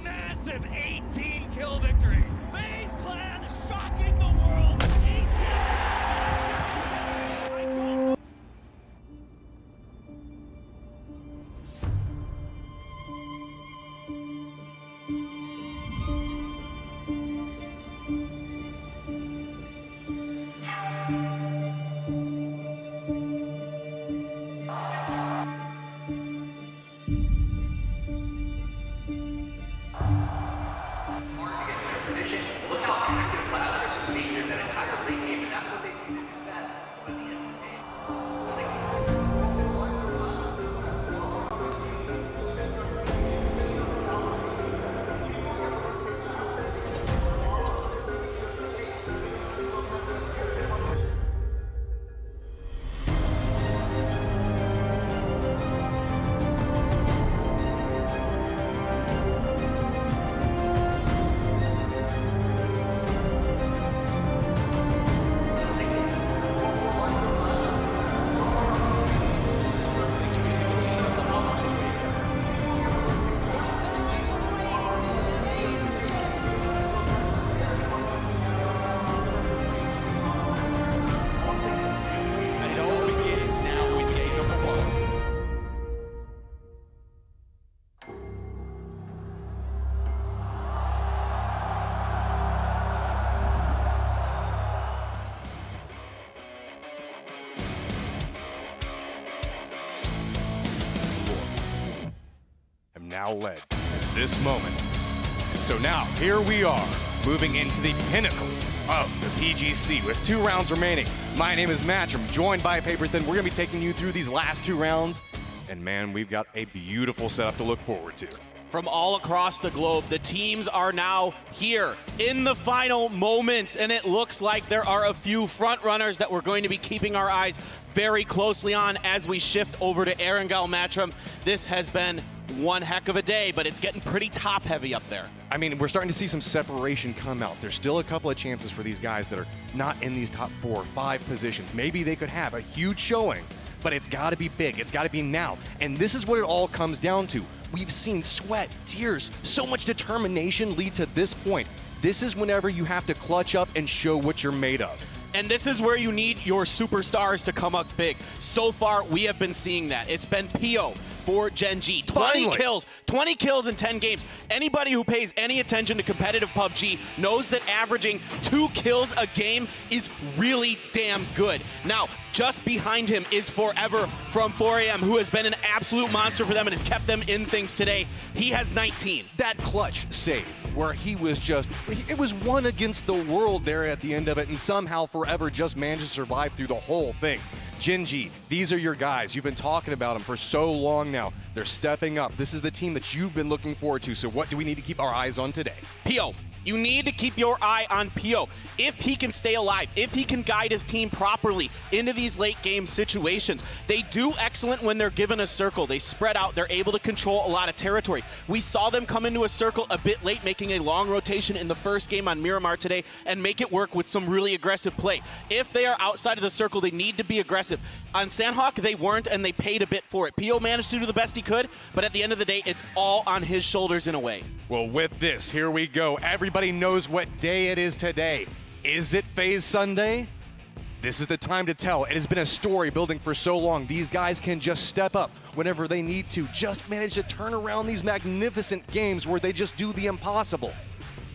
B: Massive 18-kill victory.
G: FaZe Clan shocking the world. 18.
F: Look how active Lazarus was being here that entire late game, and that's what they seem to do best. But at the end of the day,
B: now led to this moment. So now, here we are, moving into the pinnacle of the PGC with 2 rounds remaining. My name is Matcham, joined by Paper Thin. We're going to be taking you through these last 2 rounds, and man, we've got a beautiful setup to look forward to.
G: from all across the globe. The teams are now here in the final moments, and it looks like there are a few front runners that we're going to be keeping our eyes very closely on as we shift over to Erangel Matchroom. This has been one heck of a day, but it's getting pretty top-heavy up there.
J: I mean, we're starting to see some separation come out. There's still a couple of chances for these guys that are not in these top 4 or 5 positions. Maybe they could have a huge showing, but it's got to be big. It's got to be now. And this is what it all comes down to. We've seen sweat, tears, so much determination lead to this point. This is whenever you have to clutch up and show what you're made of.
G: And this is where you need your superstars to come up big. So far, we have been seeing that. It's been Pio for Gen G. 20 kills in 10 games. Anybody who pays any attention to competitive PUBG knows that averaging 2 kills a game is really damn good. Now, just behind him is Forever from 4AM, who has been an absolute monster for them and has kept them in things today. He has 19.
J: That clutch save where he was just, it was one against the world there at the end of it, and somehow Forever just managed to survive through the whole thing. Gen G, these are your guys. You've been talking about them for so long now. They're stepping up. This is the team that you've been looking forward to. So what do we need to keep our eyes on today?
G: Pio. You need to keep your eye on Pio. If he can stay alive, if he can guide his team properly into these late game situations. They do excellent when they're given a circle. They spread out. They're able to control a lot of territory. We saw them come into a circle a bit late, making a long rotation in the first game on Miramar today and make it work with some really aggressive play. If they are outside of the circle, they need to be aggressive. On Sandhawk, they weren't, and they paid a bit for it. Pio managed to do the best he could, but at the end of the day, it's all on his shoulders in a way.
J: Well, with this, here we go. Everybody knows what day it is today. Is it FaZe Sunday? This is the time to tell. It has been a story building for so long. These guys can just step up whenever they need to. Just manage to turn around these magnificent games where they just do the impossible.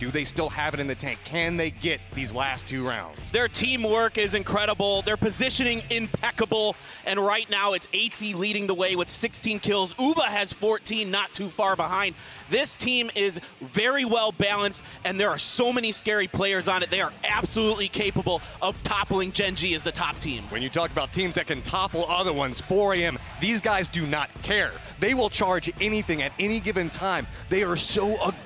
J: Do they still have it in the tank? Can they get these last 2 rounds?
G: Their teamwork is incredible. Their positioning impeccable. And right now it's ATZ leading the way with 16 kills. Uba has 14, not too far behind. This team is very well balanced, and there are so many scary players on it. They are absolutely capable of toppling Gen G as the top team.
J: When you talk about teams that can topple other ones, 4AM, these guys do not care. They will charge anything at any given time. They are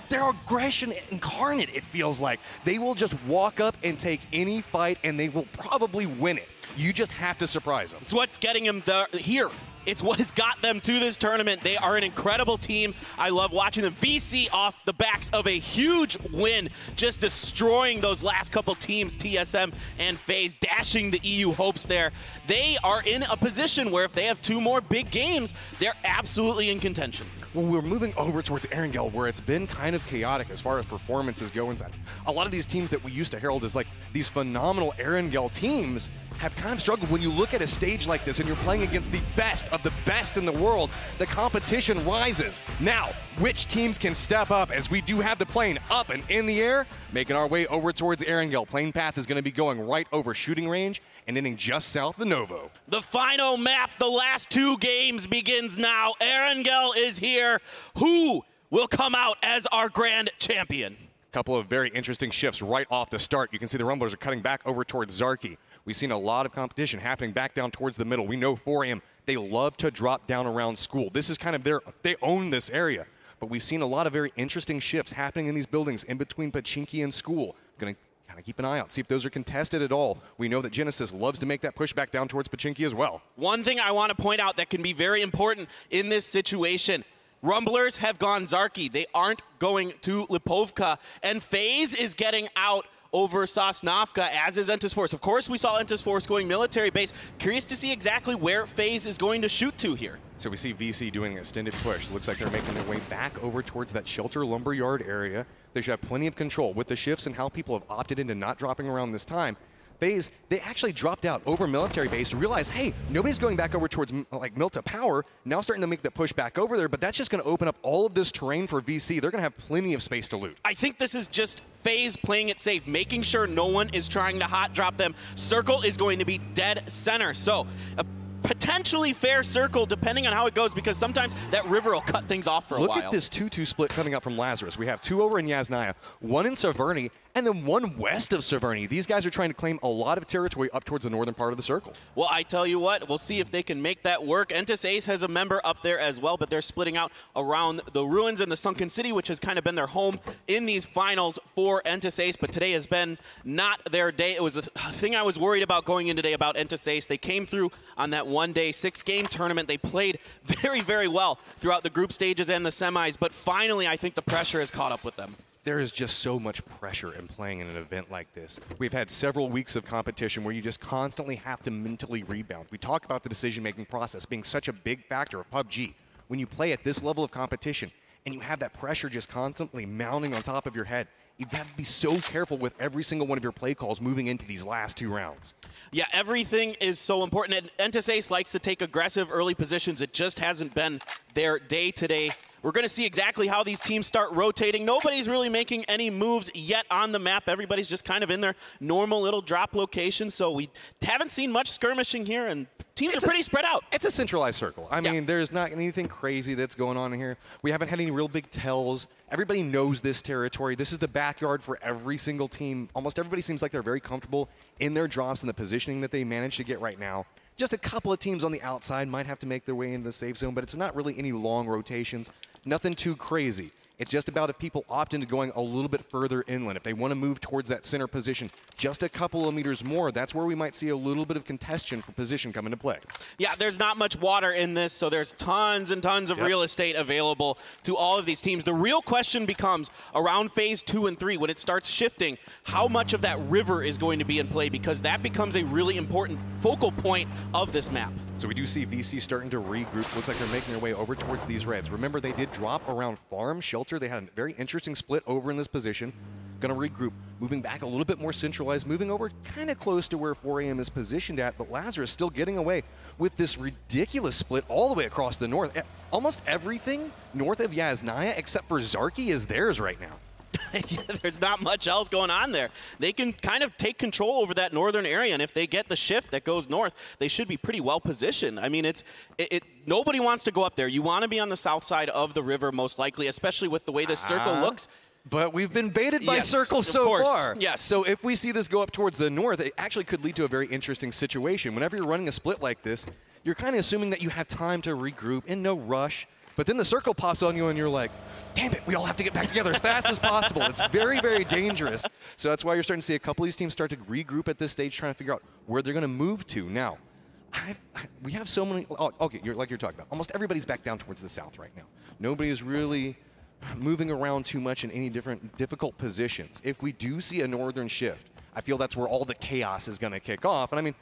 J: they're aggression incarnate, it feels like. They will just walk up and take any fight, and they will probably win it. You just have to surprise them.
G: It's what's getting them here. It's what has got them to this tournament. They are an incredible team. I love watching them. VC off the backs of a huge win, just destroying those last couple teams, TSM and FaZe, dashing the EU hopes there. They are in a position where if they have 2 more big games, they're absolutely in contention.
J: Well, we're moving over towards Erangel, where it's been kind of chaotic as far as performances go inside. A lot of these teams that we used to herald as like these phenomenal Erangel teams have kind of struggled. When you look at a stage like this and you're playing against the best of the best in the world, the competition rises. Now, which teams can step up as we do have the plane up and in the air? Making our way over towards Erangel. Plane path is going to be going right over shooting range and ending just south of Novo.
G: The final map, the last 2 games begins now. Erangel is here. Who will come out as our grand champion?
J: Couple of very interesting shifts right off the start. You can see the Rumblers are cutting back over towards Zarky. We've seen a lot of competition happening back down towards the middle. We know 4AM, they love to drop down around school. This is kind of they own this area. But we've seen a lot of very interesting shifts happening in these buildings in between Pachinki and school. Gonna kind of keep an eye out, see if those are contested at all. We know that Genesis loves to make that push back down towards Pachinki as well.
G: One thing I want to point out that can be very important in this situation, Rumblers have gone Zarky. They aren't going to Lipovka. And FaZe is getting out over Sosnovka, as is Entus Force. Of course, we saw Entus Force going military base. Curious to see exactly where FaZe is going to shoot to here.
J: So we see VC doing an extended push. Looks like they're making their way back over towards that shelter lumberyard area. They should have plenty of control. With the shifts and how people have opted into not dropping around this time, FaZe, they actually dropped out over military base to realize, hey, nobody's going back over towards like Milta Power. Now starting to make the push back over there, but that's just going to open up all of this terrain for VC. They're going to have plenty of space to loot.
G: I think this is just FaZe playing it safe, making sure no one is trying to hot drop them. Circle is going to be dead center. So a potentially fair circle depending on how it goes, because sometimes that river will cut things off for a while.
J: Look at this 2-2 split coming up from Lazarus. We have 2 over in Yasnaya, 1 in Severny, and then one west of Severny. These guys are trying to claim a lot of territory up towards the northern part of the circle.
G: Well, I tell you what, we'll see if they can make that work. Entis Ace has a member up there as well, but they're splitting out around the ruins and the Sunken City, which has kind of been their home in these finals for Entis Ace, but today has been not their day. It was a thing I was worried about going in today about Entis Ace. They came through on that one-day 6-game tournament. They played very, very well throughout the group stages and the semis, but finally I think the pressure has caught up with them.
J: There is just so much pressure in playing in an event like this. We've had several weeks of competition where you just constantly have to mentally rebound. We talk about the decision-making process being such a big factor of PUBG. When you play at this level of competition and you have that pressure just constantly mounting on top of your head, you've got to be so careful with every single one of your play calls moving into these last 2 rounds.
G: Yeah, everything is so important. And Entis Ace likes to take aggressive early positions. It just hasn't been their day today. We're going to see exactly how these teams start rotating. Nobody's really making any moves yet on the map. Everybody's just kind of in their normal little drop location. So we haven't seen much skirmishing here, and teams are pretty spread out.
J: It's a centralized circle. I mean, there's not anything crazy that's going on in here. We haven't had any real big tells. Everybody knows this territory. This is the backyard for every single team. Almost everybody seems like they're very comfortable in their drops and the positioning that they managed to get right now. Just a couple of teams on the outside might have to make their way into the safe zone, but it's not really any long rotations. Nothing too crazy. It's just about if people opt into going a little bit further inland. If they want to move towards that center position just a couple of meters more, that's where we might see a little bit of contention for position come into play.
G: Yeah, there's not much water in this, so there's tons and tons of real estate available to all of these teams. The real question becomes around phase 2 and 3, when it starts shifting, how much of that river is going to be in play, because that becomes a really important focal point of this map.
J: So we do see VC starting to regroup. Looks like they're making their way over towards these reds. Remember, they did drop around farm shelter. They had a very interesting split over in this position. Going to regroup, moving back a little bit more centralized, moving over kind of close to where 4AM is positioned at, but Lazarus still getting away with this ridiculous split all the way across the north. Almost everything north of Yasnaya except for Zarky is theirs right now.
G: Yeah, there's not much else going on there. They can kind of take control over that northern area, and if they get the shift that goes north, they should be pretty well positioned. I mean, nobody wants to go up there. You want to be on the south side of the river, most likely, especially with the way this circle looks.
J: But we've been baited by circles so far.
G: Yes.
J: So if we see this go up towards the north, it actually could lead to a very interesting situation. Whenever you're running a split like this, you're kind of assuming that you have time to regroup in no rush. But then the circle pops on you and you're like, damn it, we all have to get back together as fast as possible. It's very, very dangerous. So that's why you're starting to see a couple of these teams start to regroup at this stage, trying to figure out where they're going to move to. Now, we have so many, okay, like you're talking about, almost everybody's back down towards the south right now. Nobody is really moving around too much in any different difficult positions. If we do see a northern shift, I feel that's where all the chaos is going to kick off. And I mean,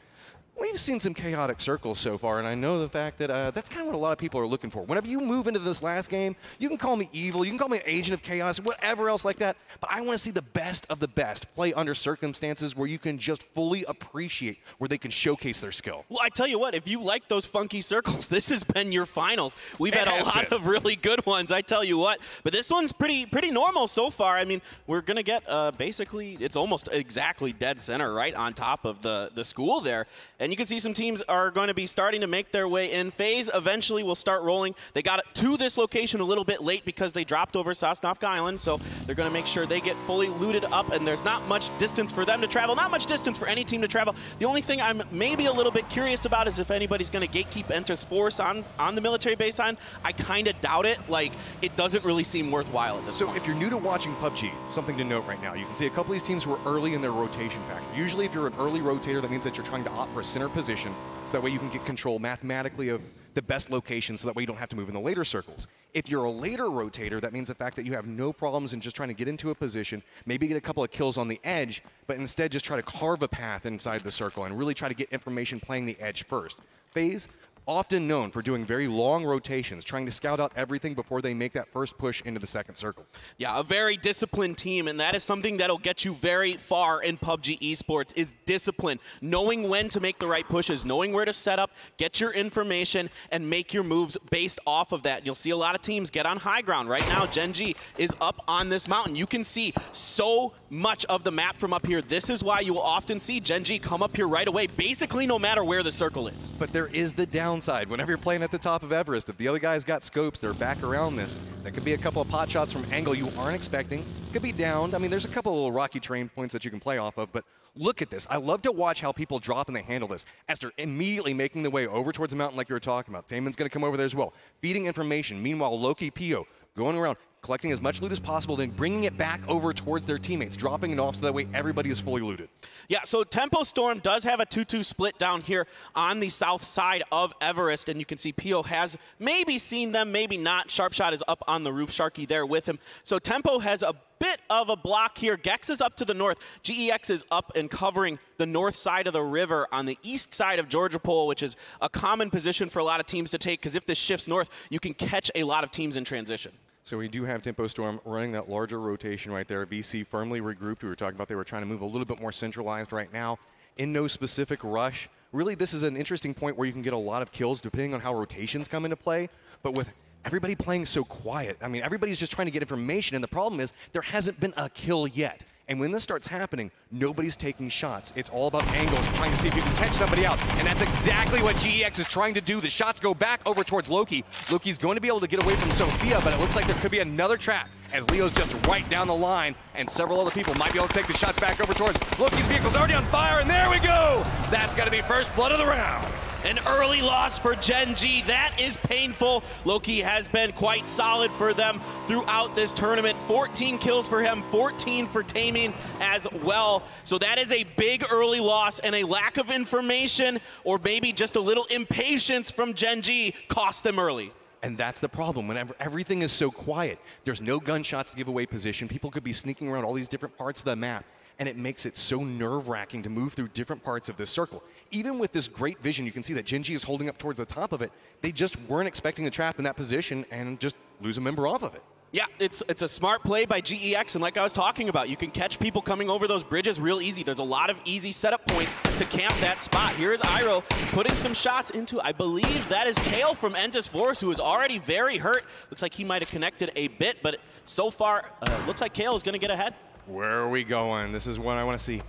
J: we've seen some chaotic circles so far, and I know the fact that that's kind of what a lot of people are looking for. Whenever you move into this last game, you can call me evil, you can call me an agent of chaos, whatever else like that, but I want to see the best of the best play under circumstances where you can just fully appreciate where they can showcase their skill.
G: Well, I tell you what, if you like those funky circles, this has been your finals. We've had a lot of really good ones, I tell you what. But this one's pretty normal so far. I mean, we're going to get basically, it's almost exactly dead center right on top of the school there. And you can see some teams are going to be starting to make their way in. FaZe eventually will start rolling. They got to this location a little bit late because they dropped over Sosnovka Island, so they're going to make sure they get fully looted up, and there's not much distance for them to travel, not much distance for any team to travel. The only thing I'm maybe a little bit curious about is if anybody's going to gatekeep Enter's force on the military baseline. I kind of doubt it. Like, it doesn't really seem worthwhile at this point.
J: So if you're new to watching PUBG, something to note right now, you can see a couple of these teams were early in their rotation factor. Usually if you're an early rotator, that means that you're trying to opt for a center position, so that way you can get control mathematically of the best location, so that way you don't have to move in the later circles. If you're a later rotator, that means the fact that you have no problems in just trying to get into a position, maybe get a couple of kills on the edge, but instead just try to carve a path inside the circle and really try to get information playing the edge first. FaZe, often known for doing very long rotations, trying to scout out everything before they make that first push into the second circle.
G: Yeah, a very disciplined team, and that is something that'll get you very far in PUBG Esports, is discipline. Knowing when to make the right pushes, knowing where to set up, get your information, and make your moves based off of that. You'll see a lot of teams get on high ground. Right now, Gen G is up on this mountain. You can see so much of the map from up here. This is why you will often see Gen G come up here right away, basically no matter where the circle is.
J: But there is the downside downside. Whenever you're playing at the top of Everest, if the other guy's got scopes, they're back around this. That could be a couple of pot shots from angle you aren't expecting. Could be downed. I mean, there's a couple of little rocky terrain points that you can play off of, but look at this. I love to watch how people drop and they handle this. As they're immediately making the way over towards the mountain like you were talking about. Damon's going to come over there as well. Feeding information. Meanwhile, Loki, Pio, going around, collecting as much loot as possible, then bringing it back over towards their teammates, dropping it off so that way everybody is fully looted.
G: Yeah, so Tempo Storm does have a 2-2 split down here on the south side of Everest, and you can see Pio has maybe seen them, maybe not. Sharpshot is up on the roof, Sharky there with him. So Tempo has a bit of a block here. Gex is up to the north. GEX is up and covering the north side of the river on the east side of Georgia Pole, which is a common position for a lot of teams to take, because if this shifts north, you can catch a lot of teams in transition.
J: So we do have Tempo Storm running that larger rotation right there. VC firmly regrouped. We were talking about they were trying to move a little bit more centralized right now in no specific rush. Really, this is an interesting point where you can get a lot of kills depending on how rotations come into play. But with everybody playing so quiet, I mean, everybody's just trying to get information. And the problem is there hasn't been a kill yet. And when this starts happening, nobody's taking shots. It's all about angles, trying to see if you can catch somebody out. And that's exactly what GEX is trying to do. The shots go back over towards Loki. Loki's going to be able to get away from Sophia, but it looks like there could be another trap as Leo's just right down the line, and several other people might be able to take the shots back over towards Loki's vehicle's already on fire, and there we go! That's got to be first blood of the round.
G: An early loss for Gen G. That is painful. Loki has been quite solid for them throughout this tournament. 14 kills for him, 14 for Taming as well. So that is a big early loss, and a lack of information or maybe just a little impatience from Gen G cost them early.
J: And that's the problem. Whenever everything is so quiet, there's no gunshots to give away position. People could be sneaking around all these different parts of the map, and it makes it so nerve-wracking to move through different parts of this circle. Even with this great vision, you can see that Gen G is holding up towards the top of it. They just weren't expecting the trap in that position and just lose a member off of it.
G: Yeah, it's a smart play by GEX, and like I was talking about, you can catch people coming over those bridges real easy. There's a lot of easy setup points to camp that spot. Here is Iroh putting some shots into, I believe that is Kale from Entus Force, who is already very hurt. Looks like he might have connected a bit, but so far, looks like Kale is going to get ahead.
J: Where are we going? This is what I want to see.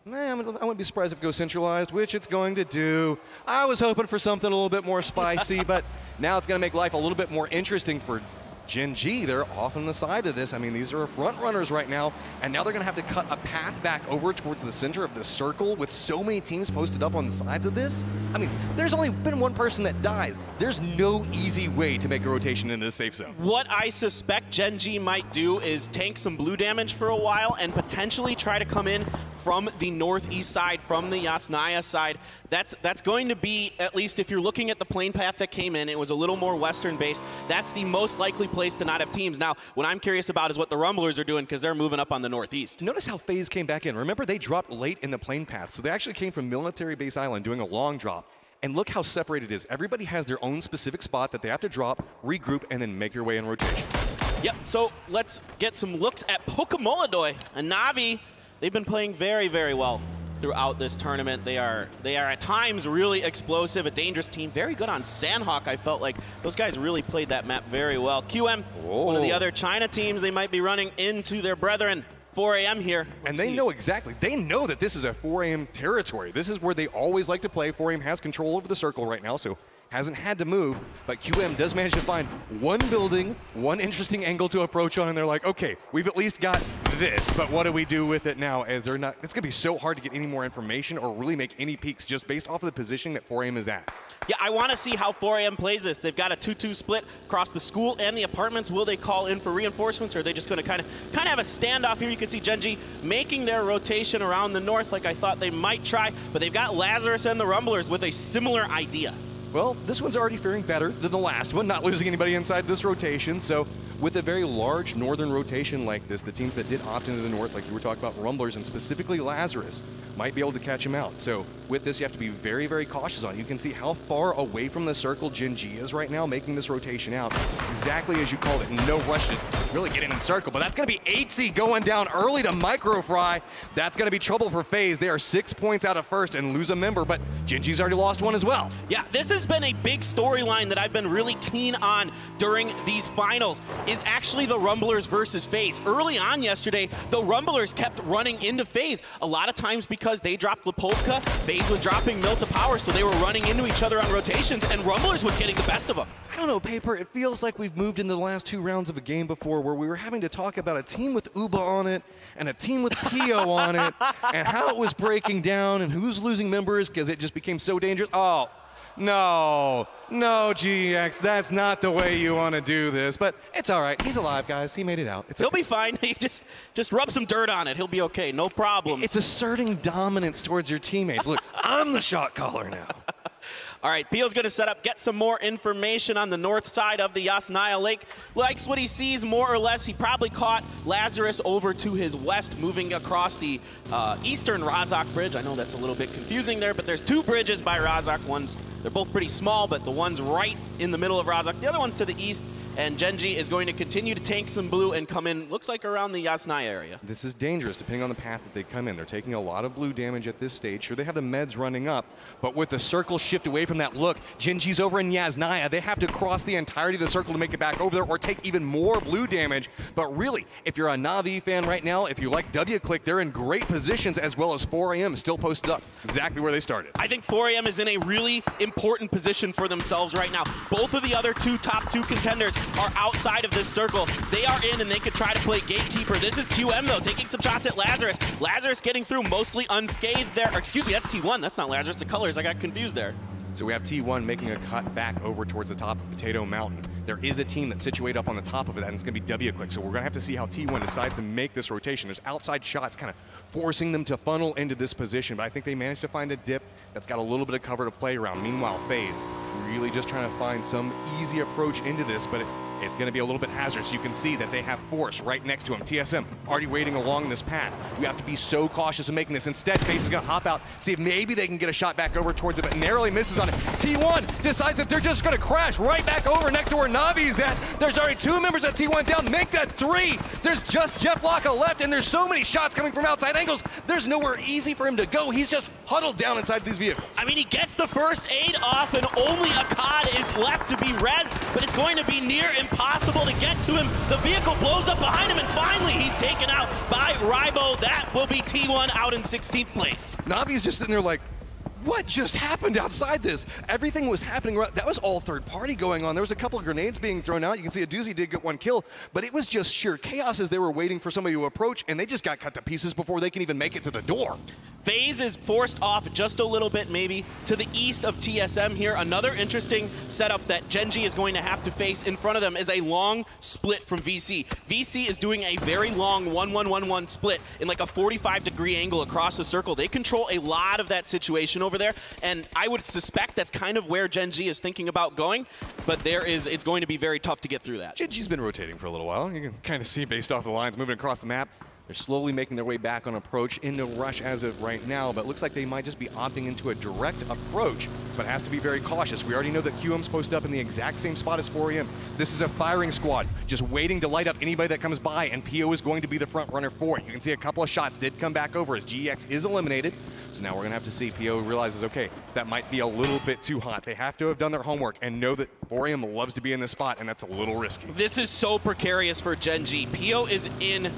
J: I wouldn't be surprised if it goes centralized, which it's going to do. I was hoping for something a little bit more spicy, but now it's going to make life a little bit more interesting for Gen G. They're off on the side of this. I mean, these are front runners right now, and now they're going to have to cut a path back over towards the center of the circle with so many teams posted up on the sides of this. I mean, there's only been one person that dies. There's no easy way to make a rotation in this safe zone.
G: What I suspect Gen G might do is tank some blue damage for a while and potentially try to come in from the northeast side, from the Yasnaya side. That's going to be, at least if you're looking at the plane path that came in, it was a little more western based. That's the most likely place to not have teams. Now, what I'm curious about is what the Rumblers are doing, because they're moving up on the northeast.
J: Notice how FaZe came back in. Remember, they dropped late in the plane path, so they actually came from Military Base Island doing a long drop. And look how separated it is. Everybody has their own specific spot that they have to drop, regroup, and then make your way in rotation.
G: Yep, so let's get some looks at Pokemoladoy and Navi. They've been playing very, very well throughout this tournament. They are at times really explosive, a dangerous team. Very good on Sandhawk, I felt like. Those guys really played that map very well. QM, one of the other China teams, they might be running into their brethren. 4 a.m. here.
J: And they know exactly. They know that this is a 4 a.m. territory. This is where they always like to play. 4 a.m. has control over the circle right now, so hasn't had to move. But QM does manage to find one building, one interesting angle to approach on, and they're like, okay, we've at least got this, but what do we do with it now? As they're not, it's going to be so hard to get any more information or really make any peeks just based off of the positioning that 4 a.m. is at.
G: Yeah, I want to see how 4 a.m. plays this. They've got a 2-2 split across the school and the apartments. Will they call in for reinforcements, or are they just going to kind of have a standoff here? You can see Gen G making their rotation around the north like I thought they might try, but they've got Lazarus and the Rumblers with a similar idea.
J: Well, this one's already faring better than the last one, not losing anybody inside this rotation. So with a very large northern rotation like this, the teams that did opt into the north, like you were talking about, Rumblers and specifically Lazarus, might be able to catch him out. So with this, you have to be very, very cautious on. You can see how far away from the circle Gen G is right now, making this rotation out. Exactly as you called it, no rush to really getting in circle, but that's going to be 8C going down early to Microfry. That's going to be trouble for FaZe. They are 6 points out of first and lose a member, but Gen.G's already lost one as well.
G: Yeah, this has been a big storyline that I've been really keen on during these finals, is actually the Rumblers versus FaZe. Early on yesterday, the Rumblers kept running into FaZe, a lot of times because they dropped Lipovka, FaZe was dropping Mill to power, so they were running into each other on rotations, and Rumblers was getting the best of them.
J: I don't know, Paper, it feels like we've moved into the last 2 rounds of a game before where we were having to talk about a team with Uba on it and a team with Pio on it and how it was breaking down and who's losing members because it just became so dangerous. Oh, no, GX, that's not the way you want to do this, but it's all right. He's alive, guys. He made it out.
G: He'll be fine. He just rub some dirt on it. He'll be okay. No problem.
J: It's asserting dominance towards your teammates. Look, I'm the shot caller now.
G: All right, Pio's going to set up, get some more information on the north side of the Yasnaya Lake. Likes what he sees more or less. He probably caught Lazarus over to his west, moving across the eastern Razak Bridge. I know that's a little bit confusing there, but there's 2 bridges by Razak. They're both pretty small, but the one's right in the middle of Razak. The other one's to the east, and Gen.G is going to continue to tank some blue and come in, looks like around the Yasnaya area.
J: This is dangerous depending on the path that they come in. They're taking a lot of blue damage at this stage. Sure, they have the meds running up, but with the circle shift away from that look, Gen.G's over in Yasnaya. They have to cross the entirety of the circle to make it back over there or take even more blue damage. But really, if you're a Na'Vi fan right now, if you like W-Click, they're in great positions, as well as 4AM still posted up exactly where they started.
G: I think 4AM is in a really important position for themselves right now. Both of the other top two contenders are outside of this circle. They are in and they could try to play gatekeeper. This is QM though, taking some shots at Lazarus. Lazarus getting through mostly unscathed there. Or, excuse me, that's T1. That's not Lazarus. The colors, I got confused there.
J: So we have T1 making a cut back over towards the top of Potato Mountain. There is a team that's situated up on the top of it, and it's going to be W-Click. So we're going to have to see how T1 decides to make this rotation. There's outside shots kind of forcing them to funnel into this position, but I think they managed to find a dip that's got a little bit of cover to play around. Meanwhile, FaZe really just trying to find some easy approach into this, but it's going to be a little bit hazardous. You can see that they have Force right next to him. TSM already waiting along this path. We have to be so cautious in making this. Instead, FaZe is going to hop out, see if maybe they can get a shot back over towards it, but narrowly misses on it. T1 decides that they're just going to crash right back over next to where Navi's at. There's already 2 members at T1 down. Make that 3. There's just Jeff Locka left, and there's so many shots coming from outside angles. There's nowhere easy for him to go. He's just huddled down inside these vehicles.
G: I mean, he gets the first aid off, and only Akkad is left to be res, but it's going to be near impossible to get to him. The vehicle blows up behind him, and finally he's taken out by Rybo. That will be T1 out in 16th place.
J: Navi's just sitting there like, what just happened outside this? Everything was happening. That was all third party going on. There was a couple of grenades being thrown out. You can see a doozy did get 1 kill, but it was just sheer chaos as they were waiting for somebody to approach, and they just got cut to pieces before they can even make it to the door.
G: FaZe is forced off just a little bit, maybe to the east of TSM here. Another interesting setup that Gen.G is going to have to face in front of them is a long split from VC. VC is doing a very long 1-1-1-1 split in like a 45-degree angle across the circle. They control a lot of that situation over there, and I would suspect that's kind of where Gen.G is thinking about going, but it's going to be very tough to get through that.
J: Gen.G's been rotating for a little while. You can kind of see based off the lines moving across the map. They're slowly making their way back on approach into rush as of right now, but it looks like they might just be opting into a direct approach, but has to be very cautious. We already know that QM's posted up in the exact same spot as 4AM. This is a firing squad, just waiting to light up anybody that comes by, and PO is going to be the front runner for it. You can see a couple of shots did come back over as GX is eliminated, so now we're going to have to see. PO realizes, okay, that might be a little bit too hot. They have to have done their homework and know that 4AM loves to be in this spot, and that's a little risky.
G: This is so precarious for Gen.G. PO is in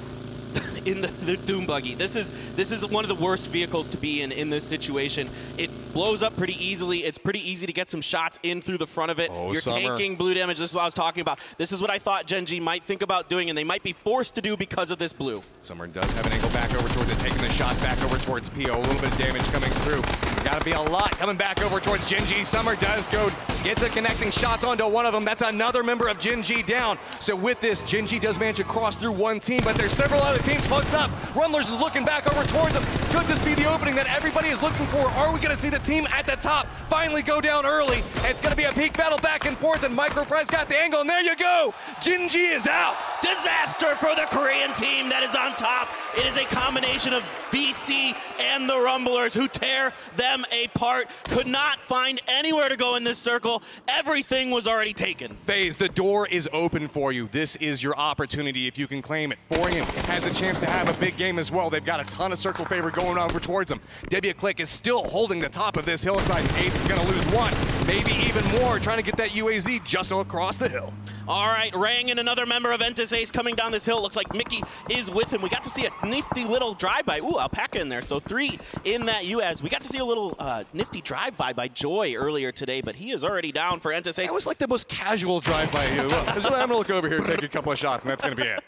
G: the Doom Buggy. This is one of the worst vehicles to be in this situation. It blows up pretty easily. It's pretty easy to get some shots in through the front of it. You're taking blue damage. This is what I was talking about. This is what I thought Gen.G might think about doing, and they might be forced to do because of this blue.
J: Summer does have an angle back over towards it, taking the shots back over towards PO. A little bit of damage coming through. Got to be a lot coming back over towards Gen.G. Summer does go, gets the connecting shots onto one of them. That's another member of Gen.G down. So with this, Gen.G does manage to cross through one team, but there's several other teams posted up. Rumblers is looking back over towards them. Could this be the opening that everybody is looking for? Are we going to see the team at the top finally go down early? It's going to be a peak battle back and forth, and Microfry's got the angle, and there you go. Gen.G is out.
G: Disaster for the Korean team that is on top. It is a combination of BC and the Rumblers who tear them apart. Could not find anywhere to go in this circle. circle, everything was already taken.
J: FaZe, the door is open for you. This is your opportunity if you can claim it. FORIEM has a chance to have a big game as well. They've got a ton of circle favor going over towards them. WClick is still holding the top of this hillside. Ace is going to lose one, maybe even more, trying to get that UAZ just across the hill.
G: All right, Rang and another member of Entis Ace coming down this hill. Looks like Mickey is with him. We got to see a nifty little drive-by. Ooh, Alpaca in there. So 3 in that UAZ. We got to see a little nifty drive-by by Joy earlier today, but he is already down for Entis Ace.
J: That was like the most casual drive-by. I'm going to look over here, take a couple of shots, and that's going to be it.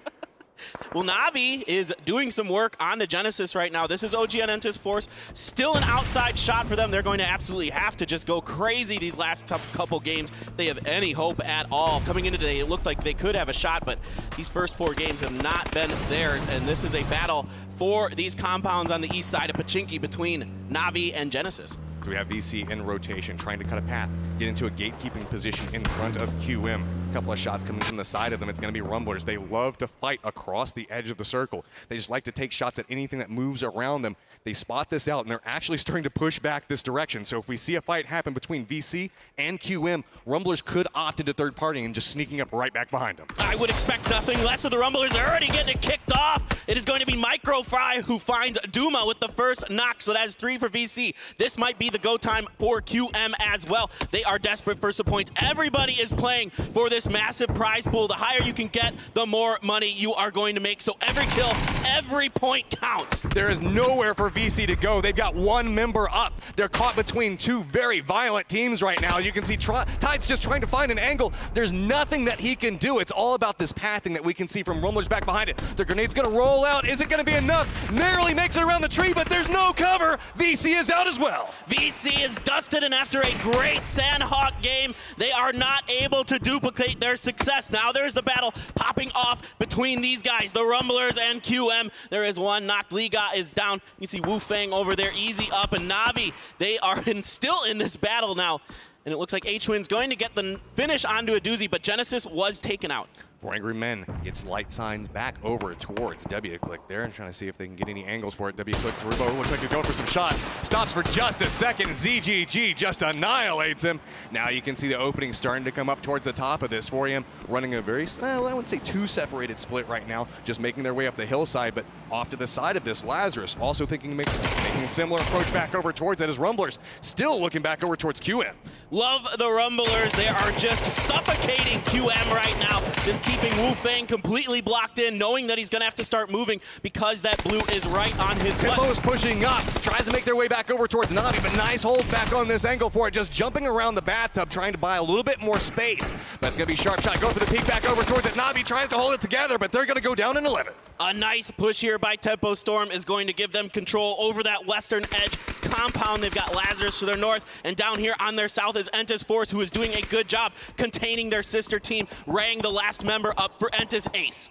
G: Well, Navi is doing some work on the Genesis right now. This is OG and Entis Force. Still an outside shot for them. They're going to absolutely have to just go crazy these last couple games. They have any hope at all. Coming into today, it looked like they could have a shot, but these first 4 games have not been theirs, and this is a battle for these compounds on the east side of Pachinki between Navi and Genesis.
J: So we have VC in rotation, trying to cut a path, get into a gatekeeping position in front of QM. A couple of shots coming from the side of them. It's going to be Rumblers. They love to fight across the edge of the circle. They just like to take shots at anything that moves around them. They spot this out, and they're actually starting to push back this direction. So if we see a fight happen between VC and QM, Rumblers could opt into third party and just sneaking up right back behind them.
G: I would expect nothing less of the Rumblers. They're already getting it kicked off. It is going to be Microfry who finds Duma with the first knock. So that is 3 for VC. This might be the go time for QM as well. They are desperate for some points. Everybody is playing for this massive prize pool. The higher you can get, the more money you are going to make. So every kill, every point counts.
J: There is nowhere for VC to go. They've got 1 member up. They're caught between 2 very violent teams right now. You can see Tide's just trying to find an angle. There's nothing that he can do. It's all about this pathing that we can see from Rumblers back behind it. The grenade's going to roll out. Is it going to be enough? Narrowly makes it around the tree, but there's no cover. VC is out as well.
G: VC is dusted, and after a great Sandhawk game, they are not able to duplicate their success. Now there's the battle popping off between these guys, the Rumblers and QM. There is one knocked. Liga is down. You see Wu Fang over there, easy up, and Navi, they are still in this battle now. And it looks like H-Win's going to get the finish onto a doozy, but Genesis was taken out.
J: 4 Angry Men gets light signs back over towards WClick there and trying to see if they can get any angles for it. WClick Rubo looks like they're going for some shots. Stops for just a second. ZGG just annihilates him. Now you can see the opening starting to come up towards the top of this. 4AM running a very, well, I wouldn't say too separated split right now, just making their way up the hillside, but off to the side of this, Lazarus also thinking making a similar approach back over towards it as Rumblers still looking back over towards QM.
G: Love the Rumblers. They are just suffocating QM right now. Just keeping Wu Fang completely blocked in, knowing that he's going to have to start moving because that blue is right on his butt.
J: Tempo's pushing up, tries to make their way back over towards Navi, but nice hold back on this angle for it, just jumping around the bathtub, trying to buy a little bit more space. But it's going to be Sharp Shot, go for the peek back over towards it. Navi tries to hold it together, but they're going to go down in 11.
G: A nice push here by Tempo Storm is going to give them control over that western edge compound. They've got Lazarus to their north, and down here on their south is Entis Force, who is doing a good job containing their sister team. Rang, the last member up for Entis Ace.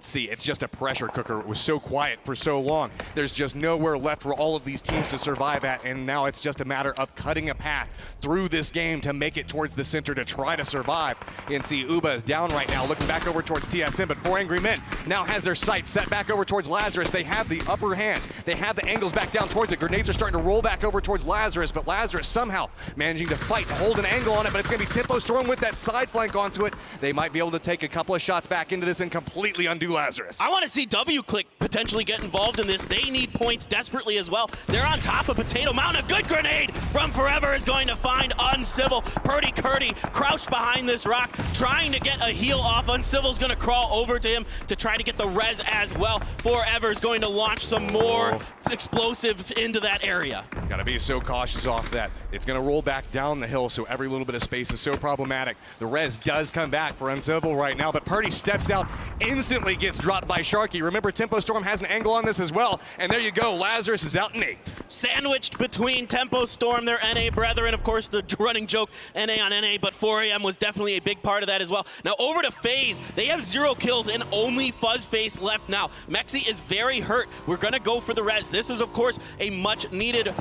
J: See, it's just a pressure cooker. It was so quiet for so long. There's just nowhere left for all of these teams to survive at, and now it's just a matter of cutting a path through this game to make it towards the center to try to survive. You can see Uba is down right now, looking back over towards TSM, but 4 Angry Men now has their sights set back over towards Lazarus. They have the upper hand. They have the angles back down towards it. Grenades are starting to roll back over towards Lazarus, but Lazarus somehow managing to fight, hold an angle on it, but it's going to be Tempo Storm with that side flank onto it. They might be able to take a couple of shots back into this and completely undo Lazarus.
G: I want to see WClick potentially get involved in this. They need points desperately as well. They're on top of Potato Mountain. A good grenade from Forever is going to find Uncivil. Purdy Curdy crouched behind this rock, trying to get a heal off. Uncivil's going to crawl over to him to try to get the res as well. Forever is going to launch some more explosives into that area.
J: Gotta be so cautious off that. It's gonna roll back down the hill, so every little bit of space is so problematic. The res does come back for Uncivil right now, but Purdy steps out, instantly gets dropped by Sharky. Remember, Tempo Storm has an angle on this as well, and there you go, Lazarus is out in 8.
G: Sandwiched between Tempo Storm, their NA brethren, of course, the running joke, NA on NA, but 4AM was definitely a big part of that as well. Now over to FaZe. They have 0 kills and only Fuzzface left now. Mexi is very hurt. We're gonna go for the res. This is, of course, a much needed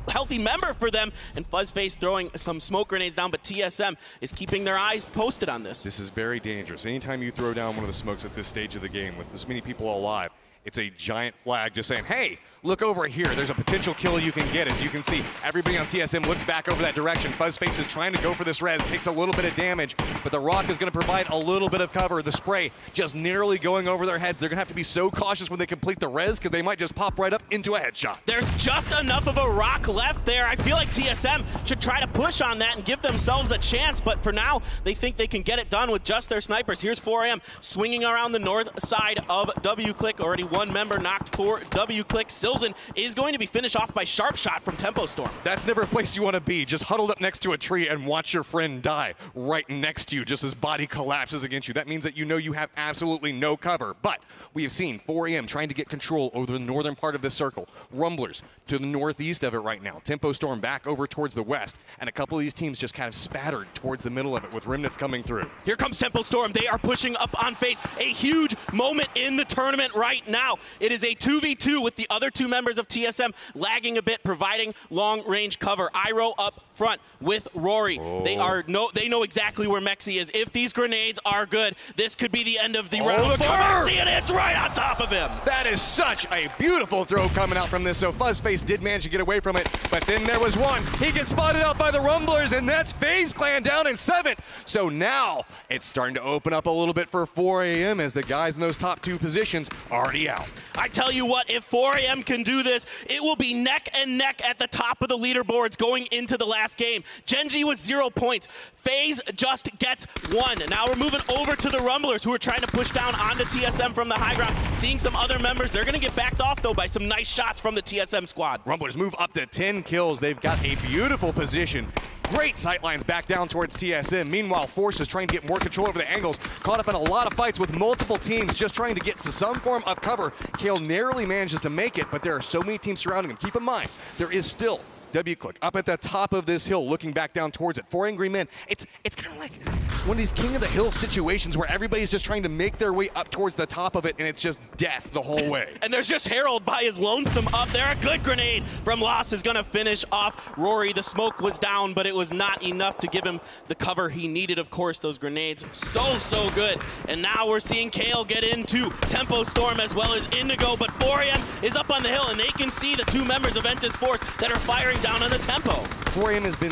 G: healthy member for them, and Fuzzface throwing some smoke grenades down, but TSM is keeping their eyes posted on this.
J: This is very dangerous. Anytime you throw down one of the smokes at this stage of the game with this many people alive, it's a giant flag just saying, hey, look over here. There's a potential kill you can get. As you can see, everybody on TSM looks back over that direction. Fuzzface is trying to go for this res, takes a little bit of damage, but the rock is going to provide a little bit of cover. The spray just nearly going over their heads. They're going to have to be so cautious when they complete the res because they might just pop right up into a headshot.
G: There's just enough of a rock left there. I feel like TSM should try to push on that and give themselves a chance, but for now, they think they can get it done with just their snipers. Here's 4AM swinging around the north side of WClick. Already one member knocked for WClick. Silzen is going to be finished off by Sharp Shot from Tempo Storm.
J: That's never a place you want to be. Just huddled up next to a tree and watch your friend die right next to you just as body collapses against you. That means that you know you have absolutely no cover. But we have seen 4AM trying to get control over the northern part of this circle. Rumblers to the northeast of it right now. Tempo Storm back over towards the west. And a couple of these teams just kind of spattered towards the middle of it with remnants coming through.
G: Here comes Tempo Storm. They are pushing up on FaZe. A huge moment in the tournament right now. It is a 2v2 with the other two members of TSM lagging a bit, providing long-range cover. Iroh up front with Rory.
J: Oh.
G: They know exactly where Mexi is. If these grenades are good, this could be the end of the round for
J: cover!
G: Mexi, and it's right on top of him.
J: That is such a beautiful throw coming out from this. So Fuzzface did manage to get away from it, but then there was one. He gets spotted out by the Rumblers, and that's FaZe Clan down in 7th. So now it's starting to open up a little bit for 4AM as the guys in those top two positions already out.
G: I tell you what, if 4AM can do this, it will be neck and neck at the top of the leaderboards going into the last game. Gen.G with 0 points. FaZe just gets 1. Now we're moving over to the Rumblers, who are trying to push down onto TSM from the high ground. Seeing some other members. They're going to get backed off, though, by some nice shots from the TSM squad.
J: Rumblers move up to 10 kills. They've got a beautiful position. Great sightlines back down towards TSM. Meanwhile, Force is trying to get more control over the angles. Caught up in a lot of fights with multiple teams just trying to get to some form of cover. Kale narrowly manages to make it, but there are so many teams surrounding him. Keep in mind, there is still WClick up at the top of this hill looking back down towards it. 4 Angry Men. It's kind of like one of these king of the hill situations where everybody's just trying to make their way up towards the top of it, and it's just death the whole way.
G: And there's just Harold by his lonesome up there. A good grenade from Lost is going to finish off Rory. The smoke was down, but it was not enough to give him the cover he needed. Of course, those grenades so good. And now we're seeing Kale get into Tempo Storm as well as Indigo, but 4AM is up on the hill, and they can see the two members of Ventus Force that are firing down on the Tempo.
J: 4AM has been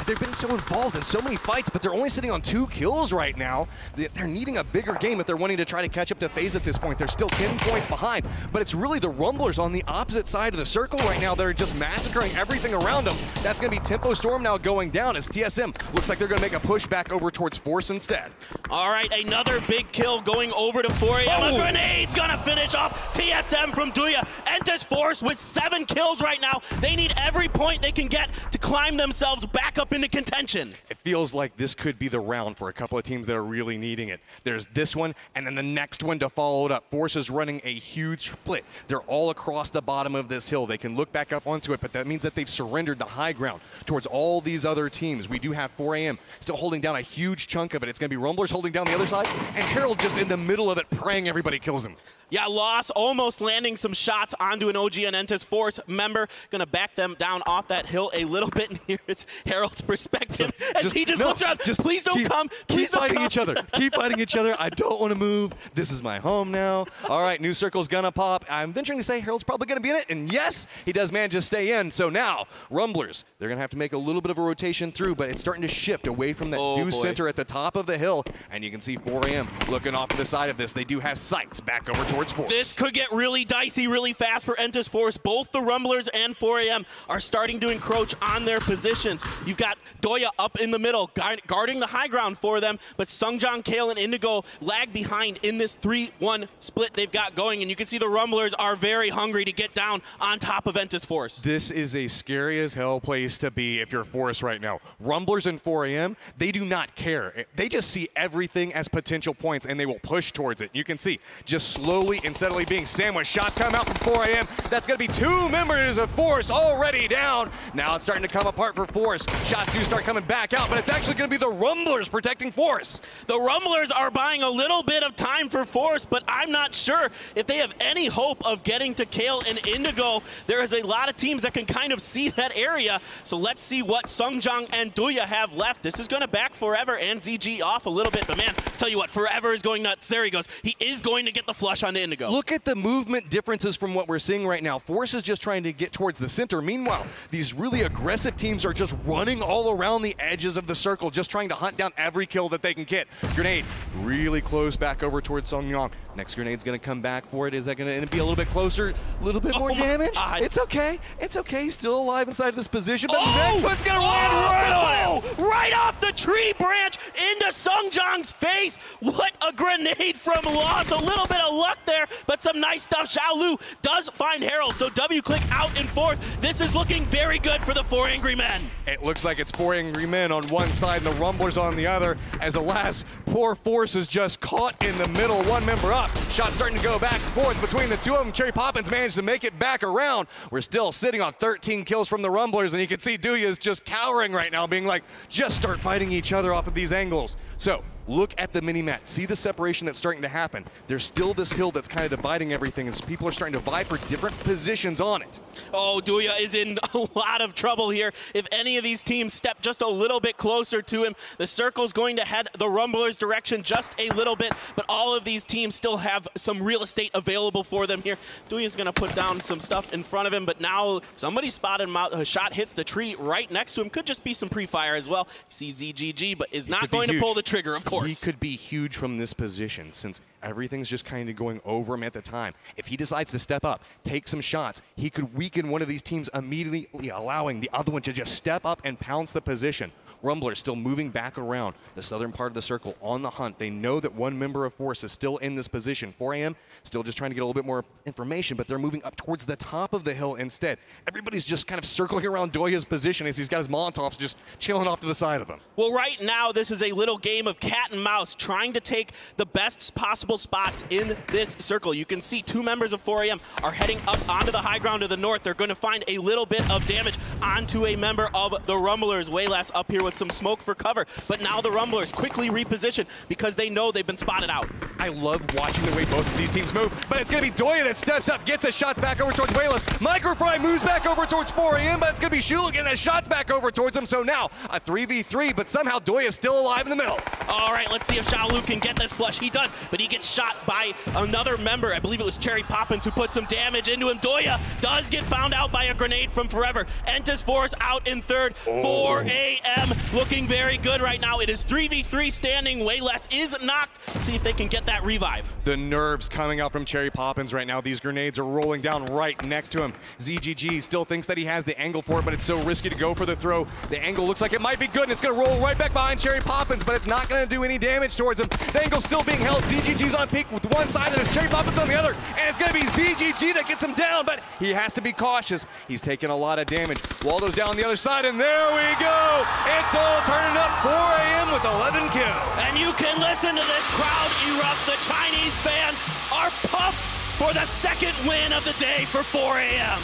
J: they've been so involved in so many fights, but they're only sitting on 2 kills right now. They're needing a bigger game if they're wanting to try to catch up to FaZe at this point. They're still 10 points behind, but it's really the Rumblers on the opposite side of the circle right now. They're just massacring everything around them. That's going to be Tempo Storm now going down as TSM looks like they're going to make a push back over towards Force instead.
G: All right, another big kill going over to 4AM. A grenade's going to finish off TSM from Duya. Enters Force with 7 kills right now. They need every point they can get to climb themselves back up into contention.
J: It feels like this could be the round for a couple of teams that are really needing it. There's this one, and then the next one to follow it up. Force is running a huge split. They're all across the bottom of this hill. They can look back up onto it, but that means that they've surrendered the high ground towards all these other teams. We do have 4AM still holding down a huge chunk of it. It's going to be Rumblers holding down the other side, and Harold just in the middle of it, praying everybody kills him.
G: Yeah, Loss almost landing some shots onto an OG and Entis Force member. Going to back them down off that hill a little bit. And here's Harold's perspective as he just looks around. Just please don't come. Please
J: keep
G: don't
J: fighting
G: come.
J: each other. Keep fighting each other. I don't want to move. This is my home now. All right, new circle's going to pop. I'm venturing to say Harold's probably going to be in it. And yes, he does manage to stay in. So now, Rumblers, they're going to have to make a little bit of a rotation through, but it's starting to shift away from that deuce center at the top of the hill. And you can see 4AM looking off to the side of this. They do have sights back over towards Force.
G: This could get really dicey really fast for Entis Force. Both the Rumblers and 4AM are starting to encroach on their positions. You've got Doya up in the middle, guarding the high ground for them, but Sungjong, Kale, and Indigo lag behind in this 3-1 split they've got going, and you can see the Rumblers are very hungry to get down on top of Entis Force.
J: This is a scary as hell place to be if you're Force right now. Rumblers and 4AM, they do not care. They just see everything as potential points, and they will push towards it. You can see just slowly and steadily being sandwich. Shots come out from 4AM. That's going to be 2 members of Force already down. Now it's starting to come apart for Force. Shots do start coming back out, but it's actually going to be the Rumblers protecting Force.
G: The Rumblers are buying a little bit of time for Force, but I'm not sure if they have any hope of getting to Kale and Indigo. There is a lot of teams that can kind of see that area, so let's see what Sungjong and Doya have left. This is going to back Forever and ZG off a little bit, but man, tell you what, Forever is going nuts. There he goes. He is going to get the flush on to Indigo.
J: Look at the movement differences from what we're seeing right now. Force is just trying to get towards the center. Meanwhile, these really aggressive teams are just running all around the edges of the circle, just trying to hunt down every kill that they can get. Grenade really close back over towards Songyang. Next grenade's going to come back for it. Is that going to be a little bit closer? A little bit more damage? It's okay. It's okay. He's still alive inside of this position, but the next one's going to land right on him.
G: Right off the tree branch into Songyang's face. What a grenade from Loss. A little bit of luck there, but some nice stuff. Xiaolu does find Herald, so W-click out and forth. This is looking very good for the 4 Angry Men.
J: It looks like it's 4 Angry Men on one side and the Rumblers on the other, as alas, poor Force is just caught in the middle, one member up. Shot starting to go back and forth between the two of them. Cherry Poppins managed to make it back around. We're still sitting on 13 kills from the Rumblers, and you can see Duya is just cowering right now, being like, just start fighting each other off of these angles. So, look at the mini-map. See the separation that's starting to happen. There's still this hill that's kind of dividing everything, as people are starting to vie for different positions on it.
G: Oh, Duya is in a lot of trouble here. If any of these teams step just a little bit closer to him, the circle's going to head the Rumblers' direction just a little bit, but all of these teams still have some real estate available for them here. Duya's going to put down some stuff in front of him, but now somebody spotted him out. A shot hits the tree right next to him. Could just be some pre-fire as well. He sees ZGG, but is not going to pull the trigger, of course.
J: He could be huge from this position, since everything's just kind of going over him at the time. If he decides to step up, take some shots, he could weaken one of these teams immediately, allowing the other one to just step up and pounce the position. Rumblers still moving back around the southern part of the circle on the hunt. They know that one member of Force is still in this position. 4 AM still just trying to get a little bit more information, but they're moving up towards the top of the hill instead. Everybody's just kind of circling around Doya's position as he's got his Molotovs just chilling off to the side of him.
G: Well, right now, this is a little game of cat and mouse, trying to take the best possible spots in this circle. You can see 2 members of 4 AM are heading up onto the high ground to the north. They're going to find a little bit of damage onto a member of the Rumblers. Wayless up here with some smoke for cover, but now the Rumblers quickly reposition because they know they've been spotted out.
J: I love watching the way both of these teams move, but it's going to be Doya that steps up, gets his shots back over towards Wayless. Microfry moves back over towards 4 AM, but it's going to be Shula getting his shots back over towards him, so now a 3v3, but somehow Doya is still alive in the middle.
G: All right, let's see if Xiaolu can get this flush. He does, but he gets shot by another member. I believe it was Cherry Poppins who put some damage into him. Doya does get found out by a grenade from Forever. Entis Force out in third. 4 AM looking very good right now. It is 3v3 standing. Wayless is knocked. Let's see if they can get that revive.
J: The nerves coming out from Cherry Poppins right now. These grenades are rolling down right next to him. ZGG still thinks that he has the angle for it, but it's so risky to go for the throw. The angle looks like it might be good, and it's going to roll right back behind Cherry Poppins, but it's not going to do any damage towards him. The angle's still being held. ZGG's on peak with one side, and there's Cherry Poppins on the other, and it's going to be ZGG that gets him down, but he has to be cautious. He's taking a lot of damage. Waldo's down on the other side, and there we go. It's all turning up. 4 AM with 11 kills.
G: And you can listen to this crowd erupt. The Chinese fans are pumped for the second win of the day for 4 AM.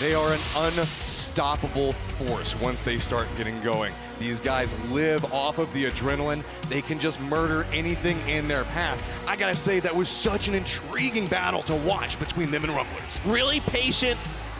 J: They are an unstoppable force once they start getting going. These guys live off of the adrenaline. They can just murder anything in their path. I gotta say, that was such an intriguing battle to watch between them and Rumblers.
G: Really patient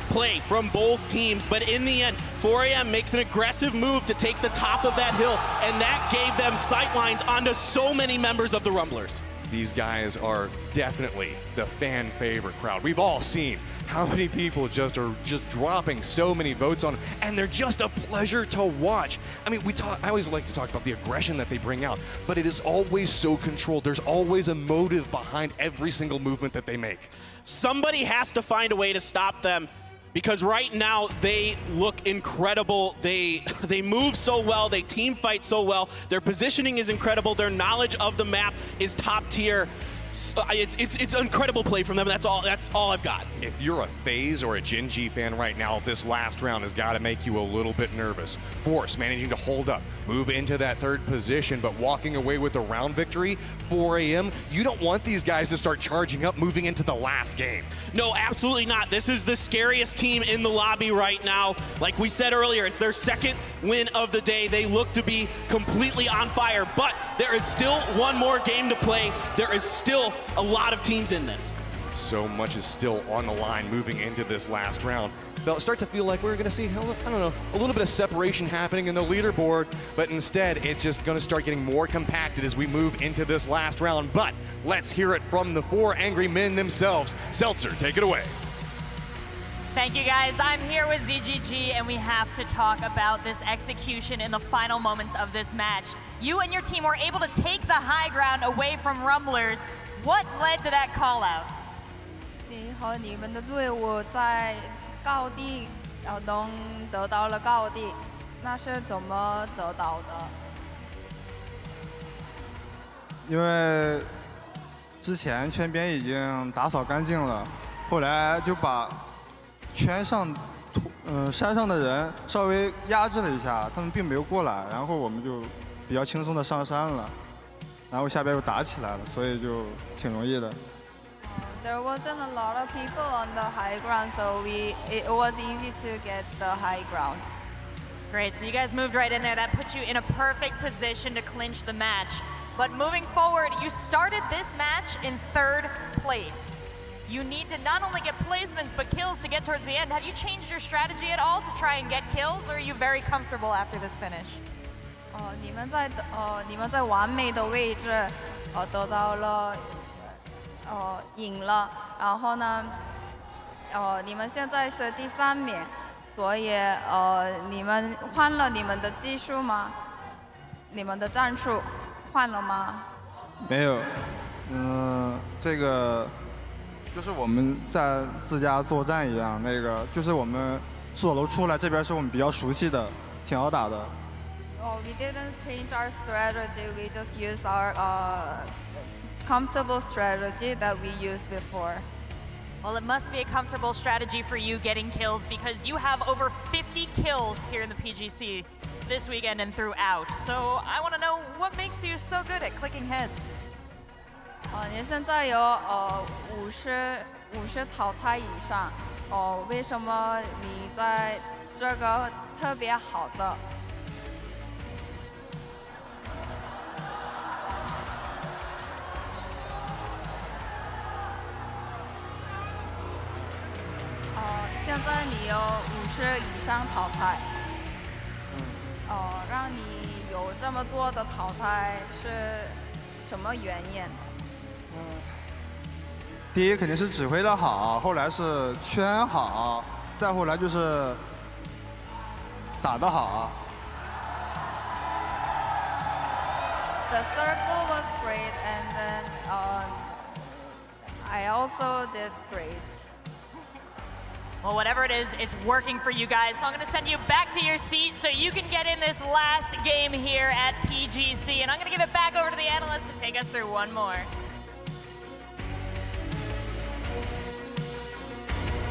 G: play from both teams, but in the end, 4 AM makes an aggressive move to take the top of that hill, and that gave them sightlines onto so many members of the Rumblers.
J: These guys are definitely the fan favorite crowd. We've all seen how many people are just dropping so many votes on them, and they're just a pleasure to watch. I mean, I always like to talk about the aggression that they bring out, but it is always so controlled. There's always a motive behind every single movement that they make.
G: Somebody has to find a way to stop them, because right now they look incredible. They move so well, they team fight so well, their positioning is incredible, their knowledge of the map is top tier. It's an incredible play from them. That's all I've got.
J: If you're a FaZe or a Gen G fan right now, this last round has got to make you a little bit nervous. Force managing to hold up, move into that third position, but walking away with a round victory. 4 AM, you don't want these guys to start charging up moving into the last game.
G: No, absolutely not. This is the scariest team in the lobby right now. Like we said earlier, it's their second win of the day. They look to be completely on fire, but there is still one more game to play. There is still a lot of teams in this.
J: so much is still on the line moving into this last round. Start to feel like we're going to see, I don't know, a little bit of separation happening in the leaderboard, but instead it's just going to start getting more compacted as we move into this last round. But let's hear it from the 4 angry men themselves. Seltzer, take it away.
U: Thank you, guys. I'm here with ZGG, and we have to talk about this execution in the final moments of this match. You and your team were able to take the high ground away from Rumblers. What led to that call out?
I: 你和你们的队伍在高地能得到了高地，那是怎么得到的？
M: 因为之前圈边已经打扫干净了，后来就把圈上山上的人稍微压制了一下，他们并没有过来，然后我们就比较轻松的上山了，然后下边又打起来了，所以就挺容易的。
I: There wasn't a lot of people on the high ground, so it was easy to get the high ground.
U: Great, so you guys moved right in there. That puts you in a perfect position to clinch the match. But moving forward, you started this match in 3rd place. You need to not only get placements, but kills to get towards the end. Have you changed your strategy at all to try and get kills, or are you very comfortable after this finish?
I: 你们在完美的位置，得到了，赢了。然后呢，你们现在是第3名，所以你们换了你们的技术吗？你们的战术换了吗？
M: 没有，这个就是我们在自家作战一样，那个就是我们宿舍楼出来，这边是我们比较熟悉的，挺好打的。
I: We didn't change our strategy. We just used our comfortable strategy that we used before.
U: Well, it must be a comfortable strategy for you getting kills because you have over 50 kills here in the PGC this weekend and throughout. So I want to know what makes you so good at clicking heads.
I: 你现在有50淘汰以上，为什么你在这个特别好的？现在你有50以上淘汰，让你有这么多的淘汰是什么原因？
M: 第一肯定是指挥的好，后来是圈好，再后来就是打得好。
I: The circle was great, and then I also did great.
U: Well, whatever it is, it's working for you guys. So I'm going to send you back to your seat so you can get in this last game here at PGC. And I'm going to give it back over to the analyst to take us through one more.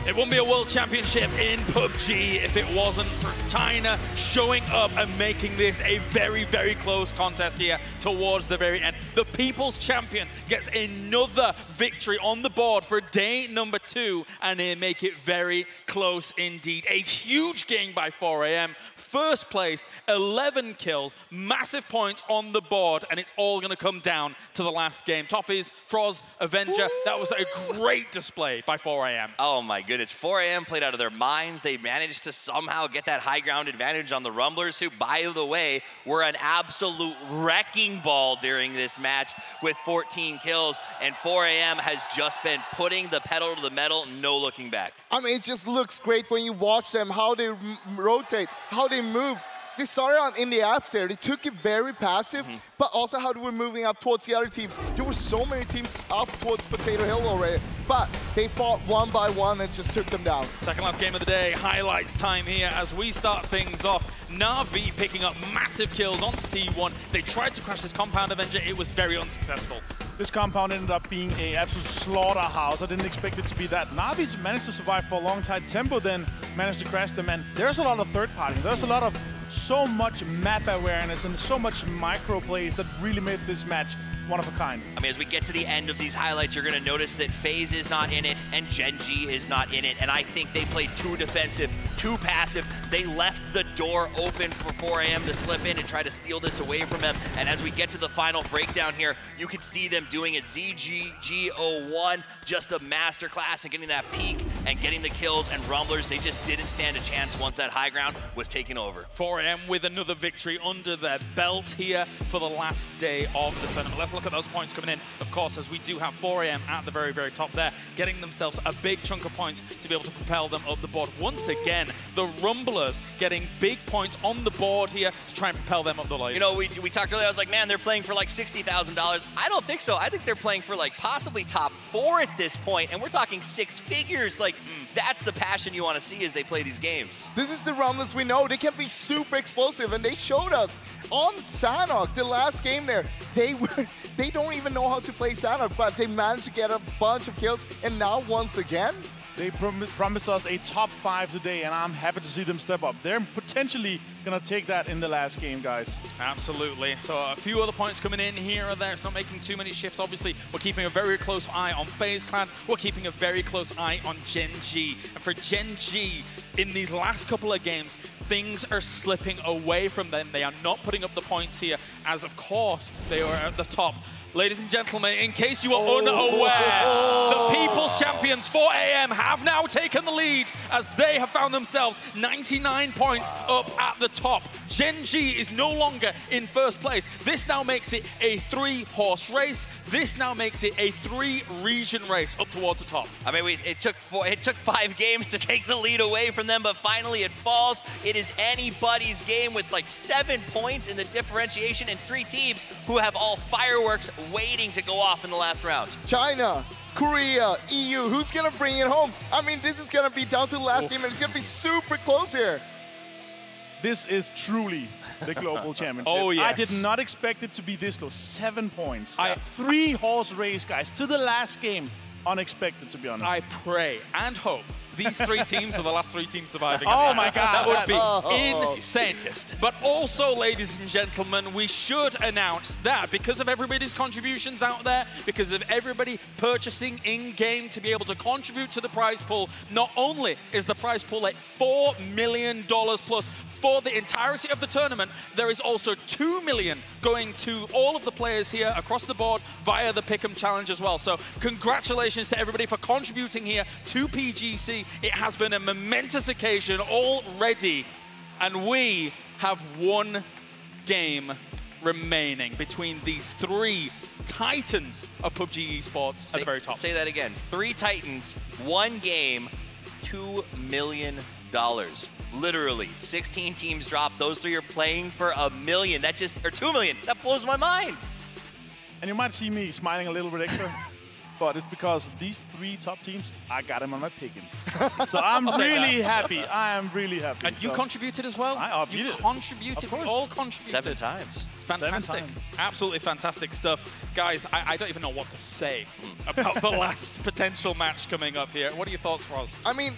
L: It wouldn't be a world championship in PUBG if it wasn't for China showing up and making this a very, very close contest here towards the very end. The People's Champion gets another victory on the board for day number 2, and they make it very close indeed. A huge game by 4AM. First place, 11 kills, massive points on the board, and it's all going to come down to the last game. Toffees, Froz, Avenger, that was a great display by 4AM.
R: Oh my goodness, 4AM played out of their minds. They managed to somehow get that high ground advantage on the Rumblers, who, by the way, were an absolute wrecking ball during this match with 14 kills, and 4AM has just been putting the pedal to the metal, no looking back.
S: I mean, it just looks great when you watch them, how they rotate, how they move. They started on in the apps there. They took it very passive, but also how they were moving up towards the other teams. There were so many teams up towards Potato Hill already, but they fought one by one and just took them down.
L: Second last game of the day, highlights time here as we start things off. Na'Vi picking up massive kills onto T1. They tried to crash this compound Avenger. It was very unsuccessful.
T: This compound ended up being an absolute slaughterhouse. I didn't expect it to be that. Na'Vi's managed to survive for a long time. Tempo then managed to crash them, and there's a lot of third party. There's a lot of so much map awareness and so much micro plays that really made this match one of a kind.
R: I mean, as we get to the end of these highlights, you're going to notice that FAZE is not in it and Gen G is not in it. And I think they played too defensive too passive. They left the door open for 4AM to slip in and try to steal this away from them. And as we get to the final breakdown here, you can see them doing it. ZGG01, just a masterclass in getting that peak and getting the kills, and Rumblers, they just didn't stand a chance once that high ground was taken over.
L: 4AM with another victory under their belt here for the last day of the tournament. Let's look at those points coming in, of course, as we do have 4AM at the very, very top there, getting themselves a big chunk of points to be able to propel them up the board. Once again, the Rumblers getting big points on the board here to try and propel them up the ladder.
R: You know, we talked earlier, I was like, man, they're playing for like $60,000. I don't think so. I think they're playing for like possibly top 4 at this point, and we're talking 6 figures. Like, that's the passion you want to see as they play these games.
S: This is the Rumblers we know. They can be super explosive, and they showed us on Sanhok, the last game there. They don't even know how to play Sanhok, but they managed to get a bunch of kills, and now once again,
T: they promised us a top 5 today, and I'm happy to see them step up. They're potentially going to take that in the last game, guys.
L: Absolutely. So a few other points coming in here or there. It's not making too many shifts. Obviously, we're keeping a very close eye on FaZe Clan. We're keeping a very close eye on Gen G. And for Gen G, in these last couple of games, things are slipping away from them. They are not putting up the points here, as of course they are at the top. Ladies and gentlemen, in case you are unaware, the People's Champions 4AM have now taken the lead as they have found themselves 99 points up at the top. Gen G is no longer in first place. This now makes it a 3-horse race. This now makes it a 3-region race up towards the top.
R: I mean, it took 5 games to take the lead away from them, but finally it falls. It is anybody's game with like 7 points in the differentiation and 3 teams who have all fireworks waiting to go off in the last round.
S: China, Korea, EU, who's gonna bring it home? I mean, this is gonna be down to the last game, and it's gonna be super close here.
T: This is truly the global championship.
L: Oh, yes.
T: I did not expect it to be this low. 7 points. 3-horse race, guys, to the last game. Unexpected, to be honest.
L: I pray and hope these 3 teams are the last 3 teams surviving.
T: Oh my God.
L: That would be insane. But also, ladies and gentlemen, we should announce that because of everybody's contributions out there, because of everybody purchasing in-game to be able to contribute to the prize pool, not only is the prize pool at $4 million plus for the entirety of the tournament, there is also $2 million going to all of the players here across the board via the Pick'em Challenge as well. So congratulations to everybody for contributing here to PGC. It has been a momentous occasion already, and we have 1 game remaining between these 3 titans of PUBG Esports at the very top.
R: Say that again. 3 titans, 1 game, $2 million. Literally, 16 teams dropped. Those 3 are playing for $1 million. That just, or $2 million. That blows my mind.
T: And you might see me smiling a little bit extra, but it's because these 3 top teams, I got them on my pickings. So I'm really happy. I am really happy.
L: And you contributed as well? You contributed. We all contributed.
R: 7 times.
L: Fantastic.
T: 7 times.
L: Absolutely fantastic stuff. Guys, I don't even know what to say about the last potential match coming up here. What are your thoughts, Roz?
S: I mean,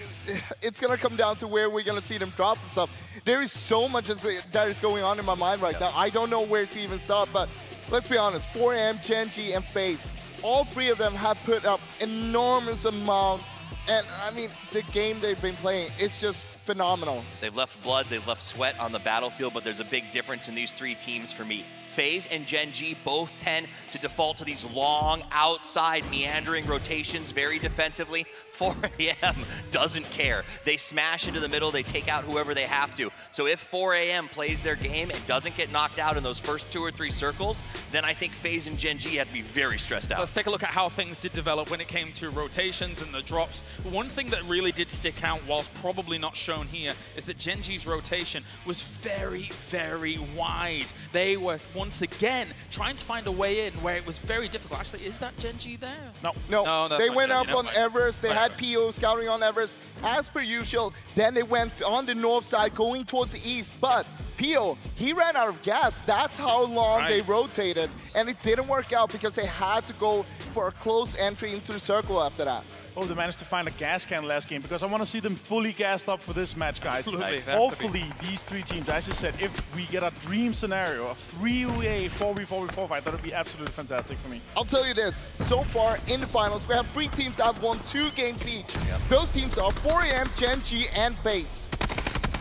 S: it's going to come down to where we're going to see them drop and stuff. There is so much that is going on in my mind right now. I don't know where to even start, but let's be honest. 4AM, Gen G, and FaZe, all 3 of them have put up enormous amount. And, I mean, the game they've been playing, it's just phenomenal.
R: They've left blood, they've left sweat on the battlefield, but there's a big difference in these 3 teams for me. FaZe and Gen G both tend to default to these long, outside, meandering rotations very defensively. 4AM doesn't care. They smash into the middle, they take out whoever they have to. So if 4AM plays their game and doesn't get knocked out in those first 2 or 3 circles, then I think FaZe and Gen G have to be very stressed out.
L: Let's take a look at how things did develop when it came to rotations and the drops. One thing that really did stick out, whilst probably not shown here, is that Gen G's rotation was very, very wide. They were once again trying to find a way in where it was very difficult. Actually, is that Gen G there?
S: No, they went up on Everest. They had PO scouting on Everest as per usual. Then they went on the north side going towards the east, but PO, he ran out of gas. That's how long they rotated, and it didn't work out because they had to go for a close entry into the circle after that.
T: Oh, they managed to find a gas can last game because I want to see them fully gassed up for this match, guys.
L: Absolutely.
T: Hopefully, these 3 teams, as you said, if we get a dream scenario, a 3v8, 4v4 fight, that would be absolutely fantastic for me.
S: I'll tell you this, so far in the finals, we have 3 teams that have won 2 games each. Those teams are 4AM, Gen G, and FaZe.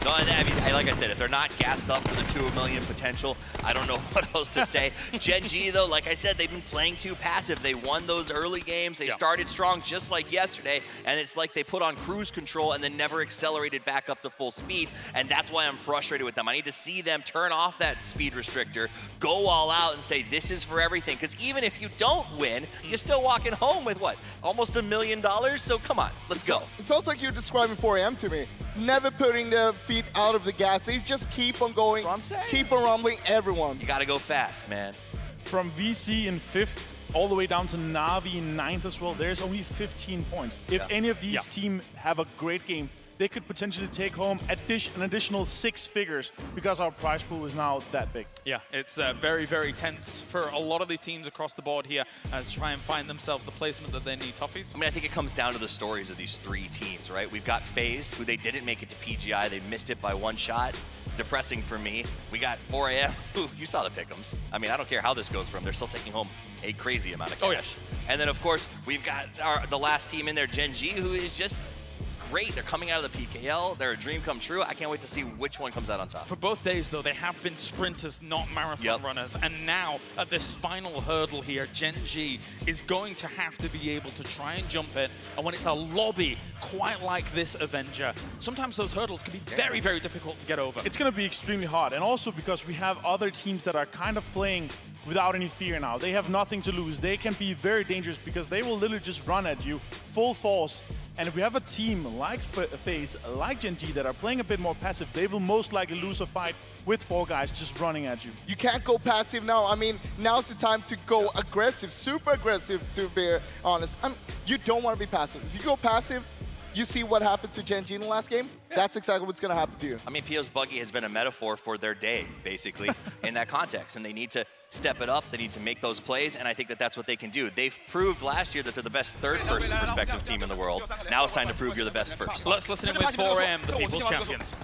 R: No, I mean, like I said, if they're not gassed up for the 2 million potential, I don't know what else to say. Gen G, though, like I said, they've been playing too passive. They won those early games. They started strong just like yesterday, and it's like they put on cruise control and then never accelerated back up to full speed, and that's why I'm frustrated with them. I need to see them turn off that speed restrictor, go all out and say, this is for everything, because even if you don't win, you're still walking home with, what, almost $1 million? So come on, let's go.
S: It sounds like you're describing 4AM to me. Never putting the feet out of the gas. They just keep on going, keep on rumbling everyone.
R: You got to go fast, man.
T: From VC in 5th all the way down to Na'Vi in 9th as well, there's only 15 points. If any of these teams have a great game, they could potentially take home an additional 6 figures because our prize pool is now that big.
L: Yeah, it's very, very tense for a lot of these teams across the board here to try and find themselves the placement that they need. Toughies?
R: I mean, I think it comes down to the stories of these 3 teams, right? We've got FAZE, who they didn't make it to PGI. They missed it by 1 shot. Depressing for me. We got 4AM, who, you saw the pick'ems. I mean, I don't care how this goes for them. They're still taking home a crazy amount of cash.
L: Oh, yes.
R: And then, of course, we've got the last team in there, Gen G, who is just great. They're coming out of the PKL. They're a dream come true. I can't wait to see which one comes out on top.
L: For both days, though, they have been sprinters, not marathon runners. And now, at this final hurdle here, Gen G is going to have to be able to try and jump it. And when it's a lobby quite like this Avenger, sometimes those hurdles can be very, very difficult to get over.
T: It's going to be extremely hard. And also because we have other teams that are kind of playing without any fear now. They have nothing to lose. They can be very dangerous because they will literally just run at you full force. And if we have a team like FaZe, like Gen G, that are playing a bit more passive, they will most likely lose a fight with 4 guys just running at you.
S: You can't go passive now. I mean, now's the time to go aggressive, super aggressive, to be honest. You don't want to be passive. If you go passive, you see what happened to Gen G in the last game? That's exactly what's going to happen to you.
R: I mean, Pio's Buggy has been a metaphor for their day, basically, in that context. And they need to step it up. They need to make those plays, and I think that that's what they can do. They've proved last year that they're the best third-person perspective team in the world. Now it's time to prove you're the best first.
L: Let's listen in with 4AM, the People's Champions.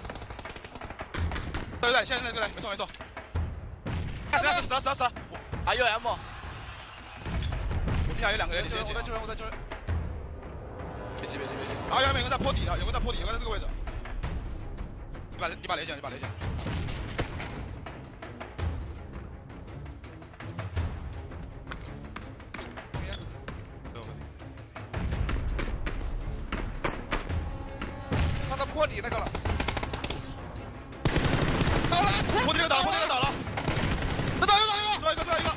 K: 坡底那个了，倒了，坡底又倒了，又倒了，又倒，最后一个，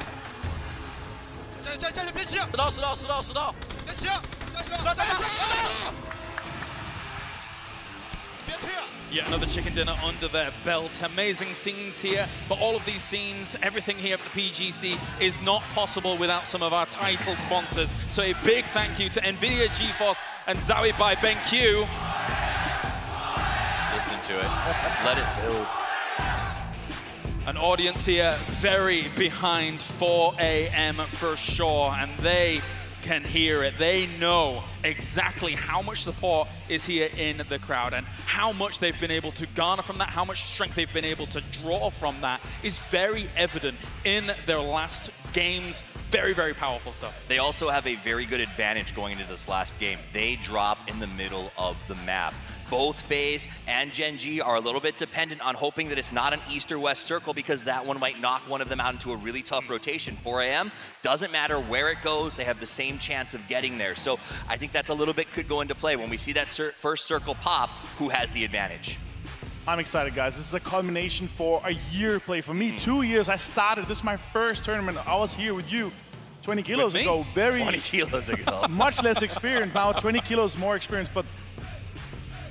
K: 加别急，10刀，别急，别退啊！
L: Yet another chicken dinner under their belt. Amazing scenes here, but all of these scenes, everything here at the PGC is not possible without some of our title sponsors. So a big thank you to NVIDIA, GeForce, and Zowie by BenQ.
R: Listen to it. Let it build.
L: An audience here very behind 4AM for sure, and they can hear it. They know exactly how much support is here in the crowd and how much they've been able to garner from that, how much strength they've been able to draw from that is very evident in their last games. Very, very powerful stuff.
R: They also have a very good advantage going into this last game. They drop in the middle of the map. Both FaZe and Gen G are a little bit dependent on hoping that it's not an east or west circle because that one might knock one of them out into a really tough rotation. 4AM, doesn't matter where it goes, they have the same chance of getting there. So I think that's a little bit could go into play. When we see that first circle pop, who has the advantage?
T: I'm excited, guys. This is a culmination for a year play. For me, 2 years I started. This is my first tournament. I was here with you 20 kilos ago.
R: 20 kilos ago.
T: Much less experience. Now 20 kilos more experience, but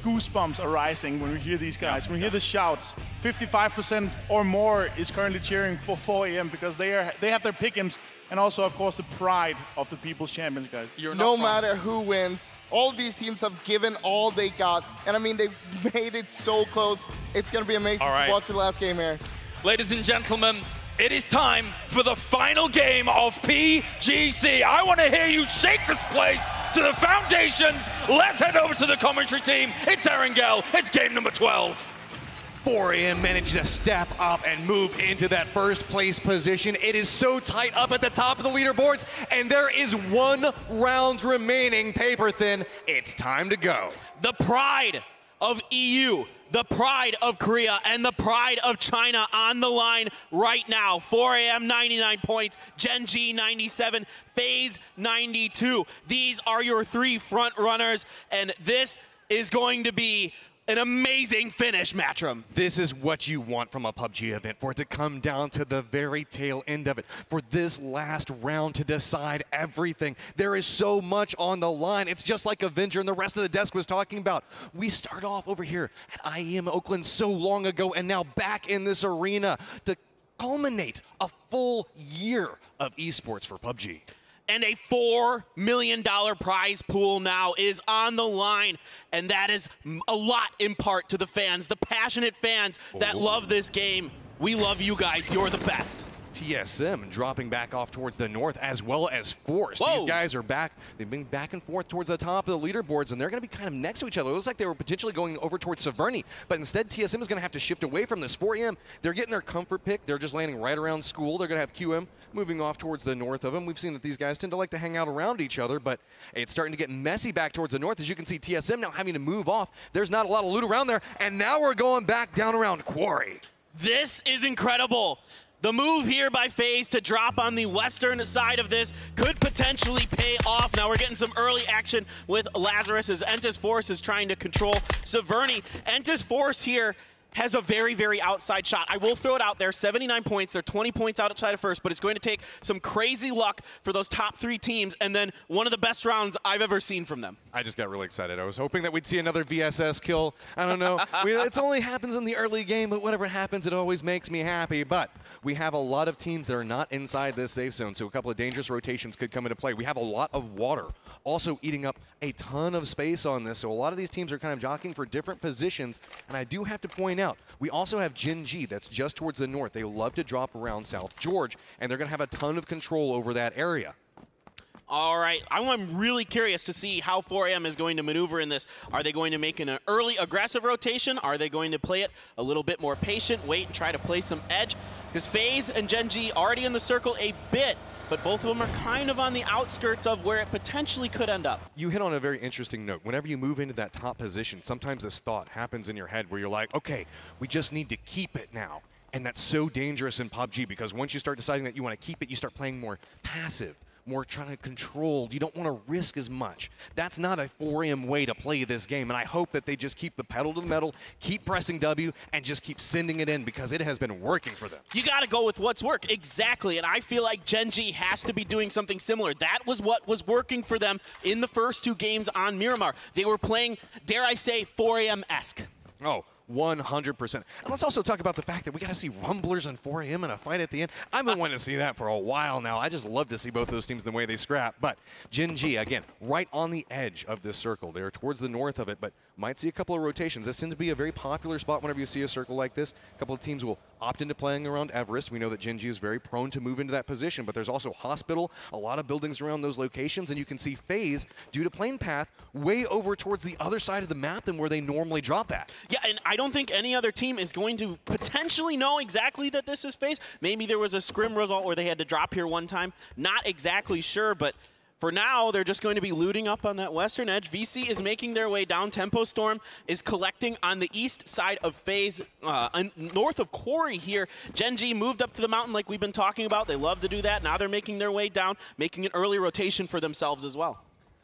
T: goosebumps are rising when we hear these guys. When we hear the shouts, 55% or more is currently cheering for 4AM because they have their pick'ems and also, of course, the pride of the People's Champions, guys.
S: No matter who wins, all these teams have given all they got. And I mean, they've made it so close. It's going to be amazing to watch the last game here.
L: Ladies and gentlemen, it is time for the final game of PGC. I want to hear you shake this place to the foundations. Let's head over to the commentary team. It's Erangel. It's game number 12.
J: 4AM managed to step up and move into that first place position. It is so tight up at the top of the leaderboards, and there is 1 round remaining. Paper thin, it's time to go.
G: The pride of EU, the pride of Korea, and the pride of China on the line right now. 4 AM 99 points, Gen G 97, FaZe 92. These are your 3 front runners, and this is going to be an amazing finish, Matrim.
J: This is what you want from a PUBG event, for it to come down to the very tail end of it, for this last round to decide everything. There is so much on the line. It's just like Avenger and the rest of the desk was talking about. We start off over here at IEM Oakland so long ago, and now back in this arena to culminate a full year of esports for PUBG.
G: And a $4 million prize pool now is on the line. And that is a lot in part to the fans, the passionate fans that love this game. We love you guys. You're the best.
J: TSM dropping back off towards the north, as well as Force. These guys are back. They've been back and forth towards the top of the leaderboards, and they're going to be kind of next to each other. It looks like they were potentially going over towards Severny, but instead TSM is going to have to shift away from this. 4 AM, they're getting their comfort pick. They're just landing right around school. They're going to have QM moving off towards the north of them. We've seen that these guys tend to like to hang out around each other, but it's starting to get messy back towards the north. As you can see, TSM now having to move off. There's not a lot of loot around there, and now we're going back down around Quarry.
G: This is incredible. The move here by FaZe to drop on the western side of this could potentially pay off. Now we're getting some early action with Lazarus as Entis Force is trying to control Severny. Entis Force here has a very, very outside shot. I will throw it out there, 79 points. They're 20 points outside of first, but it's going to take some crazy luck for those top 3 teams, and then one of the best rounds I've ever seen from them.
J: I just got really excited. I was hoping that we'd see another VSS kill. I don't know. It only happens in the early game, but whatever happens, it always makes me happy. But we have a lot of teams that are not inside this safe zone, so a couple of dangerous rotations could come into play. We have a lot of water also eating up a ton of space on this, so a lot of these teams are kind of jockeying for different positions, and I do have to point out, we also have Gen G that's just towards the north. They love to drop around South George, and they're going to have a ton of control over that area.
G: All right, I'm really curious to see how 4 AM is going to maneuver in this. Are they going to make an early aggressive rotation? Are they going to play it a little bit more patient, wait and try to play some edge? Because FaZe and Gen G already in the circle a bit, but both of them are kind of on the outskirts of where it potentially could end up.
J: You hit on a very interesting note. Whenever you move into that top position, sometimes this thought happens in your head where you're like, okay, we just need to keep it now. And that's so dangerous in PUBG because once you start deciding that you want to keep it, you start playing more passive, more trying to control. You don't want to risk as much. That's not a 4 AM way to play this game, and I hope that they just keep the pedal to the metal, keep pressing W, and just keep sending it in because it has been working for them.
G: You got to go with what's worked. Exactly, and I feel like Gen G has to be doing something similar. That was what was working for them in the first 2 games on Miramar. They were playing, dare I say, 4 AM-esque.
J: Oh, 100%. And let's also talk about the fact that we got to see Rumblers and 4 AM in a fight at the end. I've been wanting to see that for a while now. I just love to see both those teams the way they scrap. But Gen G, again, right on the edge of this circle. They're towards the north of it, but might see a couple of rotations. This tends to be a very popular spot whenever you see a circle like this. A couple of teams will opt into playing around Everest. We know that Gen G is very prone to move into that position, but there's also Hospital, a lot of buildings around those locations, and you can see FaZe, due to plane path, way over towards the other side of the map than where they normally drop that.
G: Yeah, and I don't think any other team is going to potentially know exactly that this is FaZe. Maybe there was a scrim result where they had to drop here one time. Not exactly sure, but for now, they're just going to be looting up on that western edge. VC is making their way down. Tempo Storm is collecting on the east side of FaZe, north of Quarry here. Gen G moved up to the mountain like we've been talking about. They love to do that. Now they're making their way down, making an early rotation for themselves as well.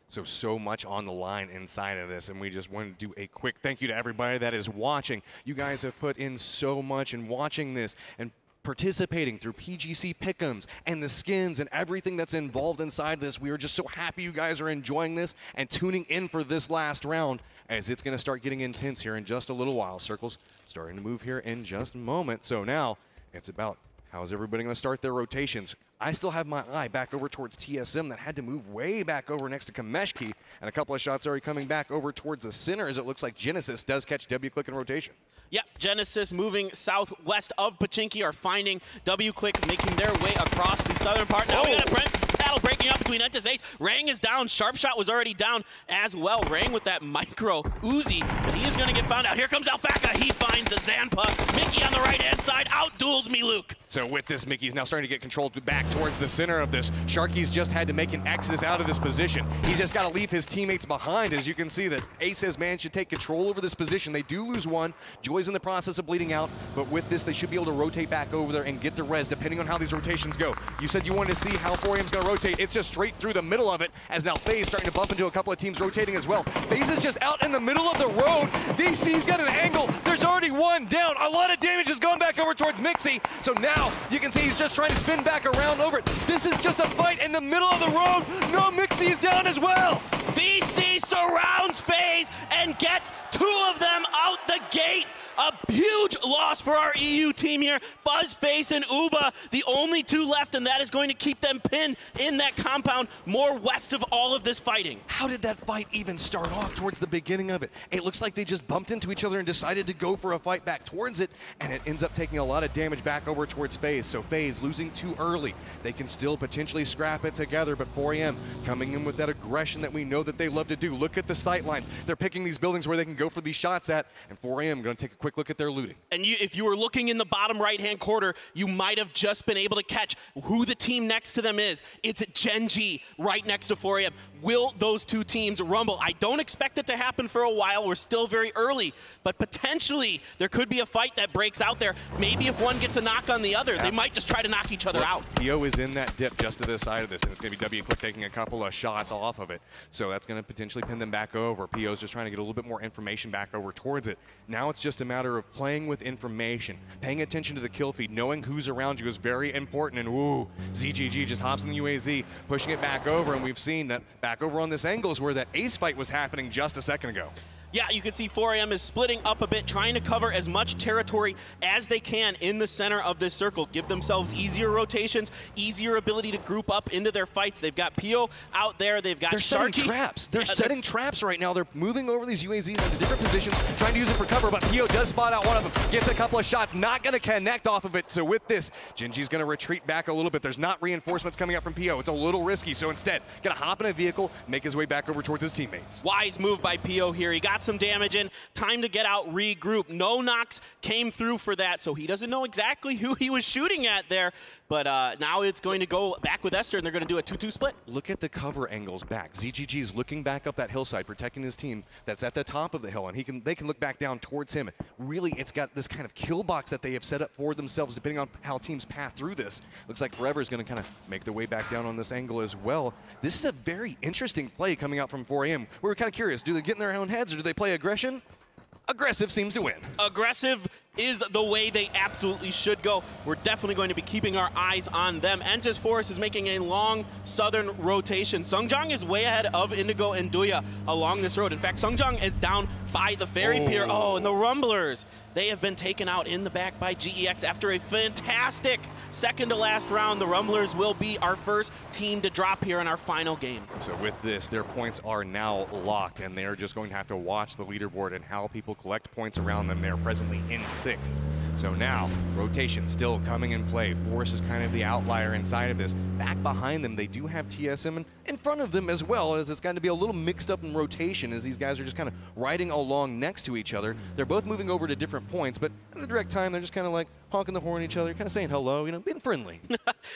J: So much on the line inside of this, and we just want to do a quick thank you to everybody that is watching. You guys have put in so much in watching this and participating through PGC Pick'ems and the skins and everything that's involved inside this. We are just so happy you guys are enjoying this and tuning in for this last round, as it's going to start getting intense here in just a little while. Circles starting to move here in just a moment. So now it's about how is everybody going to start their rotations. I still have my eye back over towards TSM that had to move way back over next to Kameshki, and a couple of shots already coming back over towards the center as it looks like Genesis does catch W-Click in rotation.
G: Yep, Genesis moving southwest of Pachinki are finding W-Click, making their way across the southern part. Now we got a battle breaking up between Entis Ace. Rang is down. Sharpshot was already down as well. Rang with that micro Uzi. He is going to get found out. Here comes AFREECA. He finds a Zanpa. Mickey on the right-hand side out-duels me, Luke.
J: So with this, Mickey's now starting to get controlled back towards the center of this. Sharky's just had to make an exodus out of this position. He's just got to leave his teammates behind. As you can see that Ace has managed to take control over this position. They do lose one. Joy's in the process of bleeding out, but with this, they should be able to rotate back over there and get the res, depending on how these rotations go. You said you wanted to see how 4Am's going to rotate. It's just straight through the middle of it, as now FAZE starting to bump into a couple of teams rotating as well. FAZE is just out in the middle of the road. VC's got an angle. There's already one down. A lot of damage is going back over towards Mixie. So now you can see he's just trying to spin back around over it. This is just a fight in the middle of the road. No, Mixie is down as well.
G: VC surrounds FAZE and gets two of them out the gate. A huge loss for our EU team here. Fuzz, FAZE, and Uba, the only two left, and that is going to keep them pinned in that compound more west of all of this fighting.
J: How did that fight even start off towards the beginning of it? It looks like they just bumped into each other and decided to go for a fight back towards it, and it ends up taking a lot of damage back over towards FAZE. So FAZE losing too early. They can still potentially scrap it together, but 4AM coming in with that aggression that we know that they love to do. Look at the sight lines. They're picking these buildings where they can go for these shots at, and 4AM going to take a quick look at their looting.
G: And if you were looking in the bottom right-hand corner, you might have just been able to catch who the team next to them is. It's Gen G right next to 4AM. Will those two teams rumble? I don't expect it to happen for a while. We're still very early, but potentially there could be a fight that breaks out there. Maybe if one gets a knock on the other, they might just try to knock each other out.
J: PO is in that dip just to the side of this, and it's going to be W Quick taking a couple of shots off of it. So that's going to potentially pin them back over. PO's just trying to get a little bit more information back over towards it. Now it's just a matter of playing with information, paying attention to the kill feed, knowing who's around you is very important. And woo, ZGG just hops in the UAZ, pushing it back over, and we've seen that back over on this angle is where that Ace fight was happening just a second ago.
G: Yeah, you can see 4AM is splitting up a bit, trying to cover as much territory as they can in the center of this circle. Give themselves easier rotations, easier ability to group up into their fights. They've got Pio out there. They've got Sharky.
J: Setting traps. They're setting traps right now. They're moving over these UAZs into different positions, trying to use it for cover, but Pio does spot out one of them. Gets a couple of shots, not going to connect off of it. So with this, Gen G's going to retreat back a little bit. There's not reinforcements coming up from Pio. It's a little risky, so instead, going to hop in a vehicle, make his way back over towards his teammates.
G: Wise move by Pio here. He got some damage in. Time to get out, regroup. No knocks came through for that, so he doesn't know exactly who he was shooting at there. But now it's going to go back with Esther, and they're going to do a 2-2 split.
J: Look at the cover angles back. ZGG is looking back up that hillside, protecting his team that's at the top of the hill, and they can look back down towards him. Really, it's got this kind of kill box that they have set up for themselves, depending on how teams path through this. Looks like Forever is going to kind of make their way back down on this angle as well. This is a very interesting play coming out from 4AM. We were kind of curious. Do they get in their own heads, or do they play aggression? Aggressive seems to win. Aggressive
G: is the way they absolutely should go. We're definitely going to be keeping our eyes on them. Entis Forest is making a long southern rotation. Sungjong is way ahead of Indigo and Duya along this road. In fact, Sungjong is down by the ferry pier. Oh, and the Rumblers, they have been taken out in the back by GEX after a fantastic second to last round. The Rumblers will be our first team to drop here in our final game.
J: So with this, their points are now locked, and they're just going to have to watch the leaderboard and how people collect points around them. They're presently in 6th. So now, rotation still coming in play. Force is kind of the outlier inside of this. Back behind them, they do have TSM, and in front of them as well, as it's going to be a little mixed up in rotation as these guys are just kind of riding along next to each other. They're both moving over to different points, but in the direct time, they're just kind of like honking the horn at each other, kind of saying hello, you know, being friendly.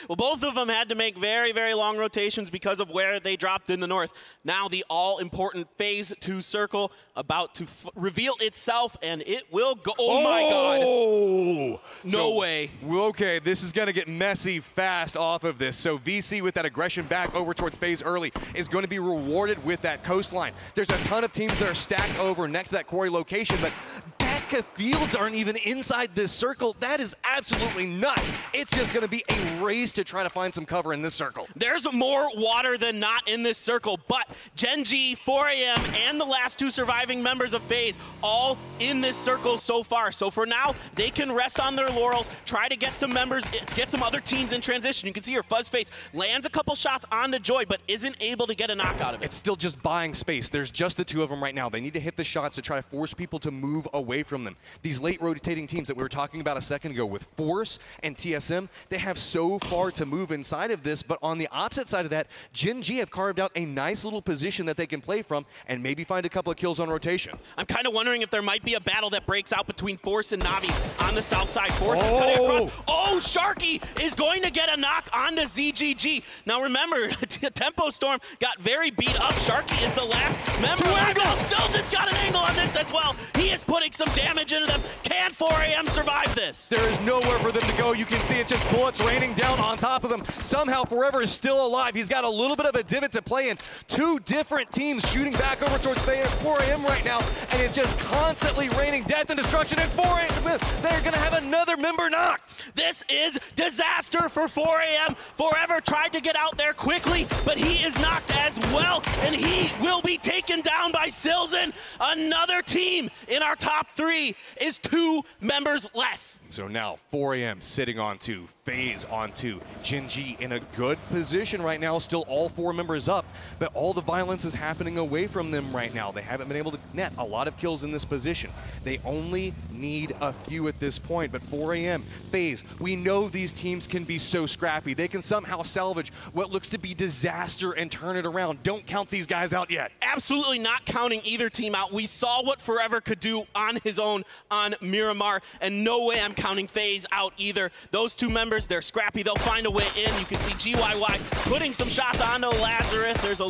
G: Well, both of them had to make very, very long rotations because of where they dropped in the north. Now the all-important Phase 2 circle about to reveal itself, and it will go. Oh my God. No way.
J: Okay, this is going to get messy fast off of this. So VC with that aggression back over towards FAZE early is going to be rewarded with that coastline. There's a ton of teams that are stacked over next to that quarry location, but Batka Fields aren't even inside this circle. That is absolutely nuts. It's just going to be a race to try to find some cover in this circle.
G: There's more water than not in this circle, but Gen G, 4AM, and the last two surviving members of FAZE all in this circle so far. So for now, they can rest on their laurels, try to get some members, get some other teams in transition. You can see here, Fuzzface lands a couple shots onto Joy, but isn't able to get a knock out of it.
J: It's still just buying space. There's just the two of them right now. They need to hit the shots to try to force people to move away from from them. These late rotating teams that we were talking about a second ago with Force and TSM, they have so far to move inside of this, but on the opposite side of that, Gen G have carved out a nice little position that they can play from and maybe find a couple of kills on rotation.
G: I'm kind of wondering if there might be a battle that breaks out between Force and Navi on the south side. Force is cutting across. Oh, Sharky is going to get a knock onto ZGG. Now remember, Tempo Storm got very beat up. Sharky is the last member. Silton's got an angle on this as well. He is putting some damage into them. Can 4AM survive this?
J: There is nowhere for them to go. You can see it's just bullets raining down on top of them. Somehow Forever is still alive. He's got a little bit of a divot to play in. Two different teams shooting back over towards 4AM right now, and it's just constantly raining death and destruction. And 4AM, they're going to have another member knocked.
G: This is disaster for 4AM. Forever tried to get out there quickly, but he is knocked as well, and he will be taken down by Silzen. Another team in our top 3 is 2 members less.
J: So now 4AM sitting on 2, FaZe on 2, Gen G in a good position right now, still all 4 members up, but all the violence is happening away from them right now. They haven't been able to net a lot of kills in this position. They only need a few at this point, but 4AM, FaZe, we know these teams can be so scrappy. They can somehow salvage what looks to be disaster and turn it around. Don't count these guys out yet.
G: Absolutely not counting either team out. We saw what Forever could do on his own on Miramar, and no way I'm counting FaZe out either. Those 2 members, they're scrappy. They'll find a way in. You can see GYY putting some shots onto Lazarus. There's a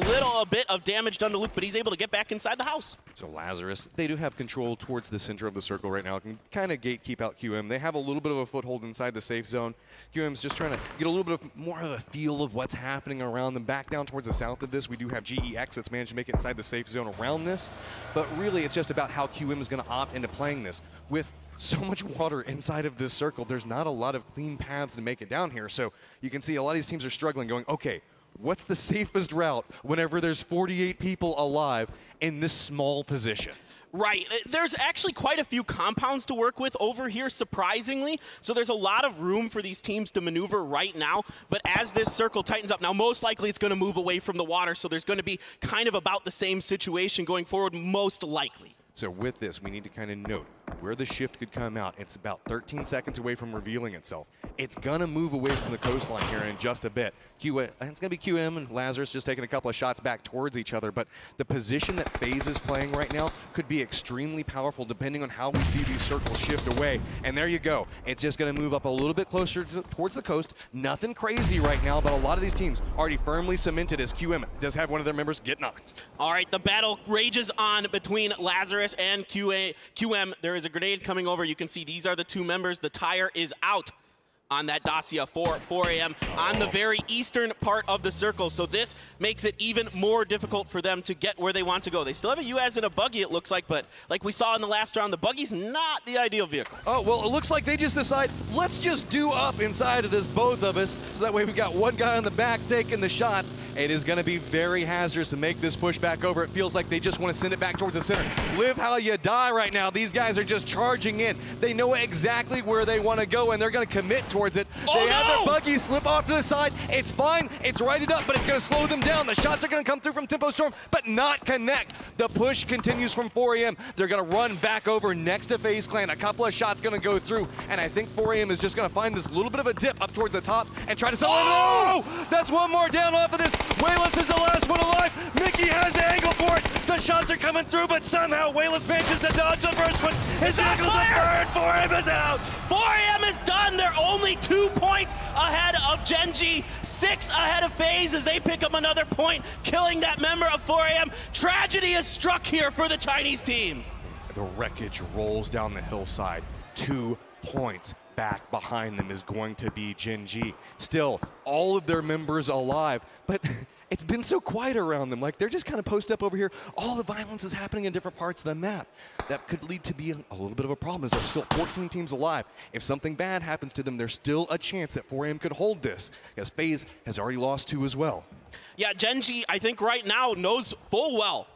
G: bit of damage done to Luke, but he's able to get back inside the house.
J: So Lazarus, they do have control towards the center of the circle right now. Can kind of gatekeep out QM. They have a little bit of a foothold inside the safe zone. QM's just trying to get a little bit of more of a feel of what's happening around them. Back down towards the south of this, we do have GEX that's managed to make it inside the safe zone around this. But really, it's just about how QM is going to opt into playing this. With so much water inside of this circle, there's not a lot of clean paths to make it down here. So you can see a lot of these teams are struggling, going, okay, what's the safest route whenever there's 48 people alive in this small position?
G: Right. There's actually quite a few compounds to work with over here, surprisingly. So there's a lot of room for these teams to maneuver right now. But as this circle tightens up, now most likely it's going to move away from the water. So there's going to be kind of about the same situation going forward, most likely.
J: So with this, we need to kind of note where the shift could come out. It's about 13 seconds away from revealing itself. It's going to move away from the coastline here in just a bit. It's going to be QM and Lazarus just taking a couple of shots back towards each other, but the position that FaZe is playing right now could be extremely powerful depending on how we see these circles shift away. And there you go. It's just going to move up a little bit closer towards the coast. Nothing crazy right now, but a lot of these teams already firmly cemented as QM does have one of their members get knocked.
G: All right, the battle rages on between Lazarus and QM. There is a grenade coming over. You can see these are the 2 members. The tire is out on that Dacia for 4AM on the very eastern part of the circle. So this makes it even more difficult for them to get where they want to go. They still have a UAZ and a buggy, it looks like, but like we saw in the last round, the buggy's not the ideal vehicle.
J: Oh, well, it looks like they just decide, let's just do up inside of this, both of us, so that way we've got one guy on the back taking the shots. It is going to be very hazardous to make this push back over. It feels like they just want to send it back towards the center. Live how you die right now. These guys are just charging in. They know exactly where they want to go, and they're going to commit towards it. They have their buggy slip off to the side. It's fine. It's righted up, but it's going to slow them down. The shots are going to come through from Tempo Storm, but not connect. The push continues from 4AM. They're going to run back over next to FaZe Clan. A couple of shots going to go through, and I think 4AM is just going to find this little bit of a dip up towards the top and try to sell it. Oh! That's one more down off of this. Wayless is the last one alive. Mickey has the angle for it. The shots are coming through, but somehow Wayless manages to dodge the first one. His angle's a bird. 4AM is out.
G: 4AM is done. They're only 2 points ahead of Gen G, 6 ahead of FaZe as they pick up another point, killing that member of 4AM. Tragedy is struck here for the Chinese team.
J: The wreckage rolls down the hillside. 2 points back behind them is going to be Gen G. Still, all of their members alive, but it's been so quiet around them. Like, they're just kind of posted up over here. All the violence is happening in different parts of the map. That could lead to be a little bit of a problem, as there's still 14 teams alive. If something bad happens to them, there's still a chance that 4AM could hold this, as FaZe has already lost 2 as well.
G: Yeah, Gen G, I think right now, knows full well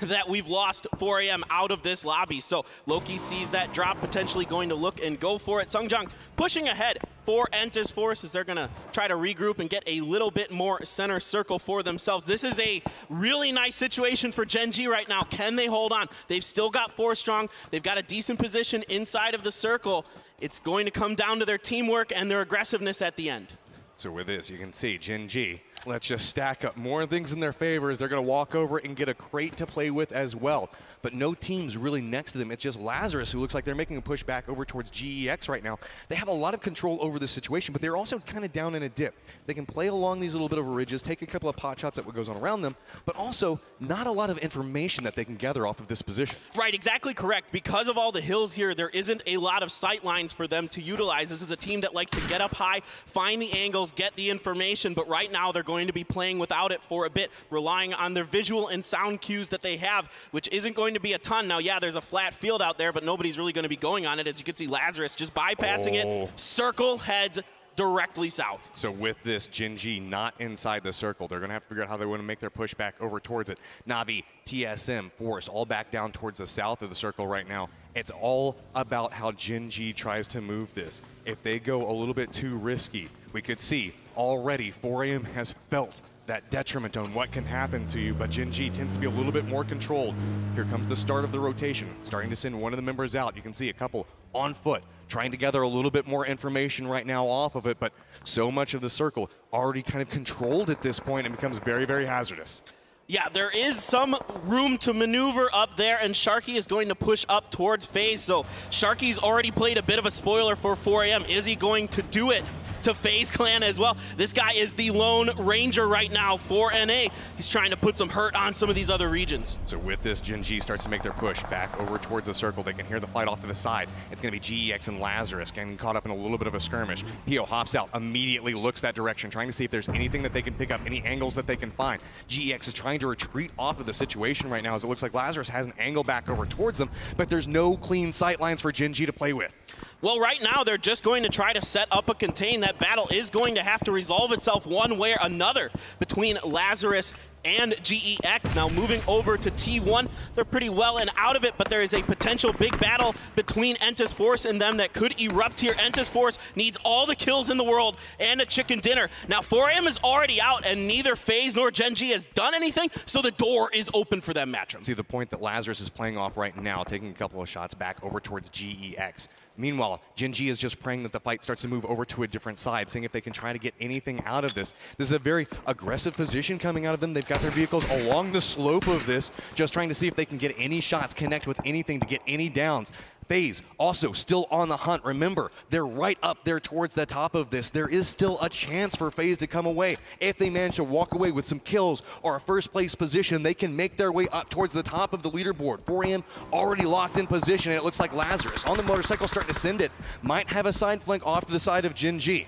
G: that we've lost 4AM out of this lobby. So Loki sees that drop, potentially going to look and go for it. Sungjang pushing ahead for Entis Force as they're going to try to regroup and get a little bit more center circle for themselves. This is a really nice situation for Gen G right now. Can they hold on? They've still got 4 strong. They've got a decent position inside of the circle. It's going to come down to their teamwork and their aggressiveness at the end.
J: So with this, you can see Gen G, let's just stack up more things in their favor as they're going to walk over and get a crate to play with as well. But no team's really next to them. It's just Lazarus who looks like they're making a push back over towards GEX right now. They have a lot of control over this situation, but they're also kind of down in a dip. They can play along these little bit of ridges, take a couple of pot shots at what goes on around them, but also not a lot of information that they can gather off of this position.
G: Right, exactly correct. Because of all the hills here, there isn't a lot of sight lines for them to utilize. This is a team that likes to get up high, find the angles, get the information, but right now they're going to be playing without it for a bit, relying on their visual and sound cues that they have, which isn't going to be a ton. Now, yeah, there's a flat field out there, but nobody's really going to be going on it. As you can see, Lazarus just bypassing it. Circle heads directly south.
J: So with this, Gen G not inside the circle. They're going to have to figure out how they want to make their push back over towards it. Navi, TSM, Force, all back down towards the south of the circle right now. It's all about how Gen G tries to move this. If they go a little bit too risky, we could see already 4 AM has felt that detriment on what can happen to you, but Gen G tends to be a little bit more controlled. Here comes the start of the rotation, starting to send one of the members out. You can see a couple on foot, trying to gather a little bit more information right now off of it, but so much of the circle already kind of controlled at this point and becomes very, very hazardous.
G: Yeah, there is some room to maneuver up there, and Sharky is going to push up towards FaZe. So Sharky's already played a bit of a spoiler for 4 AM. Is he going to do it to FaZe Clan as well? This guy is the lone ranger right now for NA. He's trying to put some hurt on some of these other regions.
J: So with this, Gen G starts to make their push back over towards the circle. They can hear the fight off to the side. It's going to be GEX and Lazarus getting caught up in a little bit of a skirmish. Pio hops out, immediately looks that direction, trying to see if there's anything that they can pick up, any angles that they can find. GEX is trying to retreat off of the situation right now as it looks like Lazarus has an angle back over towards them, but there's no clean sight lines for Gen G to play with.
G: Well, right now, they're just going to try to set up a contain. That battle is going to have to resolve itself one way or another between Lazarus and GEX. Now moving over to T1, they're pretty well and out of it, but there is a potential big battle between Entis Force and them that could erupt here. Entis Force needs all the kills in the world and a chicken dinner. Now 4 AM is already out, and neither FaZe nor Gen G has done anything, so the door is open for them, Matchroom.
J: See the point that Lazarus is playing off right now, taking a couple of shots back over towards GEX. Meanwhile, Gen G is just praying that the fight starts to move over to a different side, seeing if they can try to get anything out of this. This is a very aggressive position coming out of them. They've got their vehicles along the slope of this, just trying to see if they can get any shots, connect with anything to get any downs. FaZe also still on the hunt. Remember, they're right up there towards the top of this. There is still a chance for FaZe to come away. If they manage to walk away with some kills or a first place position, they can make their way up towards the top of the leaderboard. 4 AM already locked in position, and it looks like Lazarus on the motorcycle starting to send it. Might have a side flank off to the side of Gen G.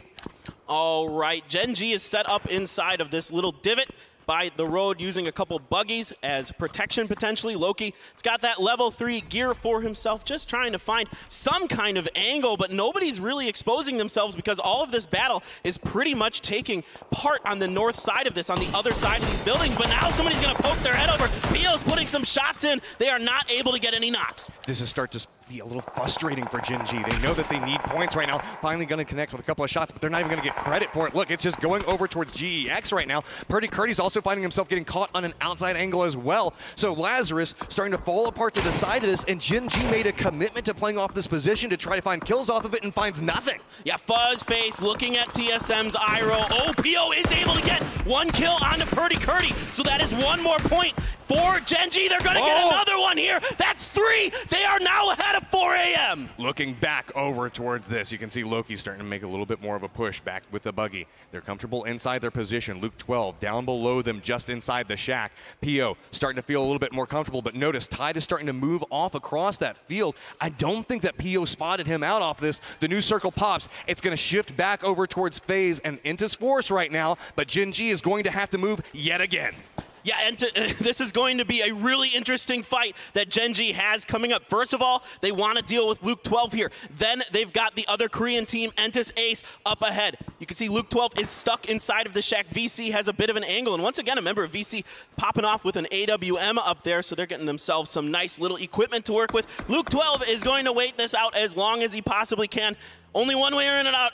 G: All right, Gen G is set up inside of this little divot by the road using a couple buggies as protection potentially. Loki has got that level 3 gear for himself, just trying to find some kind of angle, but nobody's really exposing themselves because all of this battle is pretty much taking part on the north side of this, on the other side of these buildings. But now somebody's going to poke their head over. Pio's putting some shots in. They are not able to get any knocks.
J: This is start to be a little frustrating for Gen G. They know that they need points right now. Finally going to connect with a couple of shots, but they're not even going to get credit for it. Look, it's just going over towards GEX right now. Purdy Curdy's also finding himself getting caught on an outside angle as well. So Lazarus starting to fall apart to the side of this, and Gen G made a commitment to playing off this position to try to find kills off of it and finds nothing.
G: Yeah, Fuzzface looking at TSM's Iro. Oh, Pio is able to get one kill onto Purdy Curdy. So that is one more point for Gen G. They're going to get another one here. That's 3. They are now ahead of 4 AM.
J: Looking back over towards this, you can see Loki starting to make a little bit more of a push back with the buggy. They're comfortable inside their position. Luke 12 down below them just inside the shack. Pio starting to feel a little bit more comfortable, but notice Tide is starting to move off across that field. I don't think that Pio spotted him out off this. The new circle pops. It's going to shift back over towards FaZe and Entis Force right now, but Gen G is going to have to move yet again.
G: Yeah, and this is going to be a really interesting fight that Gen G has coming up. First of all, they want to deal with Luke 12 here. Then they've got the other Korean team, Entis Ace, up ahead. You can see Luke 12 is stuck inside of the shack. VC has a bit of an angle. And once again, a member of VC popping off with an AWM up there, so they're getting themselves some nice little equipment to work with. Luke 12 is going to wait this out as long as he possibly can. Only one way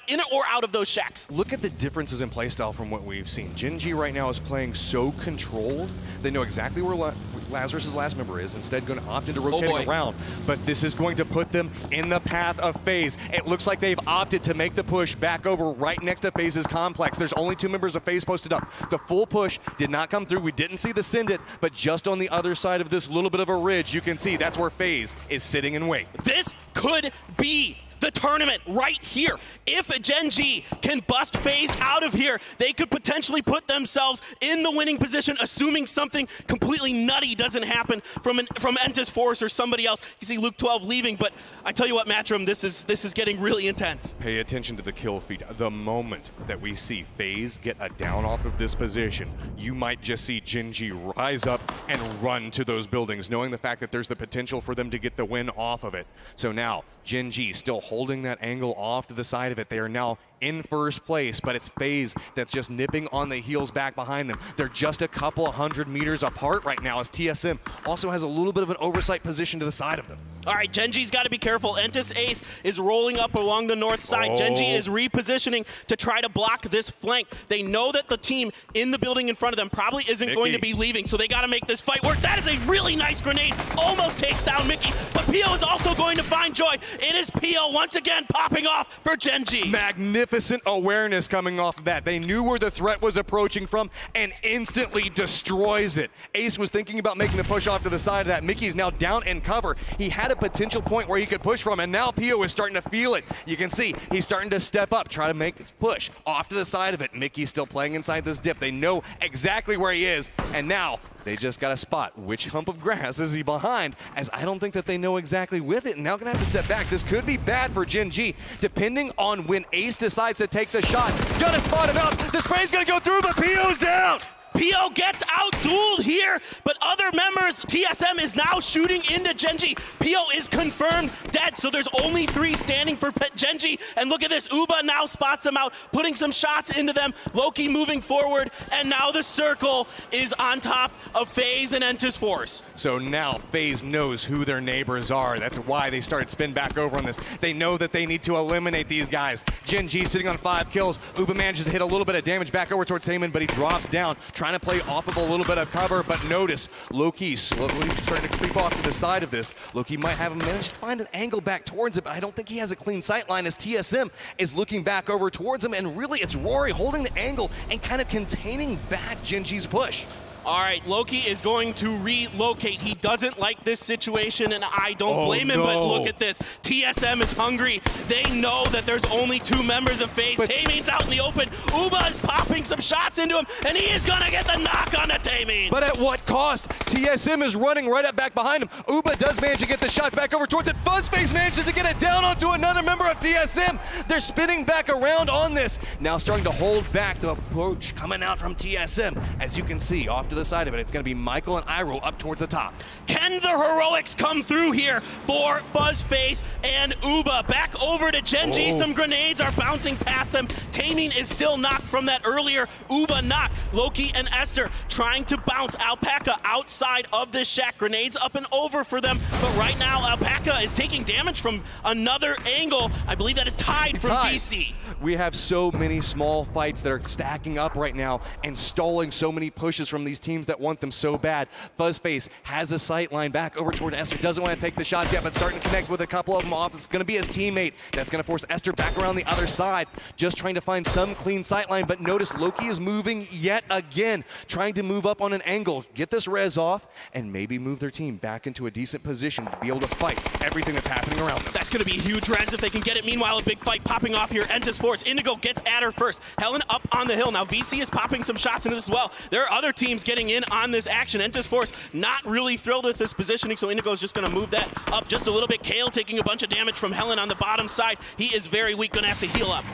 G: in or out of those shacks.
J: Look at the differences in playstyle from what we've seen. Gen G right now is playing so controlled. They know exactly where Lazarus' last member is, instead going to opt into rotating around. But this is going to put them in the path of FaZe. It looks like they've opted to make the push back over right next to FaZe's complex. There's only 2 members of FaZe posted up. The full push did not come through. We didn't see the send it, but just on the other side of this little bit of a ridge, you can see that's where FaZe is sitting in wait.
G: This could be the tournament right here. If Gen G can bust FaZe out of here, they could potentially put themselves in the winning position, assuming something completely nutty doesn't happen from Entis Force or somebody else. You see Luke 12 leaving, but I tell you what, Matchroom, this is getting really intense.
J: Pay attention to the kill feed. The moment that we see FaZe get a down off of this position, you might just see Gen G rise up and run to those buildings, knowing the fact that there's the potential for them to get the win off of it. So now, Gen G still holding that angle off to the side of it. They are now in first place, but it's FaZe that's just nipping on the heels back behind them. They're just a couple 100 meters apart right now, as TSM also has a little bit of an oversight position to the side of them.
G: All right, Gen G's got to be careful. Entis Ace is rolling up along the north side. Gen G is repositioning to try to block this flank. They know that the team in the building in front of them probably isn't going to be leaving, so they got to make this fight work. That is a really nice grenade. Almost takes down Mickey, but Pio is also going to find joy. It is Pio once again popping off for Gen G.
J: Magnificent awareness coming off of that. They knew where the threat was approaching from and instantly destroys it. Ace was thinking about making the push off to the side of that. Mickey's now down in cover. He had a potential point where he could push from, and now Pio is starting to feel it. You can see he's starting to step up, try to make this push off to the side of it. Mickey's still playing inside this dip. They know exactly where he is, and now they just got to spot which hump of grass is he behind, as I don't think that they know exactly with it, and now gonna have to step back. This could be bad for Gen G, depending on when Ace decides to take the shot. Gotta spot him out. The spray's gonna go through, but Pio's down.
G: Pio gets out-dueled here, but other members, TSM is now shooting into Gen G. Pio is confirmed dead, so there's only 3 standing for Gen G. And look at this, Uba now spots them out, putting some shots into them. Loki moving forward, and now the circle is on top of FaZe and Entis Force.
J: So now FaZe knows who their neighbors are. That's why they started spin back over on this. They know that they need to eliminate these guys. Gen G sitting on 5 kills. Uba manages to hit a little bit of damage back over towards Taman, but he drops down, trying to play off of a little bit of cover, but notice Loki slowly starting to creep off to the side of this. Loki might have managed to find an angle back towards it, but I don't think he has a clean sight line, as TSM is looking back over towards him, and really it's Rory holding the angle and kind of containing back Gen G's push.
G: All right, Loki is going to relocate. He doesn't like this situation, and I don't blame him, but look at this. TSM is hungry. They know that there's only 2 members of FaZe. Taemin's out in the open. Uba is popping some shots into him, and he is going to get the knock on Taemin.
J: But at what cost? TSM is running right up back behind him. Uba does manage to get the shots back over towards it. Fuzzface manages to get it down onto another member of TSM. They're spinning back around on this. Now starting to hold back the approach coming out from TSM. As you can see, off to the side of it, it's going to be Michael and Iroh up towards the top.
G: Can the heroics come through here for Fuzzface and Uba? Back over to Gen G. Some grenades are bouncing past them. Taemin is still knocked from that earlier Uba knock. Loki and Esther trying to bounce Alpaca outside of this shack. Grenades up and over for them, but right now Alpaca is taking damage from another angle. I believe that is tied from VC.
J: We have so many small fights that are stacking up right now and stalling so many pushes from these teams that want them so bad. Fuzzface has a sight line back over toward Esther. Doesn't want to take the shots yet, but starting to connect with a couple of them off. It's going to be his teammate that's going to force Esther back around the other side. Just trying to find some clean sight line, but notice Loki is moving yet again, trying to move up on an angle, get this res off, and maybe move their team back into a decent position to be able to fight everything that's happening around them.
G: That's going to be a huge res if they can get it. Meanwhile, a big fight popping off here. Entis Force. Indigo gets at her first. Helen up on the hill. Now VC is popping some shots into this as well. There are other teams getting in on this action. Entis Force not really thrilled with this positioning, so Indigo is just going to move that up just a little bit. Kale taking a bunch of damage from Helen on the bottom side. He is very weak, going to have to heal up.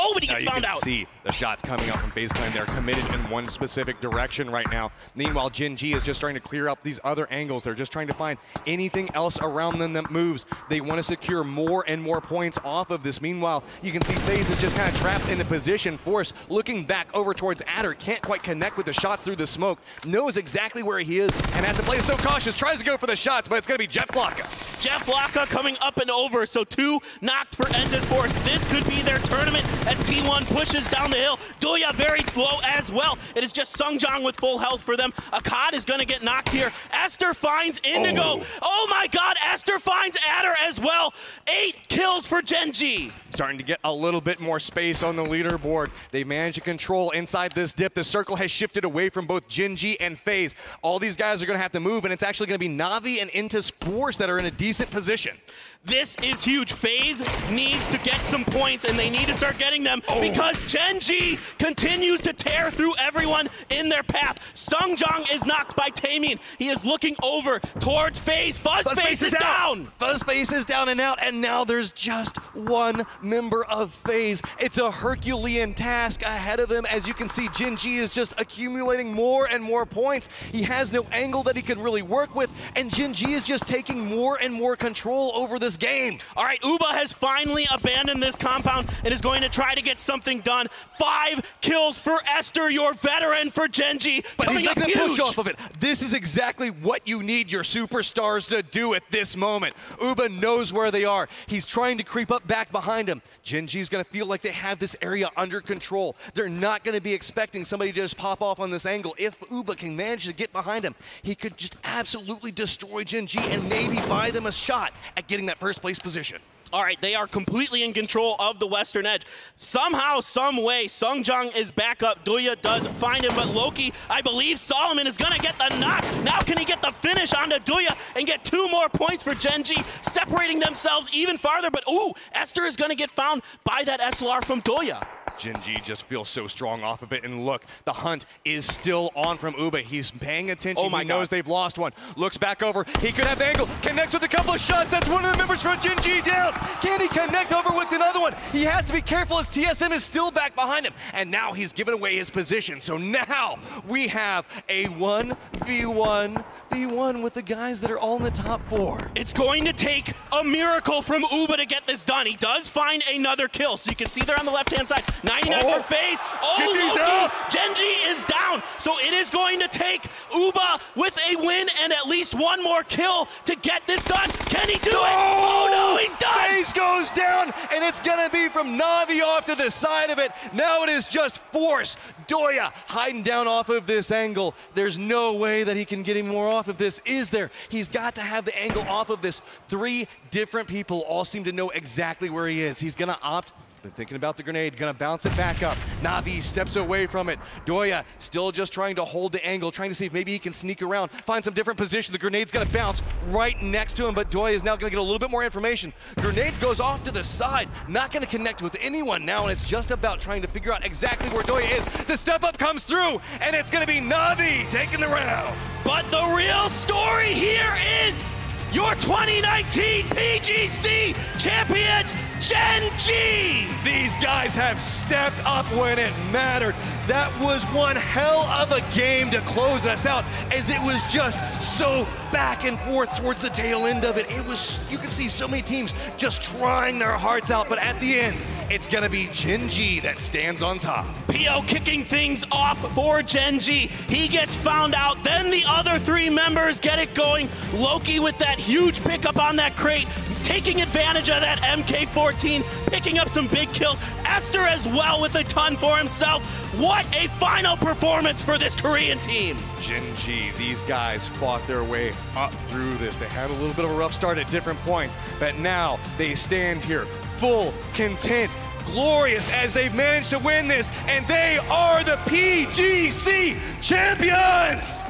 G: Oh, but he gets found out.
J: You can see the shots coming out from FaZe Clan. They're committed in one specific direction right now. Meanwhile, Gen G is just trying to clear up these other angles. They're just trying to find anything else around them that moves. They want to secure more and more points off of this. Meanwhile, you can see FaZe is just kind of trapped in the position. Force looking back over towards Adder, can't quite connect with the shots through the smoke, knows exactly where he is, and has to play so cautious, tries to go for the shots, but it's going to be Jeff Flocka.
G: Jeff Flocka coming up and over, so 2 knocked for Enza's Force. This could be their tournament as T1 pushes down the hill. Doya very low as well. It is just Sungjong with full health for them. Akkad is going to get knocked here. Esther finds Indigo. Oh my god, Esther finds Adder as well. 8 kills for Gen G.
J: Starting to get a little bit more space on the leaderboard. They managed to control inside this dip. The circle has shifted away from both Gen G and FaZe. All these guys are going to have to move, and it's actually going to be Na'Vi and Intus Force that are in a decent position.
G: This is huge. FaZe needs to get some points, and they need to start getting them because Gen G continues to tear through everyone in their path. Sungjong is knocked by Taemin. He is looking over towards FaZe. Fuzzface is down.
J: Fuzzface is down and out, and now there's just one member of FaZe. It's a Herculean task ahead of him. As you can see, Gen G is just accumulating more and more points. He has no angle that he can really work with, and Gen G is just taking more and more control over this game.
G: All right, Uba has finally abandoned this compound and is going to try to get something done. 5 kills for Esther, your veteran for Gen G.
J: But he's
G: coming
J: making
G: up
J: a
G: huge.
J: push off of it. This is exactly what you need your superstars to do at this moment. Uba knows where they are. He's trying to creep up back behind him. Gen G's going to feel like they have this area under control. They're not going to be expecting somebody to just pop off on this angle. If Uba can manage to get behind him, he could just absolutely destroy Gen G and maybe buy them a shot at getting that first place position.
G: All right, they are completely in control of the western edge. Somehow, some way, Sungjong is back up. Doya does find him, but Loki, I believe Solomon is going to get the knock. Now can he get the finish onto Doya and get 2 more points for Gen G, separating themselves even farther. But ooh, Esther is going to get found by that SLR from Doya.
J: Gen G just feels so strong off of it, and look, the hunt is still on from Uba. He's paying attention. He knows they've lost one. Looks back over. He could have the angle. Connects with a couple of shots. That's one of the members from Gen G down. Can he connect over with another one? He has to be careful as TSM is still back behind him. And now he's given away his position. So now we have a 1v1 with the guys that are all in the top 4.
G: It's going to take a miracle from Uba to get this done. He does find another kill. So you can see there on the left-hand side. 99 for FaZe. Oh, Loki! Gen G is down. So it is going to take Uba with a win and at least 1 more kill to get this done. Can he do it? Oh no, he's done!
J: FaZe goes down, and it's gonna be from Na'Vi off to the side of it. Now it is just Force. Doya hiding down off of this angle. There's no way that he can get any more off of this, is there? He's got to have the angle off of this. 3 different people all seem to know exactly where he is. He's gonna opt. They're thinking about the grenade, gonna bounce it back up. Na'Vi steps away from it. Doya still just trying to hold the angle, trying to see if maybe he can sneak around, find some different position. The grenade's gonna bounce right next to him, but Doya is now gonna get a little bit more information. Grenade goes off to the side, not gonna connect with anyone now, and it's just about trying to figure out exactly where Doya is. The step up comes through, and it's gonna be Na'Vi taking the round.
G: But the real story here is your 2019 PGC champions, Gen G!
J: These guys have stepped up when it mattered. That was one hell of a game to close us out, as it was just so back and forth towards the tail end of it. It was, you could see so many teams just trying their hearts out, but at the end, it's gonna be Gen G that stands on top.
G: PO kicking things off for Gen G. He gets found out, then the other 3 members get it going. Loki with that huge pickup on that crate, taking advantage of that MK14, picking up some big kills. Esther as well with a ton for himself. What a final performance for this Korean team.
J: Gen G, these guys fought their way up through this. They had a little bit of a rough start at different points, but now they stand here full, content, glorious as they've managed to win this, and they are the PGC champions!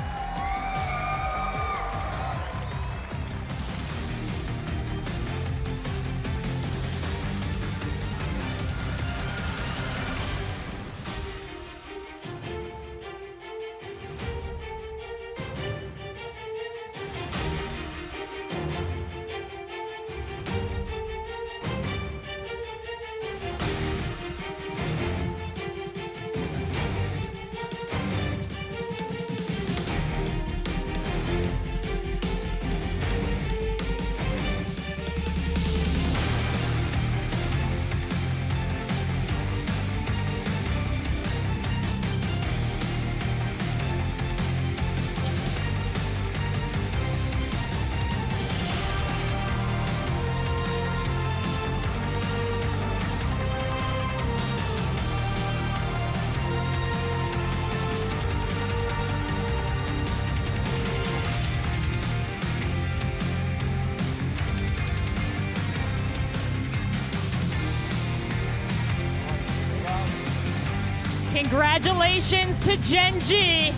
U: Congratulations to Gen G.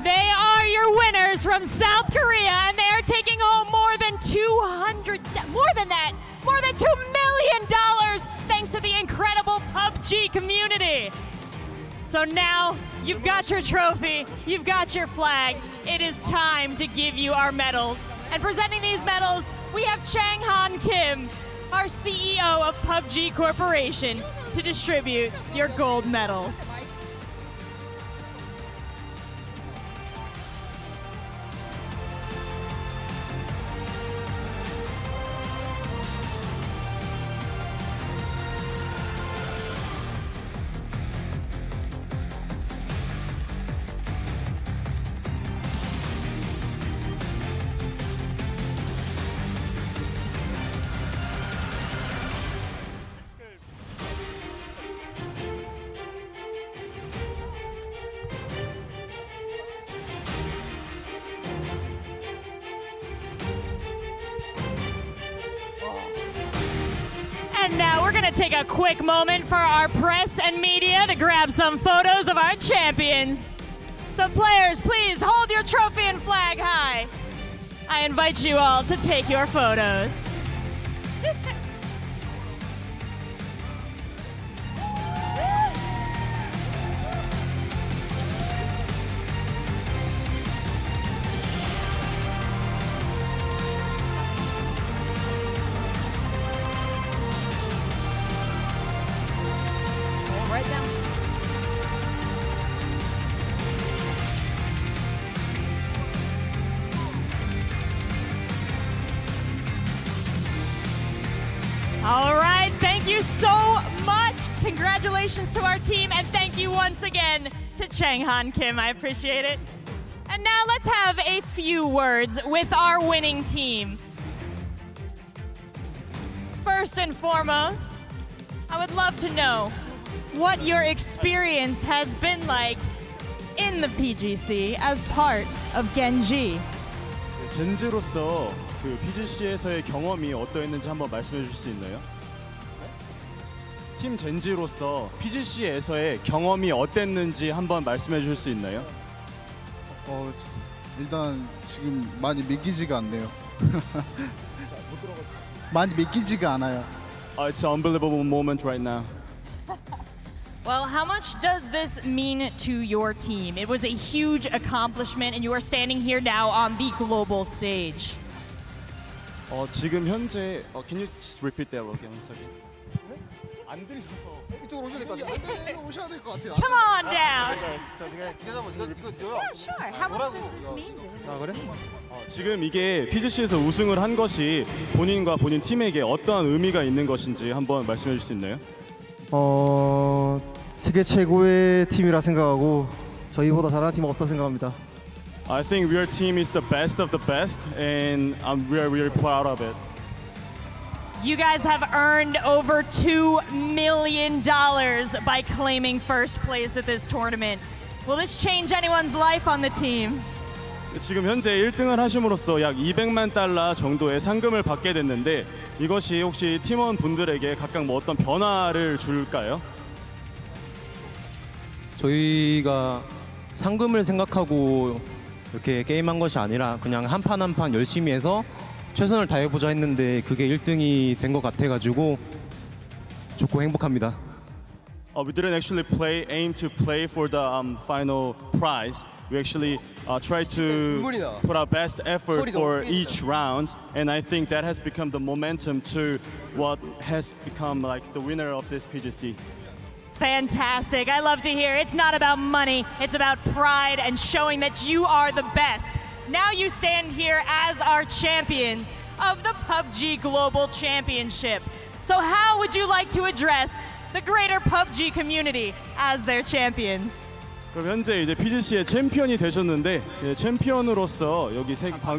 U: They are your winners from South Korea, and they are taking home more than $2 million, thanks to the incredible PUBG community. So now you've got your trophy, you've got your flag. It is time to give you our medals. And presenting these medals, we have Chang-Han Kim, our CEO of PUBG Corporation, to distribute your gold medals. And now we're going to take a quick moment for our press and media to grab some photos of our champions. So players, please hold your trophy and flag high. I invite you all to take your photos. Right down. All right, thank you so much. Congratulations to our team, and thank you once again to Chang-Han Kim. I appreciate it. And now let's have a few words with our winning team. First and foremost, I would love to know what your experience has been like in the PGC as part of Genji.
N: 젠지로서 그 PGC에서의 경험이 어떠했는지 한번 말씀해 주실 수 있나요? 팀 젠지로서 PGC에서의 경험이 어땠는지 한번 말씀해 주실 수 있나요?
V: 일단 지금 많이 믿기지가 않네요. 많이 믿기지가 않아요.
N: It's an unbelievable moment right now.
U: Well, how much does this mean to your team? It was a huge accomplishment, and you are standing here now on the global stage.
N: 지금 현재 can you just repeat that again once again? 안 들려서
V: 이쪽으로 오셔야 될 것 같아요. 이쪽으로 오셔야 될 것 같아요.
U: Come on down.
V: 자, 이거
U: Yeah, sure. How much does this mean to him?
N: 아 그래? 지금 이게 PGC에서 우승을 한 것이 본인과 본인 팀에게 어떠한 의미가 있는 것인지 한번 말씀해 주실 수 있나요?
W: 세계 최고의 팀이라 생각하고 저희보다 잘하는 팀은 없다 생각합니다.
N: I think your team is the best of the best, and I'm really proud of it.
U: You guys have earned over $2 million by claiming first place at this tournament. Will this change anyone's life on the team?
N: 지금 현재 1등을 하심으로써 약 200만 달러 정도의 상금을 받게 됐는데 이것이 혹시 팀원 분들에게 각각 뭐 어떤 변화를 줄까요?
X: 저희가 상금을 생각하고 이렇게 게임한 것이 아니라 그냥 한 판 한 판 열심히 해서 최선을 다해보자 했는데 그게 1등이 된 것 같아가지고 좋고 행복합니다.
N: We didn't actually aim to play for the final prize. We actually tried to put our best effort for each round, and I think that has become the momentum to what has become like the winner of this PGC.
U: Fantastic. I love to hear. It's not about money. It's about pride and showing that you are the best. Now you stand here as our champions of the PUBG Global Championship. So how would you like to address the greater PUBG community as their champions?
N: 그럼 현재 이제 PGC의 챔피언이 되셨는데 챔피언으로서 여기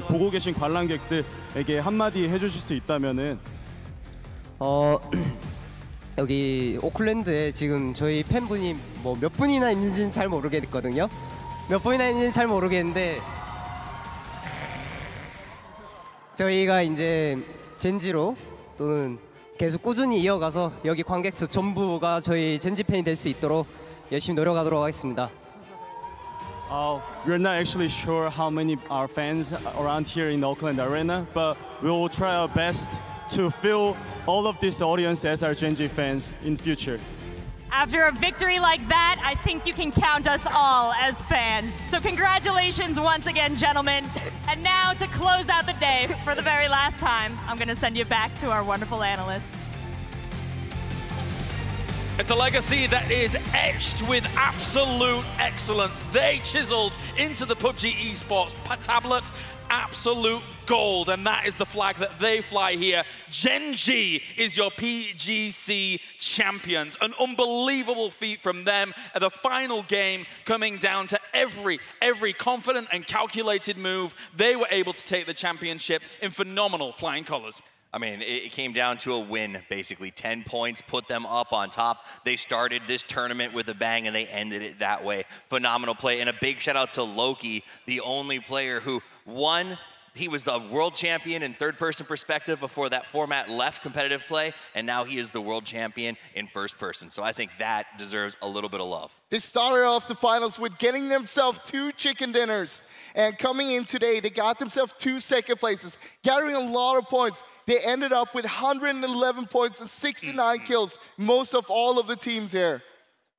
N: 보고 계신 관람객들에게 한마디 해주실 수 있다면은
Y: 여기 오클랜드에 지금 저희 팬분이 뭐 몇 분이나 있는지는 잘 모르겠거든요. 몇 분이나 있는지 잘 모르겠는데 저희가 이제 젠지로 또는 계속 꾸준히 이어가서 여기 관객수 전부가 저희 젠지 팬이 될 수 있도록 열심히 노력하도록 하겠습니다.
N: We're not actually sure how many are fans around here in the Oakland Arena, but we will try our best to fill all of this audience as our Gen G fans in future.
U: After a victory like that, I think you can count us all as fans. So congratulations once again, gentlemen. And now to close out the day for the very last time, I'm going to send you back to our wonderful analysts.
L: It's a legacy that is etched with absolute excellence. They chiseled into the PUBG Esports tablet absolute gold, and that is the flag that they fly here. Gen G is your PGC champions. An unbelievable feat from them at the final game, coming down to every confident and calculated move. They were able to take the championship in phenomenal flying colors.
R: I mean, it came down to a win, basically. 10 points put them up on top. They started this tournament with a bang, and they ended it that way. Phenomenal play, and a big shout out to Loki, the only player who won. He was the world champion in third-person perspective before that format left competitive play, and now he is the world champion in first person. So I think that deserves a little bit of love.
S: They started off the finals with getting themselves 2 chicken dinners. And coming in today, they got themselves 2 second places, gathering a lot of points. They ended up with 111 points and 69 kills, most of all of the teams here.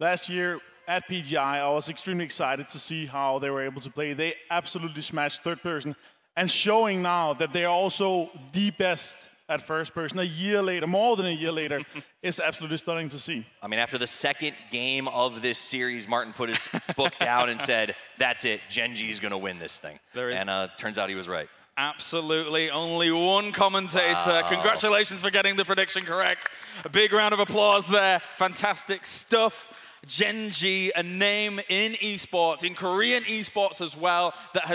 T: Last year at PGI, I was extremely excited to see how they were able to play. They absolutely smashed third person, and showing now that they're also the best at first person a year later, more than a year later, is absolutely stunning to see.
R: I mean, after the second game of this series, Martin put his book down and said, that's it, Gen G is going to win this thing. And turns out he was right.
L: Absolutely, only one commentator. Wow. Congratulations for getting the prediction correct. A big round of applause there. Fantastic stuff. Gen G, a name in esports, in Korean esports as well, that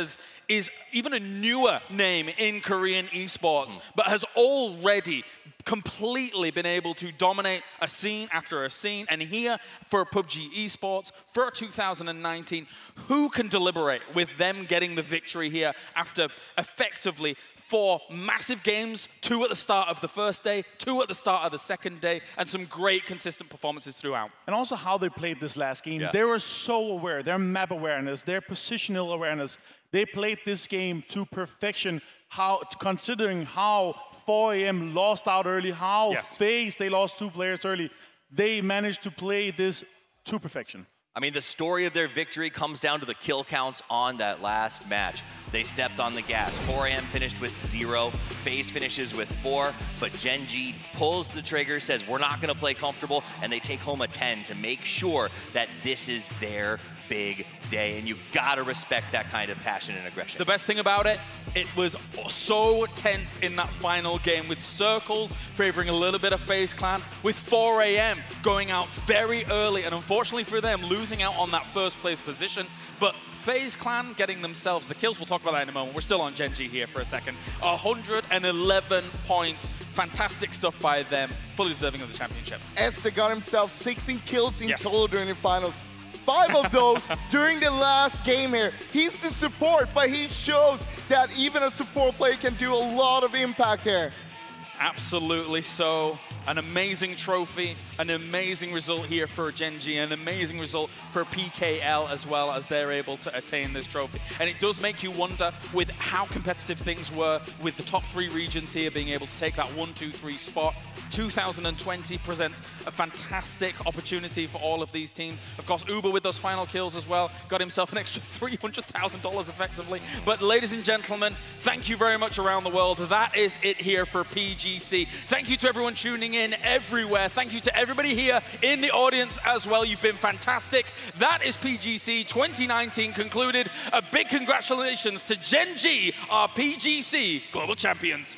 L: is even a newer name in Korean esports, but has already completely been able to dominate a scene after a scene. And here for PUBG Esports for 2019, who can deliberate with them getting the victory here after effectively 4 massive games, 2 at the start of the first day, 2 at the start of the second day, and some great consistent performances throughout.
T: And also how they played this last game. They were so aware, their map awareness, their positional awareness. They played this game to perfection, considering how 4AM lost out early, how FAZE, they lost 2 players early. They managed to play this to perfection.
R: I mean, the story of their victory comes down to the kill counts on that last match. They stepped on the gas. 4AM finished with 0. FaZe finishes with 4. But Gen G pulls the trigger, says, we're not going to play comfortable, and they take home a 10 to make sure that this is their big day. And you got to respect that kind of passion and aggression.
L: The best thing about it, it was so tense in that final game, with Circles favoring a little bit of FaZe Clan, with 4AM going out very early, and unfortunately for them, losing out on that first place position. But FaZe Clan getting themselves the kills. We'll talk about that in a moment. We're still on Gen G here for a second. 111 points. Fantastic stuff by them. Fully deserving of the championship.
S: Esther got himself 16 kills in total during the finals. 5 of those during the last game here. He's the support, but he shows that even a support player can do a lot of impact here.
L: Absolutely so. An amazing trophy, an amazing result here for Gen G, an amazing result for PKL as well, as they're able to attain this trophy. And it does make you wonder with how competitive things were with the top 3 regions here being able to take that 1, 2, 3 spot. 2020 presents a fantastic opportunity for all of these teams. Of course, Uber with those final kills as well, got himself an extra $300,000 effectively. But ladies and gentlemen, thank you very much around the world. That is it here for PGC. Thank you to everyone tuning in everywhere. Thank you to everybody here in the audience as well. You've been fantastic. That is PGC 2019 concluded. A big congratulations to Gen G, our PGC Global Champions.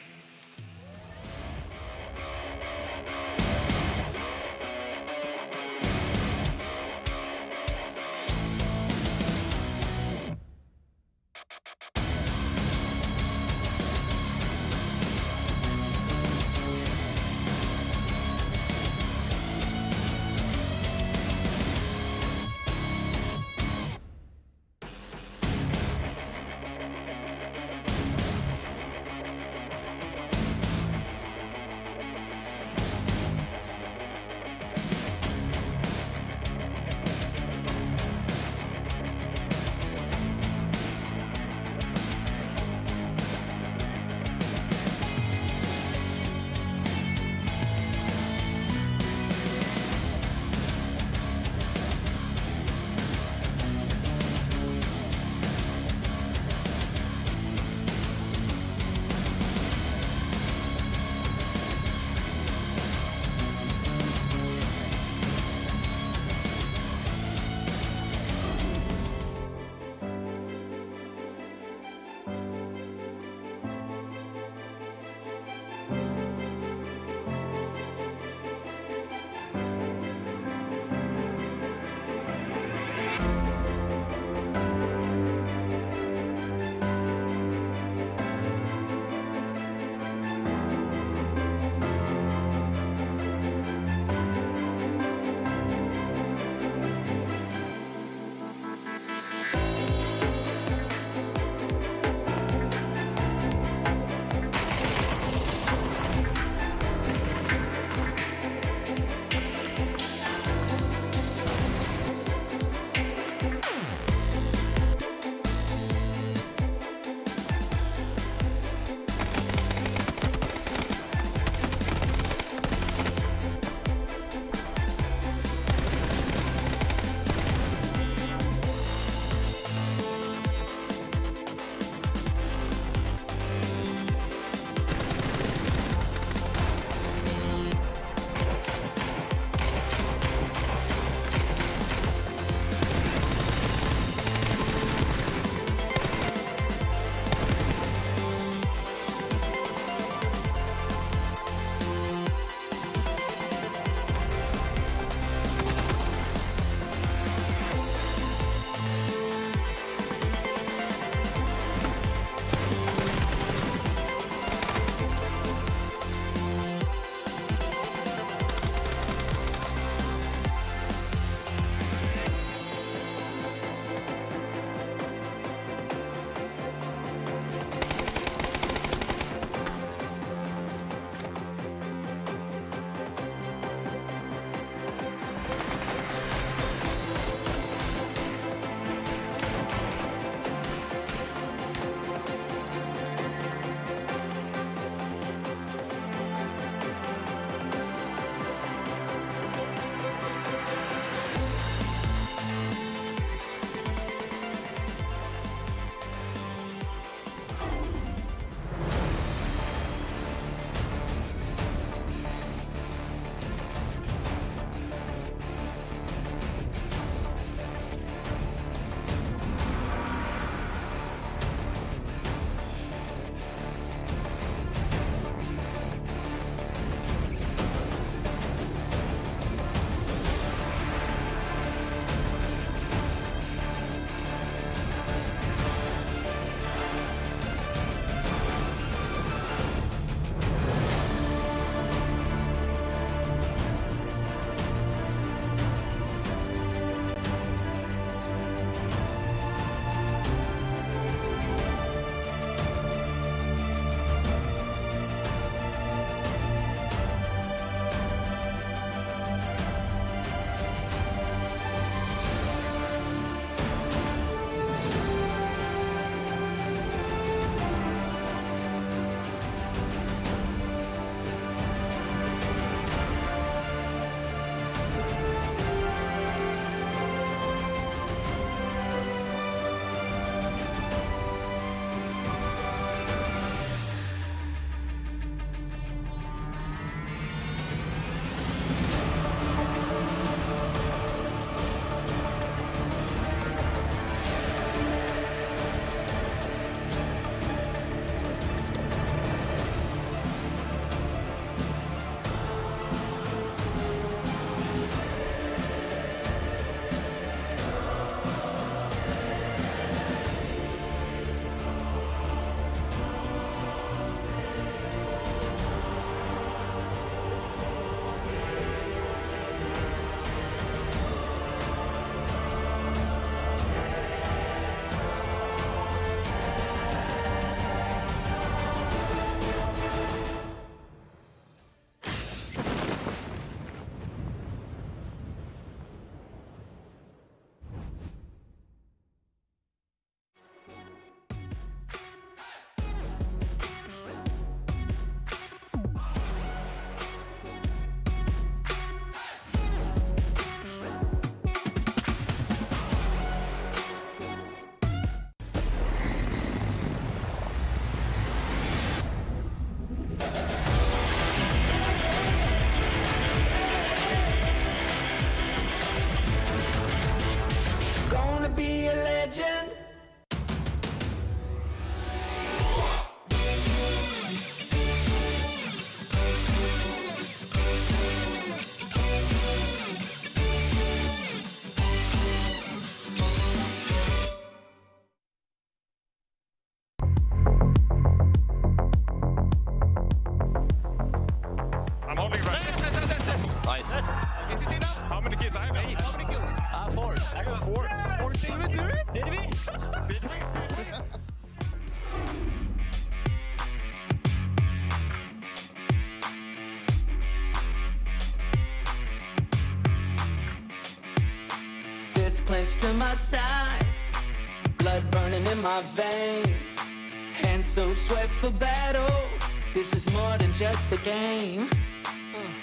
D: Fist clenched to my side, blood burning in my veins, hands soaked sweat for battle. This is more than just a game.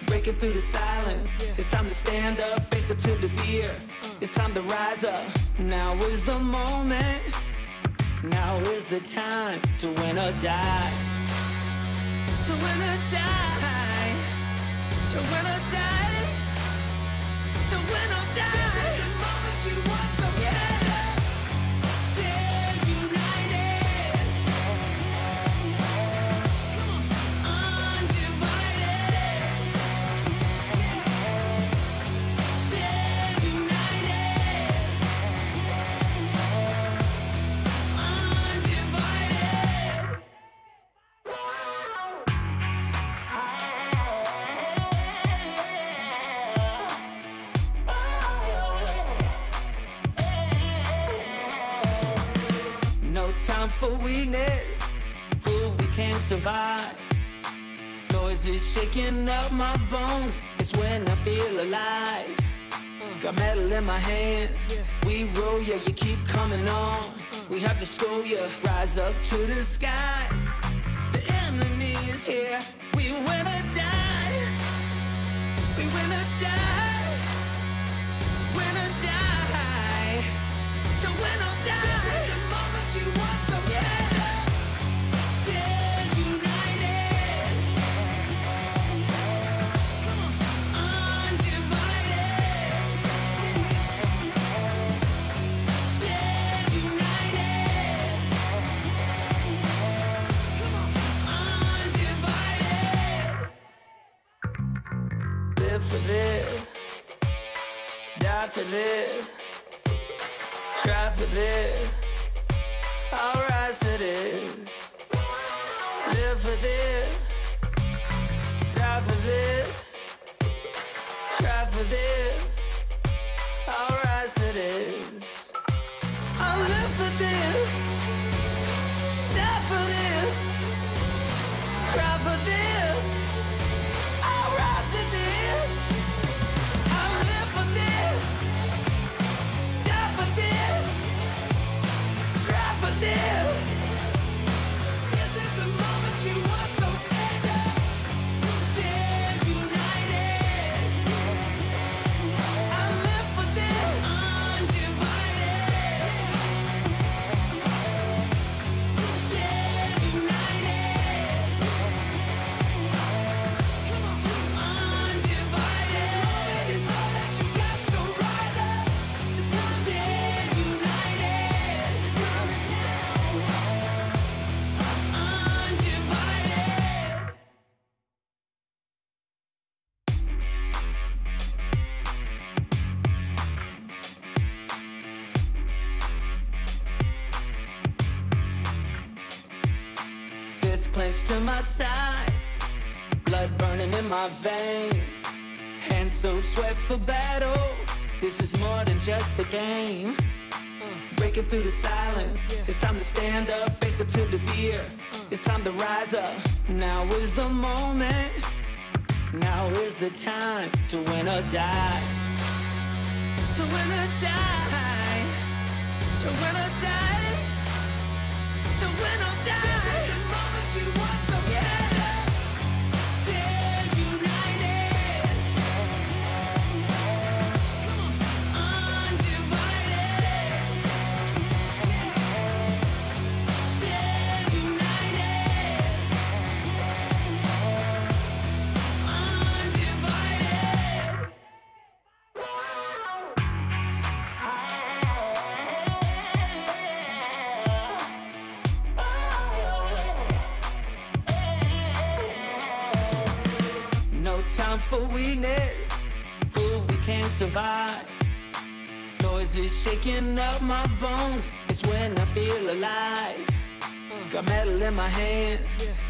D: Breaking through the silence, it's time to stand up, face up to the fear. It's time to rise up. Now is the moment. Now is the time to win or die. To win or die. To win or die. To win or die. This is the moment you want, so stand up. Stand united. Undivided. Stand united. Undivided. No time for weakness. Prove we can survive. Noise is shaking up my bones. It's when I feel alive. Got metal in my hands. We roll ya, you keep coming on. We have to school ya. Rise up to the sky. The enemy is here. We win or die. We win or die. Win or die. To win or die. This is the moment you want, so stand up. Stand united. Undivided. Stand united. Undivided. Live for this. Die for this. Try for this. I'll rise to this. Live for this. Die for this. Try for this. I'll rise to this. I'll live for this. Die for this. Try for this. I'll rise to this. I'll live for this. Die for this. Try for this. This is the moment you want, so stand up. Stand united. I live for this. Undivided. Stand united. Undivided. This moment is all that you got, so rise up. Stand united. The time is now. Undivided. Fist clenched to my side, blood burning in my veins, hands soaked sweat for battle. This is more than just a game. Breaking through the silence, it's time to stand up, face up to the fear. It's time to rise up. Now is the moment. Now is the time to win or die. To win or die. To win or die. To win or die. This is the moment you want, so stand up. Stand united. Undivided. Stand united. Undivided. No time for weakness. Prove we can survive. Noise is shaking up my bones. It's when I feel alive. Got metal in my hands.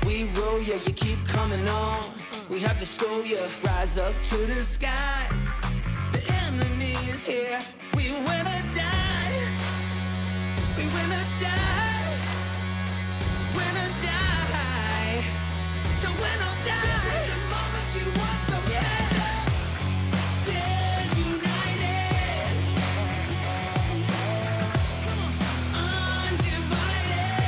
D: We roll ya, you keep coming on. We have to school ya. Rise up to the sky. The enemy is here. We win or die. win or die, win or die, to win or die. This is the moment you want, so stand united, undivided.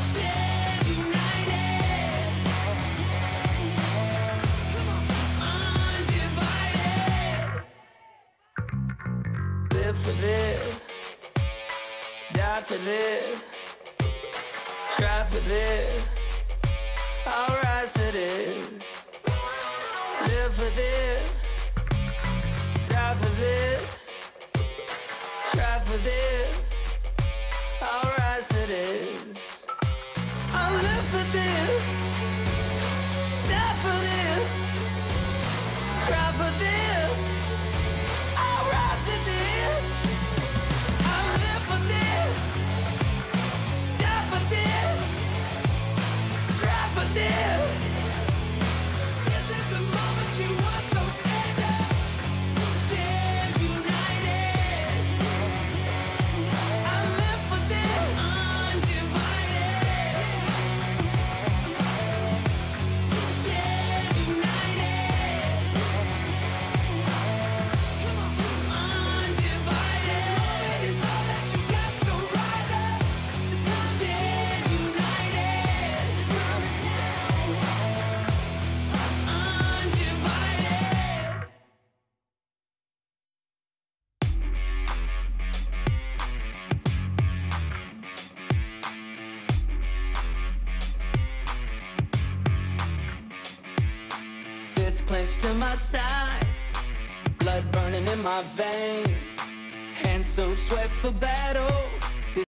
D: Stand united, undivided. Live for this, die for this, try for this, I'll rise to this. Live for this, die for this, try for this, I'll rise to this. I'll live for this, die for this, try for this, I'll rise to this. I'll live for this, die for this, try for this. This is the moment you want, so stand up, stand united. I'll live for this, undivided. Stand united, undivided. This moment is all that you got, so rise up, stand united. From is now, undivided. Fist clenched to my side, blood burning in my veins, hands so sweat for battle.